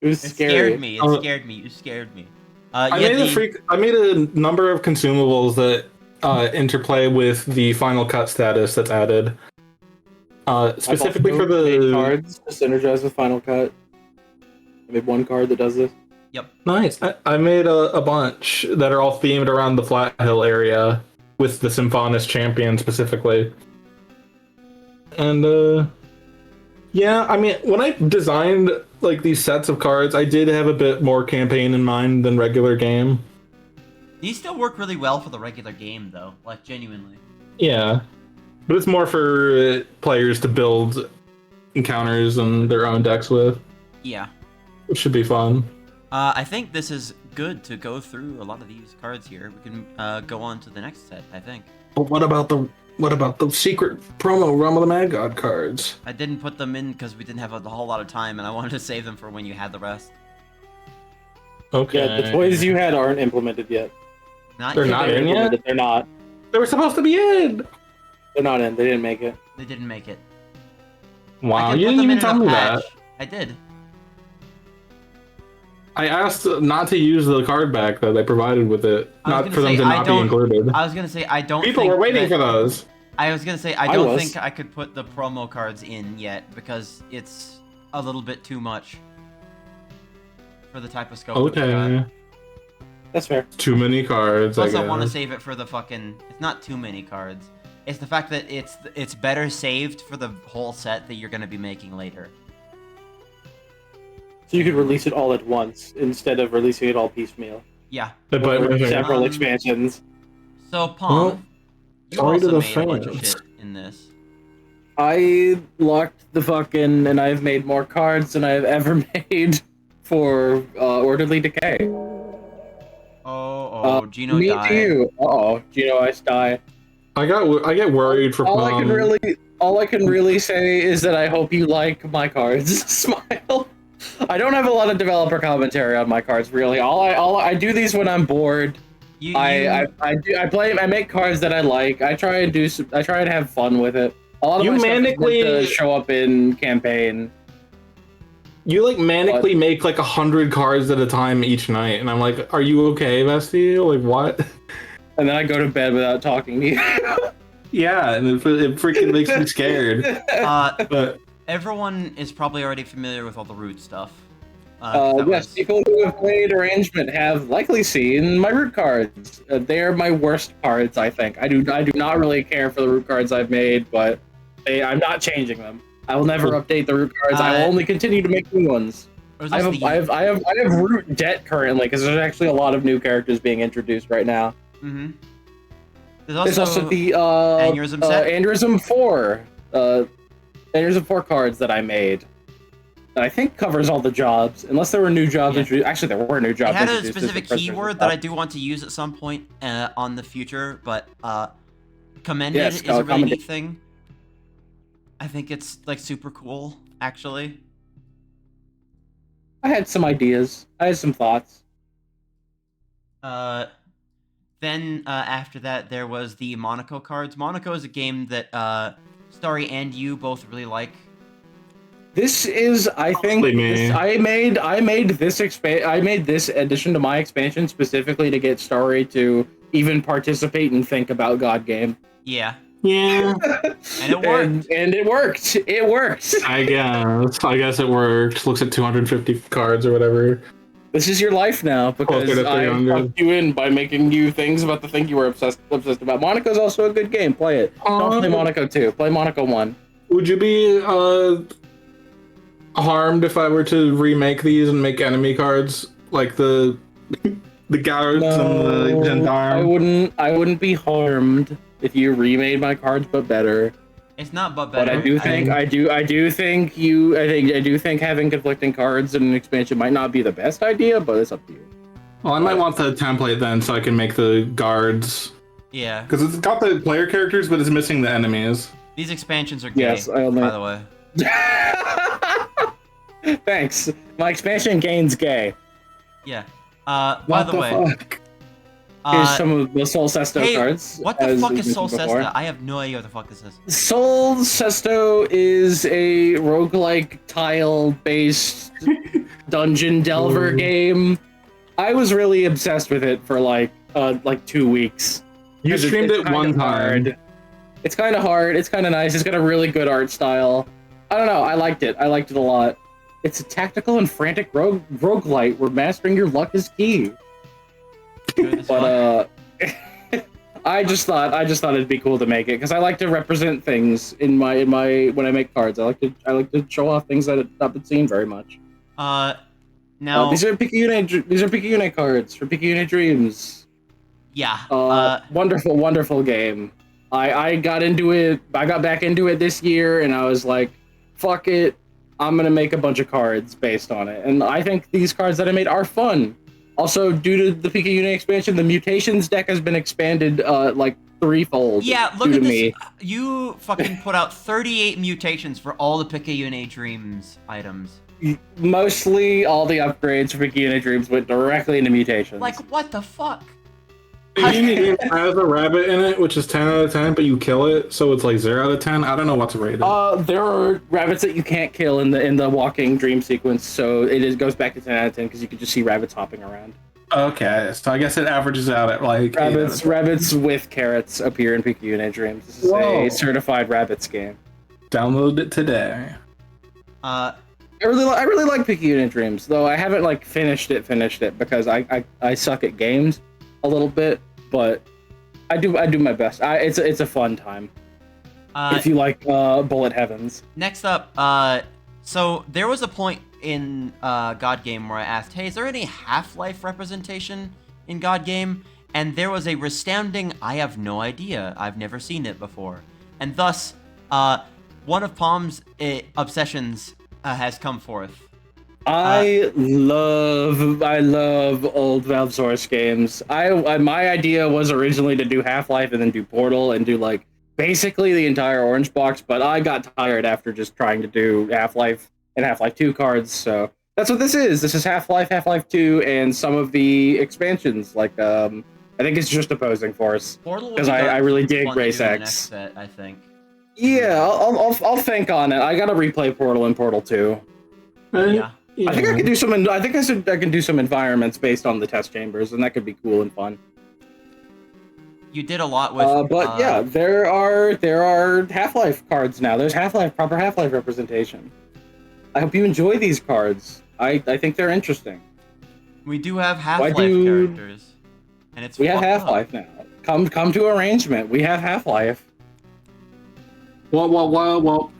[SPEAKER 6] It was scary.
[SPEAKER 2] Scared me. It scared me. You scared me.
[SPEAKER 3] I made a number of consumables that interplay with the Final Cut status that's added. Specifically for the
[SPEAKER 6] cards to synergize with Final Cut. I made one card that does this.
[SPEAKER 2] Yep.
[SPEAKER 3] Nice. I made a bunch that are all themed around the Flat Hill area with the Symphonis champion specifically. And yeah, I mean, when I designed like these sets of cards, I did have a bit more campaign in mind than regular game.
[SPEAKER 2] These still work really well for the regular game, though. Like, genuinely.
[SPEAKER 3] Yeah, but it's more for players to build encounters and their own decks with.
[SPEAKER 2] Yeah.
[SPEAKER 3] Which should be fun.
[SPEAKER 2] I think this is good to go through a lot of these cards here. We can go on to the next set, I think.
[SPEAKER 3] But what about the secret promo Realm of the Mad God cards?
[SPEAKER 2] I didn't put them in because we didn't have a whole lot of time, and I wanted to save them for when you had the rest.
[SPEAKER 3] Okay.
[SPEAKER 6] Yeah, the toys you had aren't implemented yet.
[SPEAKER 3] They're not in yet?
[SPEAKER 6] They're not.
[SPEAKER 3] They were supposed to be in!
[SPEAKER 6] They're not in. They didn't make it.
[SPEAKER 2] They didn't make it.
[SPEAKER 3] Wow, you didn't even tell me that.
[SPEAKER 2] I did.
[SPEAKER 3] I asked not to use the card back that they provided with it, not for them to not be included.
[SPEAKER 2] I was gonna say I don't.
[SPEAKER 3] People were waiting for those.
[SPEAKER 2] I was gonna say I don't think I could put the promo cards in yet because it's a little bit too much for the type of scope.
[SPEAKER 3] Okay.
[SPEAKER 6] That's fair.
[SPEAKER 3] Too many cards.
[SPEAKER 2] Plus, I want to save it for the fucking. It's not too many cards. It's the fact that it's better saved for the whole set that you're gonna be making later.
[SPEAKER 6] So you could release it all at once instead of releasing it all piecemeal.
[SPEAKER 2] Yeah.
[SPEAKER 3] But
[SPEAKER 6] several expansions.
[SPEAKER 2] So Palm, you also made a bunch of shit in this.
[SPEAKER 6] I locked the fucking, and I've made more cards than I've ever made for Orderly Decay.
[SPEAKER 2] Gino
[SPEAKER 6] me
[SPEAKER 2] died.
[SPEAKER 6] too. Gino Ice die.
[SPEAKER 3] I get worried for
[SPEAKER 6] all
[SPEAKER 3] Palm.
[SPEAKER 6] All I can really say is that I hope you like my cards. Smile. I don't have a lot of developer commentary on my cards, really. I do these when I'm bored. I make cards that I like. I try and have fun with it. A lot of my stuff is meant to show up in campaign.
[SPEAKER 3] You like manically make like 100 cards at a time each night, and I'm like, "Are you okay, bestie? Like what?"
[SPEAKER 6] And then I go to bed without talking to you.
[SPEAKER 3] Yeah, and it freaking makes me scared. But
[SPEAKER 2] everyone is probably already familiar with all the root stuff.
[SPEAKER 6] Yes, people who have played Arrangement have likely seen my root cards. They are my worst cards, I think. I do not really care for the root cards I've made, but I'm not changing them. I will never update the root cards. I will only continue to make new ones. I have root debt currently because there's actually a lot of new characters being introduced right now.
[SPEAKER 2] Mm-hmm.
[SPEAKER 6] There's also the
[SPEAKER 2] Aneurysm set?
[SPEAKER 6] Aneurysm 4. Aneurysm 4 cards that I made. That I think covers all the jobs, unless there were new jobs introduced. Actually, there were new jobs
[SPEAKER 2] introduced.
[SPEAKER 6] It
[SPEAKER 2] had a specific keyword that I do want to use at some point on the future, but commended is a really neat thing. I think it's like super cool, actually.
[SPEAKER 6] I had some ideas. I had some thoughts.
[SPEAKER 2] Then after that, there was the Monaco cards. Monaco is a game that Starry and you both really like.
[SPEAKER 6] This is, I think, I made this addition to my expansion specifically to get Starry to even participate and think about God Game.
[SPEAKER 2] Yeah.
[SPEAKER 3] Yeah.
[SPEAKER 2] And it worked.
[SPEAKER 6] And it worked. It worked.
[SPEAKER 3] I guess it worked. Looks at 250 cards or whatever.
[SPEAKER 6] This is your life now because I fucked you in by making you things about the thing you were obsessed about. Monaco's also a good game. Play it. Don't play Monaco 2. Play Monaco 1.
[SPEAKER 3] Would you be harmed if I were to remake these and make enemy cards like the guards and the gendarme?
[SPEAKER 6] I wouldn't be harmed if you remade my cards but better.
[SPEAKER 2] It's not but
[SPEAKER 6] But
[SPEAKER 2] better.
[SPEAKER 6] I do think having conflicting cards in an expansion might not be the best idea, but it's up to you.
[SPEAKER 3] Well, I might want the template then, so I can make the guards.
[SPEAKER 2] Yeah.
[SPEAKER 3] Because it's got the player characters, but it's missing the enemies.
[SPEAKER 2] These expansions are gay,
[SPEAKER 6] Yes, I only-
[SPEAKER 2] by the way.
[SPEAKER 6] Thanks. My expansion gains gay.
[SPEAKER 2] Yeah. By
[SPEAKER 3] What
[SPEAKER 2] the way,
[SPEAKER 3] fuck?
[SPEAKER 6] Here's some of the Sol Sesto
[SPEAKER 2] hey,
[SPEAKER 6] cards.
[SPEAKER 2] what the
[SPEAKER 6] as
[SPEAKER 2] fuck
[SPEAKER 6] we
[SPEAKER 2] is Sol
[SPEAKER 6] mentioned before.
[SPEAKER 2] Sesta? I have no idea what the fuck this is.
[SPEAKER 6] Sol Sesto is a roguelike tile-based dungeon delver game. I was really obsessed with it for like 2 weeks.
[SPEAKER 3] You
[SPEAKER 6] 'Cause
[SPEAKER 3] streamed
[SPEAKER 6] it's
[SPEAKER 3] it
[SPEAKER 6] kind
[SPEAKER 3] one
[SPEAKER 6] of
[SPEAKER 3] time.
[SPEAKER 6] hard. It's kind of hard. It's kind of nice. It's got a really good art style. I don't know. I liked it. I liked it a lot. It's a tactical and frantic roguelite where mastering your luck is key.
[SPEAKER 2] Good as fuck.
[SPEAKER 6] But I just thought it'd be cool to make it because I like to represent things in my when I make cards. I like to show off things that have not been seen very much.
[SPEAKER 2] Now
[SPEAKER 6] These are Picayune cards for Picayune Dreams.
[SPEAKER 2] yeah.
[SPEAKER 6] Wonderful game. I got into it. I got back into it this year, and I was like, "Fuck it, I'm gonna make a bunch of cards based on it." And I think these cards that I made are fun. Also, due to the Picayune expansion, the mutations deck has been expanded like threefold.
[SPEAKER 2] Yeah, look
[SPEAKER 6] due
[SPEAKER 2] at
[SPEAKER 6] to
[SPEAKER 2] this.
[SPEAKER 6] me.
[SPEAKER 2] You fucking put out 38 mutations for all the Picayune Dreams items.
[SPEAKER 6] Mostly all the upgrades for Picayune Dreams went directly into mutations.
[SPEAKER 2] Like, what the fuck?
[SPEAKER 3] It has a rabbit in it, which is 10 out of 10, but you kill it, so it's like 0 out of 10. I don't know what's rated.
[SPEAKER 6] There are rabbits that you can't kill in the walking dream sequence, so goes back to 10 out of 10 because you can just see rabbits hopping around.
[SPEAKER 3] Okay, so I guess it averages out at like...
[SPEAKER 6] Rabbits with carrots appear in Picayune Dreams. This is
[SPEAKER 3] Whoa.
[SPEAKER 6] a certified rabbits game.
[SPEAKER 3] Download it today.
[SPEAKER 6] I really like Picayune Dreams, though I haven't like finished it because I suck at games a little bit, but I do my best. It's a fun time. If you like Bullet Heavens.
[SPEAKER 2] Next up, so there was a point in God Game where I asked, hey, is there any Half-Life representation in God Game? And there was a resounding, I have no idea. I've never seen it before. And thus, one of Palm's obsessions has come forth.
[SPEAKER 6] I love old Valve Source games. My idea was originally to do Half-Life and then do Portal and do like basically the entire Orange Box, but I got tired after just trying to do Half-Life and Half-Life 2 cards, so that's what this is. This is Half-Life, Half-Life 2, and some of the expansions, like I think it's just Opposing Force, because I really dig Race X.
[SPEAKER 2] Set, I think.
[SPEAKER 6] Yeah, I'll think on it. I gotta replay Portal and Portal 2.
[SPEAKER 2] Yeah.
[SPEAKER 6] I think I can do some. I think I can do some environments based on the test chambers, and that could be cool and fun.
[SPEAKER 2] You did a lot with.
[SPEAKER 6] But yeah, there are Half-Life cards now. There's proper Half-Life representation. I hope you enjoy these cards. I think they're interesting.
[SPEAKER 2] We do have Half-Life characters, and it's
[SPEAKER 6] we have
[SPEAKER 2] fucked up.
[SPEAKER 6] Half-Life now. Come to arrangement. We have Half-Life.
[SPEAKER 3] Well.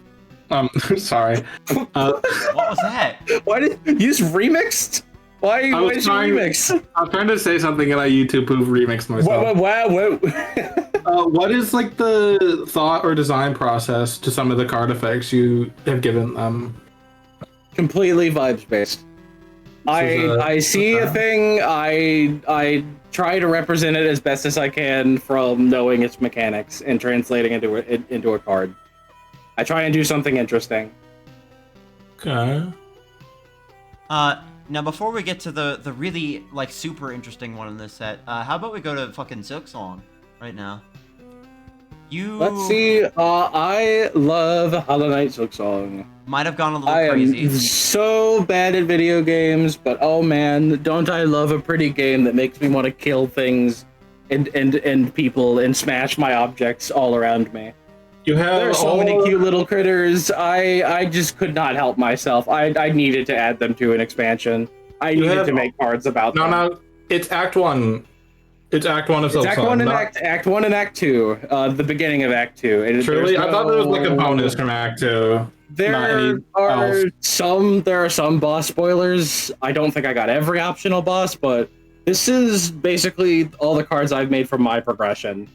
[SPEAKER 3] Sorry.
[SPEAKER 2] What was that?
[SPEAKER 6] Why did you just remixed? Why did you remix?
[SPEAKER 3] I was trying to say something and I YouTube poof remixed myself. What is like the thought or design process to some of the card effects you have given them?
[SPEAKER 6] Completely vibes based. I see a thing. I try to represent it as best as I can from knowing its mechanics and translating it into a card. I try and do something interesting.
[SPEAKER 3] Okay.
[SPEAKER 2] Now before we get to the really like super interesting one in this set, how about we go to fucking Silksong right now?
[SPEAKER 6] Let's see. I love Hollow Knight Silksong.
[SPEAKER 2] Might have gone a little
[SPEAKER 6] I
[SPEAKER 2] crazy.
[SPEAKER 6] am so bad at video games, but oh man, don't I love a pretty game that makes me want to kill things and people and smash my objects all around me. There are so many cute little critters. I just could not help myself. I needed to add them to an expansion. I needed to make cards about them.
[SPEAKER 3] No, it's Act 1. It's Act 1 of Silksong.
[SPEAKER 6] Act 1 and Act 2. The beginning of Act 2.
[SPEAKER 3] Truly? I thought there was like a bonus from Act 2.
[SPEAKER 6] There are some boss spoilers. I don't think I got every optional boss, but this is basically all the cards I've made from my progression.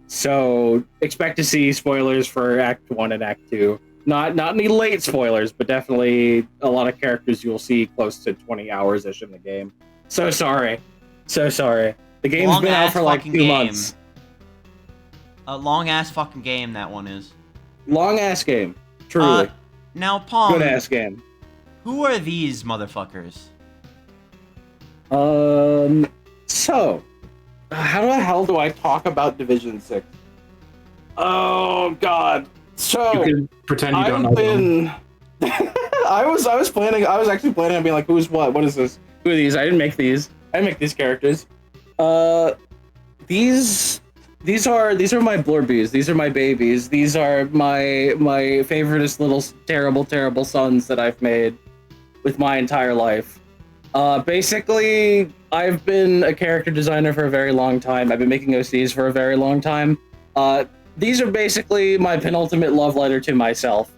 [SPEAKER 6] So expect to see spoilers for Act 1 and Act 2. Not any late spoilers, but definitely a lot of characters you'll see close to 20 hours-ish in the game. So sorry. So sorry. The game's been out for like 2 months.
[SPEAKER 2] A long-ass fucking game, that one is.
[SPEAKER 6] Long-ass game. Truly.
[SPEAKER 2] Now, Palm,
[SPEAKER 6] Good-ass game.
[SPEAKER 2] who are these motherfuckers?
[SPEAKER 6] So, how the hell do I talk about Division 6? Oh, God. So,
[SPEAKER 3] You can pretend you don't know them.
[SPEAKER 6] I was actually planning on being like, who's what? What is this? Who are these? I didn't make these. I didn't make these characters. These are my Blorbies. These are my babies. These are my favoriteest little terrible sons that I've made with my entire life. Basically, I've been a character designer for a very long time. I've been making OCs for a very long time. These are basically my penultimate love letter to myself.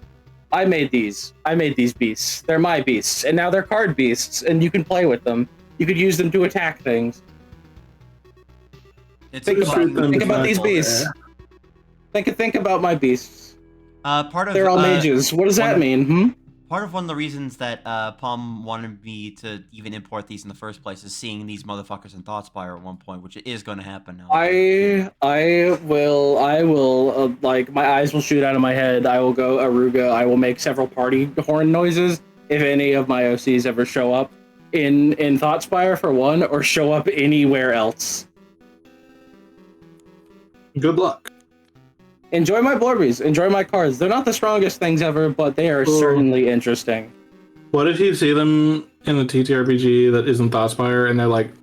[SPEAKER 6] I made these beasts. They're my beasts, and now they're card beasts, and you can play with them. You could use them to attack things. Think about these beasts. Think about my beasts. They're all mages. What does that mean?
[SPEAKER 2] Part of one of the reasons that Palm wanted me to even import these in the first place is seeing these motherfuckers in Thoughtspire at one point, which is going to happen now.
[SPEAKER 6] I will, like, my eyes will shoot out of my head. I will go Aruga. I will make several party horn noises if any of my OCs ever show up in Thoughtspire, for one, or show up anywhere else.
[SPEAKER 3] Good luck.
[SPEAKER 6] Enjoy my Blorbies. Enjoy my cards. They're not the strongest things ever, but they are certainly interesting.
[SPEAKER 3] What if you see them in a TTRPG that isn't Thoughtspire and they're like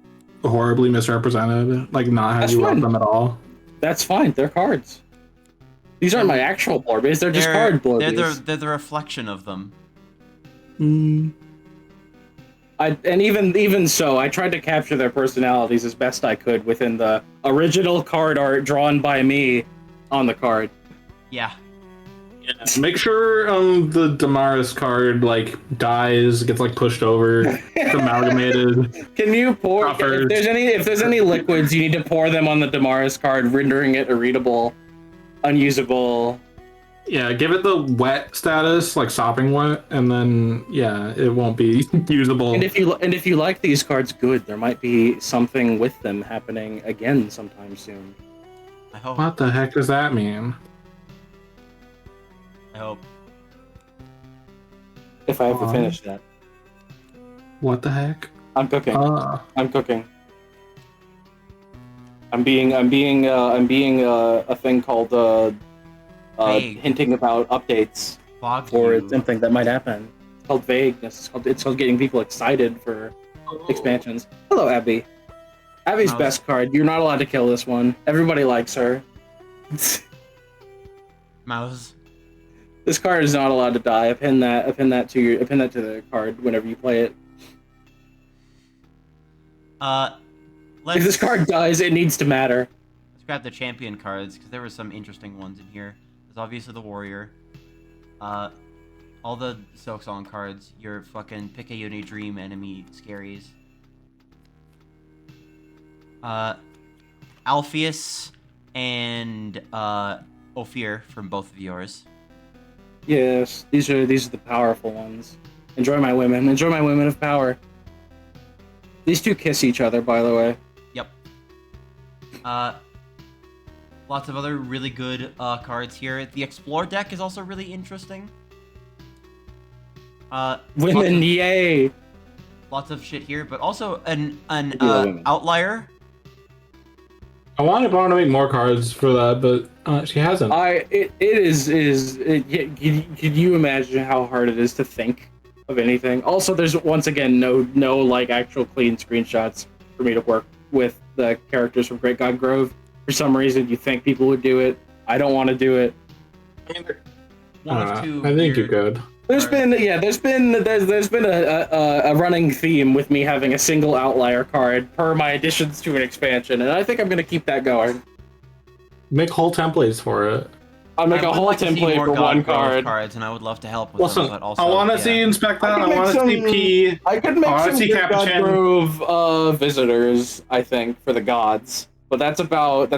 [SPEAKER 3] horribly misrepresented, like not how you love them at all?
[SPEAKER 6] That's fine. They're cards. These aren't my actual Blorbies. They're just card Blorbies.
[SPEAKER 2] They're the reflection of them.
[SPEAKER 6] And even so, I tried to capture their personalities as best I could within the original card art drawn by me on the card.
[SPEAKER 2] Yeah.
[SPEAKER 3] Make sure the Damaris card like dies, gets like pushed over, amalgamated.
[SPEAKER 6] Can you pour if there's any liquids, you need to pour them on the Damaris card, rendering it irreadable, unusable.
[SPEAKER 3] Yeah, give it the wet status, like sopping wet, and then yeah, it won't be usable.
[SPEAKER 6] And if you like these cards, good. There might be something with them happening again sometime soon.
[SPEAKER 2] I hope.
[SPEAKER 3] What the heck does that mean?
[SPEAKER 2] I hope.
[SPEAKER 6] If I have to finish that.
[SPEAKER 3] What the heck?
[SPEAKER 6] I'm cooking. I'm cooking. I'm being a thing called hinting about updates for something that might happen. It's called vagueness. It's called getting people excited for expansions. Hello, Abby. Abby's best card. You're not allowed to kill this one. Everybody likes her.
[SPEAKER 2] Mouse.
[SPEAKER 6] This card is not allowed to die. I pin that to the card whenever you play it. If this card dies, it needs to matter.
[SPEAKER 2] Let's grab the champion cards because there were some interesting ones in here. There's obviously the warrior. All the Silk Song cards. Your fucking pick a Uni Dream enemy scaries. Alpheus and Ophir from both of yours.
[SPEAKER 6] Yes, these are the powerful ones. Enjoy my women. Enjoy my women of power. These two kiss each other, by the way.
[SPEAKER 2] Yep. Lots of other really good cards here. The Explore deck is also really interesting.
[SPEAKER 6] Women, yay!
[SPEAKER 2] Lots of shit here, but also an outlier.
[SPEAKER 3] I wanted Barn to make more cards for that, but she hasn't.
[SPEAKER 6] Can you imagine how hard it is to think of anything? Also, there's once again no like actual clean screenshots for me to work with the characters from Great God Grove. For some reason, you think people would do it. I don't want to do it.
[SPEAKER 2] One of two.
[SPEAKER 3] I think you're good.
[SPEAKER 6] There's been a running theme with me having a single outlier card per my additions to an expansion, and I think I'm gonna keep that going.
[SPEAKER 3] Make whole templates for it.
[SPEAKER 6] I'll make a whole template for one card.
[SPEAKER 2] Cards, and I would love to help with them, but also
[SPEAKER 3] I want to see Inspect that. I want to see P.
[SPEAKER 6] I could make some Good God Grove visitors, I think, for the gods. But that's about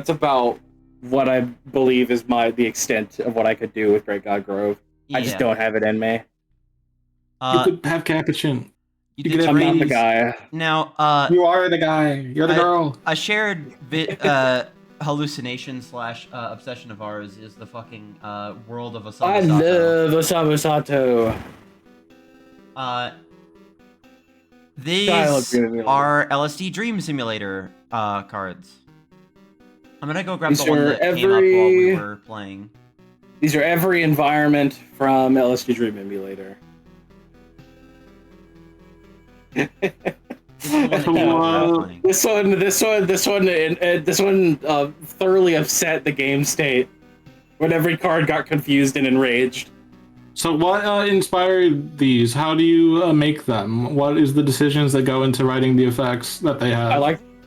[SPEAKER 6] what I believe is the extent of what I could do with Great God Grove. I just
[SPEAKER 2] Yeah.
[SPEAKER 6] don't have it in me.
[SPEAKER 3] You could have Capuchin.
[SPEAKER 2] You
[SPEAKER 3] You
[SPEAKER 2] did
[SPEAKER 3] could
[SPEAKER 6] I'm not the
[SPEAKER 2] raise-
[SPEAKER 6] guy.
[SPEAKER 2] Now,
[SPEAKER 3] You are the guy. You're the girl.
[SPEAKER 2] a shared hallucination / obsession of ours is the fucking world of Osamu
[SPEAKER 6] I
[SPEAKER 2] Sato.
[SPEAKER 6] love Osamu Sato.
[SPEAKER 2] These
[SPEAKER 6] Dialogue really
[SPEAKER 2] are LSD Dream Simulator cards. I'm gonna go grab
[SPEAKER 6] These
[SPEAKER 2] the one
[SPEAKER 6] are
[SPEAKER 2] that came up while we
[SPEAKER 6] every-
[SPEAKER 2] were playing.
[SPEAKER 6] These are every environment from LSD Dream Emulator.
[SPEAKER 2] This is the one that came up while we were playing.
[SPEAKER 6] This one thoroughly upset the game state when every card got confused and enraged.
[SPEAKER 3] So what inspired these? How do you make them? What is the decisions that go into writing the effects that they have?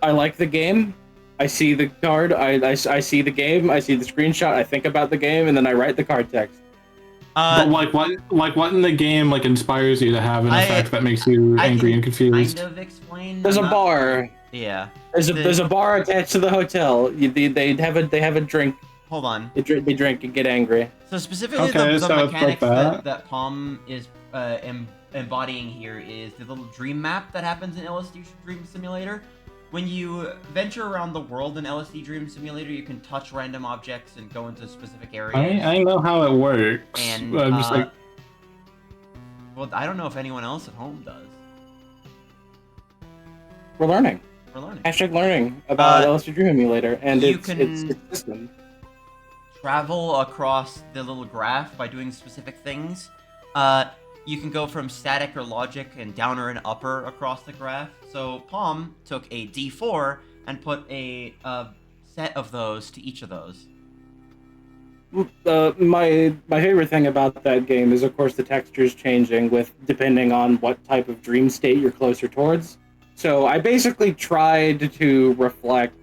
[SPEAKER 6] I like the game. I see the card. I see the game. I see the screenshot. I think about the game, and then I write the card text.
[SPEAKER 3] But what in the game inspires you to have an effect that makes you angry and confused?
[SPEAKER 2] Kind of explain.
[SPEAKER 6] There's a bar.
[SPEAKER 2] Yeah.
[SPEAKER 6] There's a bar attached to the hotel. They have a drink.
[SPEAKER 2] Hold on.
[SPEAKER 6] They drink and get angry.
[SPEAKER 2] So specifically,
[SPEAKER 3] Okay,
[SPEAKER 2] the
[SPEAKER 3] so it's
[SPEAKER 2] mechanics
[SPEAKER 3] like
[SPEAKER 2] that Palm is embodying here is the little dream map that happens in LSD Dream Simulator. When you venture around the world in LSD Dream Simulator, you can touch random objects and go into specific areas.
[SPEAKER 3] I know how it works.
[SPEAKER 2] And
[SPEAKER 3] I'm just like,
[SPEAKER 2] well, I don't know if anyone else at home does.
[SPEAKER 6] We're learning.
[SPEAKER 2] We're learning.
[SPEAKER 6] Hashtag learning about LSD Dream Emulator and
[SPEAKER 2] you
[SPEAKER 6] its system.
[SPEAKER 2] Travel across the little graph by doing specific things. You can go from static or logic and downer and upper across the graph. So Palm took a D4 and put a set of those to each of those.
[SPEAKER 6] My favorite thing about that game is, of course, the textures changing depending on what type of dream state you're closer towards. So I basically tried to reflect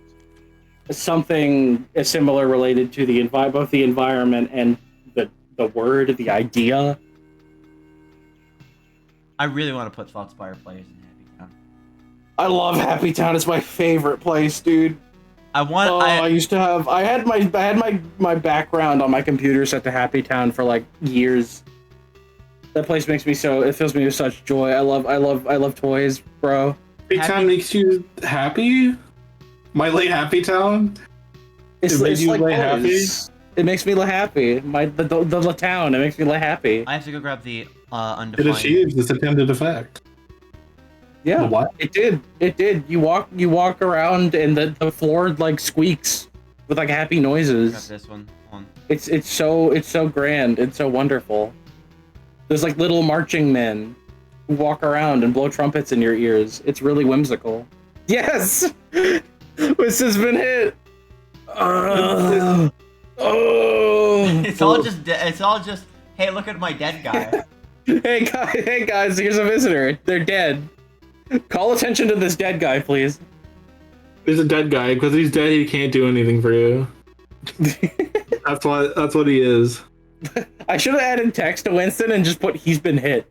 [SPEAKER 6] something similar related to both the environment and the word, the idea.
[SPEAKER 2] I really want to put Thoughtspire players in Happy Town.
[SPEAKER 6] I love Happy Town. It's my favorite place, dude.
[SPEAKER 2] I
[SPEAKER 6] had my background on my computer set to Happy Town for like years. That place it fills me with such joy. I love toys, bro.
[SPEAKER 3] Happy Town makes you happy? My late Happy Town?
[SPEAKER 6] It makes
[SPEAKER 3] you happy?
[SPEAKER 6] It makes me happy. The town, it makes me happy.
[SPEAKER 2] I have to go grab the
[SPEAKER 3] It
[SPEAKER 2] undefined.
[SPEAKER 3] achieves this intended effect.
[SPEAKER 6] Yeah,
[SPEAKER 3] what?
[SPEAKER 6] It did. You walk around and the floor squeaks with happy noises.
[SPEAKER 2] Grab this one. Hold on.
[SPEAKER 6] It's so grand. It's so wonderful. There's little marching men who walk around and blow trumpets in your ears. It's really whimsical. Yes, this has been hit. Oh,
[SPEAKER 2] It's all just. Hey, look at my dead guy.
[SPEAKER 6] Hey guys, here's a visitor. They're dead. Call attention to this dead guy, please.
[SPEAKER 3] He's a dead guy. Because he's dead, he can't do anything for you. That's what he is.
[SPEAKER 6] I should have added text to Winston and just put he's been hit.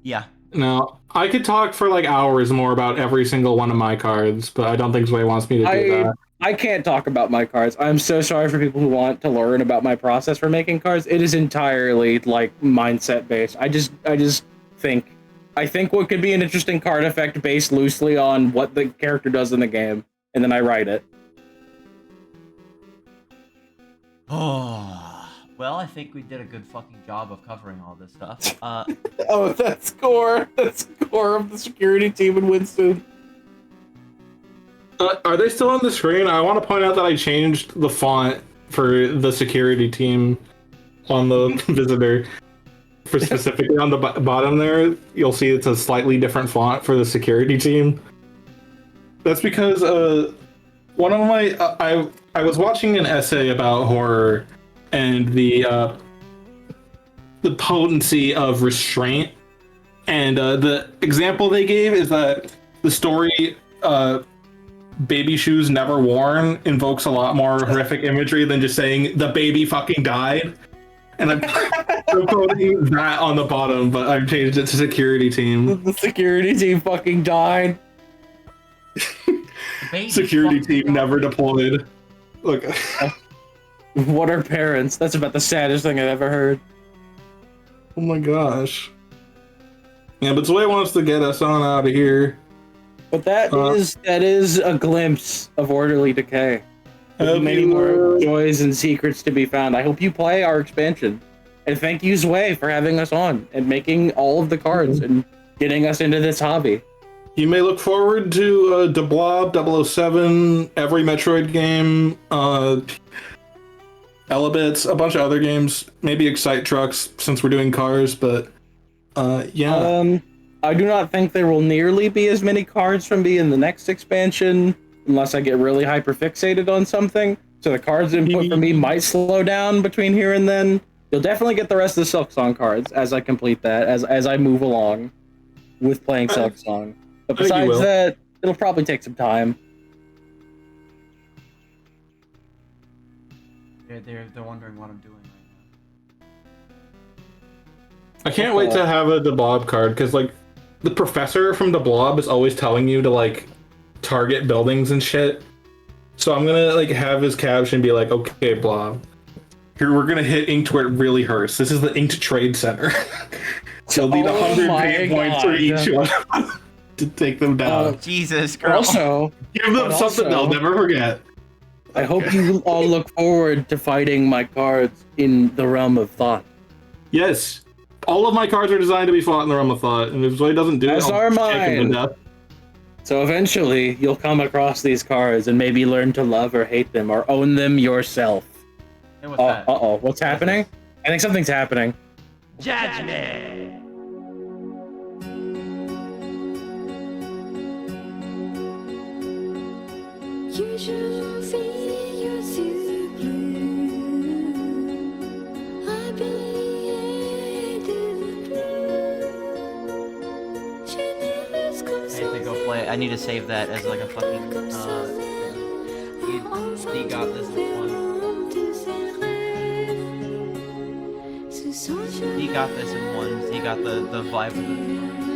[SPEAKER 2] Yeah.
[SPEAKER 3] Now, I could talk for hours more about every single one of my cards, but I don't think Zway wants me to do that.
[SPEAKER 6] I can't talk about my cards. I'm so sorry for people who want to learn about my process for making cards. It is entirely mindset based. I think what could be an interesting card effect based loosely on what the character does in the game, and then I write it.
[SPEAKER 2] Oh, well, I think we did a good fucking job of covering all this stuff.
[SPEAKER 6] Oh, that's core. That's core of the security team in Winston.
[SPEAKER 3] Are they still on the screen? I want to point out that I changed the font for the security team on the visitor. For specifically on the bottom there, you'll see it's a slightly different font for the security team. That's because one of my I was watching an essay about horror and the potency of restraint, and the example they gave is that the story Baby Shoes Never Worn invokes a lot more horrific imagery than just saying the baby fucking died. And I'm putting that on the bottom, but I've changed it to security team.
[SPEAKER 6] The security team fucking died.
[SPEAKER 3] Security team never deployed. Look.
[SPEAKER 6] What are parents? That's about the saddest thing I've ever heard.
[SPEAKER 3] Oh my gosh. Yeah, but Zoe wants to get us on out of here.
[SPEAKER 6] But that is a glimpse of orderly decay.
[SPEAKER 3] Have
[SPEAKER 6] Many
[SPEAKER 3] you,
[SPEAKER 6] more joys and secrets to be found. I hope you play our expansion. And thank you, Zway, for having us on and making all of the cards and getting us into this hobby.
[SPEAKER 3] You may look forward to De Blob, 007, every Metroid game, Elebits, a bunch of other games, maybe Excite Trucks since we're doing cars, but yeah.
[SPEAKER 6] I do not think there will nearly be as many cards from me in the next expansion unless I get really hyperfixated on something. So the cards input for me might slow down between here and then. You'll definitely get the rest of the Silk Song cards as I complete that, as I move along with playing Silk Song. But besides that, it'll probably take some time.
[SPEAKER 2] They're wondering what I'm doing right
[SPEAKER 3] I can't wait to have a De Blob card, because, like, the professor from De Blob is always telling you to, like, target buildings and shit. So I'm gonna, like, have his caption be like, okay, Blob, here we're gonna hit Inked where it really hurts. This is the Inked Trade Center. You'll need 100 pain points for each one to take them down.
[SPEAKER 2] Jesus, girl.
[SPEAKER 6] Also,
[SPEAKER 3] give them something they'll never forget.
[SPEAKER 6] I hope you all look forward to fighting my cards in the realm of thought.
[SPEAKER 3] Yes. All of my cards are designed to be fought in the realm of thought, and if Zoe doesn't do it,
[SPEAKER 6] As
[SPEAKER 3] I'll
[SPEAKER 6] are
[SPEAKER 3] kick him to
[SPEAKER 6] mine.
[SPEAKER 3] death.
[SPEAKER 6] So eventually, you'll come across these cards and maybe learn to love or hate them or own them yourself.
[SPEAKER 2] Hey, what's that?
[SPEAKER 6] Uh-oh, what's happening? I think something's happening.
[SPEAKER 1] Judgment! You should feel you're too blue. I believe
[SPEAKER 2] I have to go play. I need to save that as like a fucking. He got this one. He got this in one. He got the vibe of it.